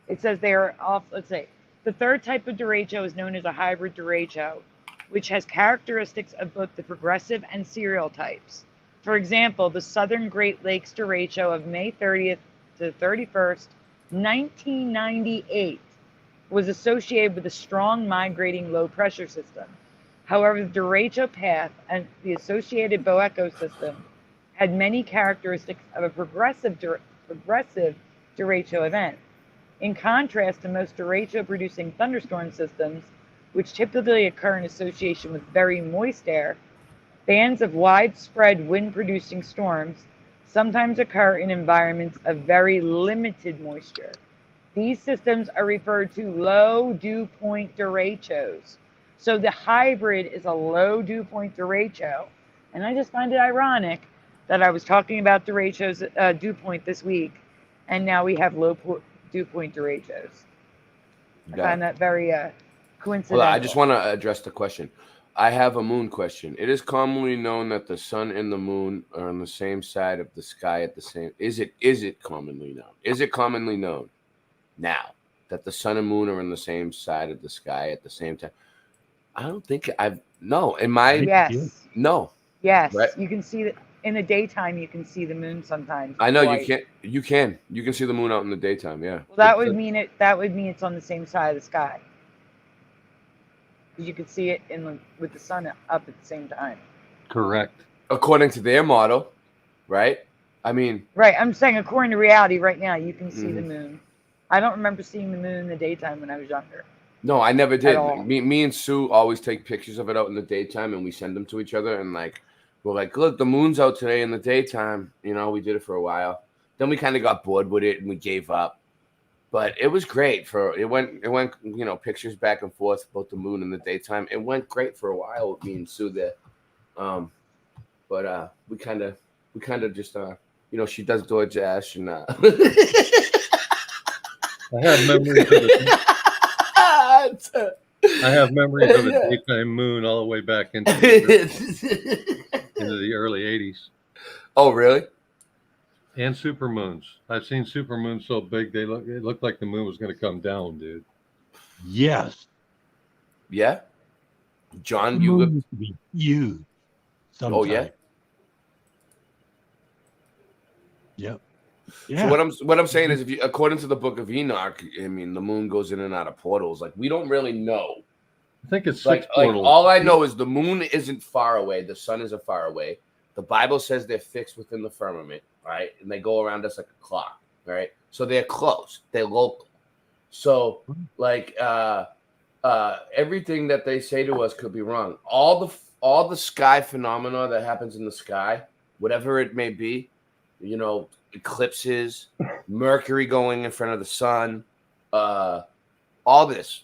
It says they are off, let's say, the third type of derecho is known as a hybrid derecho, which has characteristics of both the progressive and serial types. For example, the Southern Great Lakes derecho of May 30th to 31st, 1998 was associated with a strong migrating low pressure system. However, the derecho path and the associated Boeco system had many characteristics of a progressive derecho event. In contrast to most derecho-producing thunderstorm systems, which typically occur in association with very moist air, bands of widespread wind-producing storms sometimes occur in environments of very limited moisture. These systems are referred to low dew point derechos. So the hybrid is a low dew point derecho. And I just find it ironic that I was talking about derechos, dew point this week, and now we have low dew point derechos. I find that very coincidental. Well, I just want to address the question. I have a moon question. It is commonly known that the sun and the moon are on the same side of the sky at the same. Is it commonly known? Is it commonly known now that the sun and moon are on the same side of the sky at the same time? I don't think I've no. In my yes, no. Yes, right? you can see that in the daytime. You can see the moon sometimes. I know white. you can't. You can see the moon out in the daytime. Yeah. Well, that would mean it. That would mean it's on the same side of the sky. You could see it with the sun up at the same time. Correct. According to their model, right? I mean, right. I'm saying according to reality, right now you can see the moon. I don't remember seeing the moon in the daytime when I was younger. No, I never did. Me and Sue always take pictures of it out in the daytime, and we send them to each other. And we're like, look, the moon's out today in the daytime. You know, we did it for a while. Then we kind of got bored with it, and we gave up. But it was great it went, pictures back and forth about the moon in the daytime. It went great for a while with me and Sue there. But we kind of just, she does DoorDash and I have memories of it. I have memories of a daytime moon all the way back into the early 80s. Oh, really? And supermoons. I've seen supermoons so big it looked like the moon was going to come down, dude. Yes. Yeah. John, you live to be huge. Sometime. Oh yeah. Yep. Yeah. So what I'm saying is, according to the Book of Enoch, I mean, the moon goes in and out of portals. Like, we don't really know. I think it's like portals. All I know is the moon isn't far away. The sun isn't far away. The Bible says they're fixed within the firmament, right? And they go around us like a clock, right? So they're close. They're local. So everything that they say to us could be wrong. All the sky phenomena that happens in the sky, whatever it may be, eclipses, Mercury going in front of the sun, all this,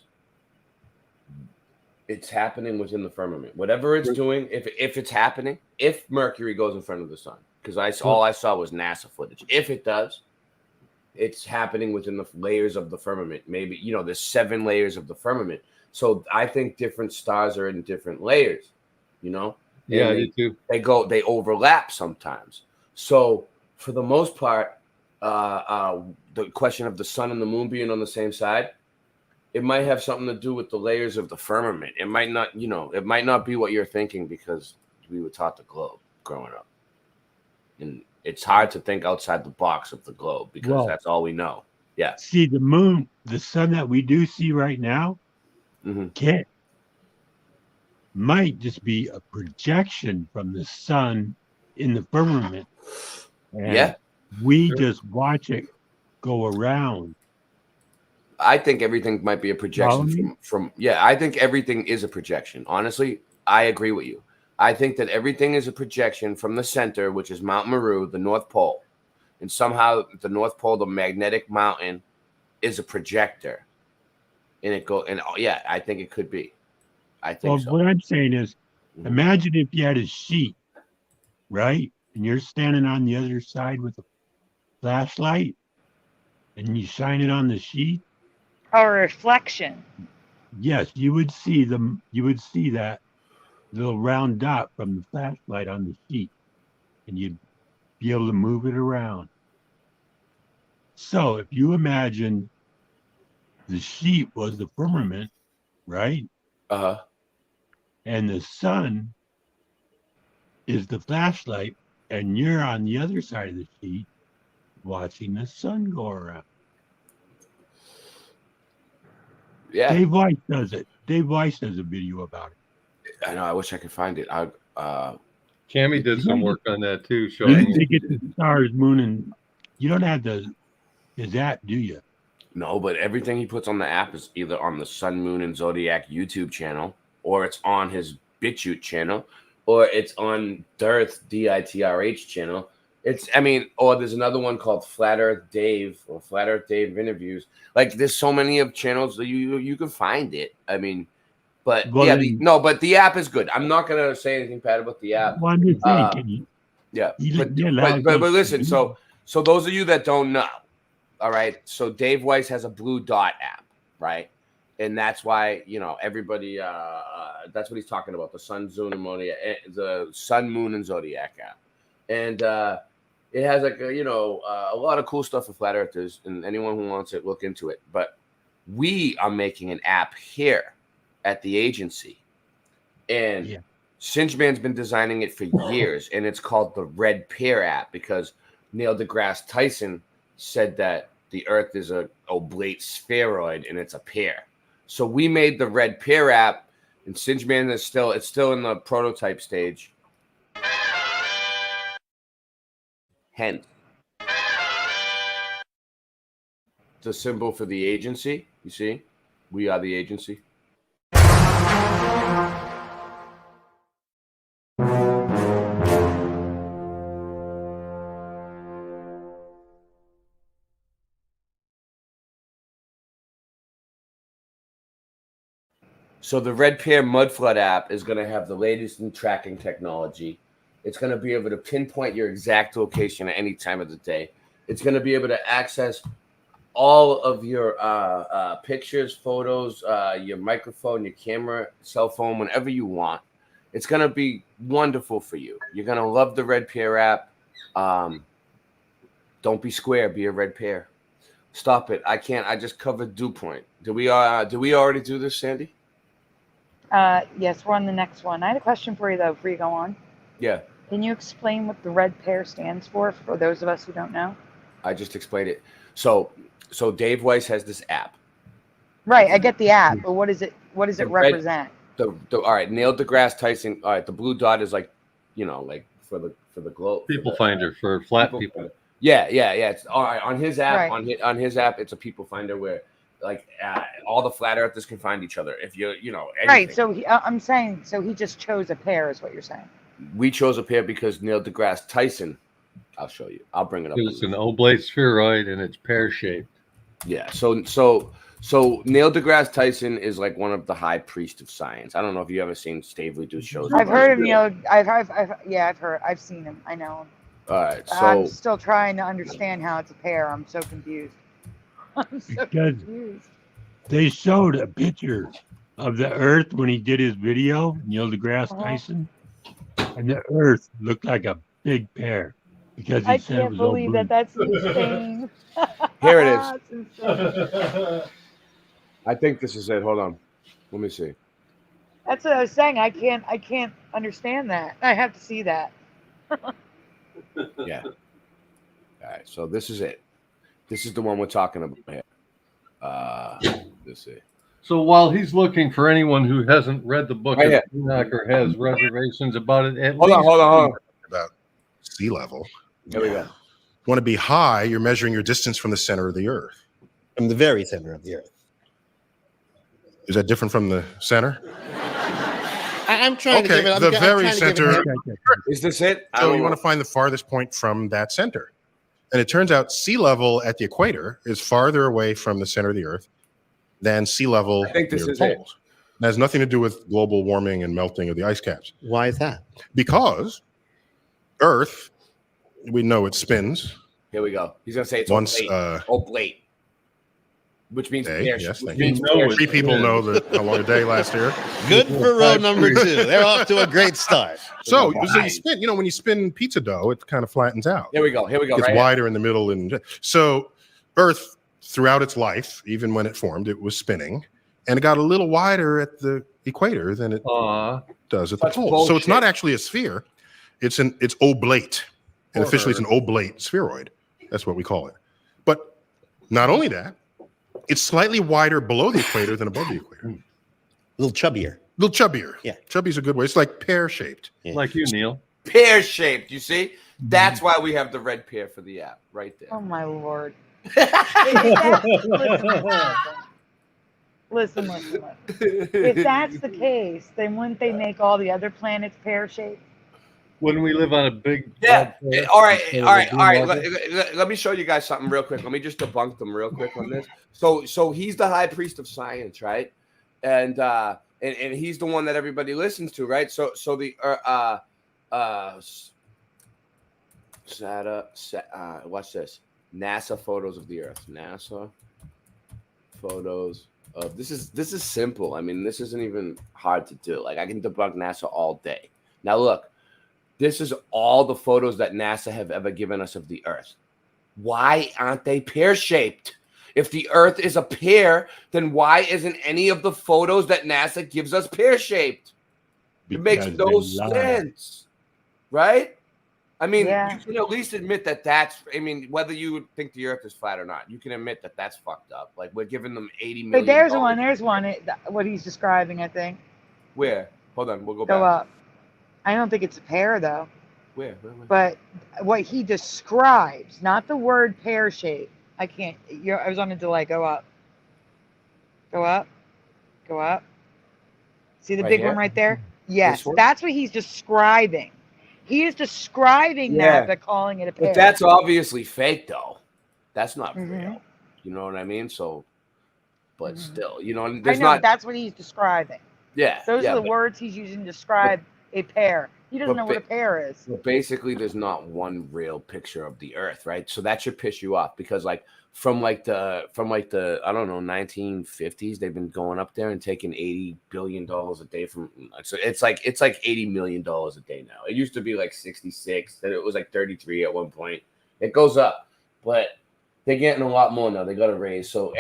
it's happening within the firmament. Whatever it's doing, if it's happening, if Mercury goes in front of the sun, because all I saw was NASA footage. If it does, it's happening within the layers of the firmament. Maybe, there's 7 layers of the firmament. So I think different stars are in different layers, Yeah, they do. They overlap sometimes. So for the most part, the question of the sun and the moon being on the same side, it might have something to do with the layers of the firmament. It might not, it might not be what you're thinking, because we were taught the globe growing up. And it's hard to think outside the box of the globe, because that's all we know. Yeah. See, the moon, the sun that we do see right now, might just be a projection from the sun in the firmament. And we just watch it go around. I think everything might be a projection I think everything is a projection. Honestly, I agree with you. I think that everything is a projection from the center, which is Mount Meru, the North Pole. And somehow the North Pole, the magnetic mountain, is a projector. And I think it could be. I think so. What I'm saying is, imagine if you had a sheet, right? And you're standing on the other side with a flashlight, and you shine it on the sheet. A reflection. Yes, you would see that little round dot from the flashlight on the sheet. and you'd be able to move it around. So if you imagine the sheet was the firmament, right? Uh-huh. And the sun is the flashlight, and you're on the other side of the sheet watching the sun go around. Yeah. Dave Weiss does it. Dave Weiss does a video about it. I know. I wish I could find it. Cammy did some work on that too, You showing need to get the stars, moon, and you don't have his app, do you? No, but everything he puts on the app is either on the Sun, Moon, and Zodiac YouTube channel, or it's on his BitChute channel, or it's on Dirth, DITRH channel. Or there's another one called Flat Earth Dave or Flat Earth Dave Interviews. Like, there's so many of channels that you can find it. But the app is good. I'm not gonna say anything bad about the app. Well, I'm just saying, but listen. So those of you that don't know, all right. So Dave Weiss has a Blue Dot app, right? And that's why everybody. That's what he's talking about: the Sun, Moon, and Zodiac app, and it has a lot of cool stuff for flat earthers, and anyone who wants it, look into it. But we are making an app here at the agency, and Singeman's been designing it for years, and it's called the Red Pear app because Neil deGrasse Tyson said that the Earth is a oblate spheroid and it's a pear. So we made the Red Pear app, and Singeman is still in the prototype stage. Hence the symbol for the agency. You see, we are the agency. So the Red Pear Mud Flood app is going to have the latest in tracking technology. It's going to be able to pinpoint your exact location at any time of the day. It's going to be able to access all of your pictures, photos, your microphone, your camera, cell phone, whenever you want. It's going to be wonderful for you. You're going to love the Red Pear app. Don't be square, be a red pear. Stop it. I can't. I just covered dew point. Do we already do this, Sandy? Yes, we're on the next one. I had a question for you, though, before you go on. Yeah. Can you explain what the Red Pear stands for those of us who don't know? I just explained it. So Dave Weiss has this app. Right, I get the app, but what does it represent? All right, Neil deGrasse Tyson. All right, the blue dot is like for the globe. People finder for flat people. Yeah. It's all right on his app. Right. On his app, it's a people finder where all the flat earthers can find each other. If anything. Right. So I'm saying, he just chose a pair, is what you're saying. We chose a pair because Neil deGrasse Tyson. I'll show you. I'll bring it up. It's an oblate spheroid and it's pear shaped. Yeah. So Neil deGrasse Tyson is like one of the high priests of science. I don't know if you ever seen Stavely do shows. I've heard of Neil. I've seen him. I know him. All right. So I'm still trying to understand how it's a pair. I'm so confused. They showed a picture of the Earth when he did his video, Neil deGrasse Tyson, and the Earth looked like a big pear because he said it was all blue. That's insane. Here it is. That's insane. I think this is it. Hold on. Let me see. That's what I was saying. I can't understand that. I have to see that. Yeah. All right. So this is it. This is the one we're talking about here. Let's see. So while he's looking for anyone who hasn't read the book Right of Enoch or has reservations about it, Hold on. About sea level. There we go. You want to be high, you're measuring your distance from the center of the Earth. From the very center of the Earth. Is that different from the center? I'm trying to give it. The very center. Is this it? So you want to find the farthest point from that center. And it turns out sea level at the equator is farther away from the center of the Earth than sea level I think this near is the it. poles. It has nothing to do with global warming and melting of the ice caps. Why is that? Because Earth, we know it spins. Here we go. He's gonna say it's Once, oblate. Oblate. which means Day, pear, yes, which thank means you. pear 3 shape. people know how long a day last year. Good for row number 2. They're off to a great start. So you spin, when you spin pizza dough, it kind of flattens out. Here we go. Here we go. It's Right wider in the middle, and so Earth, throughout its life, even when it formed, it was spinning, and it got a little wider at the equator than it does at the pole. So it's not actually a sphere; it's oblate, and officially it's an oblate spheroid. That's what we call it. But not only that, it's slightly wider below the equator than above the equator. A little chubbier. Yeah, chubby's a good way. It's like pear-shaped. Yeah. Like you, Neil. Pear-shaped. You see, that's why we have the red pear for the app right there. Oh my lord. Listen. If that's the case, then wouldn't they make all the other planets pear-shaped? Wouldn't we live on a big? All right. Let me show you guys something real quick. Let me just debunk them real quick on this. So he's the high priest of science, right? And he's the one that everybody listens to, right? So the watch this. NASA photos of the Earth. NASA photos of this is simple. I mean, this isn't even hard to do. Like I can debunk NASA all day. Now look. This is all the photos that NASA have ever given us of the Earth. Why aren't they pear-shaped? If the Earth is a pear, then why isn't any of the photos that NASA gives us pear-shaped? It makes no sense, right? I mean, you can at least admit that whether you think the Earth is flat or not, you can admit that that's fucked up. Like, we're giving them $80 million. But there's one, what he's describing, I think. Where? Hold on, we'll go back. Go up. I don't think it's a pear, though. Where? But what he describes, not the word pear shape. I can't. I was on a delay. Go up. Go up. Go up. See the big one right there? Yes, that's what he's describing. He is describing that, but calling it a pear. But that's obviously fake, though. That's not real. You know what I mean? So, but still, that's what he's describing. Yeah. Those are the words he's using to describe a pear. He doesn't know what a pear is. But basically, there's not one real picture of the Earth, right? So that should piss you off because, from the I don't know 1950s, they've been going up there and taking $80 billion a day from. So it's like $80 million a day now. It used to be like 66, then it was like 33 at one point. It goes up, but they're getting a lot more now. They got to raise. So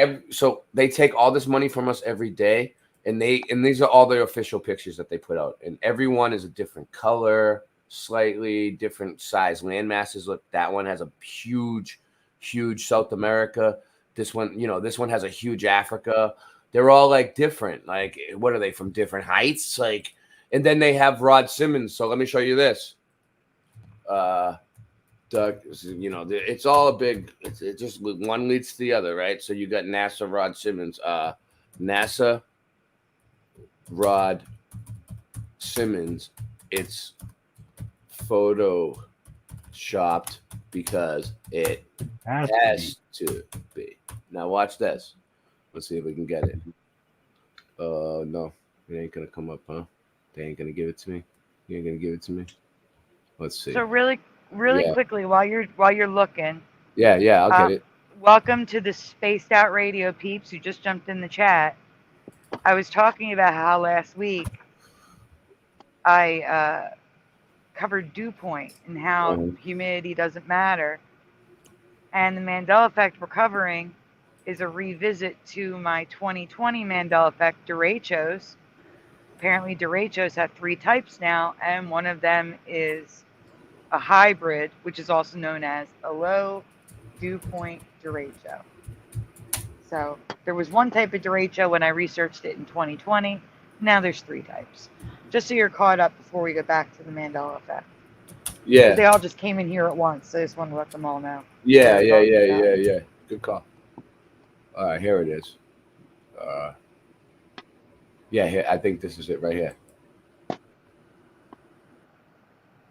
they take all this money from us every day. And these are all their official pictures that they put out. And every one is a different color, slightly different size land masses. Look, that one has a huge South America. This one has a huge Africa. They're all like different. Like, what are they from different heights? Like, and then they have Rod Simmons. So let me show you this. It's all a big. It just one leads to the other, right? So you got NASA Rod Simmons. NASA Rod Simmons, it's photoshopped because it has to be. Now watch this. Let's see if we can get it. No, it ain't gonna come up, huh? They ain't gonna give it to me. You ain't gonna give it to me. Let's see. So really quickly, while you're looking. Yeah, I'll get it. Welcome to the Spaced Out Radio peeps who just jumped in the chat. I was talking about how last week I covered dew point and how humidity doesn't matter. And the Mandela effect we're covering is a revisit to my 2020 Mandela effect derechos. Apparently derechos have 3 types now, and one of them is a hybrid, which is also known as a low dew point derecho. So there was one type of derecho when I researched it in 2020. Now there's 3 types. Just so you're caught up before we get back to the Mandela effect. Yeah. They all just came in here at once. So I just want to let them all know. Yeah. Good call. All right, here it is. Here, I think this is it right here.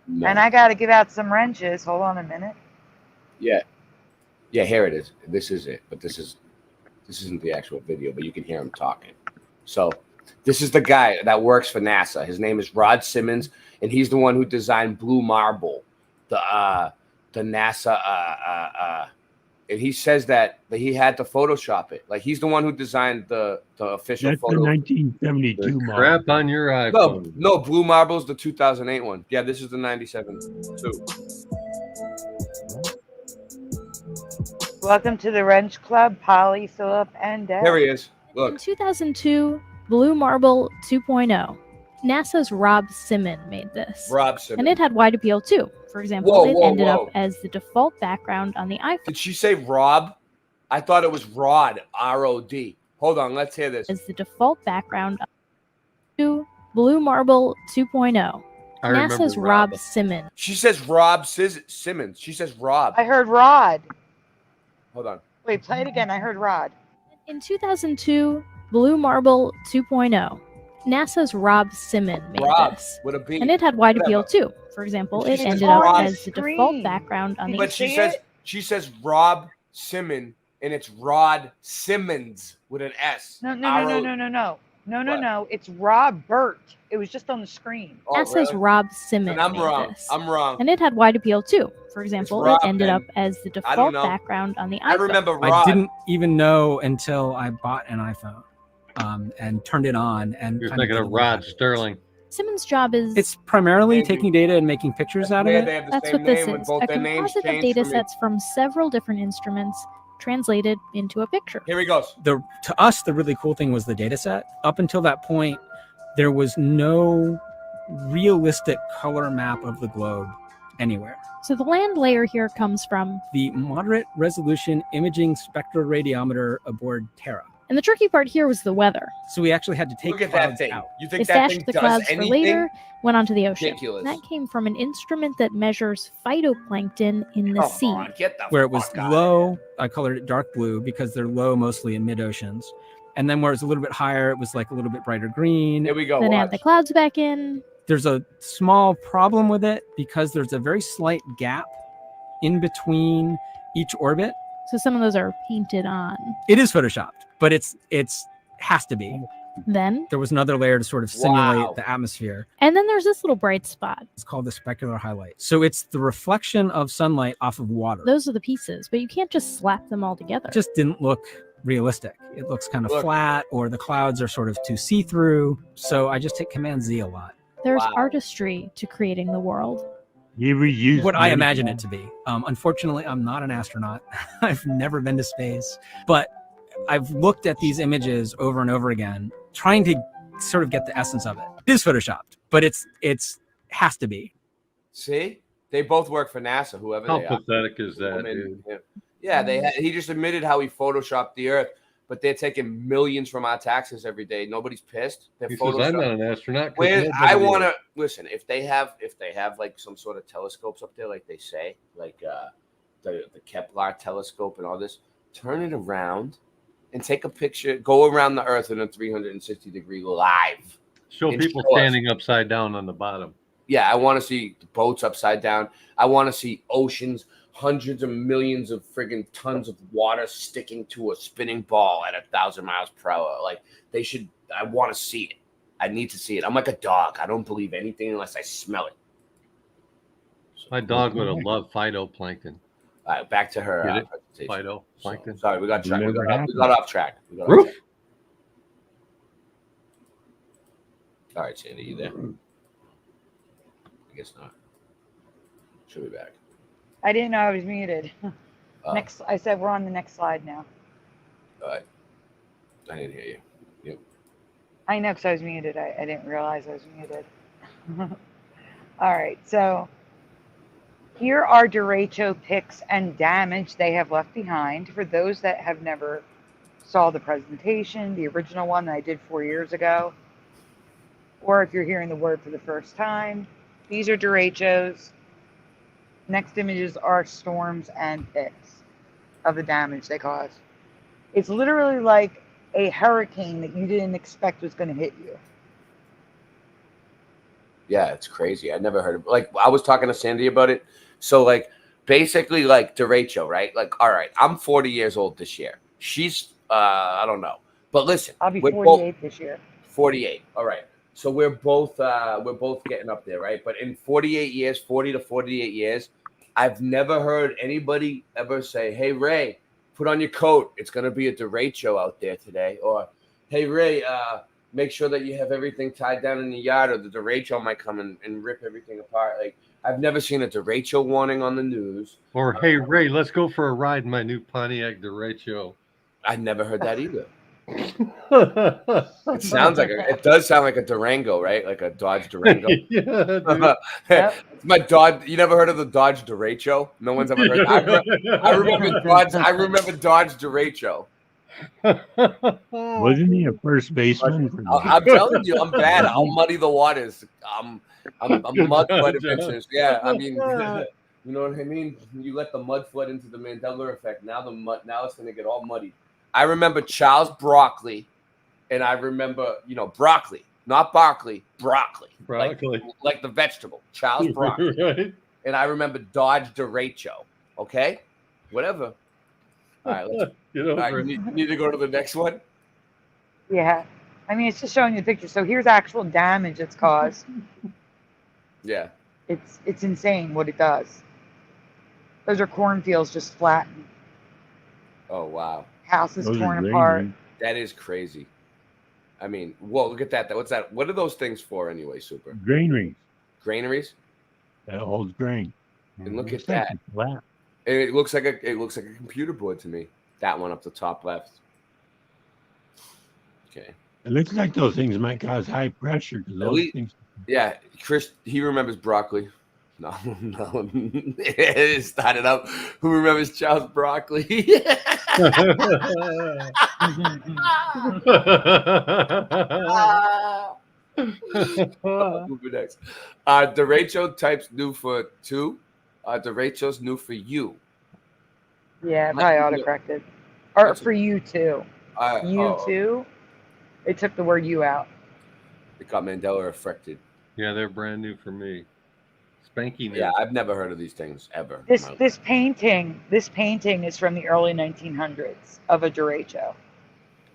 No. And I got to give out some wrenches. Hold on a minute. Yeah, here it is. This is it. But this isn't the actual video, but you can hear him talking. So this is the guy that works for NASA. His name is Rod Simmons, and he's the one who designed Blue Marble, the NASA and he says that he had to Photoshop it. Like he's the one who designed the official That's the photo. 1972 model. Crap on your iPhone. No, Blue Marble's the 2008 one. Yeah, this is the 97 too. Welcome to the Wrench Club, Polly, Philip, and Deb. There he is. In Look. 2002, Blue Marble 2.0. NASA's Rob Simon made this. Rob Simon. And it had wide appeal too. For example, Whoa, it whoa, ended whoa. up as the default background on the iPhone. Did she say Rob? I thought it was Rod. R-O-D. Hold on, let's hear this. As the default background to Blue Marble 2.0. I remember NASA's Rob. Rob Simon. She says Rob Simmons. She says Rob. I heard Rod. Hold on. Wait, play it again. I heard Rod. In 2002, Blue Marble 2.0. NASA's Rob Simon made Rob this. with a B. And it had wide Whatever. appeal too. For example, She it says ended up Rob. as the default background on the But she says Rob Simon, and it's Rod Simmons with an S. No. It's Robert. It was just on the screen. NASA's Rob Simon And I'm made wrong. this. I'm wrong. And it had wide appeal too. For example, Rob, it ended then. up as the I don't default know. background on the iPhone. I remember I Rod. didn't even know until I bought an iPhone and turned it on. And You're kind thinking did of a look Rod at it. Sterling. Simmons' job is It's primarily taking data and making pictures out of Weird it. they have the that's same what this name with is. both A their names composite of changed data for me. sets from several different instruments translated into a picture. Here he goes. To us, the really cool thing was the data set. Up until that point, there was no realistic color map of the globe anywhere. So the land layer here comes from, The moderate resolution imaging spectroradiometer aboard Terra. and the tricky part here was the weather. So we actually had to take Look at that clouds thing. out. You They think that stashed thing the does clouds anything? for later, went onto the ocean. Ridiculous. That came from an instrument that measures phytoplankton in the Come sea. on, get the Where it was fuck out. low, I colored it dark blue because they're low mostly in mid oceans. And then where it's a little bit higher, it was like a little bit brighter green. Here we go. Then watch. add the clouds back in. There's a small problem with it because there's a very slight gap in between each orbit. So some of those are painted on. It is photoshopped, but it's has to be. Then, There was another layer to sort of simulate Wow. the atmosphere. and then there's this little bright spot. It's called the specular highlight. So it's the reflection of sunlight off of water. Those are the pieces, but you can't just slap them all together. It just didn't look realistic. It looks kind of Look. flat, or the clouds are sort of too see-through. So I just hit Command Z a lot. There's Wow. artistry to creating the world. You ever use What I imagine it to be. Unfortunately, I'm not an astronaut. I've never been to space, but I've looked at these images over and over again, trying to sort of get the essence of it. It is photoshopped, but it's has to be. See, they both work for NASA. Whoever How they are. pathetic is that, I mean, dude? yeah, he just admitted how he photoshopped the Earth, but they're taking millions from our taxes every day. Nobody's pissed. They're He says, I'm not an astronaut. 'cause Where nobody I is." want to listen. If they have like some sort of telescopes up there, like they say, like the Kepler telescope and all this, turn it around and take a picture. Go around the Earth in a 360-degree live. Show and people show us. standing upside down on the bottom. Yeah, I want to see the boats upside down. I want to see oceans, hundreds of millions of friggin' tons of water sticking to a spinning ball at 1,000 miles per hour. Like they should. I want to see it. I need to see it. I'm like a dog. I don't believe anything unless I smell it. My dog would have loved phytoplankton. All right, back to her. Get it? presentation. Phytoplankton. Sorry, we got track. We Never got happened. off track. We got off Roof. track. All right, Sandy, you there? I guess not. She'll be back. I didn't know I was muted. Oh. Next, I said we're on the next slide now. All right. I didn't hear you. Yep. I know because I was muted. I didn't realize I was muted. All right, so here are derecho picks and damage they have left behind. For those that have never saw the presentation, the original one that I did 4 years ago, or if you're hearing the word for the first time, these are derechos. Next images are storms and picks of the damage they cause. It's literally like a hurricane that you didn't expect was going to hit you. Yeah, it's crazy. I never heard of like I was talking to Sandy about it. So like basically like derecho, right? Like, all right, I'm 40 years old this year. She's I don't know. But listen, I'll be we're 48 this year. 48. All right. So we're both getting up there, right? But in 48 years, 40 to 48 years, I've never heard anybody ever say, "Hey Ray, put on your coat. It's gonna be a derecho out there today," or "Hey Ray, make sure that you have everything tied down in the yard, or the derecho might come and rip everything apart." Like, I've never seen a derecho warning on the news. Or, "Hey Ray, let's go for a ride in my new Pontiac derecho." I never heard that either. It sounds like it does sound like a Durango, right? Like a Dodge Durango. Yeah, dude. It's my Dodge. You never heard of the Dodge Derecho? No one's ever heard. I remember Dodge. I remember Dodge Derecho. Wasn't he a first baseman? I'm telling you, I'm bad. I'll muddy the waters. I'm mud flood adventures. Yeah, I mean, you know what I mean. You let the mud flood into the Mandela effect. Now now it's gonna get all muddy. I remember Charles Broccoli, and I remember broccoli, not Barkley, broccoli, like the vegetable, Charles Broccoli. Right. And I remember Dodge Derecho. Okay, whatever. All right, let's all right, you need to go to the next one. Yeah. I mean, it's just showing you the picture. So here's actual damage it's caused. Yeah. It's insane what it does. Those are cornfields just flattened. Oh, wow. Houses torn apart. That is crazy. I mean, whoa, look at that. What's that? What are those things for anyway, Super? Granaries. Granaries? That holds grain. And look at that. And it looks like a computer board to me. That one up the top left. Okay. It looks like those things might cause high pressure. Things. Yeah, Chris, he remembers broccoli. No. It started up. Who remembers Charles Broccoli? Moving next. Derecho types new for 2. Derecho's new for you. Yeah, probably autocorrected. Or for you too. You too. They took the word "you" out. It got Mandela affected. Yeah, they're brand new for me. Spanky new. Yeah, I've never heard of these things ever. This painting is from the early 1900s of a derecho.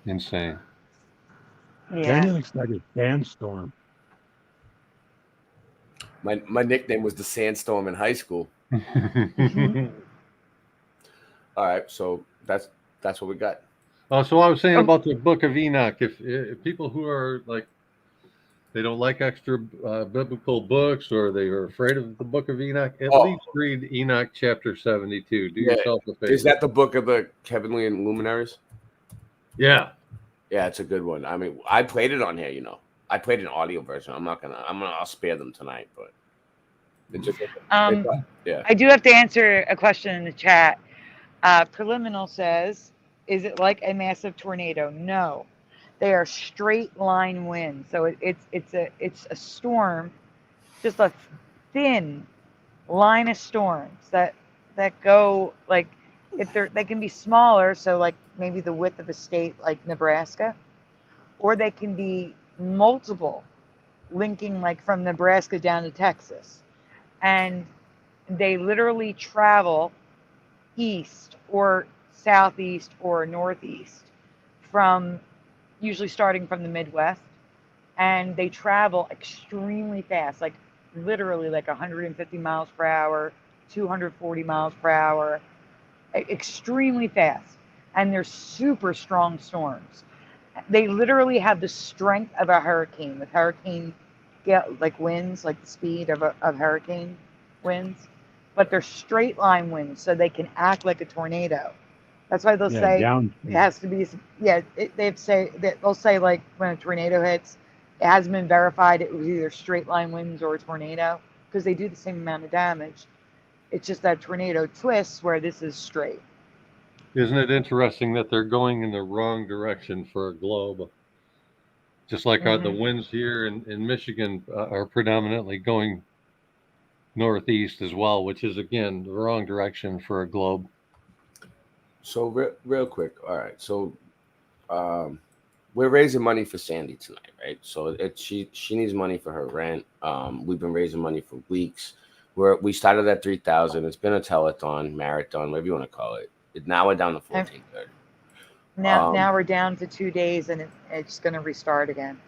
Insane. Yeah. Kind of looks like a sandstorm. My nickname was the Sandstorm in high school. All right, so that's what we got. So I was saying about the Book of Enoch. If people who are like, they don't like extra biblical books, or they are afraid of the Book of Enoch, at least read Enoch chapter 72. Do yourself a favor. Is that the book of the heavenly and luminaries? Yeah. Yeah, it's a good one. I mean, I played it on here. I played an audio version. I'll spare them tonight, but yeah. I do have to answer a question in the chat. Preliminal says, "Is it like a massive tornado?" No. They are straight line winds, so it's a storm, just a thin line of storms that go like they can be smaller, so like maybe the width of a state like Nebraska, or they can be multiple, linking like from Nebraska down to Texas, and they literally travel east or southeast or northeast from. Usually starting from the Midwest, and they travel extremely fast, like literally like 150 miles per hour, 240 miles per hour, extremely fast. And they're super strong storms. They literally have the strength of a hurricane, with hurricane like winds, like the speed of hurricane winds, but they're straight line winds, so they can act like a tornado. That's why they'll say it has to be. Yeah, they'll say like when a tornado hits, it hasn't been verified. It was either straight line winds or a tornado, because they do the same amount of damage. It's just that tornado twists where this is straight. Isn't it interesting that they're going in the wrong direction for a globe? Just like the winds here in Michigan are predominantly going northeast as well, which is again the wrong direction for a globe. So real quick, all right. So we're raising money for Sandy tonight, right? So she needs money for her rent. We've been raising money for weeks. We started at 3,000. It's been a telethon, marathon, whatever you want to call it. Now we're down to 1,430. Now we're down to 2 days, and it's going to restart again.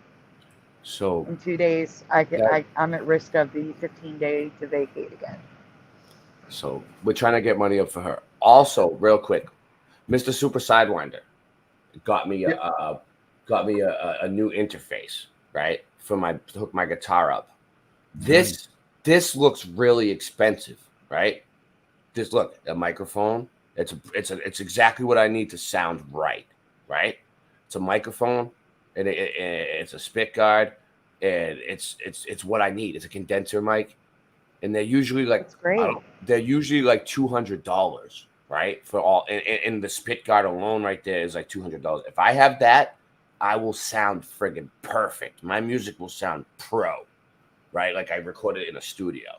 So in 2 days, I'm at risk of the 15-day to vacate again. So we're trying to get money up for her. Also, real quick, Mr. Super Sidewinder got me a new interface, right, for to hook my guitar up. This looks really expensive, right? This look, a microphone. It's exactly what I need to sound right? It's a microphone and it's a spit guard, and it's what I need. It's a condenser mic, and they're usually like they're usually like $200, right? For all, and the spit guard alone right there is like $200. If I have that, I will sound friggin' perfect. My music will sound pro, right? Like I recorded in a studio.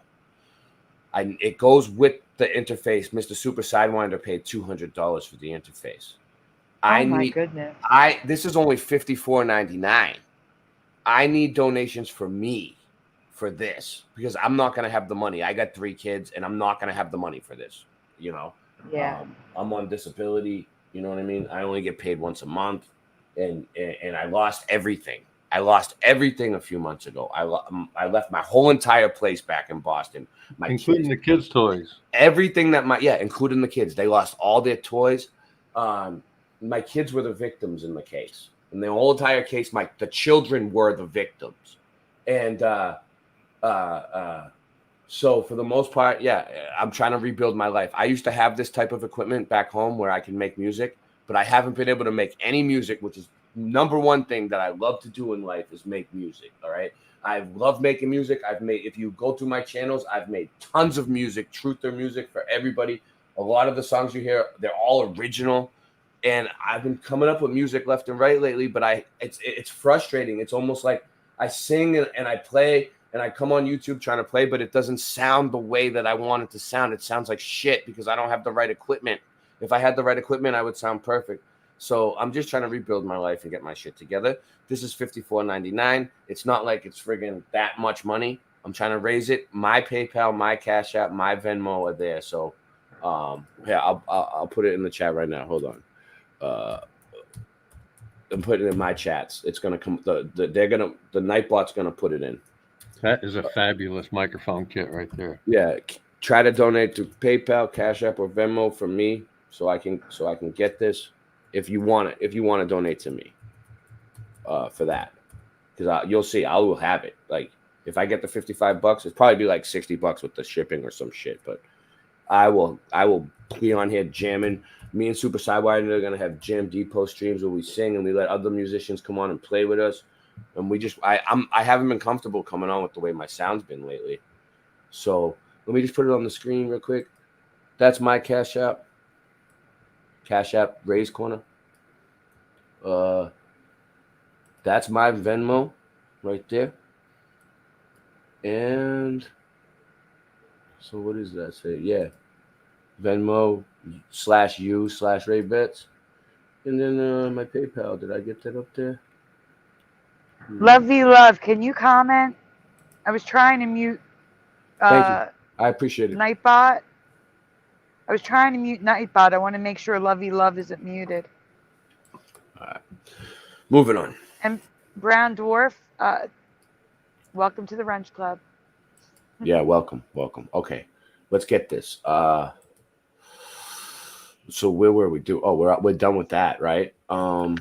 It goes with the interface. Mr. Super Sidewinder paid $200 for the interface. My goodness. This is only $54.99. I need donations for me for this because I'm not gonna have the money. I got 3 kids and I'm not gonna have the money for this. You know. Yeah. I'm on disability. You know what I mean? I only get paid once a month, and I lost everything. I lost everything a few months ago. I left my whole entire place back in Boston. Including the kids' toys. Everything that including the kids. They lost all their toys. My kids were the victims in the case. In the whole entire case, the children were the victims. And so for the most part, I'm trying to rebuild my life. I used to have this type of equipment back home where I can make music, but I haven't been able to make any music, which is number one thing that I love to do in life is make music. All right. I love making music. If you go through my channels, I've made tons of music, truther music for everybody. A lot of the songs you hear, they're all original. And I've been coming up with music left and right lately, but it's frustrating. It's almost like I sing and I play and I come on YouTube trying to play, but it doesn't sound the way that I want it to sound. It sounds like shit because I don't have the right equipment. If I had the right equipment, I would sound perfect. So I'm just trying to rebuild my life and get my shit together. This is $54.99. It's not like it's friggin' that much money. I'm trying to raise it. My PayPal, my Cash App, my Venmo are there. So I'll put it in the chat right now. Hold on. I'm putting it in my chats. It's gonna come. The Nightbot's gonna put it in. That is a fabulous microphone kit right there. Yeah, try to donate to PayPal, Cash App, or Venmo for me, so I can get this. If you want to donate to me, for that, because you'll see, I will have it. Like if I get the $55, it'll probably be like $60 with the shipping or some shit. But I will be on here jamming. Me and Super Sidewinder are gonna have Jam Depot streams where we sing and we let other musicians come on and play with us. And we just I haven't been comfortable coming on with the way my sound's been lately. So let me just put it on the screen real quick. That's my Cash App. Cash App raise corner. That's my Venmo right there. And so what does that say? Yeah. Venmo /u/RayBets. And then my PayPal. Did I get that up there? Love, can you comment? I was trying to mute Thank you. I appreciate it. Nightbot. I was trying to mute Nightbot. I want to make sure Love isn't muted. All right. Moving on. And Brown Dwarf, welcome to the Wrench Club. Yeah, welcome. Okay, let's get this. So where were we? We're done with that, right? So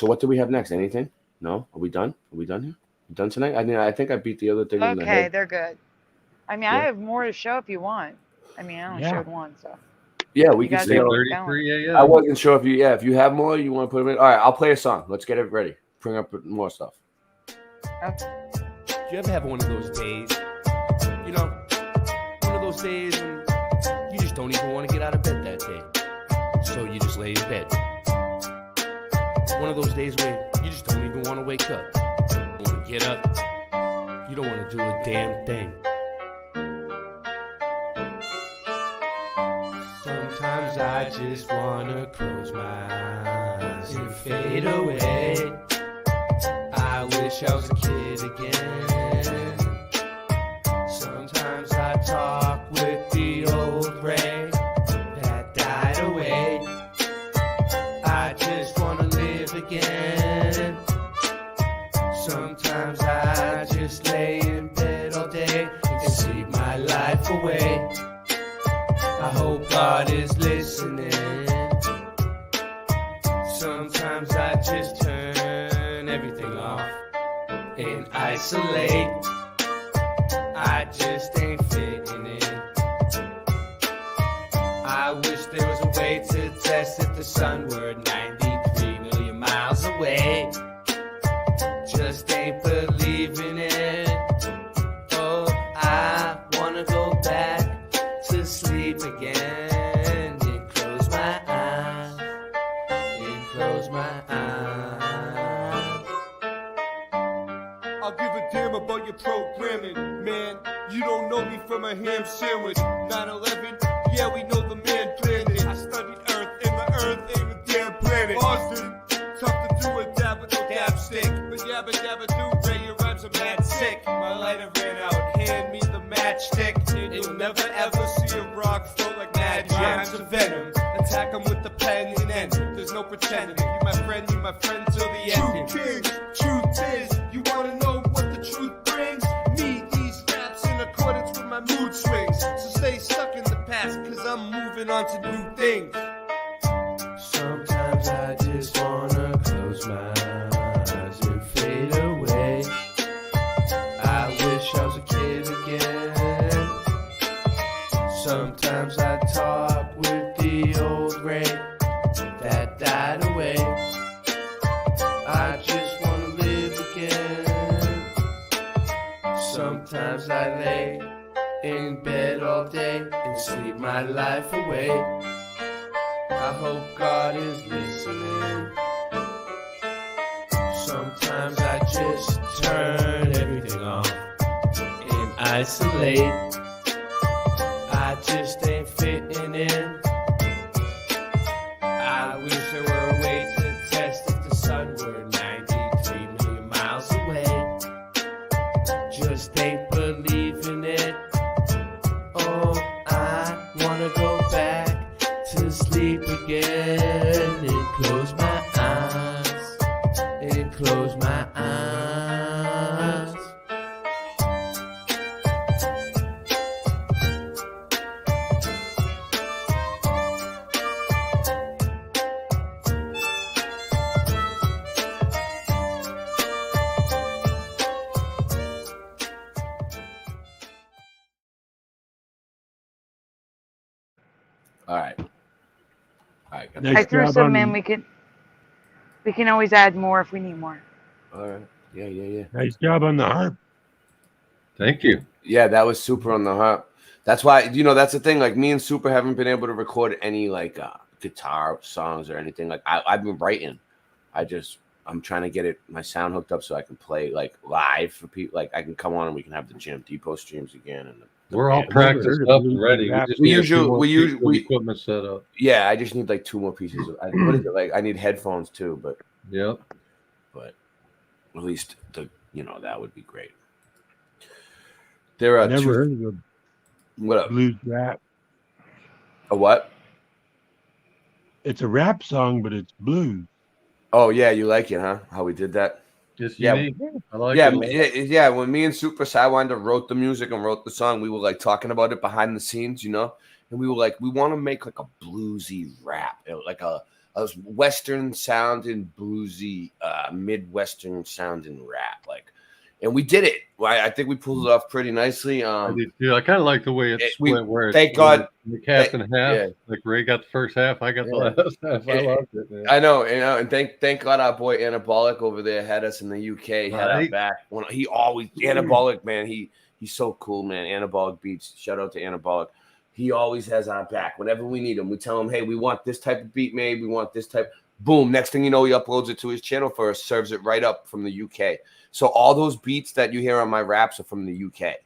what do we have next? Anything? No? Are we done? Are we done here? We done tonight? I think I beat the other thing in the head. Okay, they're good. I mean, I have more to show if you want. I mean, I only showed one, so. Yeah, we can stay. 33 a.m. I wasn't sure if you have more, you want to put them in. All right, I'll play a song. Let's get it ready. Bring up more stuff. Do you ever have one of those days? You know, one of those days when you just don't even want to get out of bed that day. So you just lay in bed. One of those days where you just don't even want to wake up. You don't want to get up. You don't want to do a damn thing. Sometimes I just want to close my eyes and fade away. I wish I was a kid again. Sometimes I talk with the old Ray that died away. I just want to live again. Sometimes I just lay in bed all day and sleep my life away. I hope God is listening. Sometimes I just turn everything off and isolate. I just ain't fitting in. I wish there was a way to test if the sun were 93 million miles away. Just ain't believing it. Oh, I wanna go back to sleep again and close my eyes, and close my eyes. I'll give a damn about your programming, man. You don't know me from a ham sandwich. 9/11, yeah, we know the man planned it. I studied Earth, and the Earth ain't a damn planet. Austin, tough to do a dab with no dab stick. But yabba dabba do, Ray, your rhymes are mad sick. My lighter ran out, hand me the matchstick. And you'll never ever see a rock float like mad rhymes of venom. Attack them with the pen and end. There's no pretending. You my friend till the end. Truth king, truth is, you wanna know what the truth brings? Me, these raps in accordance with my mood swings. So stay stuck in the past, cause I'm moving on to new things. Sometimes I just wanna close my eyes and fade away. I wish I was a kid again. Sometimes I talk with the old Ray that died away. I just wanna live again. Sometimes I lay in bed all day and sleep my life away. I hope God is listening. Sometimes I just turn everything off and isolate. I just ain't fitting in. I wish there were a way to test if the sun were 93 million miles away. Just ain't believing it. Oh, I wanna go back to sleep again and close my eyes, and close my eyes. All right. I threw some in. We can always add more if we need more. All right. Yeah. Nice job on the harp. Thank you. Yeah, that was super on the harp. That's why, that's the thing. Like, me and Super haven't been able to record any guitar songs or anything. Like, I've been writing. I'm trying to get my sound hooked up so I can play like live for people. Like, I can come on and we can have the Jam Depot streams again. And we're all practiced up and ready. We usually equipment set up. Yeah, I just need like 2 more pieces. What is it like? I need headphones too, but yep. But at least that would be great. There are never heard of a blues rap. A what? It's a rap song, but it's blues. Oh yeah, you like it, huh? How we did that? Just yeah, unique. I like it. Yeah. When me and Super Sidewinder wrote the music and wrote the song, we were like talking about it behind the scenes, and we were like, we want to make like a bluesy rap, like a Western sounding bluesy, Midwestern sounding rap, like. And we did it. I think we pulled it off pretty nicely. I kind of like the way it's split. Where thank God, the half and half. Yeah. Like Ray got the first half, I got the last half. I loved it, man. I know, and thank God our boy Anabolic over there had us in the UK, had our back. He always Anabolic, man. He's so cool, man. Anabolic Beats. Shout out to Anabolic. He always has our back whenever we need him. We tell him, hey, we want this type of beat made. We want this type. Boom. Next thing you know, he uploads it to his channel for us, serves it right up from the UK. So all those beats that you hear on my raps are from the UK.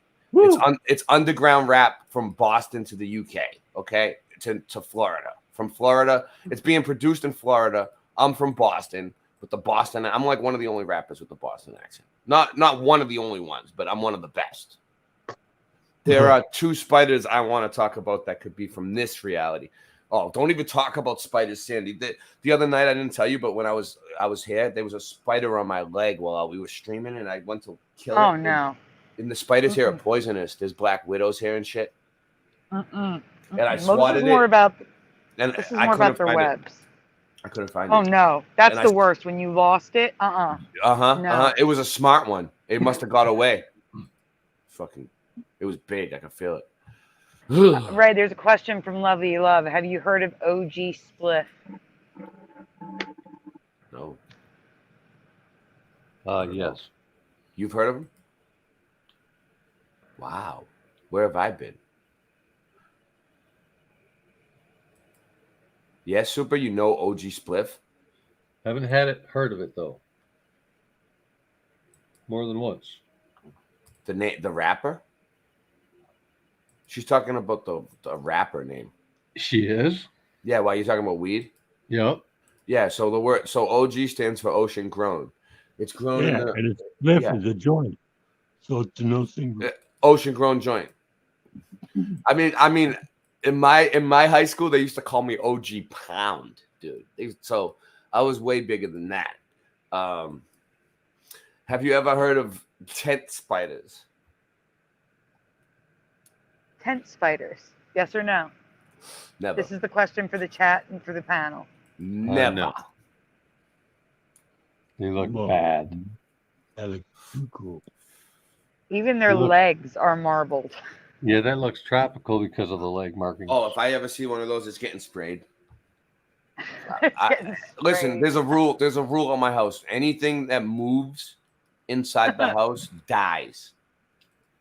It's underground rap from Boston to the UK, okay, to Florida. From Florida, it's being produced in Florida. I'm from Boston, but I'm like one of the only rappers with the Boston accent. Not one of the only ones, but I'm one of the best. There are 2 spiders I want to talk about that could be from this reality. Oh, don't even talk about spiders, Sandy. The other night I didn't tell you, but when I was here, there was a spider on my leg while we were streaming, and I went to kill it. Oh no! And the spiders here are poisonous. There's black widows here and shit. and I Well, swatted this is more it. about And this is I more couldn't about their find it. webs. I couldn't find Oh it. no, that's And the worst when you lost it. No. It was a smart one. It must have got away. Fucking, it was big. I could feel it. Right, there's a question from Lovey Love. Have you heard of OG Spliff? No. Yes. You've heard of him? Wow. Where have I been? Yes, Super, you know OG Spliff? Haven't heard of it though. More than once. The rapper? She's talking about the rapper name. She is? Yeah, why you talking about weed? Yep. Yeah, so the word OG stands for ocean grown. It's grown in the and it's spliff is a joint. So it's no single. Ocean grown joint. I mean, in my high school, they used to call me OG Pound, dude. So I was way bigger than that. Have you ever heard of tent spiders? Tent spiders. Yes or no? Never. This is the question for the chat and for the panel. Never. No. They look bad. That looks too cool. Even their Look. legs are marbled. Yeah, that looks tropical because of the leg markings. Oh, if I ever see one of those, it's getting sprayed. Getting Listen, sprayed. there's a rule on my house. Anything that moves inside the house dies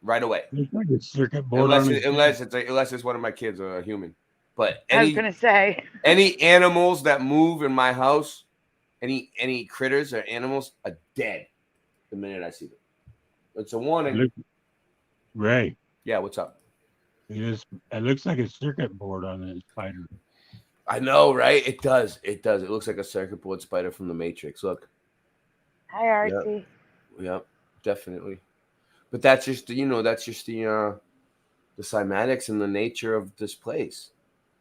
right away. It's like a circuit board Unless it's one of my kids or a human. But I was gonna say any animals that move in my house, any critters or animals are dead the minute I see them. It's a warning. Ray. Yeah, what's up? It looks like a circuit board on a spider. I know, right? It does. It does. It looks like a circuit board spider from the Matrix. Look. Hi, RC. Yep, definitely. But that's just the cymatics and the nature of this place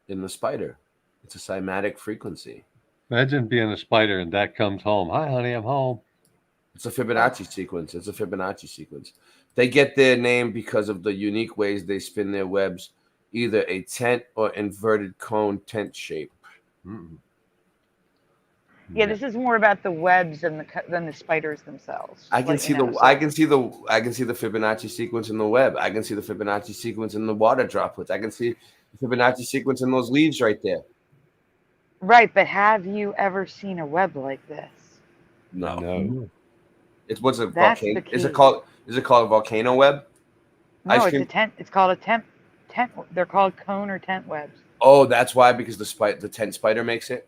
in the spider. It's a cymatic frequency. Imagine being a spider and that comes home. Hi, honey, I'm home. It's a Fibonacci sequence. They get their name because of the unique ways they spin their webs, either a tent or inverted cone tent shape. Yeah, this is more about the webs than the spiders themselves. I can see the Fibonacci sequence in the web. I can see the Fibonacci sequence in the water droplets. I can see the Fibonacci sequence in those leaves right there. Right, but have you ever seen a web like this? No. It's what's a That's volcano? the Is it key. called a volcano web? No, it's a tent. It's called a tent. They're called cone or tent webs. Oh, that's why, because the tent spider makes it.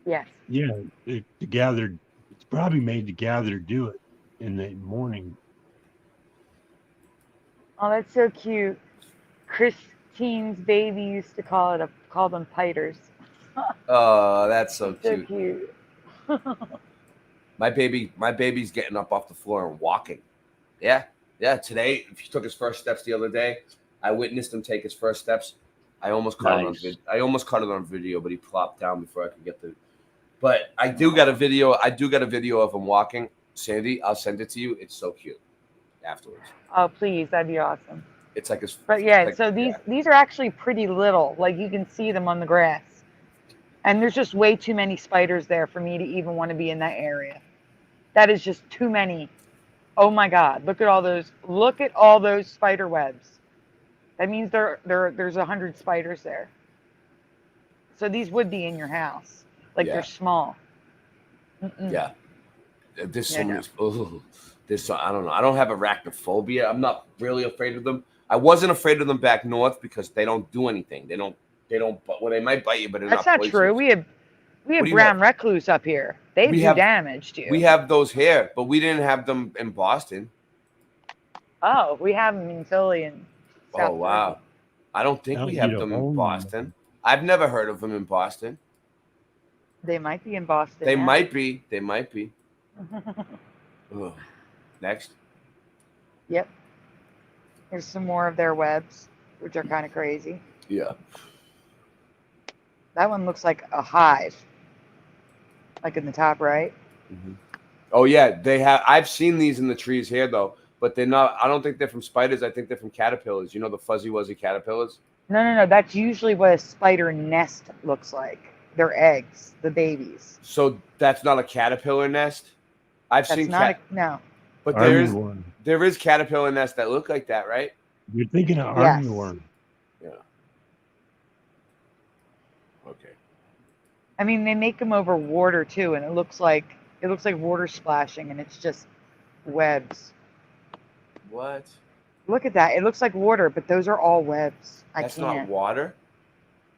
Yes. Yeah, it's probably made to gather do it in the morning. Oh, that's so cute. Christine's baby used to call them piters. Oh, that's so So cute. cute. My baby's getting up off the floor and walking. Yeah. Today, he took his first steps the other day. I witnessed him take his first steps. I almost caught it on video, but he plopped down before I could get the. But I do got a video. Of him walking. Sandy, I'll send it to you. It's so cute. Afterwards, Oh, please, that'd be awesome. it's like his. But yeah, like- so these are actually pretty little. Like you can see them on the grass. And there's just way too many spiders there for me to even want to be in that area. That is just too many. Oh my God! Look at all those spider webs. That means there's 100 spiders there. So these would be in your house. Like Yeah. they're small. Yeah. There's so Yeah, many. I don't know. I don't have arachnophobia. I'm not really afraid of them. I wasn't afraid of them back north because they don't do anything. They don't. Well, they might bite you, but they're That's not not true. poisonous. We have What do you brown have? recluse up here. They We do have- damage to you. We have those here, but we didn't have them in Boston. Oh, we have them in Philly and South Oh wow! I don't think Don't we have eat a them in bone. Boston. I've never heard of them in Boston. They might be in Boston. They yeah. might be. They might be. Ugh. Next. Yep. Here's some more of their webs, which are kind of crazy. Yeah. That one looks like a hive, like in the top right. Oh yeah, they have. I've seen these in the trees here though, but they're not. I don't think they're from spiders. I think they're from caterpillars. You know the fuzzy wuzzy caterpillars. No. That's usually what a spider nest looks like. Their eggs, the babies. So that's not a caterpillar nest. I've That's seen not no. but Armyworm. there is caterpillar nests that look like that, right? You're thinking of Yes. armyworm. Yeah. Okay. I mean, they make them over water too, and it looks like water splashing, and it's just webs. What? Look at that. It looks like water, but those are all webs. That's I not can't. water.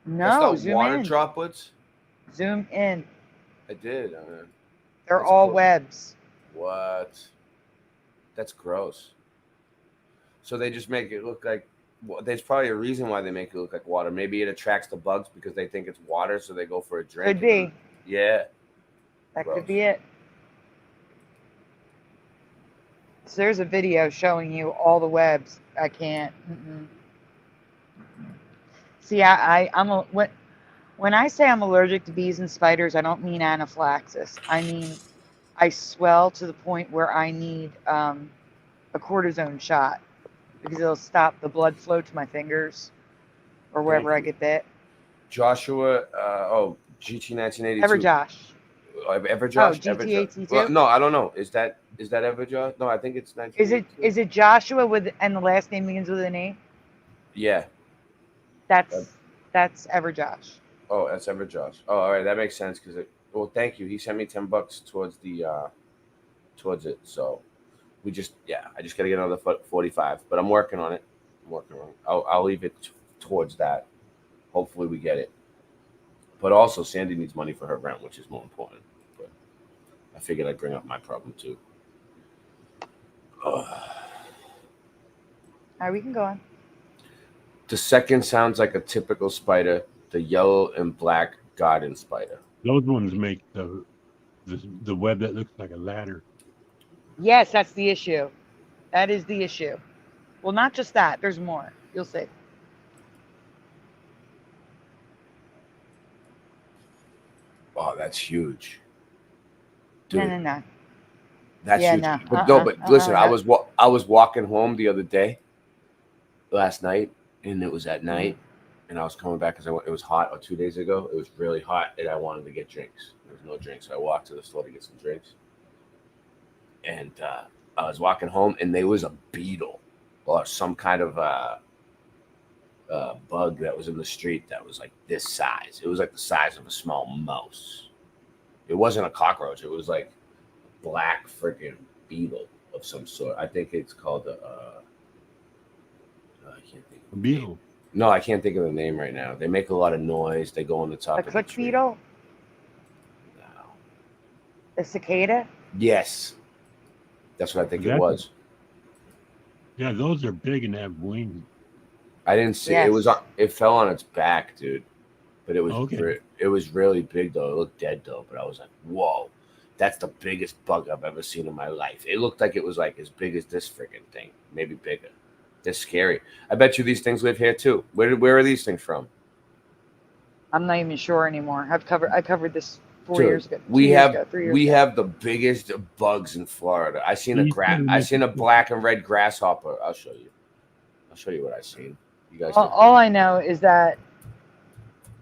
No, That's not zoom water in. droplets. Zoom in. I did. They're That's all cool. webs. What? That's gross. So they just make it look like. Well, there's probably a reason why they make it look like water. Maybe it attracts the bugs because they think it's water, so they go for a drink. Could be. Yeah. That Gross. could be it. So there's a video showing you all the webs. I can't. See, when I say I'm allergic to bees and spiders, I don't mean anaphylaxis. I mean I swell to the point where I need a cortisone shot because it'll stop the blood flow to my fingers or wherever I get bit. Joshua. GT 1982. Ever Josh. Everjosh? Oh, GT82? Well, no, I don't know. Is that Everjosh? No, I think it's 1982. Is it Joshua and the last name begins with an E? Yeah. That's Everjosh. Oh, that's Everjosh. Oh, all right, that makes sense because well, thank you. He sent me $10 towards it. So I just gotta get another 45, but I'm working on it. I'll leave it towards that. Hopefully we get it. But also Sandy needs money for her rent, which is more important. But I figured I'd bring up my problem too. All right, we can go on. The second sounds like a typical spider, the yellow and black garden spider. Those ones make the web that looks like a ladder. Yes, that's the issue. That is the issue. Well, not just that. There's more. You'll see. Oh, that's huge. Dude, No. that's Yeah, huge. no. But listen, I was walking home the other day, last night, and it was at night, and I was coming back because it was hot. Or 2 days ago, it was really hot, and I wanted to get drinks. There was no drinks, so I walked to the store to get some drinks. And I was walking home, and there was a beetle or some kind of bug that was in the street that was like this size. It was like the size of a small mouse. It wasn't a cockroach. It was like a black freaking beetle of some sort. I think it's called I can't think. A beetle. No, I can't think of the name right now. They make a lot of noise. They go on the top A of the click tree. beetle? No. A cicada? Yes. That's what I think it was. Yeah, those are big and have wings. I didn't see Yes. it. It fell on its back, dude. But it was Okay. it was really big though. It looked dead though, but I was like, whoa, that's the biggest bug I've ever seen in my life. It looked like it was like as big as this freaking thing, maybe bigger. They're scary. I bet you these things live here too. Where are these things from? I'm not even sure anymore. I covered this 4 Dude, years ago. 3 we years have ago, 3 years we ago. have the biggest bugs in Florida. I seen a black and red grasshopper. I'll show you. I'll show you what I seen. You guys. All I know is that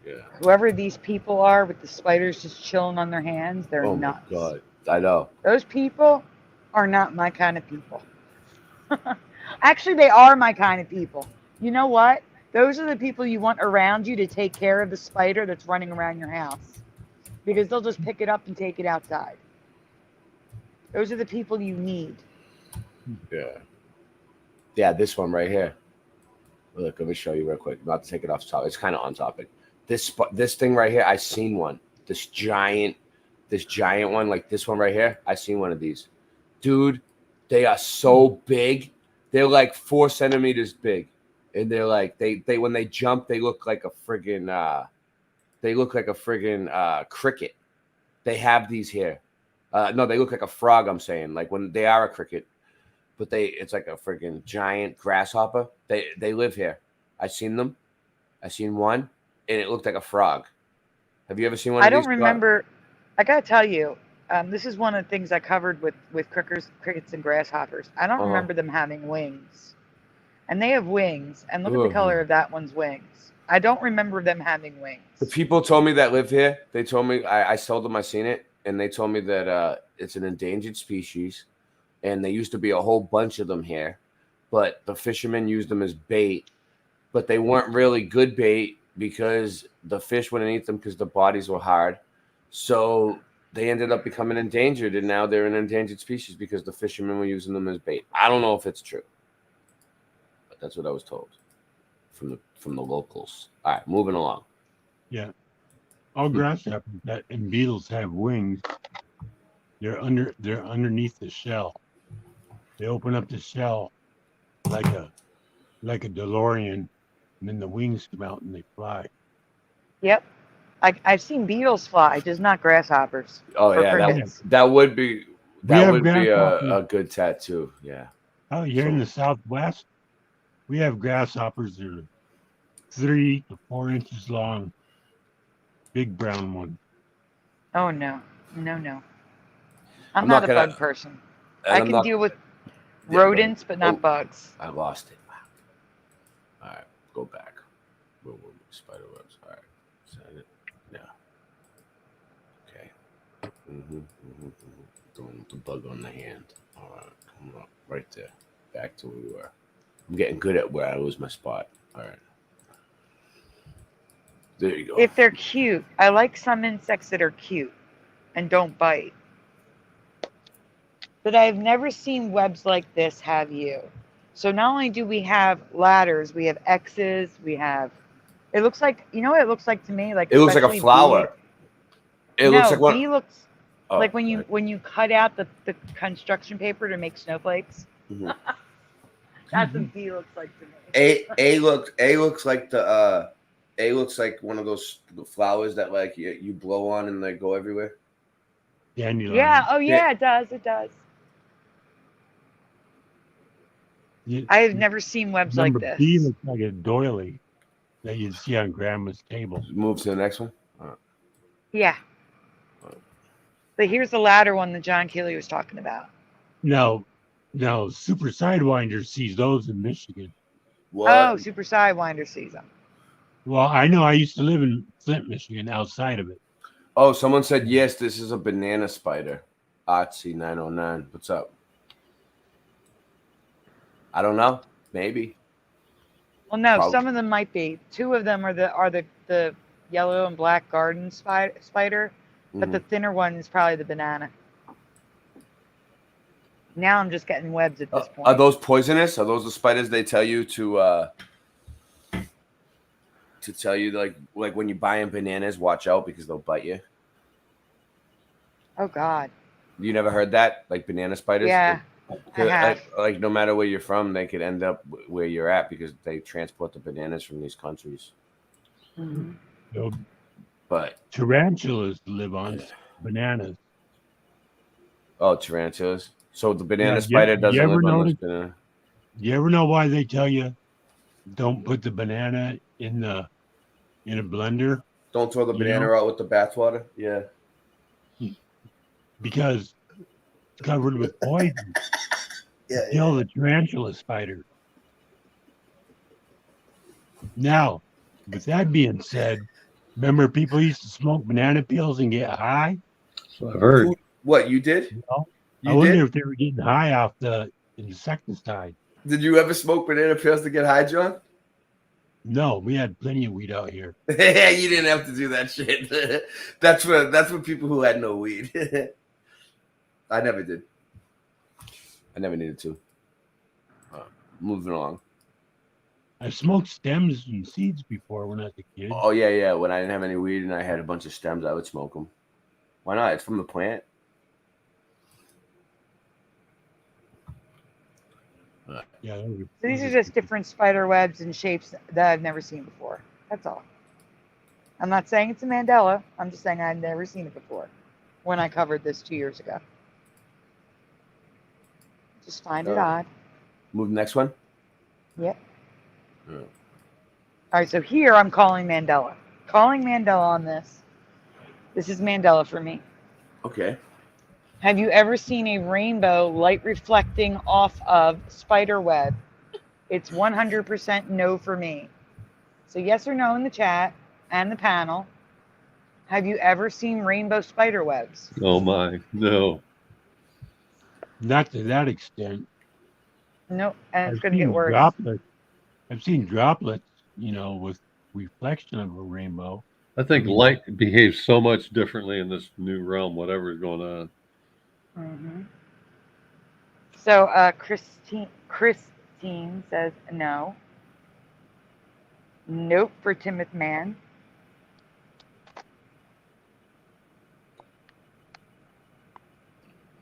Yeah. whoever these people are with the spiders just chilling on their hands, they're Oh nuts. my god. I know. Those people are not my kind of people. Actually, they are my kind of people. You know what? Those are the people you want around you to take care of the spider that's running around your house. Because they'll just pick it up and take it outside. Those are the people you need. Yeah. Yeah, this one right here. Look, let me show you real quick. Not to take it off the top. It's kind of on topic. This thing right here, I seen one. This giant one, like this one right here. I seen one of these. Dude, they are so big. They're like 4 centimeters big. And they're like, they when they jump, they look like a friggin' cricket. They have these here. No, they look like a frog, I'm saying. Like when they are a cricket. But it's like a friggin' giant grasshopper. They live here. I seen them. I seen one, and it looked like a frog. Have you ever seen one? I of don't these? remember. I gotta tell you, this is one of the things I covered with crickets and grasshoppers. I don't remember them having wings. and they have wings. And look at the color of that one's wings. I don't remember them having wings. The people told me that live here, they told me, I told them I seen it, and they told me that it's an endangered species, and there used to be a whole bunch of them here, but the fishermen used them as bait, but they weren't really good bait because the fish wouldn't eat them because the bodies were hard. So they ended up becoming endangered, and now they're an endangered species because the fishermen were using them as bait. I don't know if it's true, but that's what I was told from the locals. All right, moving along. Yeah, all grasshoppers and beetles have wings. They're underneath the shell. They open up the shell like a DeLorean, and then the wings come out and they fly. Yep. I've seen beetles fly, just not grasshoppers. Oh or yeah, crickets. that would be grasshoppers. a good tattoo. Yeah. Oh, here in the Southwest, we have grasshoppers that are 3 to 4 inches long, big brown one. Oh no. I'm I'm not not a gonna- bug person. and I I'm can not- deal with rodents, but not bugs. I lost it. All right, go back. Spider webs. All right, send it. Yeah. Okay. Throwing the bug on the hand. All right, come on, right there. Back to where we were. I'm getting good at where I lose my spot. All right. There you go. If they're cute, I like some insects that are cute and don't bite. But I've never seen webs like this, have you? So not only do we have ladders, we have X's, we have. It looks like, you know what it looks like to me? Like It looks like a especially flower. It looks like bee one. looks Oh, like when you cut out the construction paper to make snowflakes. Mhm. That's what bee looks like to me. A looks like the A looks like one of those flowers that like you blow on and they go everywhere. Dandelion. Yeah. Oh yeah, it does. It does. I have never seen webs like Number this. B looks like a doily that you'd see on Grandma's table. Move to the next one. Yeah. But here's the ladder one that John Keeley was talking about. No, Super Sidewinder sees those in Michigan. Oh, Super Sidewinder sees them. Well, I know. I used to live in Flint, Michigan, outside of it. Oh, someone said yes. This is a banana spider. Otzi 909. What's up? I don't know. Maybe. Well, no, Probably. some of them might be. 2 of them are the yellow and black garden spider, but the thinner one is probably the banana. Now I'm just getting webs at this point. Are those poisonous? Are those the spiders they tell you to tell you like when you're buying bananas, watch out because they'll bite you? Oh God. You never heard that? Like banana spiders? Yeah, I have. Like no matter where you're from, they could end up where you're at because they transport the bananas from these countries. Mhm. So, But tarantulas live on bananas. oh, tarantulas. So the banana Yeah, spider you doesn't ever live on this notice- banana. You ever know why they tell you don't put the banana in a blender? Don't throw the You banana know? out with the bathwater. Yeah. Because it's covered with poison. Yeah, Kill the tarantula spider. Now, with that being said, remember people used to smoke banana peels and get high? So I've heard. What you did? You know? You I wonder did? if they were getting high off the insecticide. Did you ever smoke banana peels to get high, John? No, we had plenty of weed out here. You didn't have to do that shit. That's for people who had no weed. I never did. I never needed to. Moving along. I smoked stems and seeds before when I was a kid. Oh yeah. When I didn't have any weed and I had a bunch of stems, I would smoke them. Why not? It's from the plant. Yeah. So these are just different spider webs and shapes that I've never seen before. That's all. I'm not saying it's a Mandela. I'm just saying I've never seen it before when I covered this 2 years ago. Just find it odd. Move the next one. Yep. Yeah. All right, so here I'm calling Mandela. Calling Mandela on this. This is Mandela for me. Okay. Have you ever seen a rainbow light reflecting off of spider web It's 100% no for me. So yes or no in the chat and the panel. Have you ever seen rainbow spider webs? Oh my, no. Not to that extent. Nope, and it's I've going to get seen worse. droplets. I've seen droplets, with reflection of a rainbow. I think I mean, light behaves so much differently in this new realm, whatever is going on. Mm-hmm. So Christine says no. Nope for Timoth Man.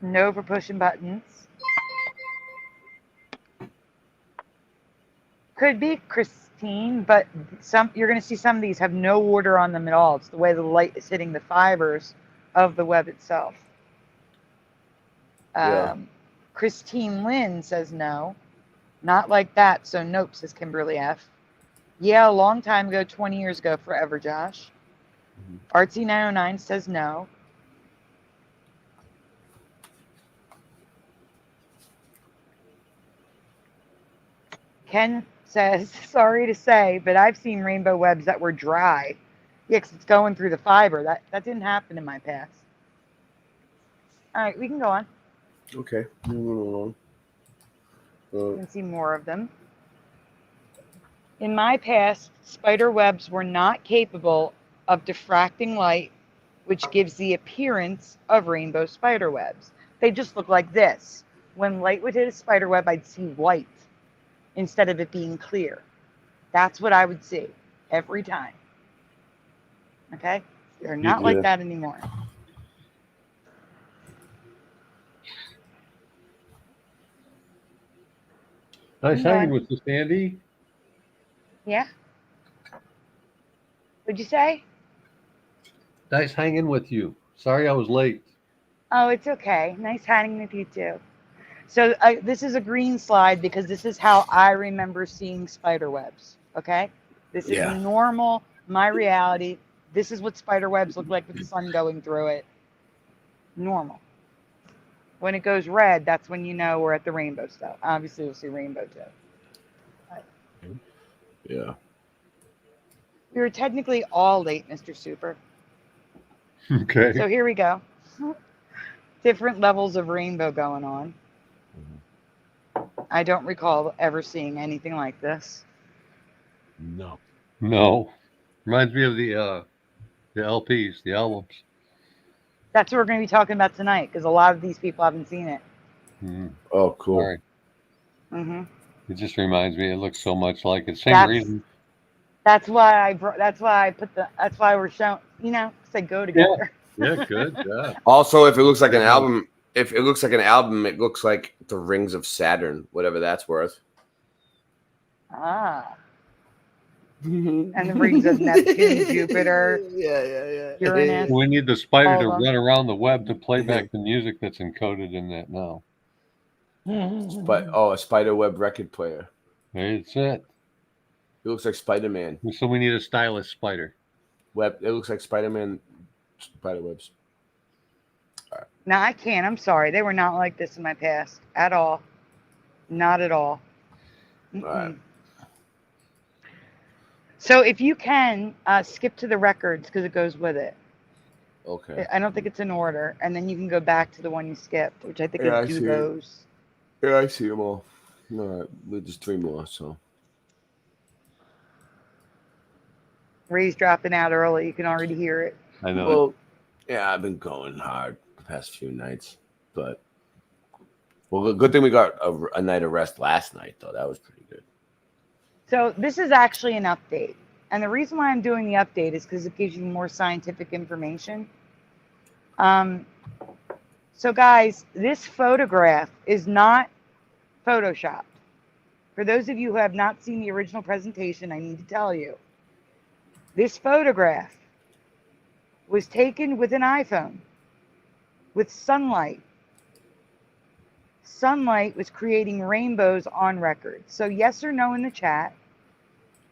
No for pushing buttons. Could be Christine, but you're going to see some of these have no order on them at all. It's the way the light is hitting the fibers of the web itself. Yeah. Christine Lynn says no. Not like that, so nope, says Kimberly F. Yeah, a long time ago, 20 years ago, forever, Josh. Artsy909 says no. Ken says, sorry to say, but I've seen rainbow webs that were dry. Yeah, 'cause it's going through the fiber. That didn't happen in my past. All right, we can go on. Okay. Moving along. You can see more of them. In my past, spider webs were not capable of diffracting light, which gives the appearance of rainbow spider webs. They just look like this. When light would hit a spider web, I'd see white instead of it being clear. That's what I would see every time. Okay? They're not like that anymore. Nice hanging with you, Sandy. Yeah? What'd you say? Nice hanging with you. Sorry I was late. Oh, it's okay. Nice hanging with you too. So this is a green slide because this is how I remember seeing spider webs. Okay? This is normal, my reality. This is what spider webs look like with the sun going through it. Normal. When it goes red, that's when you know we're at the rainbow stuff. Obviously, you'll see rainbow too. Yeah. We were technically all late, Mr. Super. Okay. So here we go. Different levels of rainbow going on. I don't recall ever seeing anything like this. No. No. Reminds me of the LPs, the albums. That's what we're going to be talking about tonight because a lot of these people haven't seen it. Oh, cool. Sorry. Mm-hmm. It just reminds me. It looks so much like it. Same reason. That's why we're showing. They go together. Yeah, good. Yeah. Also, if it looks like an album, it looks like the rings of Saturn, whatever that's worth. Ah. And the rings of Neptune, Jupiter, Uranus. We need the spider to run around the web to play back the music that's encoded in that now. A spider web record player. That's it. It looks like Spider-Man. So we need a stylish spider. It looks like Spider-Man spider webs. All right. No, I can't. I'm sorry. They were not like this in my past at all. Not at all. All right. So if you can, skip to the records because it goes with it. Okay. I don't think it's in order. And then you can go back to the one you skipped, which I think is DiVa's. Yeah, I see them all. All right. There's just 3 more, so. Ray's dropping out early. You can already hear it. I know. Well, yeah, I've been going hard the past few nights. But, well, good thing we got a night of rest last night, though. That was pretty good. So this is actually an update. And the reason why I'm doing the update is because it gives you more scientific information. So guys, this photograph is not Photoshopped. For those of you who have not seen the original presentation, I need to tell you. This photograph was taken with an iPhone, with sunlight. Sunlight was creating rainbows on record. So yes or no in the chat.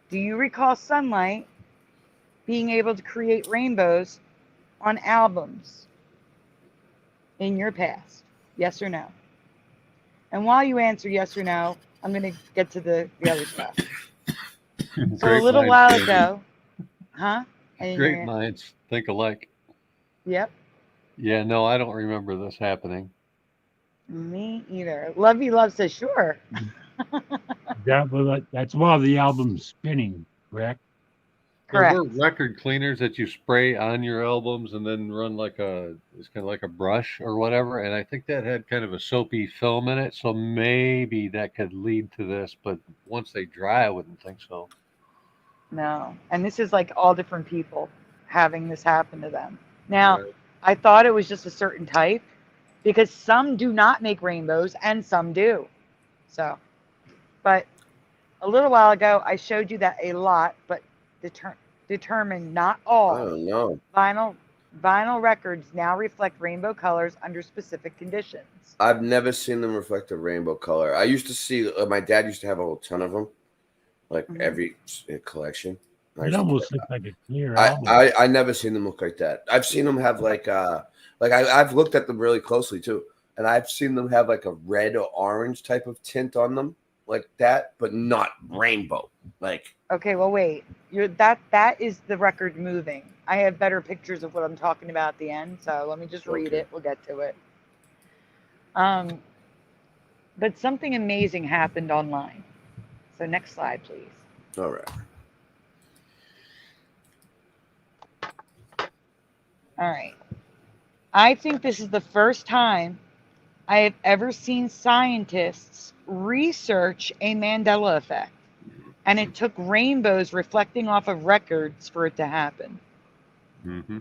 Do you recall sunlight being able to create rainbows on albums in your past? Yes or no? And while you answer yes or no, I'm gonna get to the other stuff. So Great a little minds, while Sandy. ago, huh? I didn't hear Great you. minds think alike. Yep. Yeah, no, I don't remember this happening. Me either. Lovey Love says sure. That's while the album's spinning, correct? There Correct. were record cleaners that you spray on your albums and then run it's kind of like a brush or whatever. And I think that had kind of a soapy film in it. So maybe that could lead to this. But once they dry, I wouldn't think so. No. And this is like all different people having this happen to them. Now, I thought it was just a certain type because some do not make rainbows and some do. So, but a little while ago, I showed you that a lot, but determined not all I don't know. vinyl records now reflect rainbow colors under specific conditions. I've never seen them reflect a rainbow color. I used to see, my dad used to have a whole ton of them, like every collection. It almost looks like a clear I album. never seen them look like that. I've seen them have I've looked at them really closely too, and I've seen them have like a red or orange type of tint on them, like that, but not rainbow. Like, okay, well, wait. That is the record moving. I have better pictures of what I'm talking about at the end, so let me just read it. We'll get to it. But something amazing happened online. So next slide, please. all right. All right. I think this is the first time I have ever seen scientists research a Mandela effect. And it took rainbows reflecting off of records for it to happen. Mm-hmm.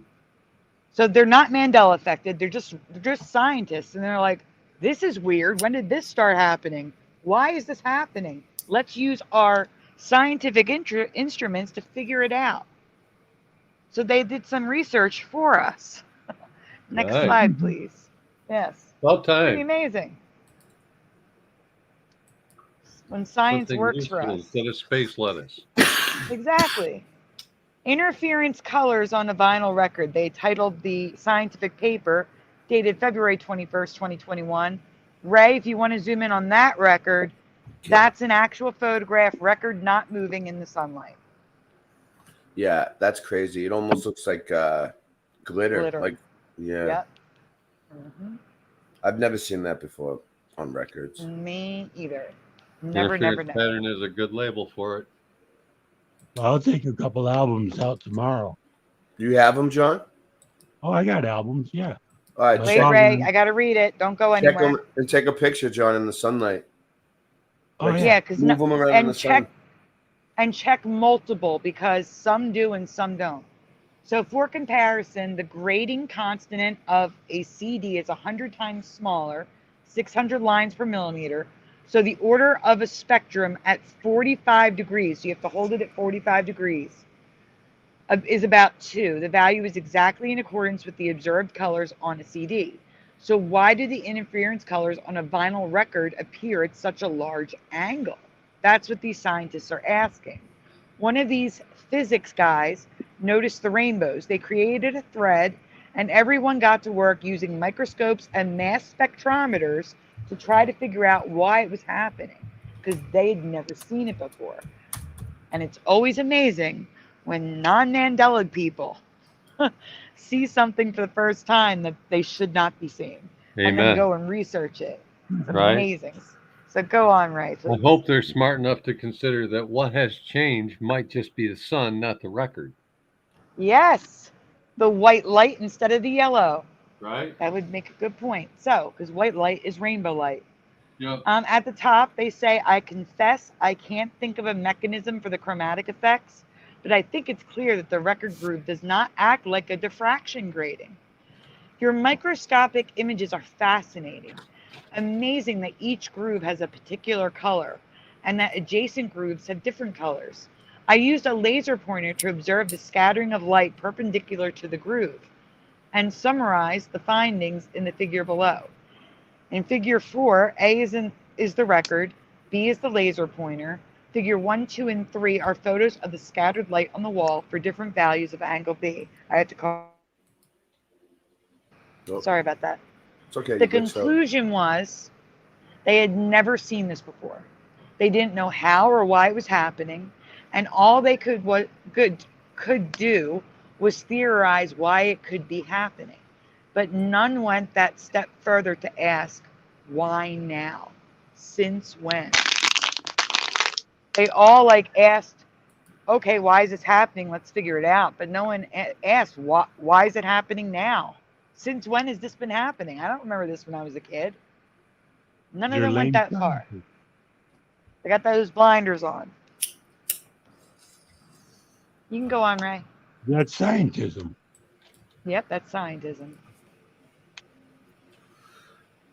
So they're not Mandela affected. They're just scientists. And they're like, this is weird. When did this start happening? Why is this happening? Let's use our scientific instruments to figure it out. So they did some research for us. Next Nice. slide, please. Yes. About time. Pretty amazing. When science Something works for useful us. instead of space lettuce. Exactly. Interference colors on a vinyl record. They titled the scientific paper, dated February 21st, 2021. Ray, if you want to zoom in on that record, that's an actual photograph, record not moving in the sunlight. Yeah, that's crazy. It almost looks like glitter. Like, yeah. Yep. I've never seen that before on records. Me either. Never. Pattern is a good label for it. I'll take a couple albums out tomorrow. Do you have them, John? Oh, I got albums, yeah. All right. Wait, Ray, I got to read it. Don't go Check anywhere. them and take a picture, John, in the sunlight. Oh, Like, Yeah, because move them around in the sun. check multiple because some do and some don't. So for comparison, the grading constant of a CD is 100 times smaller, 600 lines per millimeter. So the order of a spectrum at 45 degrees, so you have to hold it at 45 degrees, is about 2. The value is exactly in accordance with the observed colors on a CD. So why do the interference colors on a vinyl record appear at such a large angle? That's what these scientists are asking. One of these physics guys noticed the rainbows. They created a thread, and everyone got to work using microscopes and mass spectrometers to try to figure out why it was happening, because they'd never seen it before. And it's always amazing when non-Mandela people see something for the first time that they should not be seeing. And then Amen. go and research it. It's Right. amazing. So go on, Ray, I please. hope they're smart enough to consider that what has changed might just be the sun, not the record. Yes, the white light instead of the yellow. Right. That would make a good point. So, because white light is rainbow light. Yep. At the top, they say, I confess I can't think of a mechanism for the chromatic effects, but I think it's clear that the record groove does not act like a diffraction grating. Your microscopic images are fascinating. Amazing that each groove has a particular color and that adjacent grooves have different colors. I used a laser pointer to observe the scattering of light perpendicular to the groove and summarize the findings in the figure below. In figure 4, A is the record, B is the laser pointer, figure 1, 2, and 3 are photos of the scattered light on the wall for different values of angle B. I had to call. Nope. Sorry about that. It's okay. The conclusion was they had never seen this before. They didn't know how or why it was happening, and all they could do was theorize why it could be happening. But none went that step further to ask, why now? Since when? They all asked, okay, why is this happening? Let's figure it out. But no one asked, why is it happening now? Since when has this been happening? I don't remember this when I was a kid. None of them went that far. They got those blinders on. You can go on, Ray. That's scientism. Yep, that's scientism.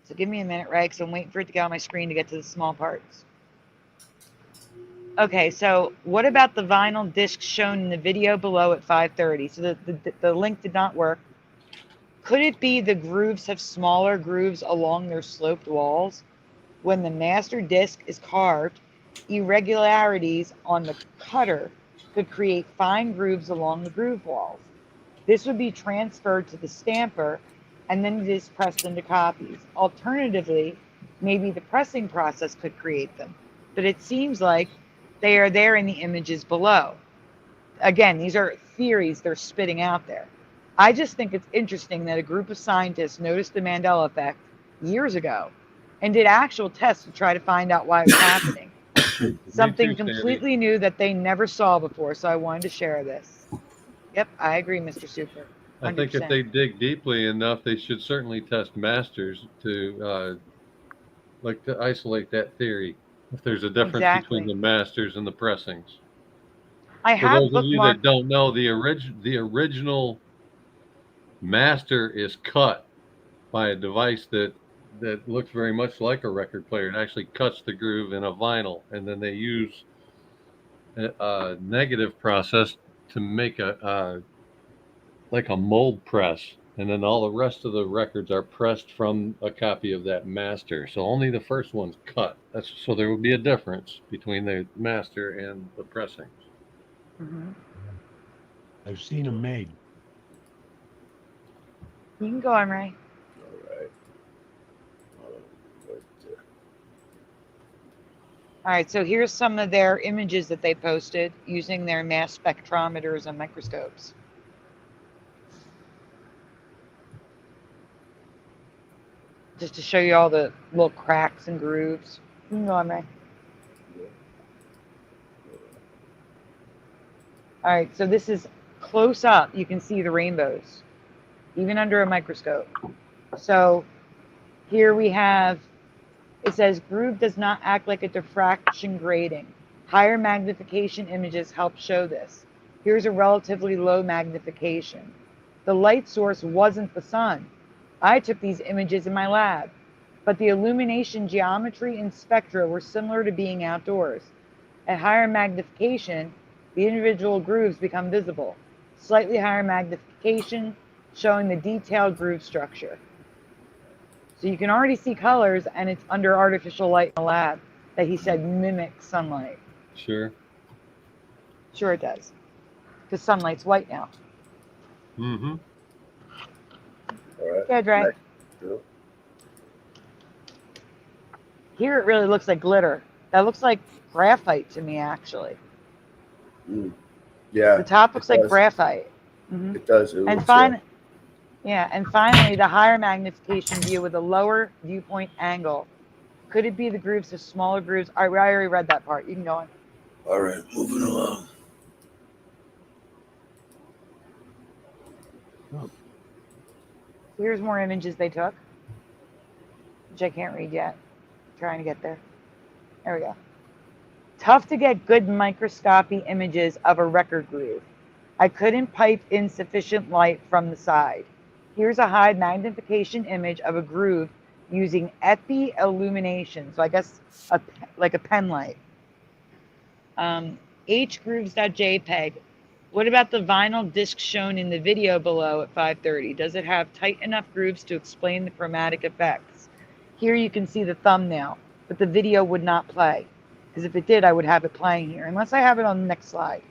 So give me a minute, Ray, because I'm waiting for it to get on my screen to get to the small parts. Okay, so what about the vinyl disc shown in the video below at 5:30? So the link did not work. Could it be the grooves have smaller grooves along their sloped walls? When the master disc is carved, irregularities on the cutter could create fine grooves along the groove walls. This would be transferred to the stamper, and then it is pressed into copies. Alternatively, maybe the pressing process could create them, but it seems like they are there in the images below. Again, these are theories they're spitting out there. I just think it's interesting that a group of scientists noticed the Mandela effect years ago and did actual tests to try to find out why it was happening. Something completely new that they never saw before, so I wanted to share this. Yep, I agree, Mr. Super. 100%. I think if they dig deeply enough, they should certainly test masters to to isolate that theory. If there's a difference between the masters and the pressings. I For have those of you that bookmarked. don't know, the original master is cut by a device that looks very much like a record player. It actually cuts the groove in a vinyl, and then they use a negative process to make like a mold press, and then all the rest of the records are pressed from a copy of that master. So only the first one's cut. So there will be a difference between the master and the pressings. I've seen them made. You can go on, Ray. All right, so here's some of their images that they posted using their mass spectrometers and microscopes. Just to show you all the little cracks and grooves. You can go on, Ray. All right, so this is close up. You can see the rainbows, even under a microscope. So here we have, it says groove does not act like a diffraction grating. Higher magnification images help show this. Here's a relatively low magnification. The light source wasn't the sun. I took these images in my lab, but the illumination geometry and spectra were similar to being outdoors. At higher magnification, the individual grooves become visible. Slightly higher magnification, showing the detailed groove structure. So you can already see colors, and it's under artificial light in the lab that he said mimics sunlight. Sure. Sure it does. Because sunlight's white now. Mm-hmm. All right. Good, right? Here it really looks like glitter. That looks like graphite to me, actually. Yeah. The top looks like graphite. It does. And finally, the higher magnification view with a lower viewpoint angle. Could it be the grooves have smaller grooves? I already read that part. You can go on. All right, moving along. Here's more images they took, which I can't read yet. I'm trying to get there. There we go. Tough to get good microscopy images of a record groove. I couldn't pipe in sufficient light from the side. Here's a high magnification image of a groove using epi illumination. So I guess like a pen light. hgrooves.jpg. What about the vinyl disc shown in the video below at 5:30? Does it have tight enough grooves to explain the chromatic effects? Here you can see the thumbnail, but the video would not play. Because if it did, I would have it playing here, unless I have it on the next slide.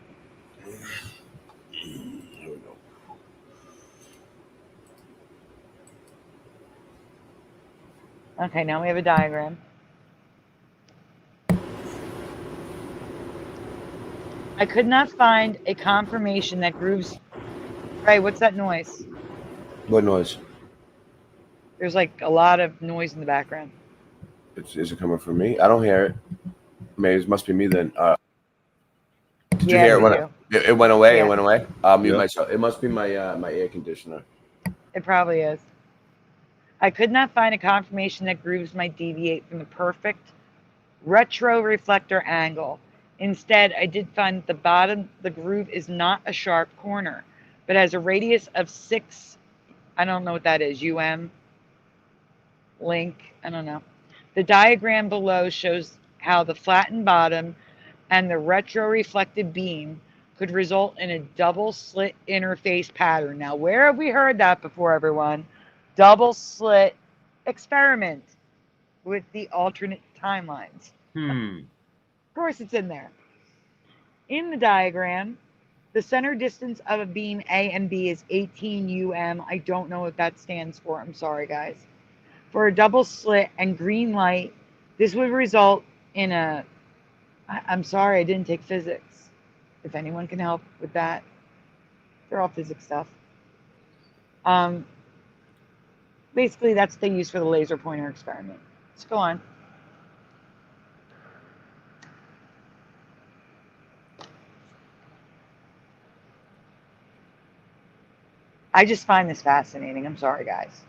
Okay, now we have a diagram. I could not find a confirmation that grooves. Ray, what's that noise? What noise? There's like a lot of noise in the background. Is it coming from me? I don't hear it. Maybe it must be me then. Did you Yeah, hear it you when do. it went away? Yeah. It went away. I'll mute Yep. myself. It must be my my air conditioner. It probably is. I could not find a confirmation that grooves might deviate from the perfect retro reflector angle. Instead, I did find at the bottom the groove is not a sharp corner, but has a radius of 6, I don't know what that is, link, I don't know. The diagram below shows how the flattened bottom and the retro reflected beam could result in a double slit interface pattern. Now, where have we heard that before, everyone? Double slit experiment with the alternate timelines. Of course it's in there. In the diagram, the center distance of a beam A and B is 18 UM. I don't know what that stands for. I'm sorry, guys. For a double slit and green light, this would result in a... I'm sorry, I didn't take physics. If anyone can help with that. They're all physics stuff. Basically, that's what they use for the laser pointer experiment. Let's go on. I just find this fascinating. I'm sorry, guys.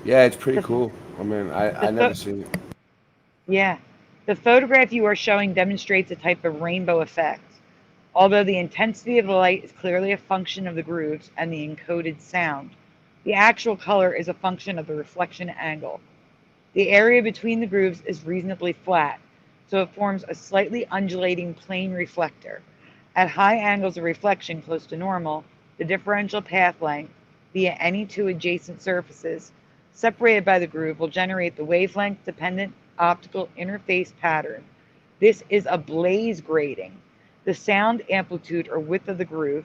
Yeah, it's pretty cool. I mean, I never seen it. Yeah. The photograph you are showing demonstrates a type of rainbow effect. Although the intensity of the light is clearly a function of the grooves and the encoded sound, the actual color is a function of the reflection angle. The area between the grooves is reasonably flat, so it forms a slightly undulating plane reflector. At high angles of reflection close to normal, the differential path length via any two adjacent surfaces separated by the groove will generate the wavelength-dependent optical interface pattern. This is a Blaze grating. The sound amplitude or width of the groove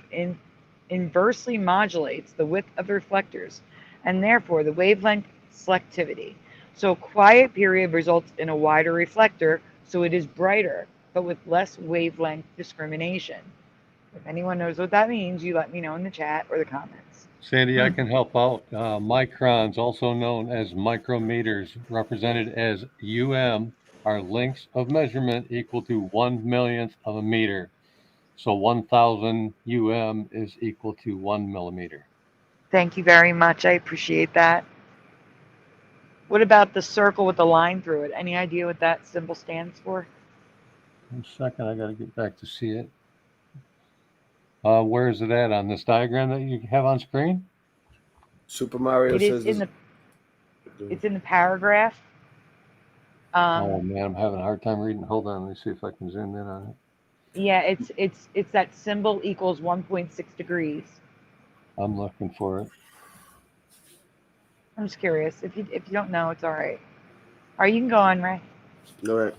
inversely modulates the width of the reflectors and therefore the wavelength selectivity. So a quiet period results in a wider reflector, so it is brighter, but with less wavelength discrimination. If anyone knows what that means, you let me know in the chat or the comments. Sandy, I can help out. Microns, also known as micrometers, represented as UM, are lengths of measurement equal to 1/1,000,000th of a meter. So 1,000 UM is equal to 1 millimeter. Thank you very much. I appreciate that. What about the circle with the line through it? Any idea what that symbol stands for? 1 second, I got to get back to see it. Where is it at on this diagram that you have on screen? Super Mario It is says it's in the paragraph. Oh man, I'm having a hard time reading. Hold on, let me see if I can zoom in on it. Yeah, it's that symbol equals 1.6 degrees. I'm looking for it. I'm just curious. If you don't know, it's all right. All right, you can go on, Ray. All right.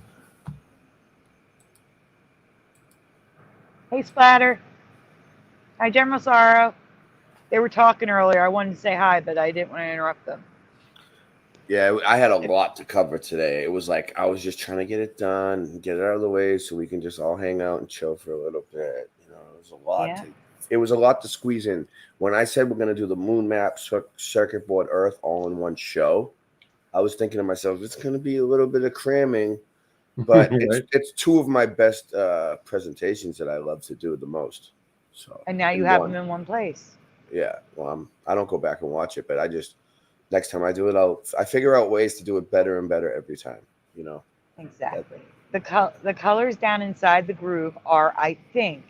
Hey, Splatter. Hi, General Sorrow. They were talking earlier. I wanted to say hi, but I didn't want to interrupt them. Yeah, I had a lot to cover today. It was like I was just trying to get it done and get it out of the way so we can just all hang out and chill for a little bit. You know, it was a lot. Yeah. It was a lot to squeeze in. When I said we're going to do the moon map, circuit board, Earth all in one show, I was thinking to myself, it's going to be a little bit of cramming, but Right. it's two of my best presentations that I love to do the most. So And now you have them in one place. Yeah, well, I don't go back and watch it, but I just next time I do it, I figure out ways to do it better and better every time. You know. Exactly. The colors down inside the groove are, I think,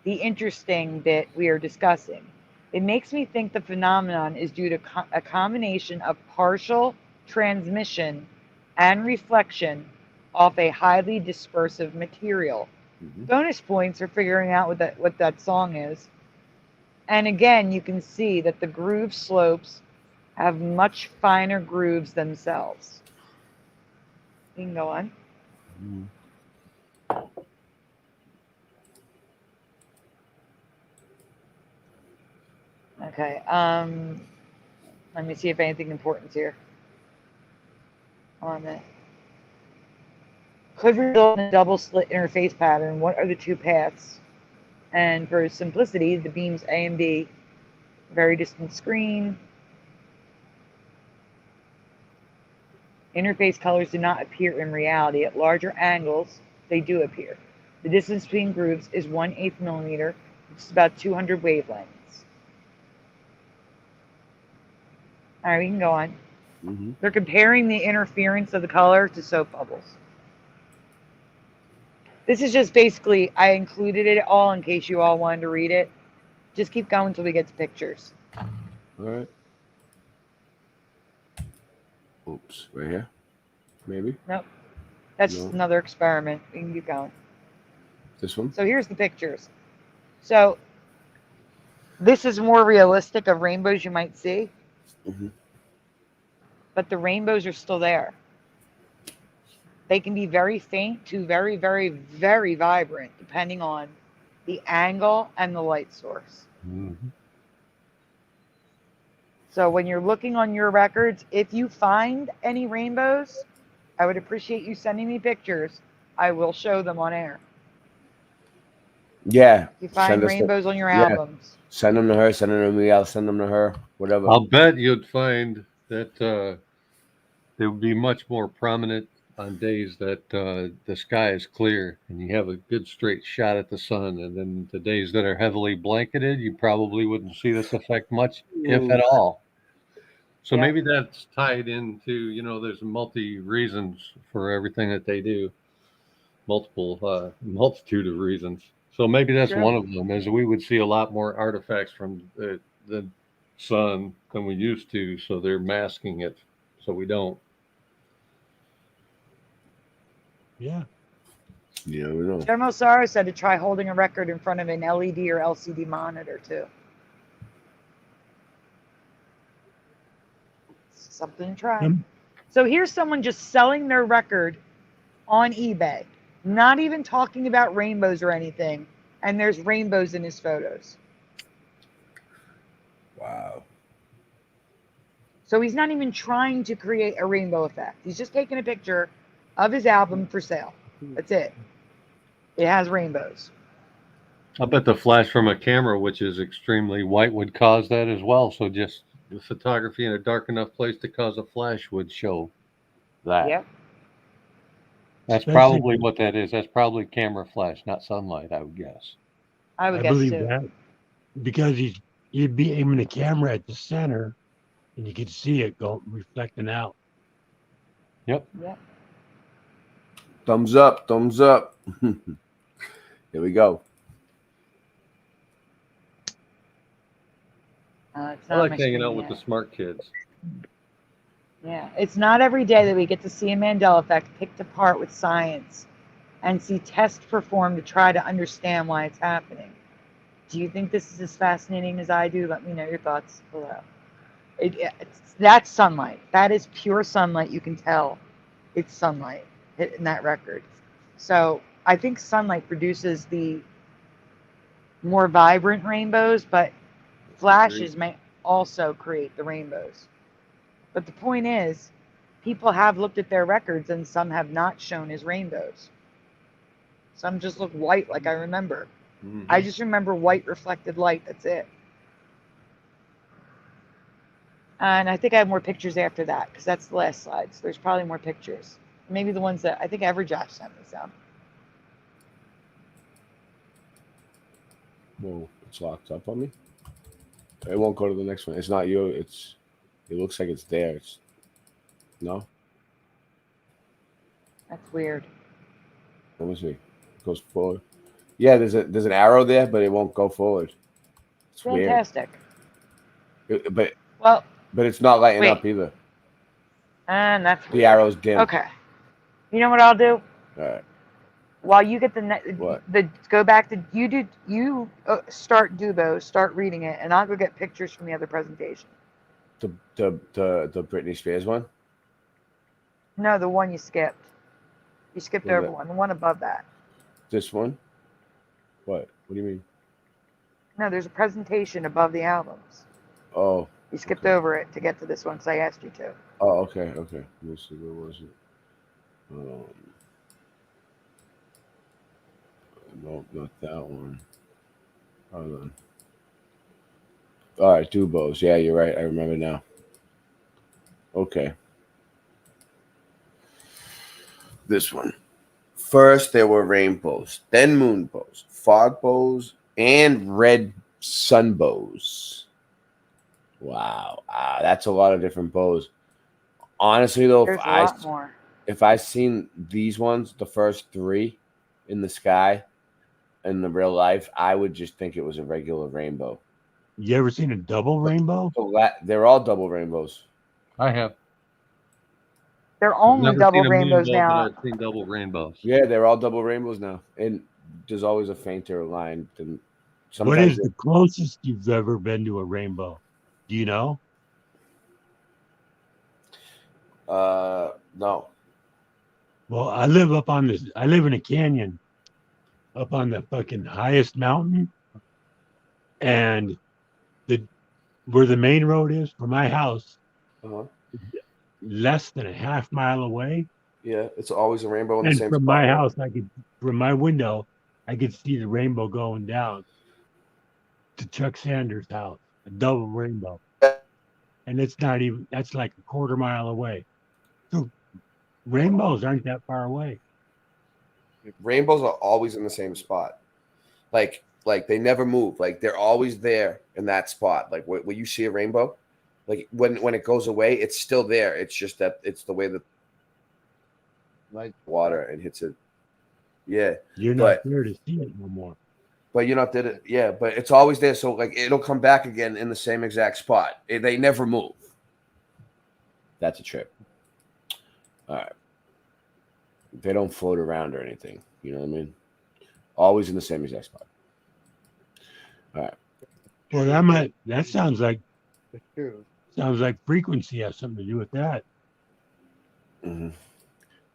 the interesting bit we are discussing. It makes me think the phenomenon is due to a combination of partial transmission and reflection off a highly dispersive material. Bonus points for figuring out what that song is. And again, you can see that the groove slopes have much finer grooves themselves. You can go on. Okay. Let me see if anything important's here. Hold on a minute. could result in a double slit interface pattern. What are the two paths? And for simplicity, the beams A and B, very distant screen. Interface colors do not appear in reality. At larger angles, they do appear. The distance between grooves is 1/8 millimeter, which is about 200 wavelengths. All right, we can go on. They're comparing the interference of the color to soap bubbles. This is just basically, I included it all in case you all wanted to read it. Just keep going until we get to pictures. All right. Oops, right here? Maybe? Nope. That's No. just another experiment. We can keep going. This one? So here's the pictures. So this is more realistic of rainbows you might see. But the rainbows are still there. They can be very faint to very, very, very vibrant, depending on the angle and the light source. So when you're looking on your records, if you find any rainbows, I would appreciate you sending me pictures. I will show them on air. Yeah. If you find rainbows on your albums. Send them to her, send them to me, I'll send them to her, whatever. I'll bet you'd find that they would be much more prominent on days that the sky is clear and you have a good straight shot at the sun. And then the days that are heavily blanketed, you probably wouldn't see this effect much, if at all. So maybe that's tied into, you know, there's multi reasons for everything that they do, multitude of reasons. So maybe that's one of them, is we would see a lot more artifacts from the sun than we used to. So they're masking it so we don't. Yeah. Yeah, we know. General Sara said to try holding a record in front of an LED or LCD monitor too. Something to try. So here's someone just selling their record on eBay, not even talking about rainbows or anything, and there's rainbows in his photos. Wow. So he's not even trying to create a rainbow effect. He's just taking a picture of his album for sale. That's it. It has rainbows. I bet the flash from a camera, which is extremely white, would cause that as well. So just the photography in a dark enough place to cause a flash would show that. Yep. That's probably what that is. That's probably camera flash, not sunlight, I would guess. I would I guess believe too. that because you'd be aiming the camera at the center, and you could see it go reflecting out. Yep. Yep. Thumbs up, thumbs up. Here we go. It's I not like my hanging out screen with the yet. smart kids. Yeah, it's not every day that we get to see a Mandela effect picked apart with science and see tests performed to try to understand why it's happening. Do you think this is as fascinating as I do? Let me know your thoughts below. That's sunlight. That is pure sunlight. You can tell it's sunlight in that record. So I think sunlight produces the more vibrant rainbows, but flashes may also create the rainbows. But the point is, people have looked at their records and some have not shown as rainbows. Some just look white like I remember. I just remember white reflected light. That's it. And I think I have more pictures after that because that's the last slide. So there's probably more pictures. Maybe the ones that I think Everjosh sent me some. Whoa, it's locked up on me. It won't go to the next one. It's not you. It looks like it's there. It's no. That's weird. Let me see. It goes forward. Yeah, there's an arrow there, but it won't go forward. It's Fantastic. weird. But it's not lighting up either. And that's The arrow's dim. okay. You know what I'll do? All right. While you get What? go back to you start DuBo, start reading it, and I'll go get pictures from the other presentation. The Britney Spears one. No, the one you skipped. You skipped What is over that? one. The one above that. This one. What? What do you mean? No, there's a presentation above the albums. Oh. You skipped over it to get to this one because I asked you to. Oh, okay, okay. Let me see. Where was it? Nope, not that one. Hold on. All right, Dubos. Yeah, you're right. I remember now. Okay. This one. First, there were rainbows, then moon bows, fog bows, and red sun bows. Wow, that's a lot of different bows. Honestly, though, There's a lot more. if I seen these ones, the first three in the sky, in the real life, I would just think it was a regular rainbow. You ever seen a double rainbow? They're all double rainbows. I have. They're I've only never double seen a rainbows moonbow, now. but I've seen double rainbows. Yeah, they're all double rainbows now, and there's always a fainter line than. What is the closest you've ever been to a rainbow? Do you know? No. Well, I live up on this. I live in a canyon, up on the fucking highest mountain, and where the main road is from my house, less than a half mile away. Yeah, it's always a rainbow in the And same from spot. my house, from my window, I could see the rainbow going down to Chuck Sanders' house, a double rainbow. And it's not even, that's like a quarter mile away. So rainbows aren't that far away. Rainbows are always in the same spot. Like they never move. Like they're always there in that spot. Like when you see a rainbow, like when it goes away, it's still there. It's just that it's the way that light water and hits it. Yeah. You're not there to see it no more. But you're not there. Yeah, but it's always there. So like it'll come back again in the same exact spot. They never move. That's a trip. All right. They don't float around or anything. You know what I mean? Always in the same exact spot. All right. Well, that sounds like frequency has something to do with that. Mm-hmm.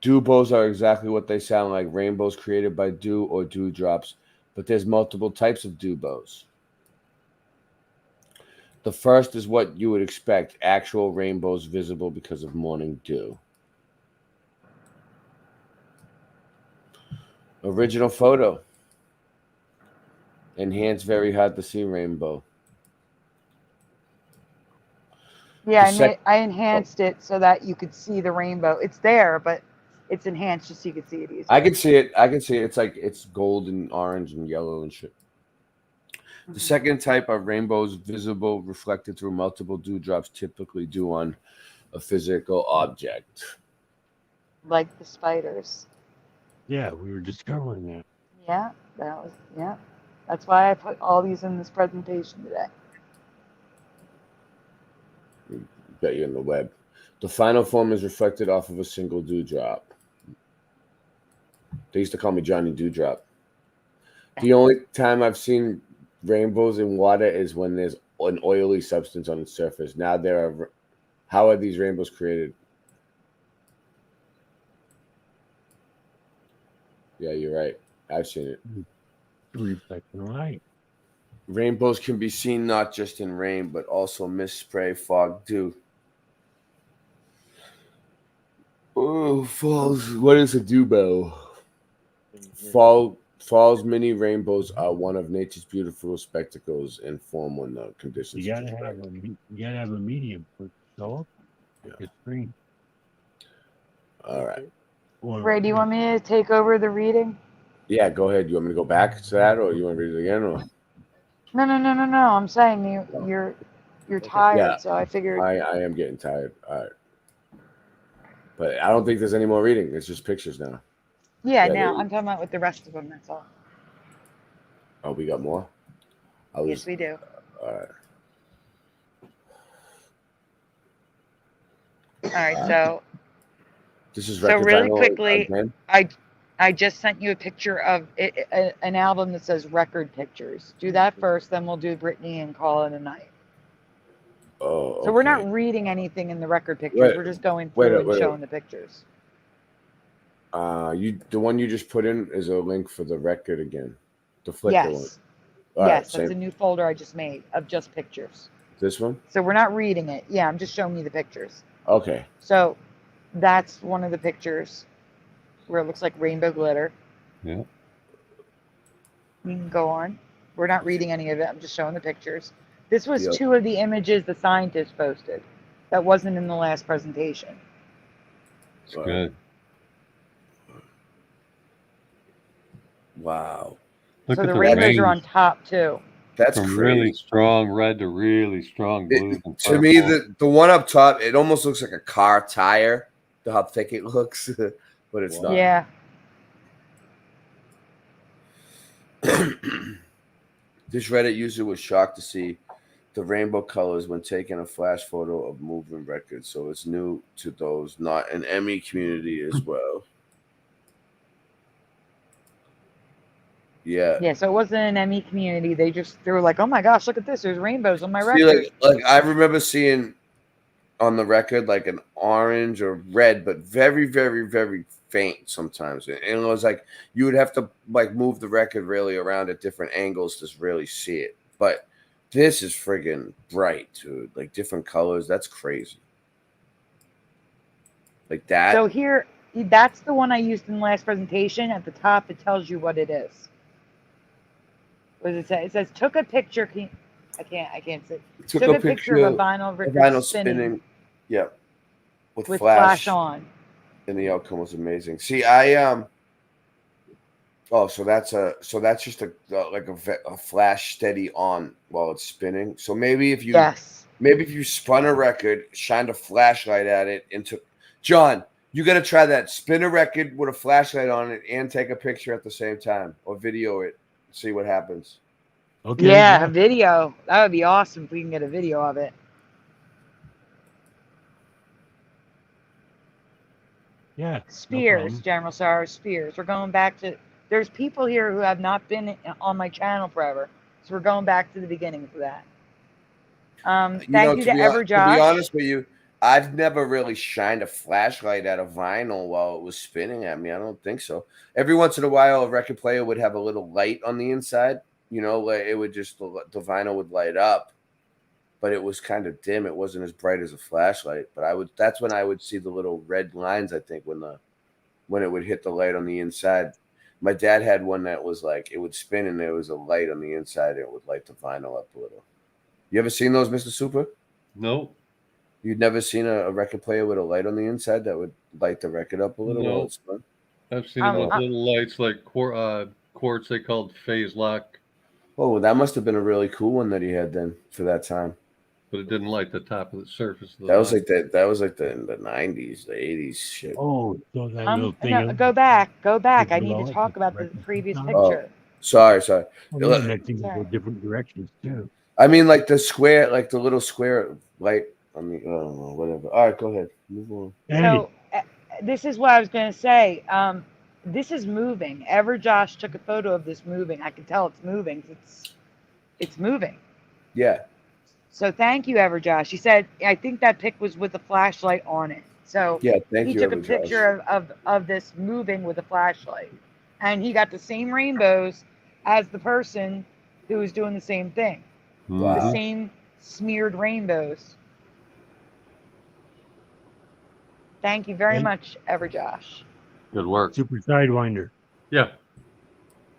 Dew bows are exactly what they sound like. Rainbows created by dew or dewdrops. But there's multiple types of dew bows. The first is what you would expect. Actual rainbows visible because of morning dew. Original photo. Enhanced very hard to see rainbow. Yeah, I enhanced it so that you could see the rainbow. It's there, but it's enhanced just so you could see it easily. I can see it. It's like it's gold and orange and yellow and shit. The second type of rainbows visible reflected through multiple dewdrops, typically dew on a physical object. Like the spiders. Yeah, we were discovering that. Yeah, that's why I put all these in this presentation today. Bet you in the web. The final form is reflected off of a single dewdrop. They used to call me Johnny Dewdrop. The only time I've seen rainbows in water is when there's an oily substance on its surface. Now how are these rainbows created? Yeah, you're right. I've seen it. Reflecting light. Rainbows can be seen not just in rain, but also mist, spray, fog, dew. Oh, falls. What is a dewbow? Fall's mini rainbows are one of nature's beautiful spectacles and form when the conditions. You gotta have a medium for show up. It's green. All right. Ray, do you want me to take over the reading? Yeah, go ahead. You want me to go back to that, or you want to read it again? Or? No. I'm saying you're tired, Yeah, so I figured. I am getting tired. All right. But I don't think there's any more reading. It's just pictures now. Yeah, now I'm talking about with the rest of them. That's all. Oh, we got more? Yes, we do. All right. All right, so. This is So really quickly, again? I just sent you a picture of an album that says record pictures. Do that first, then we'll do Britney and call it a night. Oh, so we're not reading anything in the record pictures. We're just going through and showing the pictures. The one you just put in is a link for the record again. The Flickr one. Yes. All Yes, right, that's a new folder I just made of just pictures. This one? So we're not reading it. Yeah, I'm just showing you the pictures. Okay. So that's one of the pictures where it looks like rainbow glitter. Yeah. You can go on. We're not reading any of it. I'm just showing the pictures. This was Yep. 2 of the images the scientists posted. That wasn't in the last presentation. It's good. Wow. Look So at the the rainbows are on range. top too. That's From crazy. really strong red to really strong blue. and To me, purple. the one up top, it almost looks like a car tire. How thick it looks, but it's not. Yeah. This Reddit user was shocked to see the rainbow colors when taking a flash photo of moving records, so it's new to those not an ME community as well. Yeah. Yeah, so it wasn't an ME community. They were like, oh my gosh, look at this. There's rainbows on my See, record. like I remember seeing on the record like an orange or red, but very, very, very faint sometimes. And it was like you would have to like move the record really around at different angles to really see it. But this is friggin' bright, dude. Like different colors. That's crazy. Like that. So here, that's the one I used in the last presentation. At the top, it tells you what it is. What does it say? It says, took a picture. I can't say. Took a picture of a vinyl record spinning. Yeah. With flash on. And the outcome was amazing. See, oh, so that's just a flash steady on while it's spinning. So maybe if you spun a record, shined a flashlight at it, and took John, you got to try that. Spin a record with a flashlight on it and take a picture at the same time, or video it. See what happens. Okay. Yeah, a video. That would be awesome if we can get a video of it. Yeah. Spears, General Sorrow, Spears. We're going back to. There's people here who have not been on my channel forever, so we're going back to the beginning for that. Thank you to Everjosh. To be honest with you, I've never really shined a flashlight at a vinyl while it was spinning at me. I don't think so. Every once in a while, a record player would have a little light on the inside. You know, like it would just the vinyl would light up, but it was kind of dim. It wasn't as bright as a flashlight. But that's when I would see the little red lines. I think when it would hit the light on the inside. My dad had one that was like it would spin and there was a light on the inside. And it would light the vinyl up a little. You ever seen those, Mr. Super? No. You'd never seen a record player with a light on the inside that would light the record up a little? No. While it's spun? I've seen those little lights like quartz they called phase lock. Oh, well, that must have been a really cool one that he had then for that time. But it didn't light the top of the surface. Of the That was light. like that. That was like in the 90s, the 80s shit. Oh, so that little thing. No, go back. I need to talk about the previous picture. Sorry. Well, that thing go different directions too. I mean, like the square, like the little square light. I mean, I don't know, whatever. All right, go ahead. Move on. So this is what I was going to say. This is moving. Everjosh took a photo of this moving. I can tell it's moving. It's moving. Yeah. So thank you, Everjosh. He said, I think that pic was with a flashlight on it. So yeah, thank he you, took Everjosh. a picture of this moving with a flashlight. And he got the same rainbows as the person who was doing the same thing. Wow. The same smeared rainbows. Thank you very much, Everjosh. Good work. Super Sidewinder. Yeah.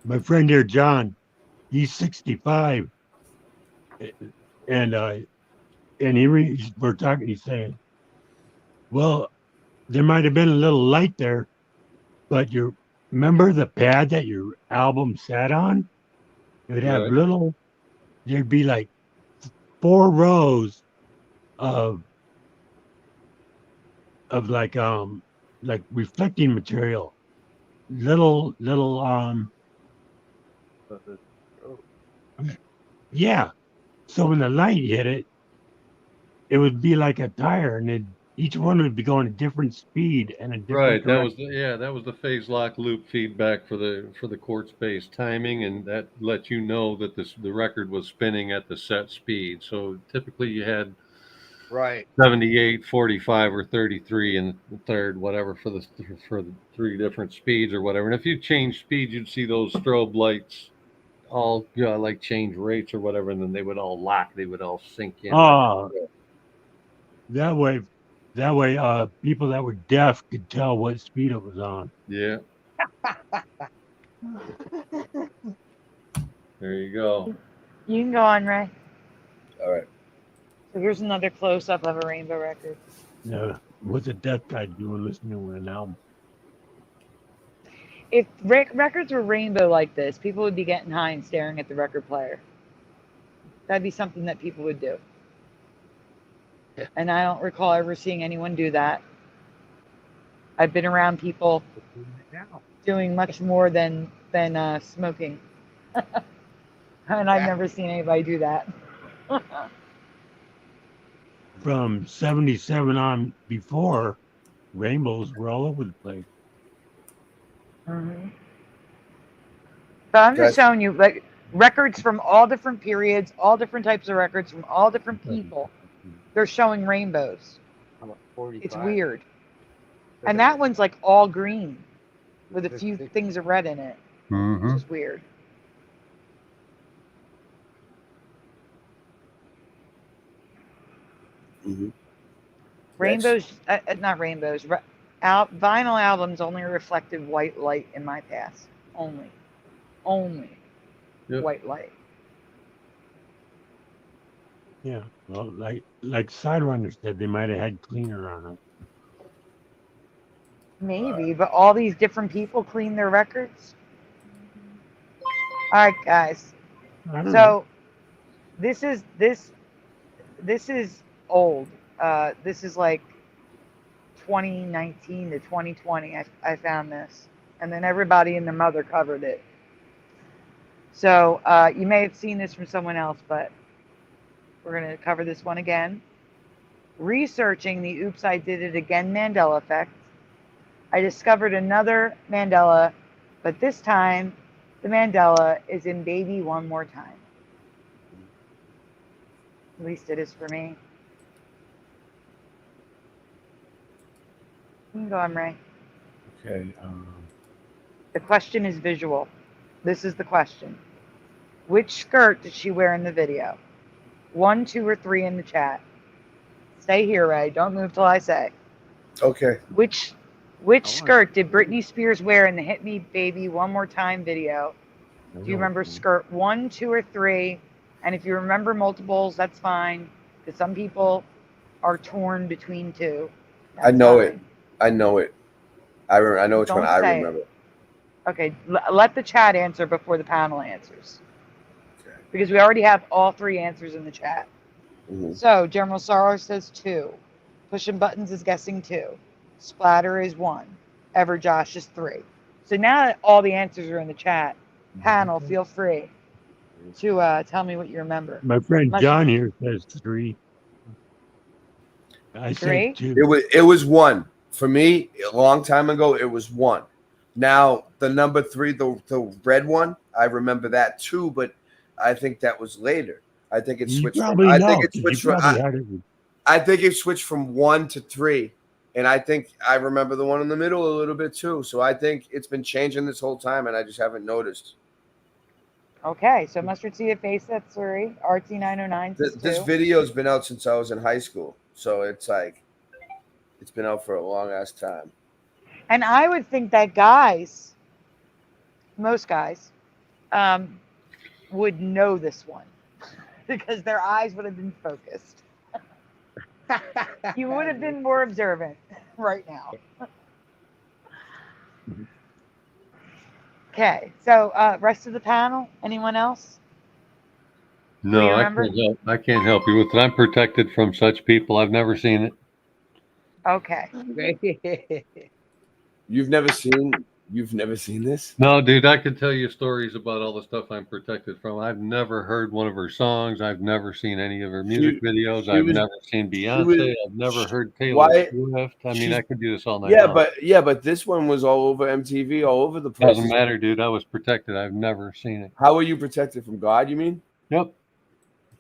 My friend here, John, he's 65. And we're talking, he's saying, well, there might have been a little light there, but you remember the pad that your album sat on? It would have there'd be like 4 rows of like reflecting material, little yeah. So when the light hit it, it would be like a tire, and each one would be going a different speed and a different direction. That was the phase lock loop feedback for the quartz based timing, and that let you know that the record was spinning at the set speed. So typically you had 78, 45, or 33 in the third, whatever, for the 3 different speeds or whatever. And if you change speed, you'd see those strobe lights all like change rates or whatever, and then they would all lock. They would all sink in. Oh, that way, people that were deaf could tell what speed it was on. Yeah. There you go. You can go on, Ray. All right. So here's another close-up of a rainbow record. No, what's a deaf guy doing listening to an album? If records were rainbow like this, people would be getting high and staring at the record player. That'd be something that people would do. Yeah. And I don't recall ever seeing anyone do that. I've been around people doing much more than smoking. And I've never seen anybody do that. From 77 on before, rainbows were all over the place. Mm-hmm. But I'm just showing you, like, records from all different periods, all different types of records from all different people. They're showing rainbows. It's weird. And that one's like all green with a few things of red in it. Mm-hmm. Which is weird. Mm-hmm. Rainbows, not rainbows. Vinyl albums only reflected white light in my past. Only white light. Yeah, well, like Siderunners said, they might have had cleaner on them. Maybe, but all these different people clean their records. All right, guys. So this is old. This is like 2019 to 2020. I found this, and then everybody and their mother covered it. So you may have seen this from someone else, but we're going to cover this one again. Researching the Oops, I Did It Again Mandela effect, I discovered another Mandela, but this time the Mandela is in Baby One More Time. At least it is for me. You can go on, Ray. Okay. The question is visual. This is the question. Which skirt did she wear in the video? 1, 2, or 3 in the chat. Stay here, Ray. Don't move till I say. Okay. Which skirt did Britney Spears wear in the Hit Me Baby One More Time video? Do you remember skirt 1, 2, or 3? And if you remember multiples, that's fine. Because some people are torn between 2. I know it. I know it. I know which Don't one I say it. remember. Okay, let the chat answer before the panel answers. Okay. Because we already have all 3 answers in the chat. Mm-hmm. So, General Sorrow says 2. Pushing Buttons is guessing 2. Splatter is 1. Everjosh is 3. So now that all the answers are in the chat, panel, feel free to tell me what you remember. My friend John here says 3. I 3? said 2. It was 1 for me a long time ago. It was 1. Now the number 3, the red one, I remember that too, but I think that was later. I think it switched. I think it switched from 1 to 3, and I think I remember the one in the middle a little bit too. So I think it's been changing this whole time, and I just haven't noticed. Okay, so Mustard Seed Face, that's 3. RT909 says 2. This video's been out since I was in high school, so it's like it's been out for a long ass time. And I would think that guys, most guys, would know this one because their eyes would have been focused. You would have been more observant right now. Okay, so rest of the panel, anyone else? No, I can't help you with it. I'm protected from such people. I've never seen it. Okay. You've never seen this? No, dude, I could tell you stories about all the stuff I'm protected from. I've never heard one of her songs. I've never seen any of her music videos. I've never seen Beyonce. I've never heard Taylor Swift. I mean, I could do this all night long. But this one was all over MTV, all over the place. Doesn't matter, dude. I was protected. I've never seen it. How were you protected from God, you mean? Yep.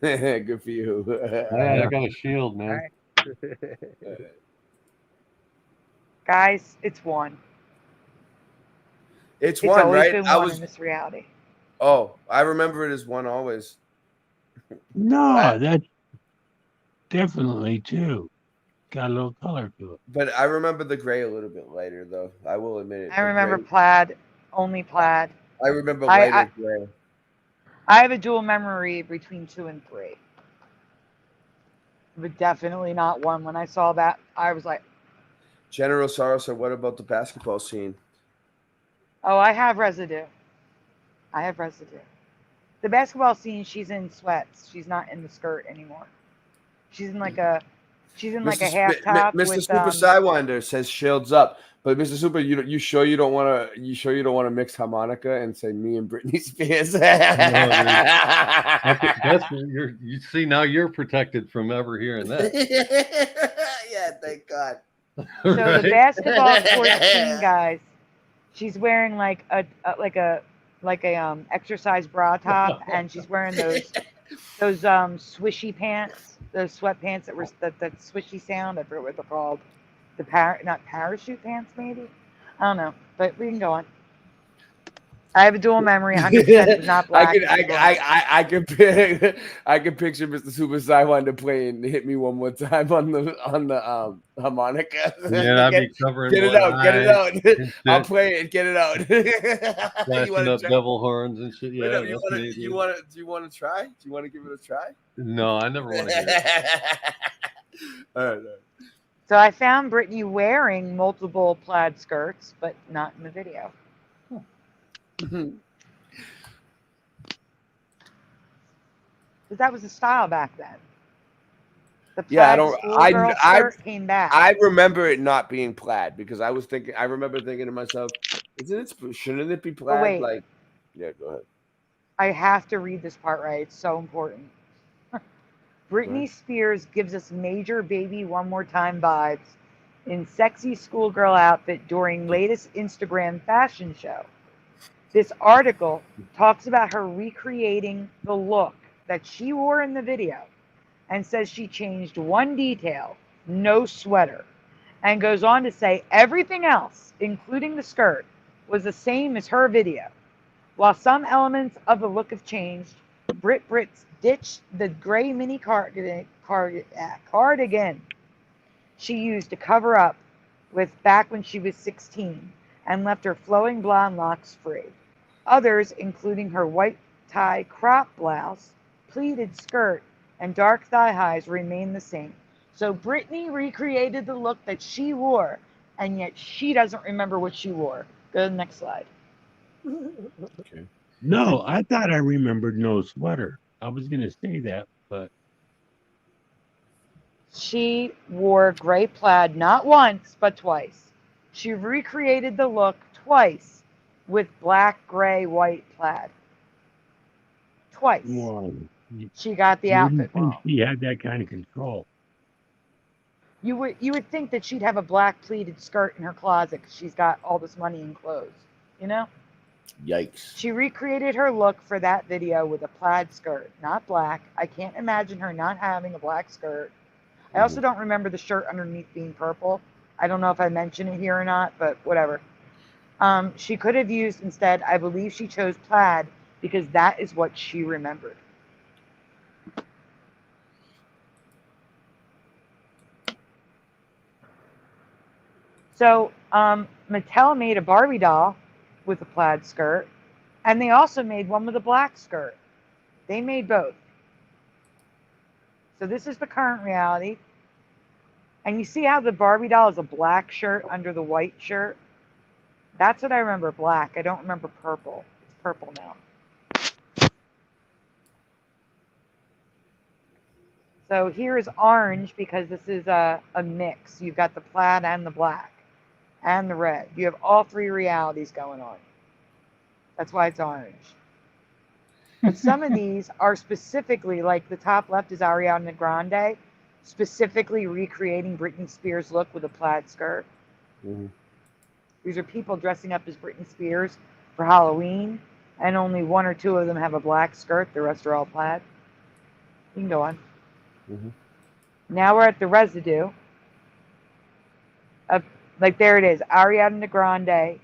Good for you. I got a shield, man. Guys, it's 1. It's 1, right? Been 1 in this reality. Oh, I remember it as 1 always. No, that's definitely 2. Got a little color to it. But I remember the gray a little bit later, though. I will admit it. I remember plaid, only plaid. I remember later gray. I have a dual memory between 2 and 3. But definitely not 1. When I saw that, I was like, General Sorrow said, what about the basketball scene? oh, I have residue. I have residue. The basketball scene, she's in sweats. She's not in the skirt anymore. She's in like a half top Mr. with Super Sidewinder says shields up. But Mr. Super, you sure you don't want to mix harmonica and say me and Britney Spears? That's you see, now you're protected from ever hearing that. Yeah, thank God. So Right? the basketball court scene, guys, she's wearing like a exercise bra top, and she's wearing those swishy pants, those sweatpants that were that swishy sound. I forget what they're called. Not parachute pants, maybe. I don't know, but we can go on. I have a dual memory, 100% not black. I can picture Mr. Super Sidewinder playing "Hit Me One More Time" on the harmonica. Yeah, I'd be covering get it one out, get it eye out. and I'll shit. play it. Get it out. Flashing up devil horns and shit. Yeah, Do you want to try? Do you want to give it a try? No, I never want to hear it. All right. So I found Britney wearing multiple plaid skirts, but not in the video. But that was the style back then. The plaid schoolgirl skirt came back. I remember it not being plaid because I remember thinking to myself, shouldn't it be plaid? wait. Like, yeah, go ahead. I have to read this part right. It's so important. Britney Spears gives us major Baby One More Time vibes in sexy schoolgirl outfit during latest Instagram fashion show. This article talks about her recreating the look that she wore in the video and says she changed one detail, no sweater, and goes on to say everything else, including the skirt, was the same as her video. While some elements of the look have changed, Brit's ditched the gray mini cardigan she used to cover up with back when she was 16 and left her flowing blonde locks free. Others, including her white tie crop blouse, pleated skirt, and dark thigh highs, remain the same. So Britney recreated the look that she wore, and yet she doesn't remember what she wore. Go to the next slide. Okay. No, I thought I remembered no sweater. I was going to say that, but She wore gray plaid not once, but twice. She recreated the look twice with black, gray, white plaid. Twice. well, She got the you wouldn't outfit think wrong. she had that kind of control. You would think that she'd have a black pleated skirt in her closet because she's got all this money in clothes, you know? Yikes. She recreated her look for that video with a plaid skirt, not black. I can't imagine her not having a black skirt. I also don't remember the shirt underneath being purple. I don't know if I mentioned it here or not, but whatever. She could have used instead, I believe she chose plaid because that is what she remembered. So Mattel made a Barbie doll with a plaid skirt, and they also made one with a black skirt. They made both. So this is the current reality. And you see how the Barbie doll is a black shirt under the white shirt? That's what I remember, black. I don't remember purple. It's purple now. So here is orange because this is a mix. You've got the plaid and the black and the red. You have all three realities going on. That's why it's orange. But some of these are specifically, like the top left is Ariana Grande, specifically recreating Britney Spears' look with a plaid skirt. Mm-hmm. These are people dressing up as Britney Spears for Halloween, and only one or two of them have a black skirt. The rest are all plaid. You can go on. Mm-hmm. Now we're at the residue. Like there it is, Ariana Grande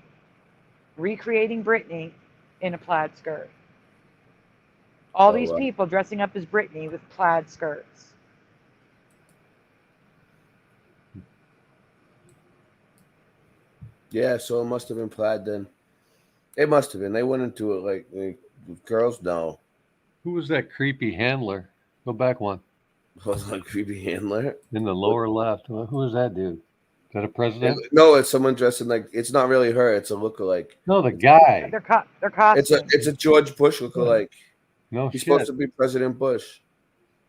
recreating Britney in a plaid skirt. All these people dressing up as Britney with plaid skirts. Yeah, so it must have been plaid then. It must have been. They went into it like girls. No, Who was that creepy handler? Go back one. Was that creepy handler in the lower left? Who was that dude? Is that a president? No, it's someone dressed in like. It's not really her. It's a lookalike. No, the guy. They're costumes. It's a George Bush lookalike. No, he's shit. supposed to be President Bush.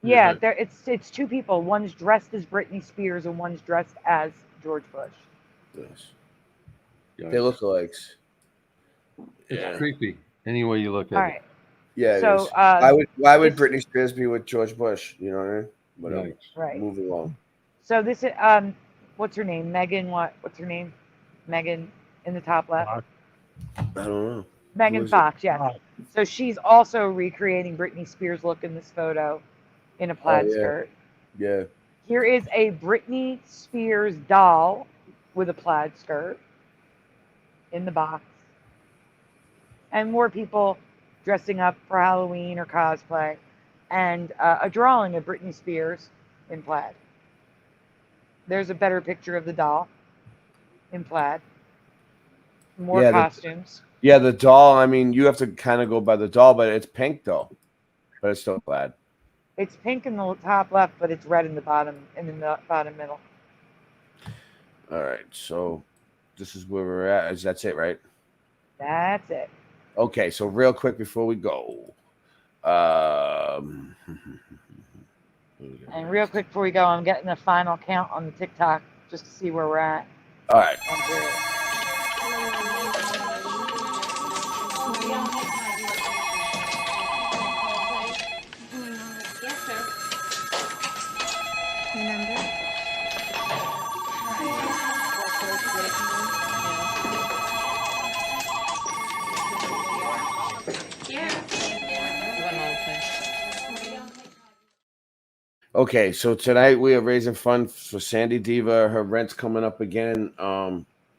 Yeah, it's two people. One's dressed as Britney Spears and one's dressed as George Bush. Yes. They look alikes. It's creepy. Any way you look at All it. right. Yeah. So, why would Britney Spears be with George Bush? You know what I mean? Whatever. Right. Moving along. So this is what's her name? Megan. What's her name? Megan in the top left. I don't know. Megan Fox. Yes. So she's also recreating Britney Spears' look in this photo, in a plaid skirt. Yeah. Here is a Britney Spears doll with a plaid skirt in the box. And more people dressing up for Halloween or cosplay. And a drawing of Britney Spears in plaid. There's a better picture of the doll in plaid. More costumes. The doll, I mean, you have to kind of go by the doll, but it's pink though. But it's still plaid. It's pink in the top left, but it's red in the bottom and in the bottom middle. All right, so this is where we're at. That's it, right? That's it. Okay, so real quick before we go. And real quick before we go, I'm getting the final count on the TikTok just to see where we're at. All right. Okay, so tonight we are raising funds for Sandy Diva. Her rent's coming up again,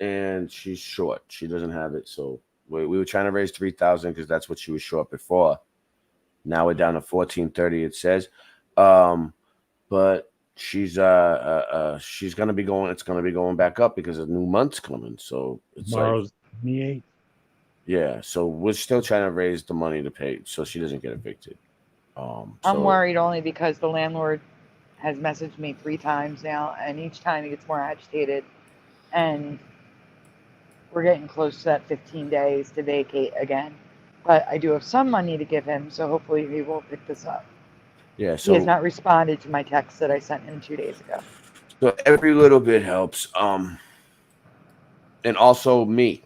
and she's short. She doesn't have it, so we were trying to raise $3,000 because that's what she was short before. Now we're down to $1,430. It says, but she's gonna be going. It's gonna be going back up because a new month's coming. So it's Tomorrow's 28th. Yeah, so we're still trying to raise the money to pay so she doesn't get evicted. I'm worried only because the landlord has messaged me 3 times now, and each time he gets more agitated, and we're getting close to that 15 days to vacate again. But I do have some money to give him, so hopefully he will pick this up. Yeah, so He has not responded to my text that I sent him 2 days ago. So every little bit helps. And also me.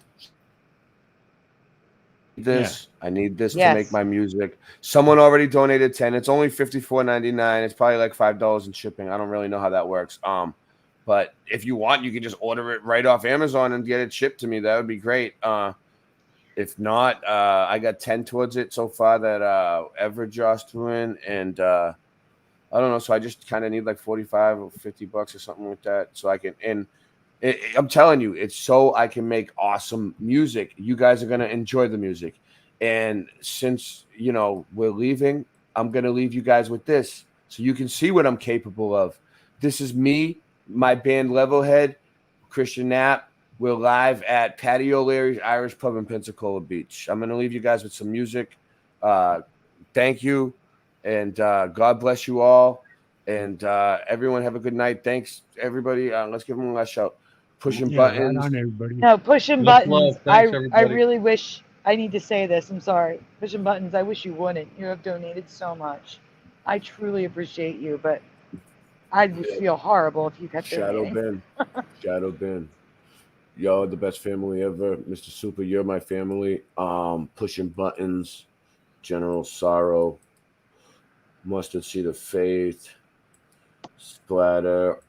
I need this to make my music. Someone already donated 10. It's only $54.99. It's probably like $5 in shipping. I don't really know how that works. But if you want, you can just order it right off Amazon and get it shipped to me. That would be great. If not, I got 10 towards it so far that Everjoss threw in, and I don't know. So I just kind of need like 45 or 50 bucks or something like that, so I can. And I'm telling you, it's so I can make awesome music. You guys are gonna enjoy the music, and since we're leaving, I'm gonna leave you guys with this, so you can see what I'm capable of. This is me, my band Levelhead, Christian Knapp. We're live at Patio Larry's Irish Pub in Pensacola Beach. I'm going to leave you guys with some music. Thank you, and God bless you all. And everyone have a good night. Thanks, everybody. Let's give them a last shout. Pushing buttons. Right on, everybody. No, pushing Much buttons. love. Thanks, I everybody. really wish I need to say this. I'm sorry. Pushing buttons. I wish you wouldn't. You have donated so much. I truly appreciate you, but I would feel horrible if you kept Shadow donating. Ben. Shadow Ben. Y'all are the best family ever. Mr. Super, you're my family. Pushing Buttons, General Sorrow, Mustard Seed of Faith, Splatter,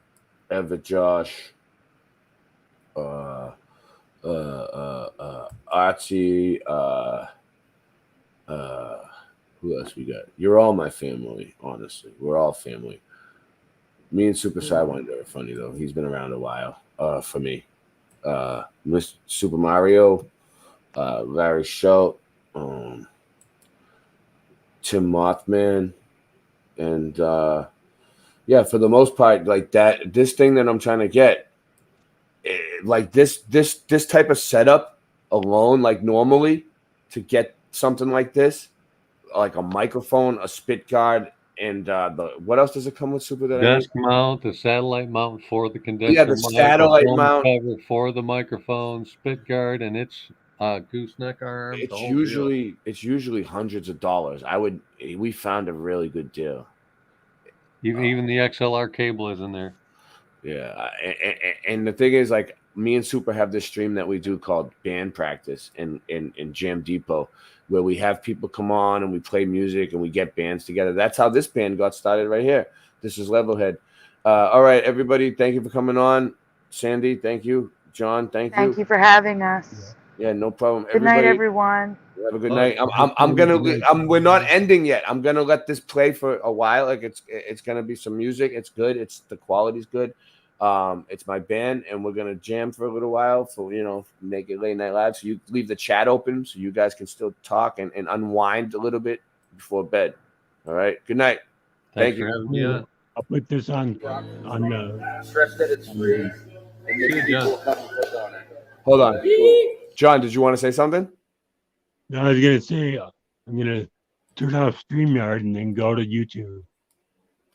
Everjoss, Artsy, who else we got? You're all my family, honestly. We're all family. Me and Super Sidewinder are funny though. He's been around a while for me. Mr. Super Mario, Larry Schultz, Tim Mothman, and yeah, for the most part, like that. This thing that I'm trying to get, like this type of setup alone, like normally to get something like this, like a microphone, a spit guard, and what else does it come with, Super? That Desk mount, a satellite mount for the condenser Yeah, the mic, satellite a dome mount. cover for the microphone, spit guard, and its gooseneck arm. the It's whole deal. usually hundreds of dollars. We found a really good deal. Even the XLR cable is in there. Yeah, and the thing is, like, me and Super have this stream that we do called Band Practice in Jam Depot, where we have people come on and we play music and we get bands together. That's how this band got started right here. This is Levelhead. All right, everybody, thank you for coming on. Sandy, thank you. John, thank you. Thank you for having us. Yeah, no problem. Good night, everyone. Have a good night. We're not ending yet. I'm gonna let this play for a while. Like it's gonna be some music. It's good. The quality's good. It's my band, and we're gonna jam for a little while for make it late night live. So you leave the chat open so you guys can still talk and unwind a little bit before bed. All right. Good night. Thank you. For having me on. I'll put this on Stress that it's free. And make people come and click on it. Hold on. John, did you want to say something? No, I was gonna say I'm gonna turn off StreamYard and then go to YouTube.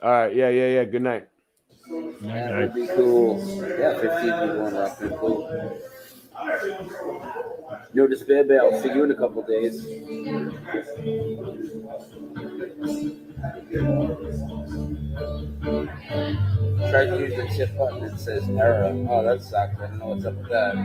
All right. Yeah. Good night. Yeah, that'd be cool. Yeah, 15 people on that. Pretty cool. No despair, Bay. I'll see you in a couple days. Try to use the chip button. It says error. Oh, that sucks. I don't know what's up with that.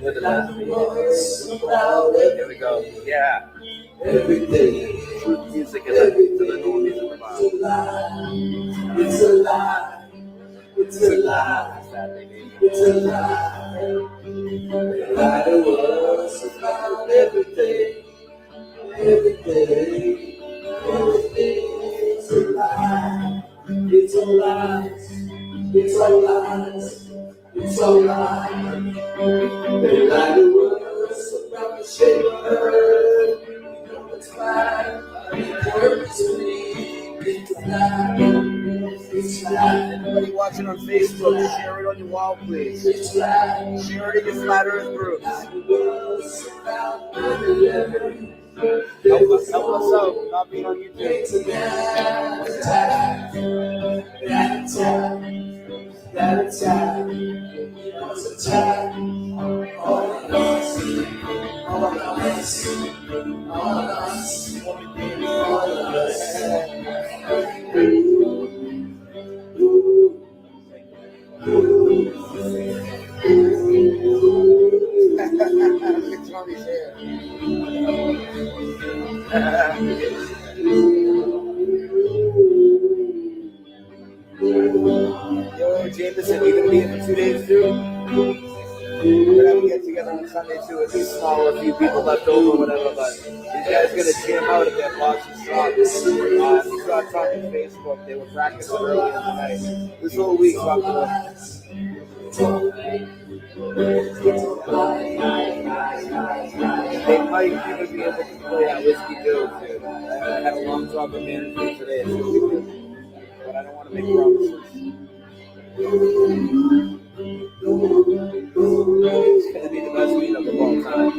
Look at that. Here we go. Yeah. Everything. Music is like to the new music about. It's a lie. It's a lie. It's a lie. They lie to us about everything. Everything. Everything's a lie. It's all lies. It's all lies. It's all lies. They lie to us about the shape of earth. We know it's fine. Purposely, it's fine. It's fine. Everybody watching on Facebook, share it on your wall, please. It's fine. Share it in your flat earth groups. Help us out, not being on YouTube. It's an attack. It's attack. All of us. All of us. All of us. All of us. It's on his hair. Yo, Jameson, you gonna be in for 2 days too? We're gonna have to get together on Sunday too. At least small, a few people left over, whatever. But these guys gonna jam out at their Boston shop. If you saw it on Facebook, they were practicing earlier tonight. This whole week, talking about. They might even be able to play that Whiskey Joe too. I had a long talk with management today, but I don't want to make promises. It's going to be the best meetup of all time.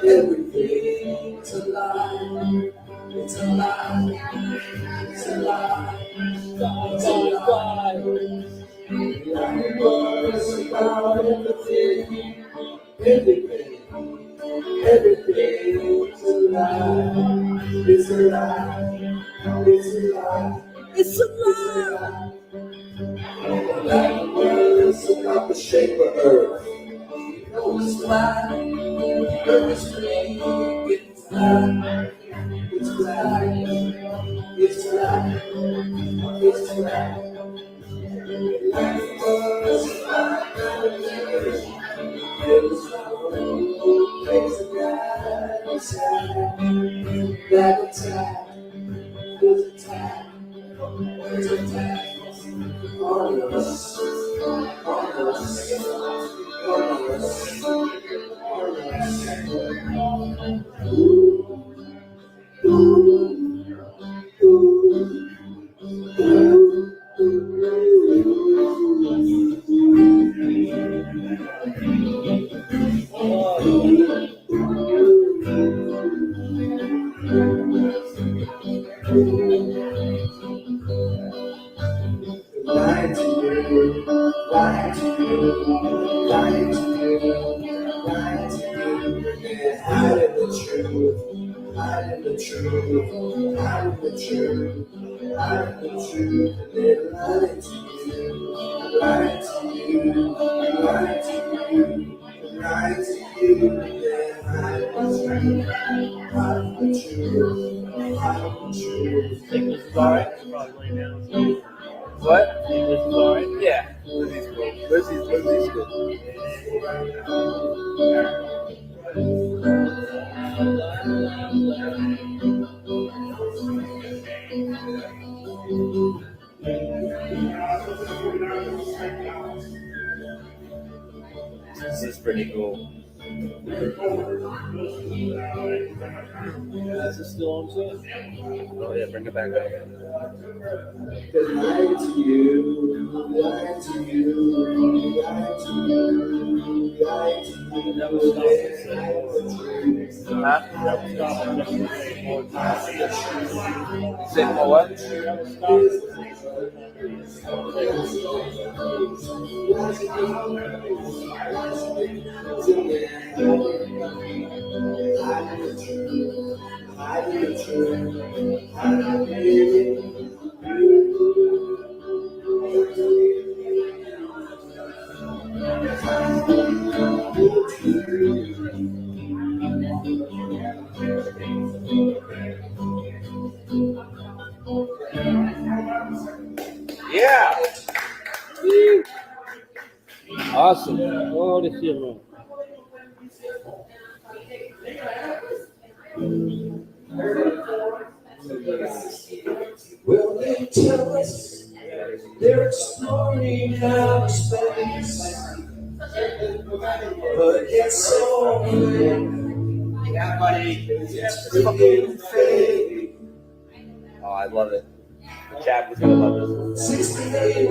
Everything's a lie. It's a lie. It's a lie. It's a lie. Lying was about everything. Everything. Everything's a lie. It's a lie. It's a lie. It's a lie. Lying was about the shape of earth. It was fine. Earth is free, it's black, it's black, it's black, it's black. Life was black, there was no place to die. It's sad, that attack, there's a attack, there's a attack on us, on us, on us, on us. Lying to you, lying to you, lying to you, lying to you, and hiding the truth, hiding the truth, hiding the truth, hiding the truth, and then lying to you, lying to you, lying to you, lying to you, and then hiding the truth, hiding the truth, hiding the truth. I think this is all right. Probably lay down. What? This is all right? Yeah. Lizzie's good. Lizzie's good. This is pretty cool. This is still on set? Oh yeah, bring it back up. Cause lying to you, lying to you, lying to you, lying to you. That was huh? Say for what? Yeah. Awesome. Oh, this is well, they tell us they're exploring outer space, but it's so fake. Yeah, buddy. It's fucking fake. Oh, I love it. The chat was gonna love this. $68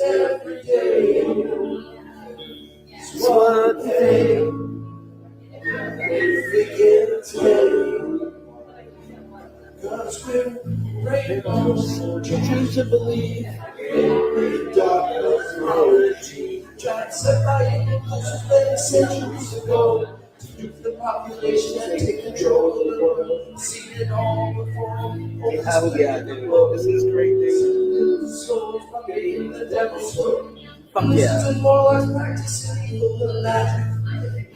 every day. It's one thing we can take. Cause we're rainbows, choose to believe in the dark authority. Trying to set my impulses many centuries ago. To nuke the population and take control of the world. See it all before. Hell yeah, dude. This is great, dude. The devil's work. Fuck yeah. More like practicing evil than magic.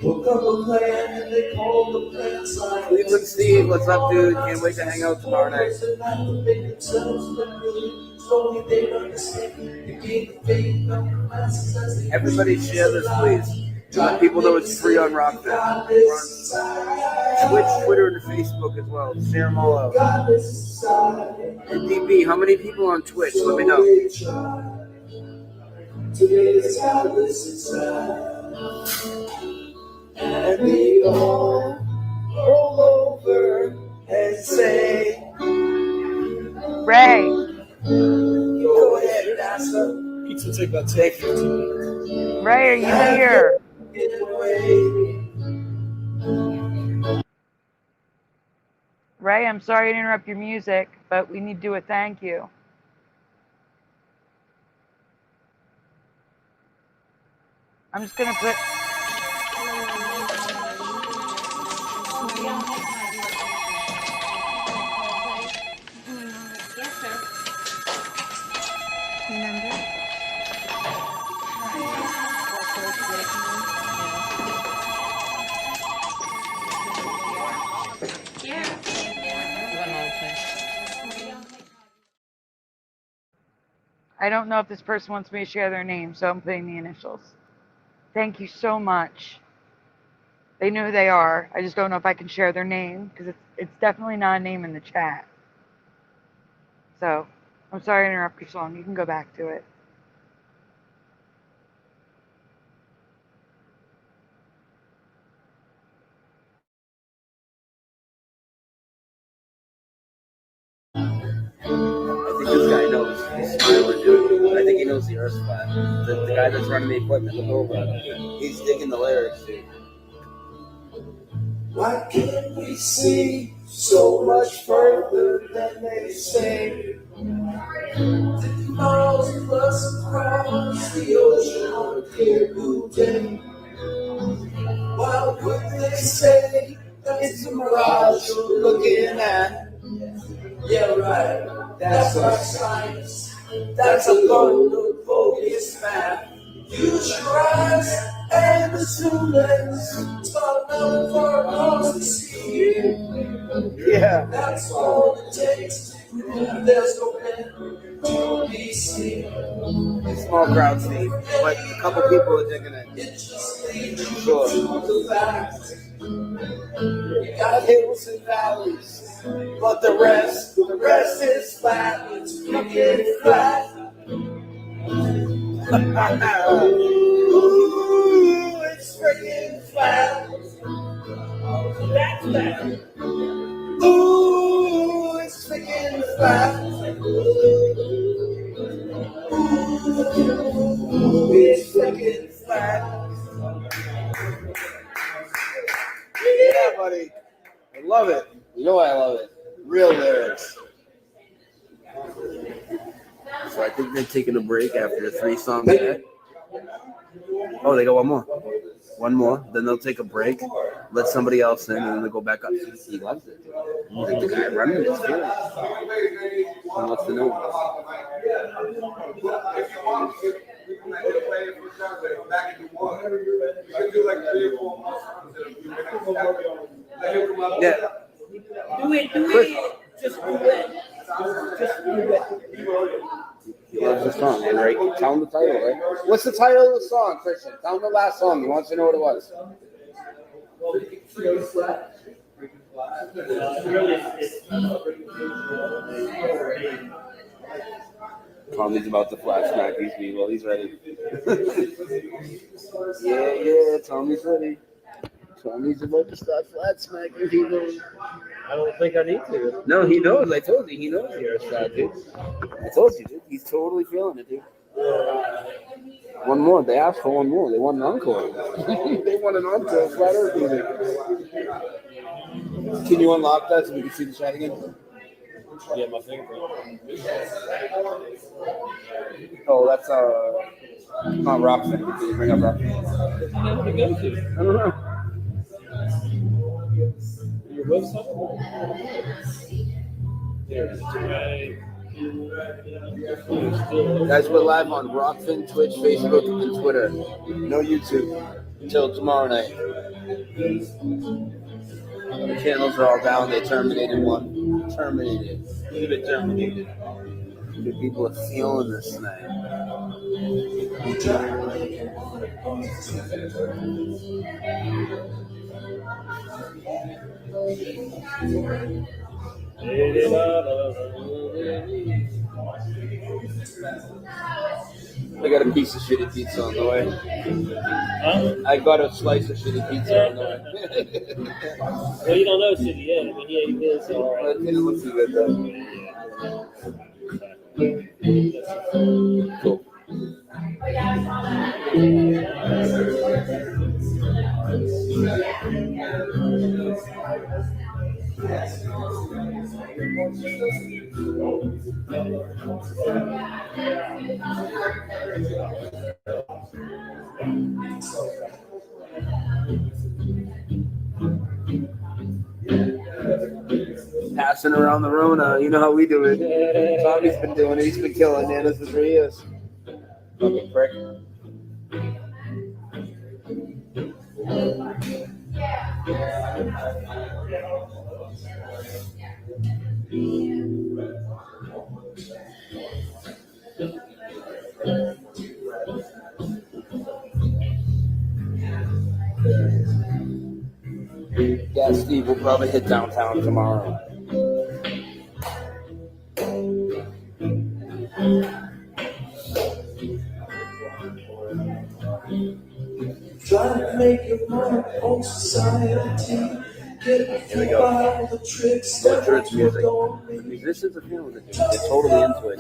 Hook up a plan and they call the plan science. Cleveland Steve, what's up, dude? Can't wait to hang out tomorrow night. Everybody share this, please. Let people know it's free on Rockfest. Twitch, Twitter, and Facebook as well. Share them all out. And DB, how many people on Twitch? Let me know. Today's callous inside, and we all roll over and say, Ray. Go ahead, NASA. Pizza take about 15. Ray, are you here? Ray, I'm sorry to interrupt your music, but we need to do a thank you. I'm just going to put... Yes, sir. Number? I don't know if this person wants me to share their name, so I'm putting the initials. Thank you so much. They know who they are. I just don't know if I can share their name because it's definitely not a name in the chat. So I'm sorry to interrupt your song. You can go back to it. I think this guy knows. He's smiling, dude. I think he knows the Earth's flat. The guy that's running the equipment, look over at him. He's digging the lyrics, dude. Why can't we see so much further than they say? 50 miles plus across the ocean on a clear blue day. Why would they say that it's a mirage you're looking at? Yeah, right, that's our science. That's a bundle of bogus math. Use your eyes and the zoom lens. Start looking for us to see. Yeah. That's all it takes to prove there's no plan to be seen. Small crowd, Steve, but a couple people are digging it. It just leads you Sure. to the fact. You got hills and valleys, but the rest is flat. It's fucking flat. Ooh, it's freaking flat. That's flat. Ooh, it's freaking flat. Ooh, it's freaking flat. Yeah, buddy. I love it. You know I love it. Real lyrics. So I think they're taking a break after a 3-song set. Oh, they got one more. One more. Then they'll take a break, let somebody else in, and then they'll go back up. He loves it. Like the guy running his feelings. He wants to know. Yeah. Do it. Just do it. Just do it. He loves the song, man, right? Tell him the title, right? What's the title of the song, Christian? Tell him the last song. He wants to know what it was. Tommy's about to flat smack these people. He's ready. Yeah, Tommy's ready. Tommy's about to start flat smacking people. I don't think I need to. No, he knows. I told you. He knows you're a flat, dude. I told you, dude. He's totally feeling it, dude. One more. They asked for one more. They want an encore. They want an encore. Flat Earth music. Can you unlock that so we can see the chat again? Yeah, my fingerprint. Oh, that's not Rockfin. Can you bring up Rockfin? What to go to? I don't know. Your website? There's right. Guys, we're live on Rockfin, Twitch, Facebook, and Twitter. No YouTube until tomorrow night. The channels are all down. They terminated one. Terminated. Leave it terminated. The people are feeling this tonight. I got a piece of shitty pizza on the way. Huh? I got a slice of shitty pizza on the way. Well, you don't know City yet. I mean, he ate his, all right. It didn't look too good, though. Cool. Passing around the Rona, you know how we do it. Tommy's been doing it. He's been killing nanas for 3 years. Fucking prick. Yeah, Steve, we'll probably hit downtown tomorrow. Try to make your mark on society. Get a by the tricks that Church music. don't The musicians are feeling it, dude. They're totally into it.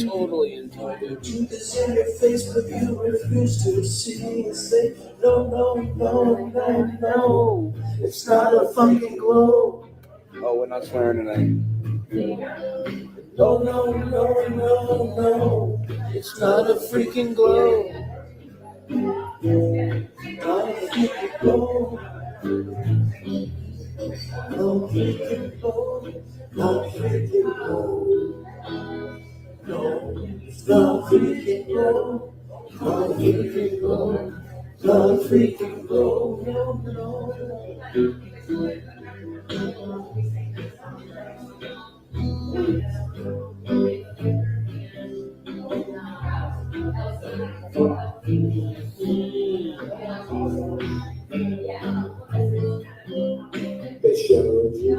Totally into it, dude. Truth is in your face, but you refuse to see and say, no, no, no, no, no. It's not a fucking glow. Oh, we're not swearing tonight. No, no, no, no, no. It's not a freaking glow. Not a freaking glow. No freaking glow. No freaking glow. No, it's not freaking glow. No freaking glow. No freaking glow. No, they showed you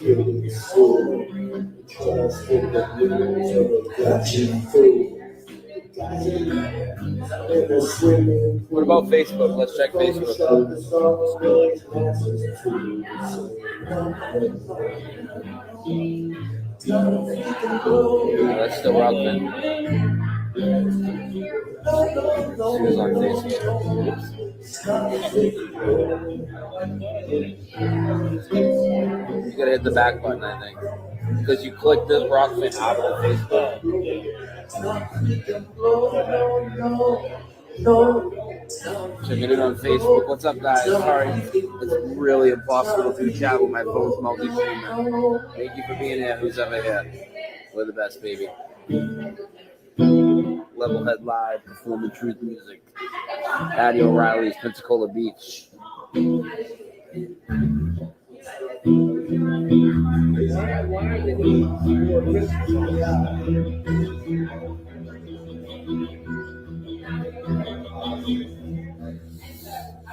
the soul. Trust in the blues of a gotcha fool. What about Facebook? Let's check Facebook. That's still Rockman. She was on Facebook. You gotta hit the back button, I think. Because you clicked this Rockman out of Facebook. Checking in on Facebook. What's up, guys? Sorry, it's really impossible to do chat with my phone's multi-streaming. Thank you for being here. Who's ever here? We're the best, baby. Levelhead Live, performing truth music. Patty O'Reilly's Pensacola Beach.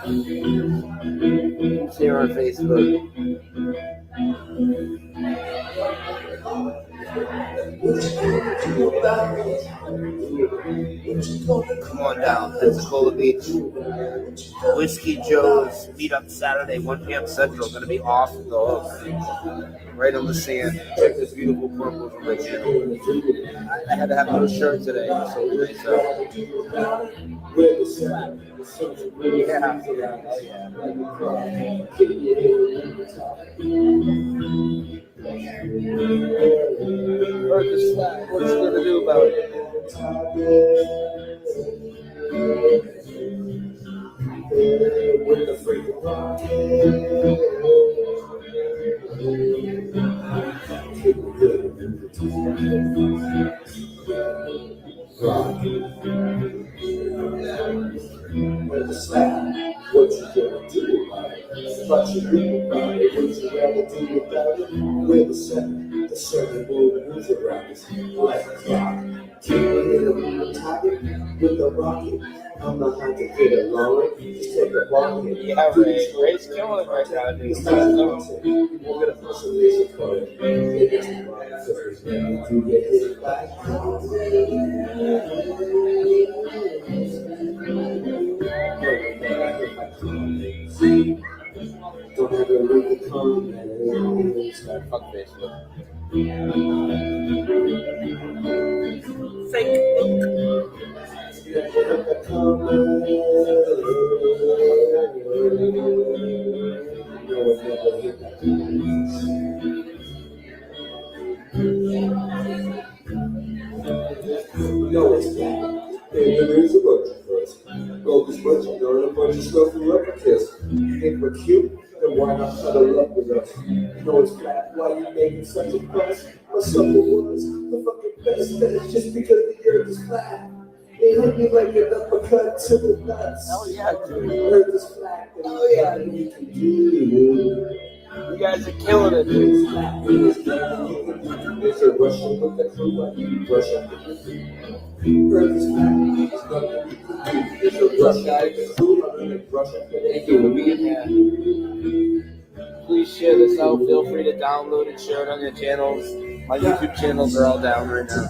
It's here on Facebook. Come on down, Pensacola Beach. Whiskey Joe's meetup Saturday, 1 p.m. Central. Going to be off the hook. Right on the sand. Check this beautiful purple from my channel. I had to have no shirt today, so nice out. Heard the slack. What's he gonna do about it? With the freaking with the slack, what you gonna do about it? What you do about it? What you rather do about it? With the sun moves around us like a clock. Keep it on the topic with the rocket. I'm not going to get along. Just take a walk. Yeah, Ray's killing it right now, dude. It's not daunting. We're going to put some music for it. It's to get hit back. Don't have to read the comments. Fuck Facebook. No, it's not. There is a bunch of us. Go this much, you learn a bunch of stuff from replicas. If we're cute, then why not cuddle up with us? No, it's flat. Why you making such a fuss? My supper was the fucking best. That is just because the earth is flat. It hit me like an uppercut to the nuts. Hell yeah, dude. The earth is flat. And you can do. You guys are killing it, dude. It's a Russian with the crew, I need Russian. It's a Russian with the crew, I need Russian. Thank you, Please share this out. Feel free to download and share it on your channels. My YouTube channels are all down right now.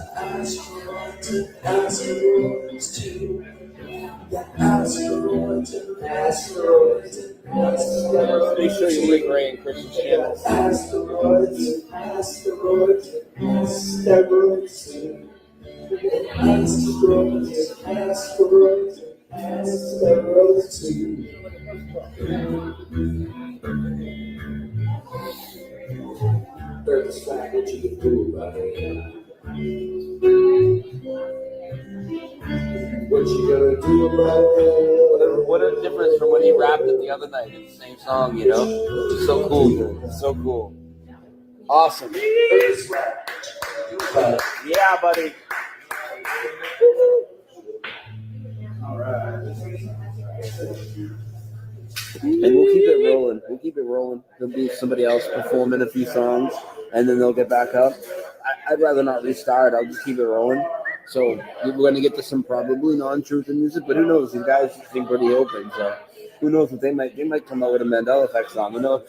Make sure you link Ray and Christian's channels. Asteroids, asteroids, asteroids, asteroids, asteroids. Earth is flat, what you can do about it? What you gonna do about it? What a difference from when he rapped it the other night. It's the same song, you know? It's so cool, dude. So cool. Awesome. Yeah, buddy. All right. And we'll keep it rolling. We'll keep it rolling. There'll be somebody else performing a few songs, and then they'll get back up. I'd rather not restart. I'll just keep it rolling. So we're going to get to some probably non-truth in music, but who knows? These guys seem pretty open, so who knows what they might come out with a Mandela effect song. Who knows?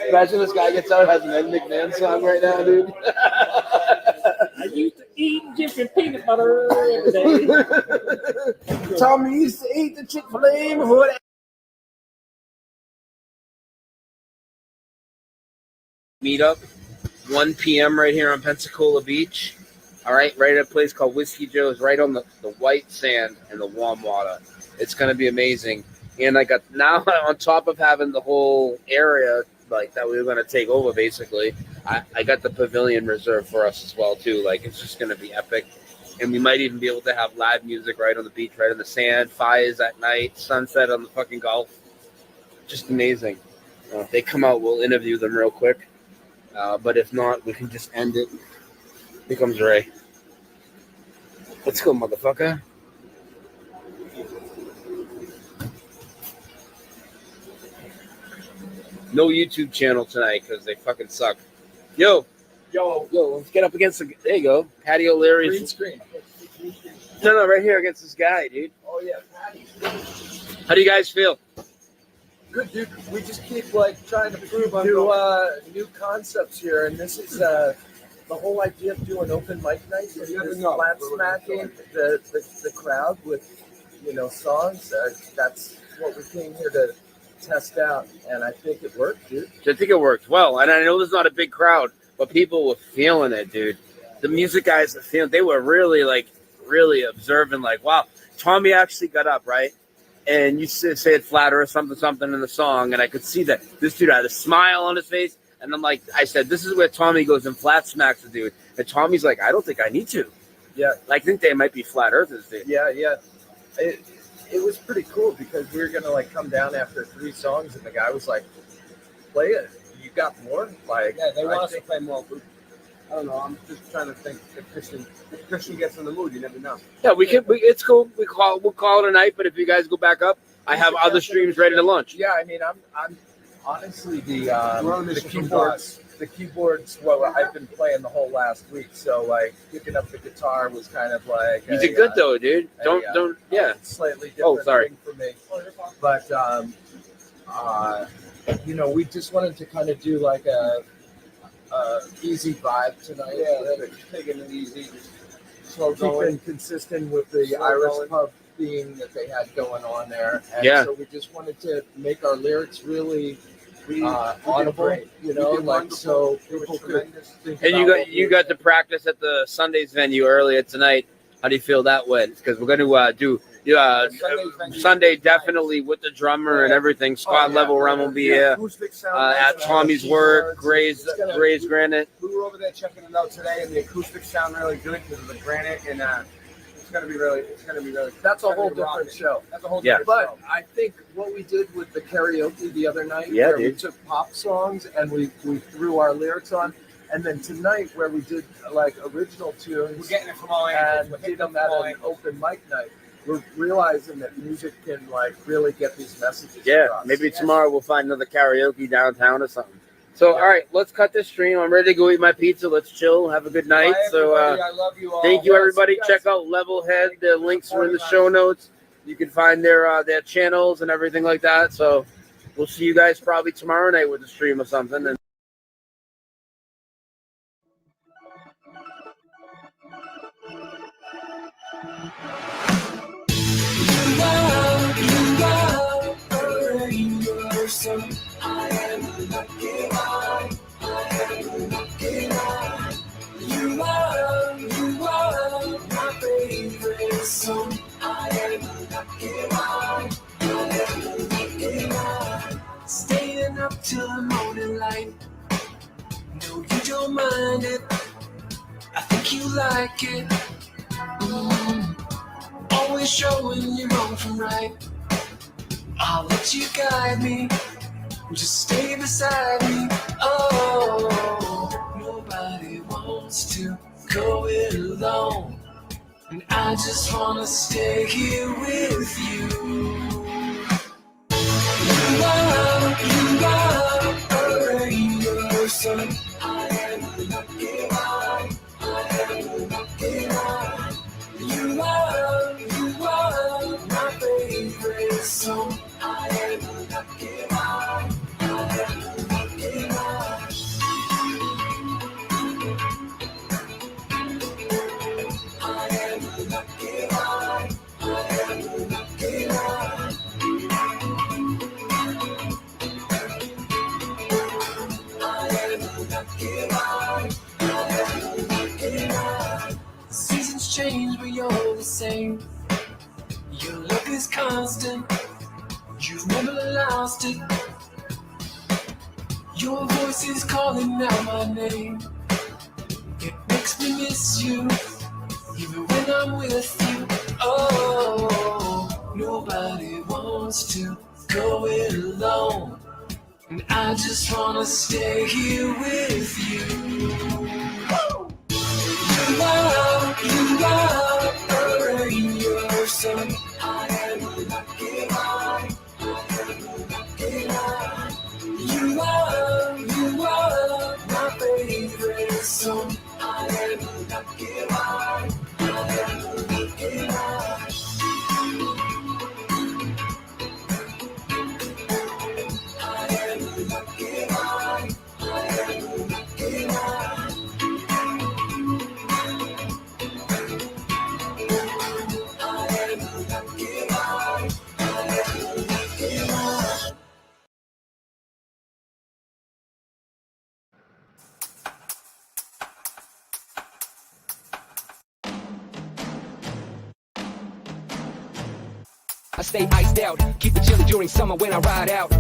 Imagine this guy gets out, has an Ed McMahon song right now, dude. I used to eat different peanut butter every day. Tommy used to eat the Chick-fil-A before that. Meetup, 1 p.m. right here on Pensacola Beach. All right, right at a place called Whiskey Joe's, right on the white sand and the warm water. It's going to be amazing. And I got now on top of having the whole area like that we were going to take over, basically, I got the pavilion reserved for us as well, too. Like, it's just going to be epic. And we might even be able to have live music right on the beach, right on the sand, fires at night, sunset on the fucking Gulf. Just amazing. If they come out, we'll interview them real quick. But if not, we can just end it. Here comes Ray. Let's go, motherfucker. No YouTube channel tonight because they fucking suck. Yo, let's get up against the. There you go. Patty O'Leary's. Green screen. No, right here against this guy, dude. Oh, yeah, Patty. How do you guys feel? Good, dude. We just keep trying to prove new concepts here, and this is the whole idea of doing open mic nights is flat smacking the crowd with songs. That's what we came here to test out, and I think it worked, dude. I think it worked well, and I know there's not a big crowd, but people were feeling it, dude. The music guys were feeling. They were really observing. Like, wow, Tommy actually got up, right? And you say it flatter or something in the song, and I could see that this dude had a smile on his face, and I said, this is where Tommy goes and flat smacks the dude, and Tommy's like, I don't think I need to. Yeah, I think they might be flat earthers, dude. Yeah. It was pretty cool because we were gonna come down after 3 songs, and the guy was like, "Play it. You got more?" Yeah, they want us to play more. I don't know. I'm just trying to think if Christian gets in the mood. You never know. Yeah, it's cool. We'll call it a night. But if you guys go back up, I have other streams ready to launch. Yeah, I mean, I'm honestly the keyboards. What I've been playing the whole last week. So picking up the guitar was kind of like. You did good though, dude. Don't. Slightly different thing for me, but we just wanted to kind of do like a easy vibe tonight. Yeah, taking it easy, slow going, keeping consistent with the Irish pub theme that they had going on there. And so we just wanted to make our lyrics really audible, so people could think. And you got to practice at the Sundays venue earlier tonight. How do you feel that went? Because we're going to do Sunday definitely with the drummer and everything. Scott Level-Rem will be here at Tommy's work. Gray's Granite. We were over there checking it out today, and the acoustics sound really good because of the granite, and it's going to be really. That's a whole different show. That's a whole different show. But I think what we did with the karaoke the other night, where we took pop songs and we threw our lyrics on. And then tonight, where we did original tunes, we're getting it from all angles. And did them at an open mic night. we're realizing that music can like really get these messages. Yeah, across. maybe tomorrow we'll find another karaoke downtown or something. So, all right, let's cut this stream. I'm ready to go eat my pizza. Let's chill. Have a good night. Bye, So, everybody. I love you all. thank you, Yes, everybody. you guys. Check out Levelhead. The links are in the show notes. You can find their channels and everything like that. So, we'll see you guys probably tomorrow night with a stream or something. And I am a lucky one. I am a lucky one. You are my favorite song. I am a lucky one. I am a lucky one. Staying up till the morning light. No, you don't mind it. I think you like it. Always showing you wrong from right. I'll let you guide me. Just stay beside me. Oh, nobody wants to go it alone. And I just wanna stay here with you. You are a rainbow sun. I am a lucky one. I am a lucky one. You are my favorite song. I am a lucky one. I am a lucky one. I am a lucky one. I am a lucky one. I am a lucky one. I am a lucky one. Seasons change, but you're the same. Your love is constant. You've never lost it. Your voice is calling out my name. It makes me miss you, even when I'm with you. Oh, nobody wants to go it alone. And I just wanna stay here with you. You are a rainbow sun. I am a lucky one. I am a lucky one. You are my favorite song. I am a lucky one. I am a lucky one. I am a lucky one. I am a lucky one. I am a lucky one. I am a lucky one. I stay iced out, keep it chilly during summer when I ride out.